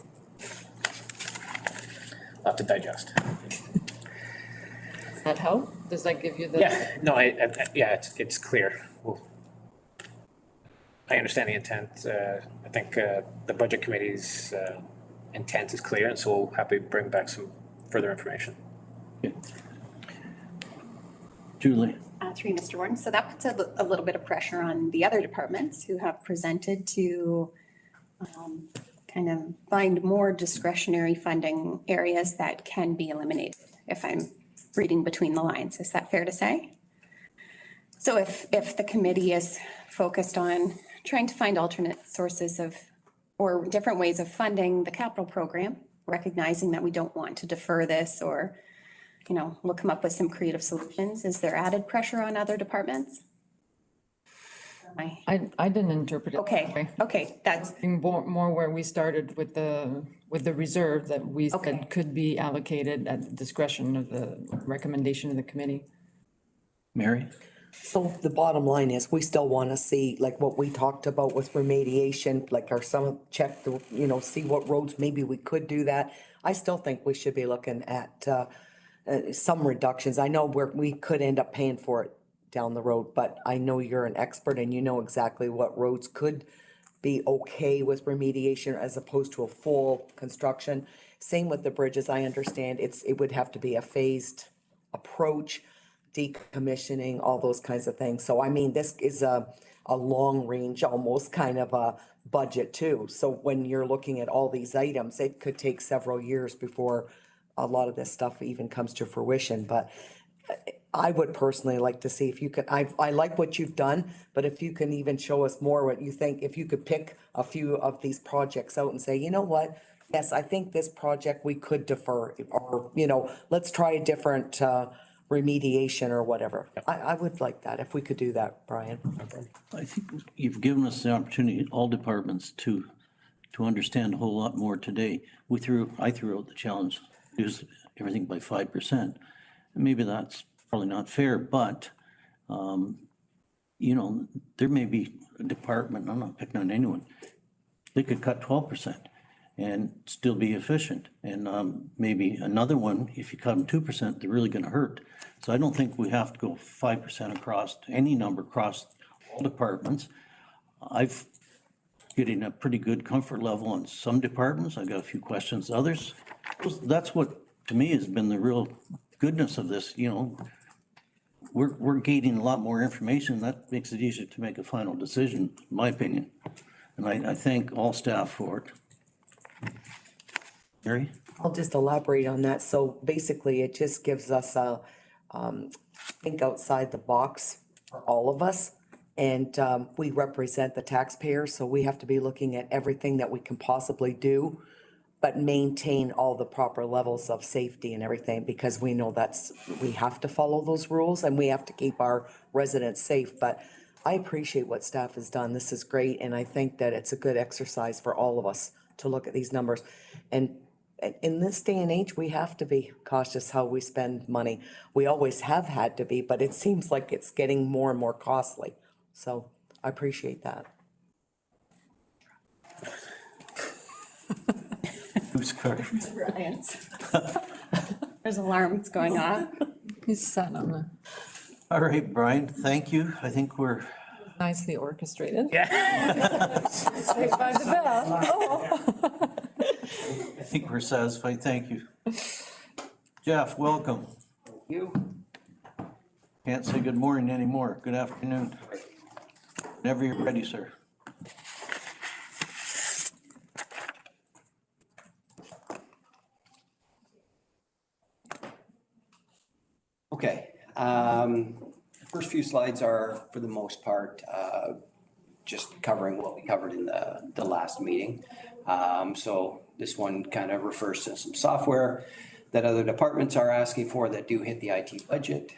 Lot to digest. Does that help? Does that give you the? Yeah, no, it's clear. I understand the intent. I think the budget committee's intent is clear, and so we'll happy to bring back some further information. Okay. Julie. Through Mr. Warden. So that puts a little bit of pressure on the other departments who have presented to kind of find more discretionary funding areas that can be eliminated, if I'm reading between the lines. Is that fair to say? So if the committee is focused on trying to find alternate sources or different ways of funding the capital program, recognizing that we don't want to defer this or, we'll come up with some creative solutions, is there added pressure on other departments? I didn't interpret it. Okay, that's. More where we started with the reserve that we said could be allocated at the discretion of the recommendation of the committee. Mary? So the bottom line is, we still want to see, like what we talked about with remediation, like check the, see what roads, maybe we could do that. I still think we should be looking at some reductions. I know we could end up paying for it down the road, but I know you're an expert and you know exactly what roads could be okay with remediation as opposed to a full construction. Same with the bridges. I understand it would have to be a phased approach, decommissioning, all those kinds of things. So I mean, this is a long range, almost kind of a budget too. So when you're looking at all these items, it could take several years before a lot of this stuff even comes to fruition. But I would personally like to see if you could, I like what you've done, but if you can even show us more what you think, if you could pick a few of these projects out and say, you know what? Yes, I think this project we could defer, or, let's try a different, remediation or whatever. I would like that, if we could do that, Brian. I think you've given us the opportunity, all departments, to understand a whole lot more today. I threw out the challenge, reduce everything by 5%. Maybe that's probably not fair, but, there may be a department, I'm not picking on anyone, they could cut 12% and still be efficient. And maybe another one, if you cut them 2%, they're really gonna hurt. So I don't think we have to go 5% across, any number across all departments. I've getting a pretty good comfort level on some departments. I got a few questions, others. That's what, to me, has been the real goodness of this, We're gaining a lot more information. That makes it easier to make a final decision, in my opinion. And I thank all staff for it. Mary? I'll just elaborate on that. So basically, it just gives us a, think outside the box for all of us. And we represent the taxpayers, so we have to be looking at everything that we can possibly do, but maintain all the proper levels of safety and everything, because we know we have to follow those rules and we have to keep our residents safe. But I appreciate what staff has done. This is great. And I think that it's a good exercise for all of us to look at these numbers. And in this day and age, we have to be cautious how we spend money. We always have had to be, but it seems like it's getting more and more costly. So I appreciate that. Who's card? Brian's. There's alarms going on. He's sat on the, All right, Brian, thank you. I think we're, nicely orchestrated. Yeah. Saved by the bell. Oh. I think we're satisfied. Thank you. Jeff, welcome. You. Can't say good morning anymore. Good afternoon. Whenever you're ready, sir. Okay, first few slides are, for the most part, just covering what we covered in the last meeting. So this one kind of refers to some software that other departments are asking for that do hit the IT budget.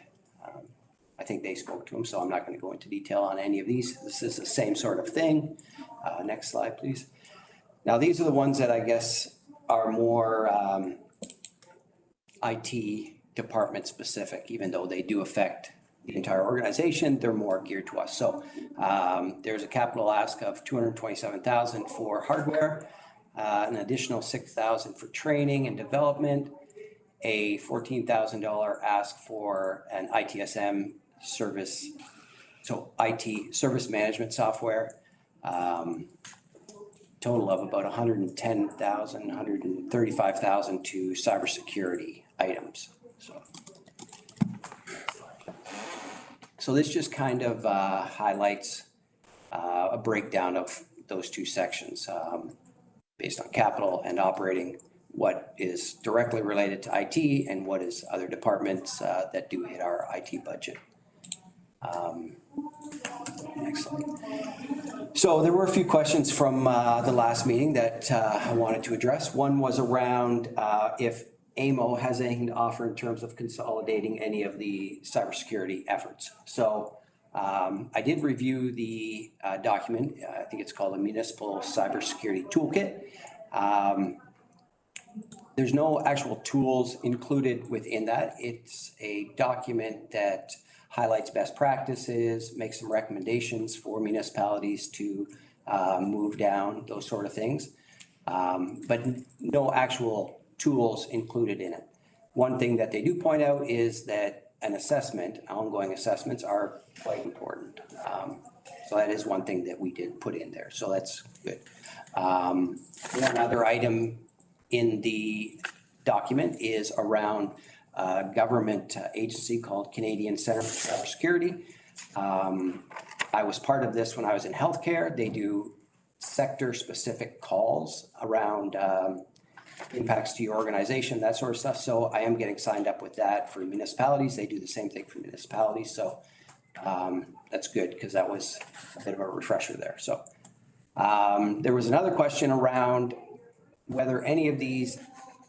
I think they spoke to them, so I'm not going to go into detail on any of these. This is the same sort of thing. Next slide, please. Now, these are the ones that I guess are more IT department specific, even though they do affect the entire organization, they're more geared to us. So there's a capital ask of $227,000 for hardware, an additional $6,000 for training and development, a $14,000 ask for an ITSM service, so IT service management software. Total of about $110,000, $135,000 to cybersecurity items. So this just kind of highlights a breakdown of those two sections based on capital and operating, what is directly related to IT and what is other departments that do hit our IT budget. Next slide. So there were a few questions from the last meeting that I wanted to address. One was around if AMO has anything to offer in terms of consolidating any of the cybersecurity efforts. So I did review the document. I think it's called a Municipal Cybersecurity Toolkit. There's no actual tools included within that. It's a document that highlights best practices, makes some recommendations for municipalities to move down, those sort of things. But no actual tools included in it. One thing that they do point out is that an assessment, ongoing assessments are quite important. So that is one thing that we did put in there. So that's good. One other item in the document is around a government agency called Canadian Centre for Cybersecurity. I was part of this when I was in healthcare. They do sector-specific calls around impacts to your organization, that sort of stuff. So I am getting signed up with that for municipalities. They do the same thing for municipalities. So that's good because that was a bit of a refresher there. So there was another question around whether any of these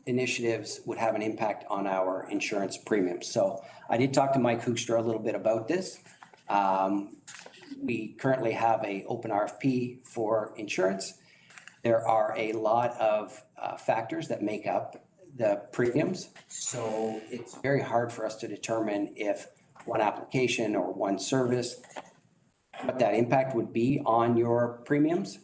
initiatives would have an impact on our insurance premiums. So I did talk to Mike Hoekstra a little bit about this. We currently have an open RFP for insurance. There are a lot of factors that make up the premiums. So it's very hard for us to determine if one application or one service, what that impact would be on your premiums.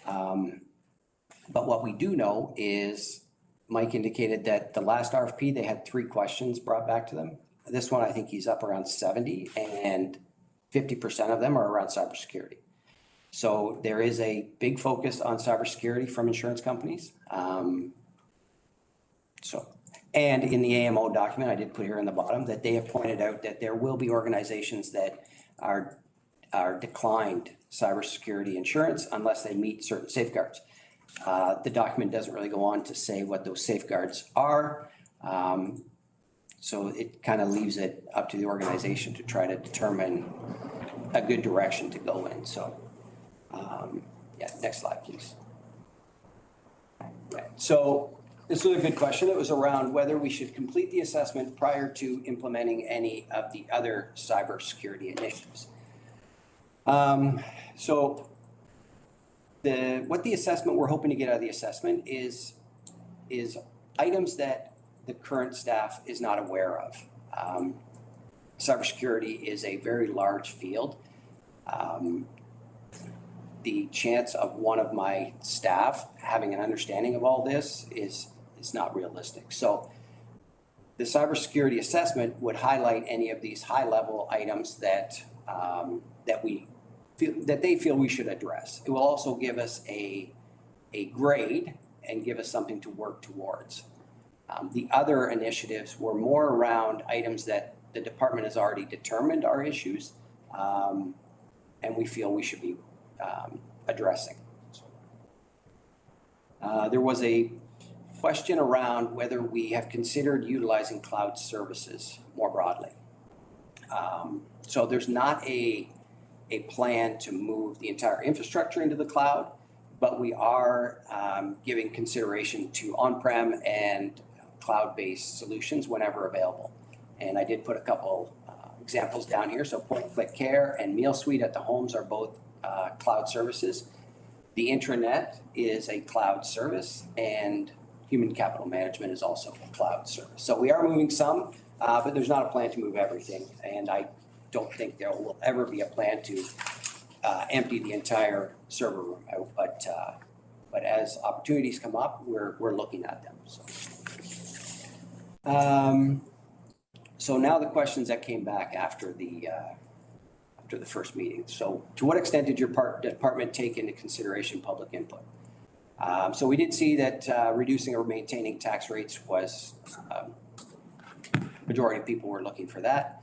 But what we do know is Mike indicated that the last RFP, they had 3 questions brought back to them. This one, I think he's up around 70, and 50% of them are around cybersecurity. So there is a big focus on cybersecurity from insurance companies. And in the AMO document, I did put here in the bottom that they have pointed out that there will be organizations that are declined cybersecurity insurance unless they meet certain safeguards. The document doesn't really go on to say what those safeguards are. So it kind of leaves it up to the organization to try to determine a good direction to go in. So, yeah, next slide, please. Okay, so this was a good question. It was around whether we should complete the assessment prior to implementing any of the other cybersecurity initiatives. So what the assessment we're hoping to get out of the assessment is items that the current staff is not aware of. Cybersecurity is a very large field. The chance of one of my staff having an understanding of all this is not realistic. So the cybersecurity assessment would highlight any of these high-level items that they feel we should address. It will also give us a grade and give us something to work towards. The other initiatives were more around items that the department has already determined are issues, and we feel we should be addressing. There was a question around whether we have considered utilizing cloud services more broadly. So there's not a plan to move the entire infrastructure into the cloud, but we are giving consideration to on-prem and cloud-based solutions whenever available. And I did put a couple examples down here. So point-click care and Meal Suite at the homes are both cloud services. The intranet is a cloud service, and human capital management is also a cloud service. So we are moving some, but there's not a plan to move everything. And I don't think there will ever be a plan to empty the entire server room out. But as opportunities come up, we're looking at them. So now the questions that came back after the first meeting. So to what extent did your department take into consideration public input? So we did see that reducing or maintaining tax rates was, majority of people were looking for that.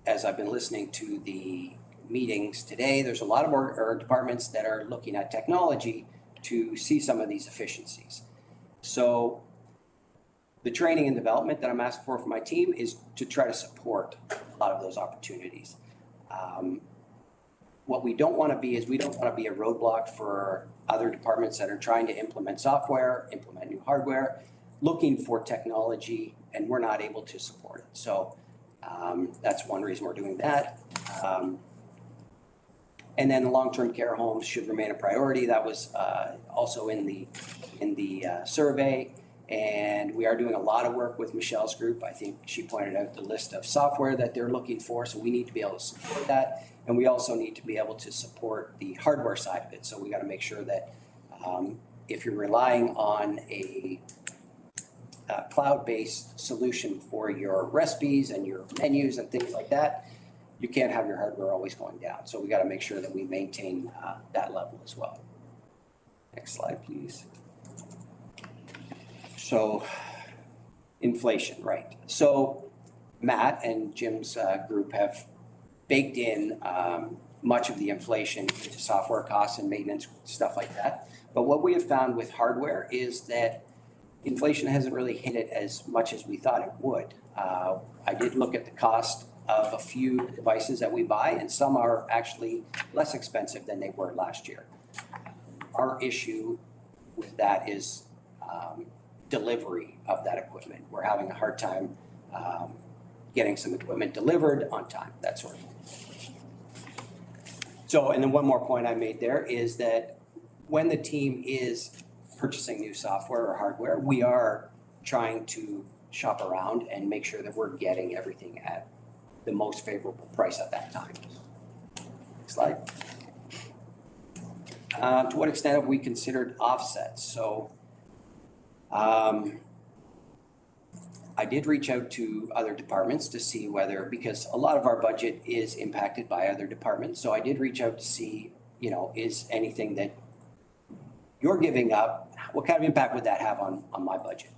As I've been listening to the meetings today, there's a lot of our departments that are looking at technology to see some of these efficiencies. So the training and development that I'm asking for my team is to try to support a lot of those opportunities. What we don't want to be is we don't want to be a roadblock for other departments that are trying to implement software, implement new hardware, looking for technology, and we're not able to support it. So that's one reason we're doing that. And then long-term care homes should remain a priority. That was also in the survey. And we are doing a lot of work with Michelle's group. I think she pointed out the list of software that they're looking for. So we need to be able to support that. And we also need to be able to support the hardware side of it. So we got to make sure that if you're relying on a cloud-based solution for your recipes and your menus and things like that, you can't have your hardware always going down. So we got to make sure that we maintain that level as well. Next slide, please. So inflation, right? So Matt and Jim's group have baked in much of the inflation into software costs and maintenance, stuff like that. But what we have found with hardware is that inflation hasn't really hit it as much as we thought it would. I did look at the cost of a few devices that we buy, and some are actually less expensive than they were last year. Our issue with that is delivery of that equipment. We're having a hard time getting some equipment delivered on time, that sort of thing. So, and then one more point I made there is that when the team is purchasing new software or hardware, we are trying to shop around and make sure that we're getting everything at the most favorable price at that time. Next slide. To what extent have we considered offsets? So I did reach out to other departments to see whether, because a lot of our budget is impacted by other departments. So I did reach out to see, you know, is anything that you're giving up, what kind of impact would that have on my budget?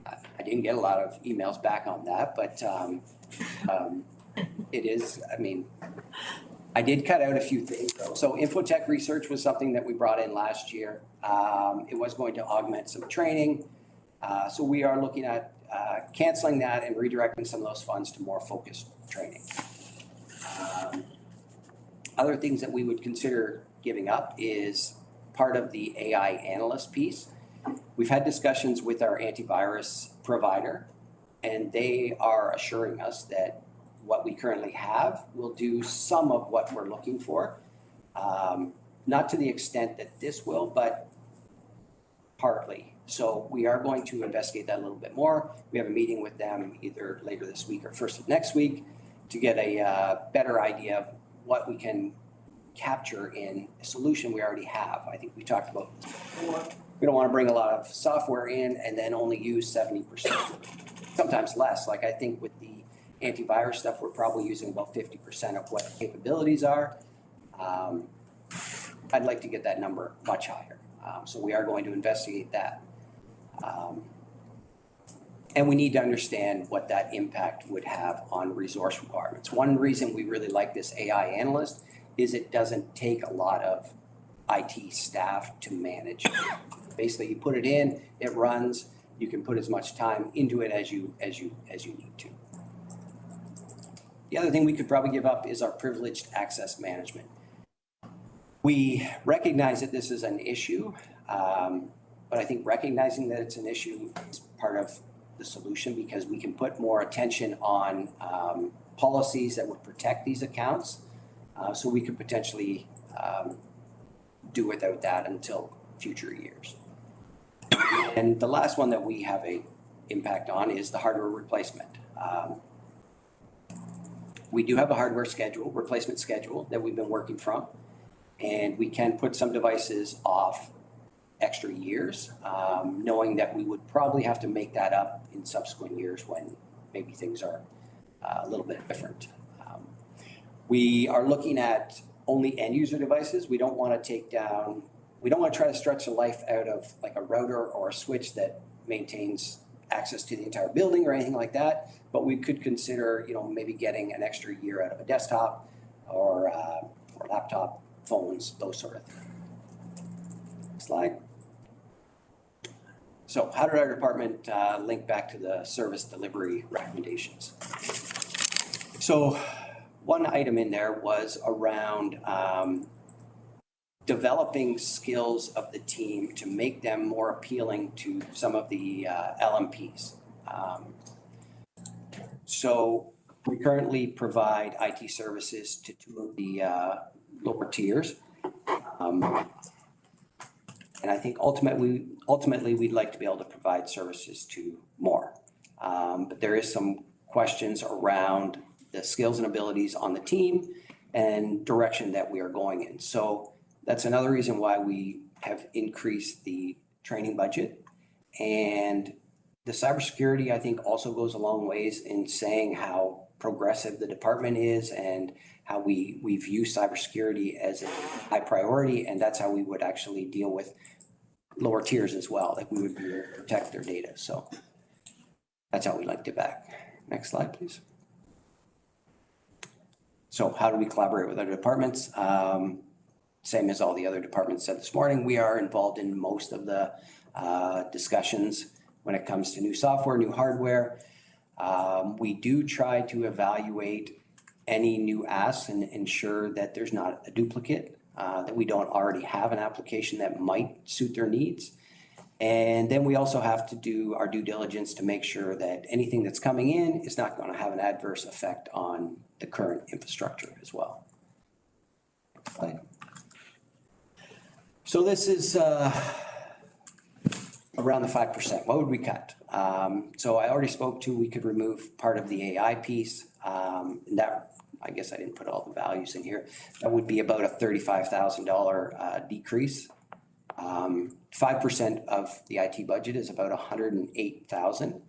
I didn't get a lot of emails back on that, but it is, I mean, I did cut out a few things though. So infotech research was something that we brought in last year. It was going to augment some training. So we are looking at canceling that and redirecting some of those funds to more focused training. Other things that we would consider giving up is part of the AI analyst piece. We've had discussions with our antivirus provider, and they are assuring us that what we currently have will do some of what we're looking for. Not to the extent that this will, but partly. So we are going to investigate that a little bit more. We have a meeting with them either later this week or first of next week to get a better idea of what we can capture in a solution we already have. I think we talked about this before. We don't want to bring a lot of software in and then only use 70%, sometimes less. Like I think with the antivirus stuff, we're probably using about 50% of what the capabilities are. I'd like to get that number much higher. So we are going to investigate that. And we need to understand what that impact would have on resource requirements. One reason we really like this AI analyst is it doesn't take a lot of IT staff to manage. Basically, you put it in, it runs, you can put as much time into it as you need to. The other thing we could probably give up is our privileged access management. We recognize that this is an issue, but I think recognizing that it's an issue is part of the solution because we can put more attention on policies that would protect these accounts. So we could potentially do without that until future years. And the last one that we have a impact on is the hardware replacement. We do have a hardware schedule, replacement schedule that we've been working from, and we can put some devices off extra years, knowing that we would probably have to make that up in subsequent years when maybe things are a little bit different. We are looking at only end user devices. We don't want to take down, we don't want to try to stretch the life out of like a router or a switch that maintains access to the entire building or anything like that. But we could consider, you know, maybe getting an extra year out of a desktop or laptop, phones, those sort of things. Slide. So how did our department link back to the service delivery recommendations? So one item in there was around developing skills of the team to make them more appealing to some of the LMPs. So we currently provide IT services to two of the lower tiers. And I think ultimately we'd like to be able to provide services to more. But there is some questions around the skills and abilities on the team and direction that we are going in. So that's another reason why we have increased the training budget. And the cybersecurity, I think, also goes a long ways in saying how progressive the department is and how we view cybersecurity as a high priority. And that's how we would actually deal with lower tiers as well, like we would be able to protect their data. So that's how we liked it back. Next slide, please. So how do we collaborate with other departments? Same as all the other departments said this morning, we are involved in most of the discussions when it comes to new software, new hardware. We do try to evaluate any new asks and ensure that there's not a duplicate, that we don't already have an application that might suit their needs. And then we also have to do our due diligence to make sure that anything that's coming in is not going to have an adverse effect on the current infrastructure as well. Right. So this is around the 5%. What would we cut? So I already spoke to, we could remove part of the AI piece. And that, I guess I didn't put all the values in here. That would be about a $35,000 decrease. 5% of the IT budget is about 108,000.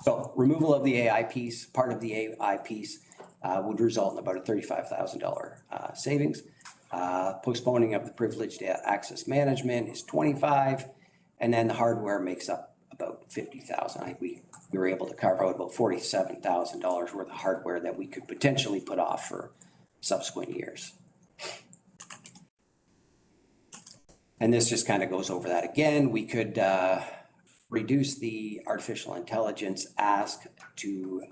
So removal of the AI piece, part of the AI piece would result in about a $35,000 savings. Postponing of the privileged access management is 25, and then the hardware makes up about 50,000. I think we were able to carve out about $47,000 worth of hardware that we could potentially put off for subsequent years. And this just kind of goes over that again. We could reduce the artificial intelligence ask to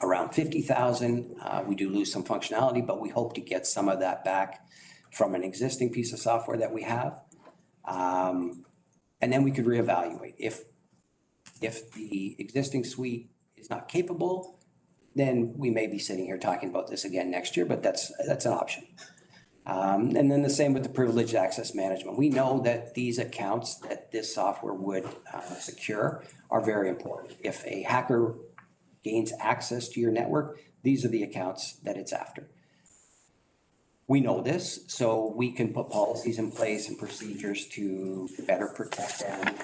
around 50,000. We do lose some functionality, but we hope to get some of that back from an existing piece of software that we have. And then we could reevaluate. If the existing suite is not capable, then we may be sitting here talking about this again next year, but that's an option. And then the same with the privileged access management. We know that these accounts that this software would secure are very important. If a hacker gains access to your network, these are the accounts that it's after. We know this, so we can put policies in place and procedures to better protect them.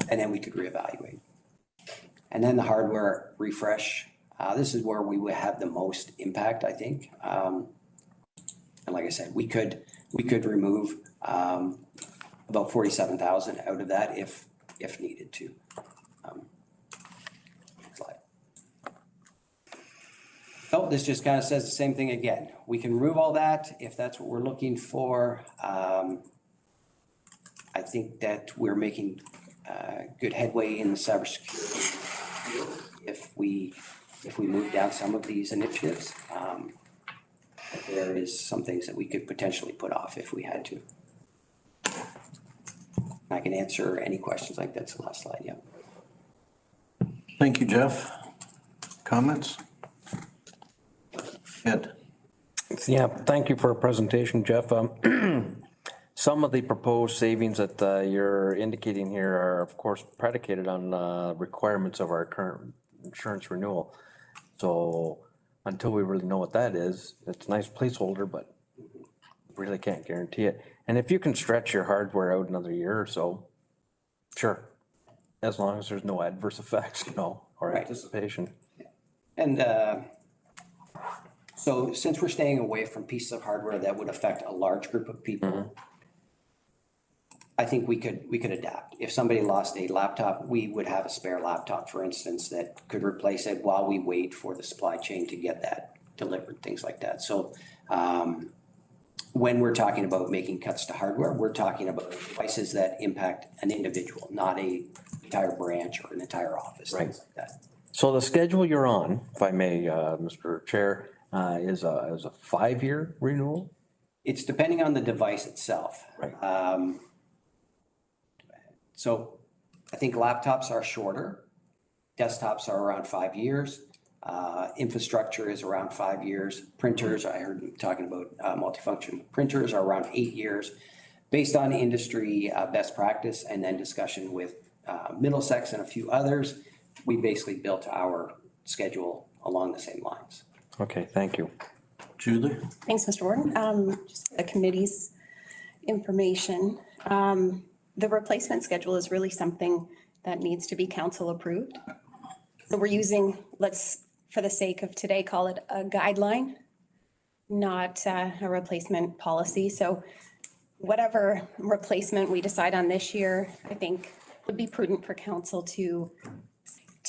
And then we could reevaluate. And then the hardware refresh. This is where we would have the most impact, I think. And like I said, we could remove about 47,000 out of that if needed to. So this just kind of says the same thing again. We can remove all that if that's what we're looking for. I think that we're making good headway in the cybersecurity field if we move down some of these initiatives. There is some things that we could potentially put off if we had to. I can answer any questions like that's the last slide, yeah. Thank you, Jeff. Comments? Ed? Yeah, thank you for a presentation, Jeff. Some of the proposed savings that you're indicating here are, of course, predicated on requirements of our current insurance renewal. So until we really know what that is, it's a nice placeholder, but really can't guarantee it. And if you can stretch your hardware out another year or so, sure, as long as there's no adverse effects, or Right. anticipation. And so since we're staying away from pieces of hardware that would affect a large group of people, I think we could adapt. If somebody lost a laptop, we would have a spare laptop, for instance, that could replace it while we wait for the supply chain to get that delivered, things like that. So when we're talking about making cuts to hardware, we're talking about devices that impact an individual, not an entire branch or an entire office, things like that. So the schedule you're on, if I may, Mr. Chair, is a 5-year renewal? It's depending on the device itself. Right. So I think laptops are shorter. Desktops are around 5 years. Infrastructure is around 5 years. Printers, I heard you talking about multifunction printers, are around 8 years. Based on industry best practice and then discussion with Middlesex and a few others, we basically built our schedule along the same lines. Okay, thank you. Julie? Thanks, Mr. Warden. Just the committee's information. The replacement schedule is really something that needs to be council approved. So we're using, let's, for the sake of today, call it a guideline, not a replacement policy. So whatever replacement we decide on this year, I think would be prudent for council to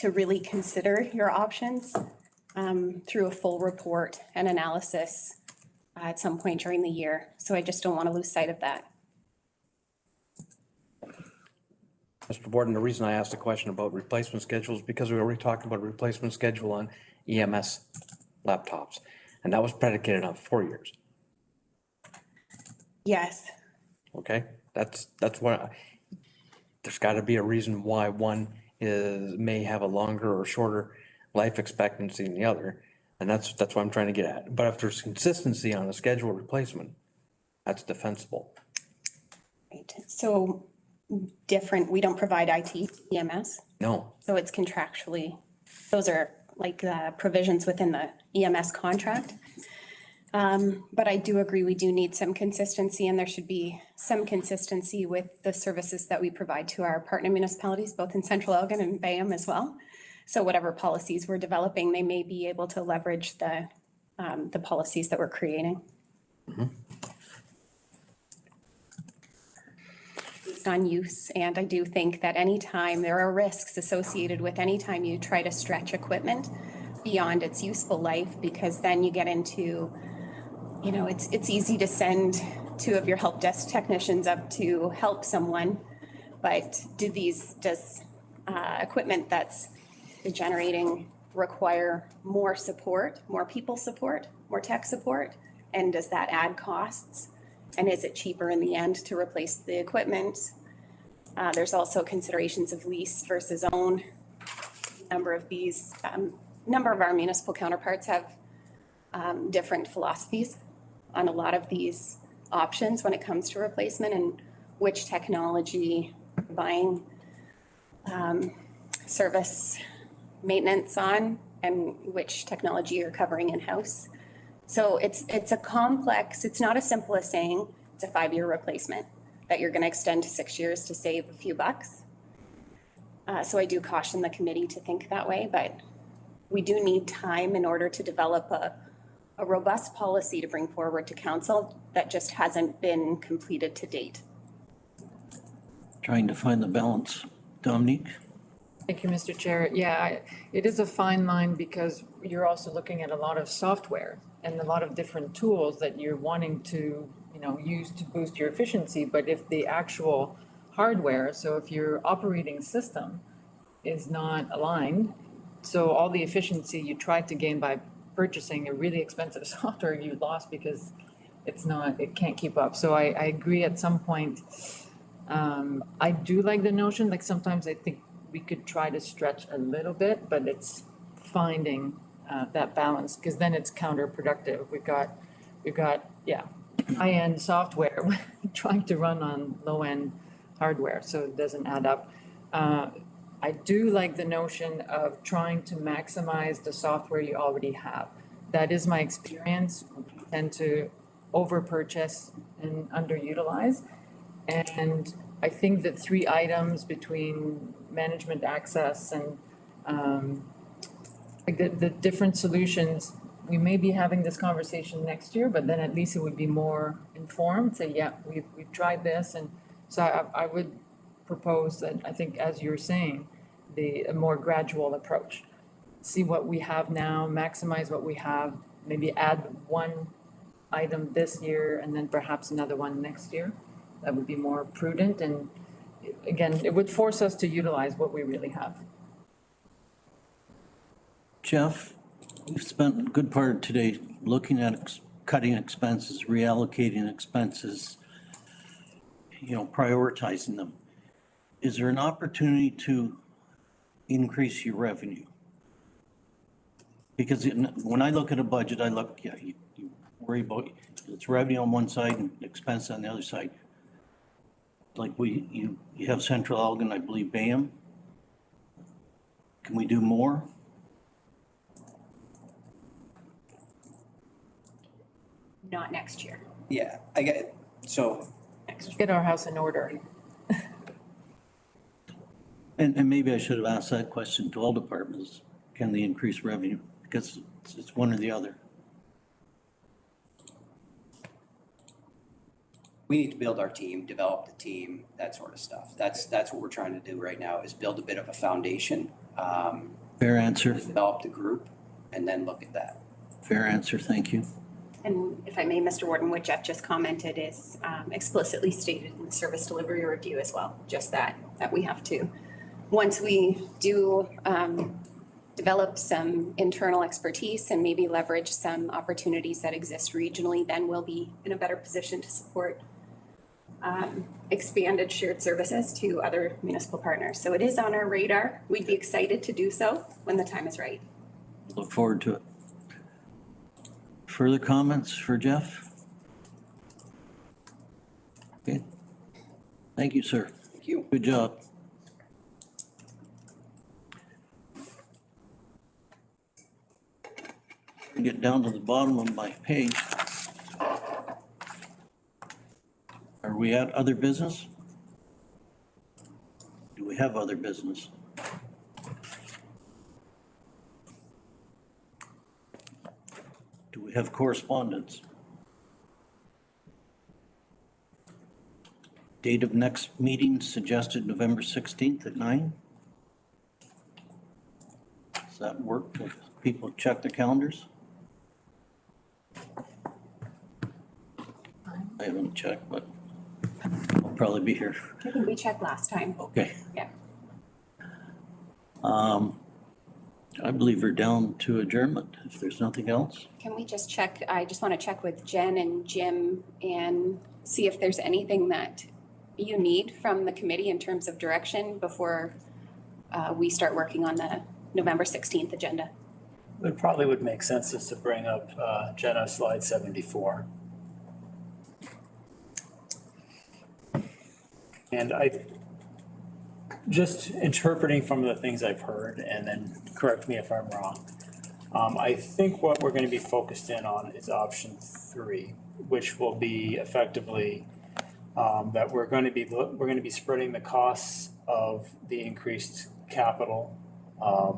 to really consider your options through a full report and analysis at some point during the year. So I just don't want to lose sight of that. Mr. Warden, the reason I asked the question about replacement schedules, because we already talked about a replacement schedule on EMS laptops, and that was predicated on 4 years, Yes. okay? That's what, there's gotta be a reason why one may have a longer or shorter life expectancy than the other, and that's what I'm trying to get at. But if there's consistency on a schedule replacement, that's defensible. Right. So different, we don't provide IT EMS. No, So it's contractually, those are like provisions within the EMS contract. But I do agree, we do need some consistency, and there should be some consistency with the services that we provide to our partner municipalities, both in Central Elgin and Bayham as well. So whatever policies we're developing, they may be able to leverage the policies that we're creating. Based on use, and I do think that anytime there are risks associated with anytime you try to stretch equipment beyond its useful life, because then you get into, you know, it's easy to send 2 of your help desk technicians up to help someone, but does equipment that's degenerating require more support, more people support, more tech support? And does that add costs? And is it cheaper in the end to replace the equipment? There's also considerations of lease versus own. Number of our municipal counterparts have different philosophies on a lot of these options when it comes to replacement and which technology buying service maintenance on and which technology you're covering in-house. So it's a complex, it's not as simple as saying it's a 5-year replacement that you're gonna extend to 6 years to save a few bucks. So I do caution the committee to think that way, but we do need time in order to develop a robust policy to bring forward to council that just hasn't been completed to date. Trying to find the balance. Dominique? Thank you, Mr. Chair. Yeah, it is a fine line because you're also looking at a lot of software and a lot of different tools that you're wanting to, use to boost your efficiency. But if the actual hardware, so if your operating system is not aligned, so all the efficiency you tried to gain by purchasing a really expensive software, you lost because it can't keep up. So I agree at some point. I do like the notion, like sometimes I think we could try to stretch a little bit, but it's finding that balance, because then it's counterproductive. We've got high-end software trying to run on low-end hardware, so it doesn't add up. I do like the notion of trying to maximize the software you already have. That is my experience. We tend to over-purchase and underutilize. And I think that 3 items between management access and like the different solutions, we may be having this conversation next year, but then at least it would be more informed, say, yeah, we've tried this. And so I would propose that, I think, as you're saying, a more gradual approach. See what we have now, maximize what we have, maybe add 1 item this year and then perhaps another one next year. That would be more prudent, and again, it would force us to utilize what we really have. Jeff, we've spent a good part of today looking at cutting expenses, reallocating expenses, prioritizing them. Is there an opportunity to increase your revenue? Because when I look at a budget, you worry about it's revenue on one side and expense on the other side. Like you have Central Elgin, I believe, Bayham. Can we do more? Not next year. Yeah, I get it. So Get our house in order. And maybe I should have asked that question to all departments. Can they increase revenue? Because it's one or the other. we need to build our team, develop the team, that sort of stuff. That's what we're trying to do right now, is build a bit of a foundation Fair answer, develop the group, and then look at that. fair answer, thank you. And if I may, Mr. Warden, what Jeff just commented is explicitly stated in the service delivery review as well, just that we have to, once we do develop some internal expertise and maybe leverage some opportunities that exist regionally, then we'll be in a better position to support expanded shared services to other municipal partners. So it is on our radar. We'd be excited to do so when the time is right. Look forward to it. Further comments for Jeff? Okay. Thank you, sir. Thank you. Good job. Get down to the bottom of my page. Are we at other business? Do we have other business? Do we have correspondence? Date of next meeting suggested November 16th at 9. Does that work if people check their calendars? I haven't checked, but I'll probably be here. I think we checked last time. Okay. Yeah. I believe we're down to adjournment if there's nothing else. Can we just check, I just want to check with Jen and Jim and see if there's anything that you need from the committee in terms of direction before we start working on the November 16th agenda. It probably would make sense just to bring up, Jenna, slide 74. And just interpreting from the things I've heard, and then correct me if I'm wrong. I think what we're gonna be focused in on is option 3, which will be effectively that we're gonna be spreading the costs of the increased capital.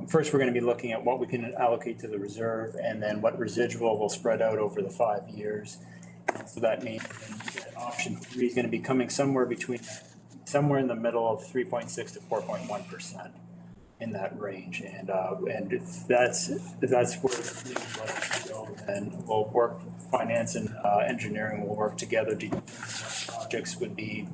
First, we're gonna be looking at what we can allocate to the reserve, and then what residual will spread out over the 5 years. So that means that option 3 is gonna be coming somewhere in the middle of 3.6 to 4.1% in that range. And if that's where we go, then we'll work, finance and engineering will work together to projects would be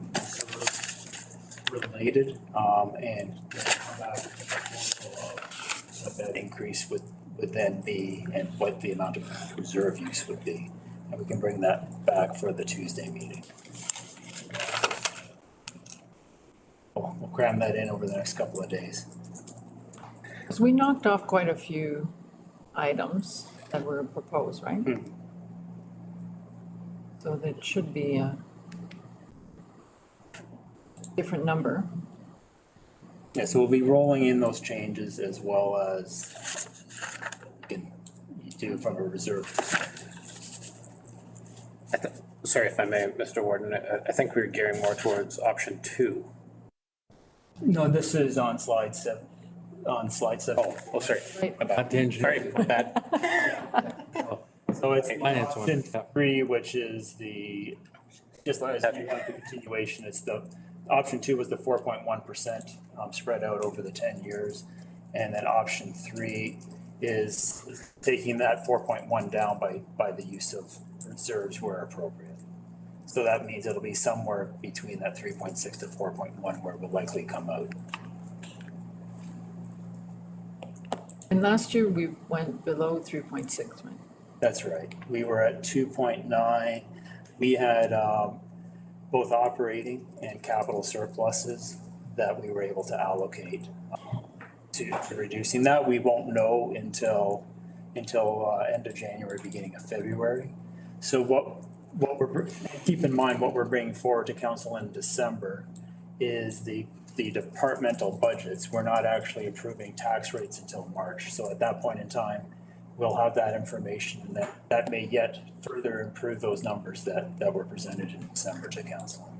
related, and come back with a proposal of what that increase would then be and what the amount of reserve use would be. And we can bring that back for the Tuesday meeting. We'll cram that in over the next couple of days. Because we knocked off quite a few items that were proposed, right? So that should be a different number. Yeah, so we'll be rolling in those changes as well as we can do from a reserve. Sorry if I may, Mr. Warden, I think we were gearing more towards option 2. No, this is on slide 7. On slide 7. Oh, sorry. Not the engineer. Sorry, my bad. So it's Finance one. option 3, which is just as you have the continuation, it's option 2 was the 4.1% spread out over the 10 years. And then option 3 is taking that 4.1 down by the use of reserves where appropriate. So that means it'll be somewhere between that 3.6 to 4.1 where it will likely come out. And last year we went below 3.6, right? That's right. We were at 2.9. We had both operating and capital surpluses that we were able to allocate to reducing that. We won't know until end of January, beginning of February. So keep in mind, what we're bringing forward to council in December is the departmental budgets. We're not actually approving tax rates until March. So at that point in time, we'll have that information, and that may yet further improve those numbers that were presented in December to council.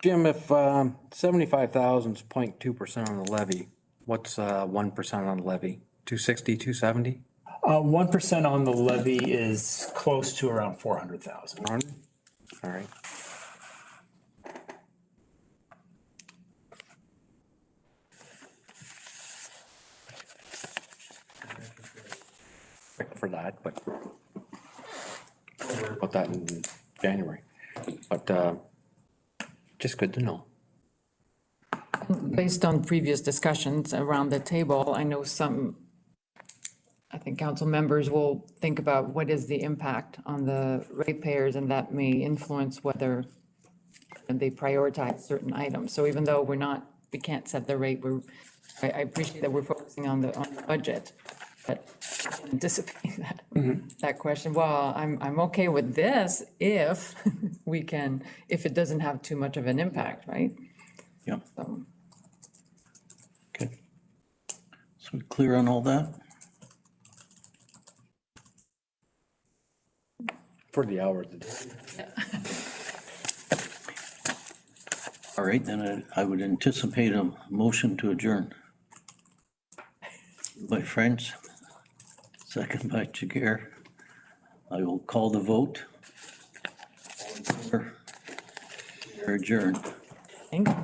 Jim, if 75,000 is 0.2% on the levy, what's 1% on the levy? 260, 270? 1% on the levy is close to around 400,000. All right. for that, but about that in January. But just good to know. Based on previous discussions around the table, I know I think council members will think about what is the impact on the ratepayers, and that may influence whether they prioritize certain items. So even though we can't set the rate, I appreciate that we're focusing on the budget, but anticipate that question. Well, I'm okay with this if if it doesn't have too much of an impact, right? Yeah. So, Okay. So we clear on all that? For the hour. All right, then I would anticipate a motion to adjourn. By French, second by Jagger. I will call the vote. All in favor? We are adjourned. thank you.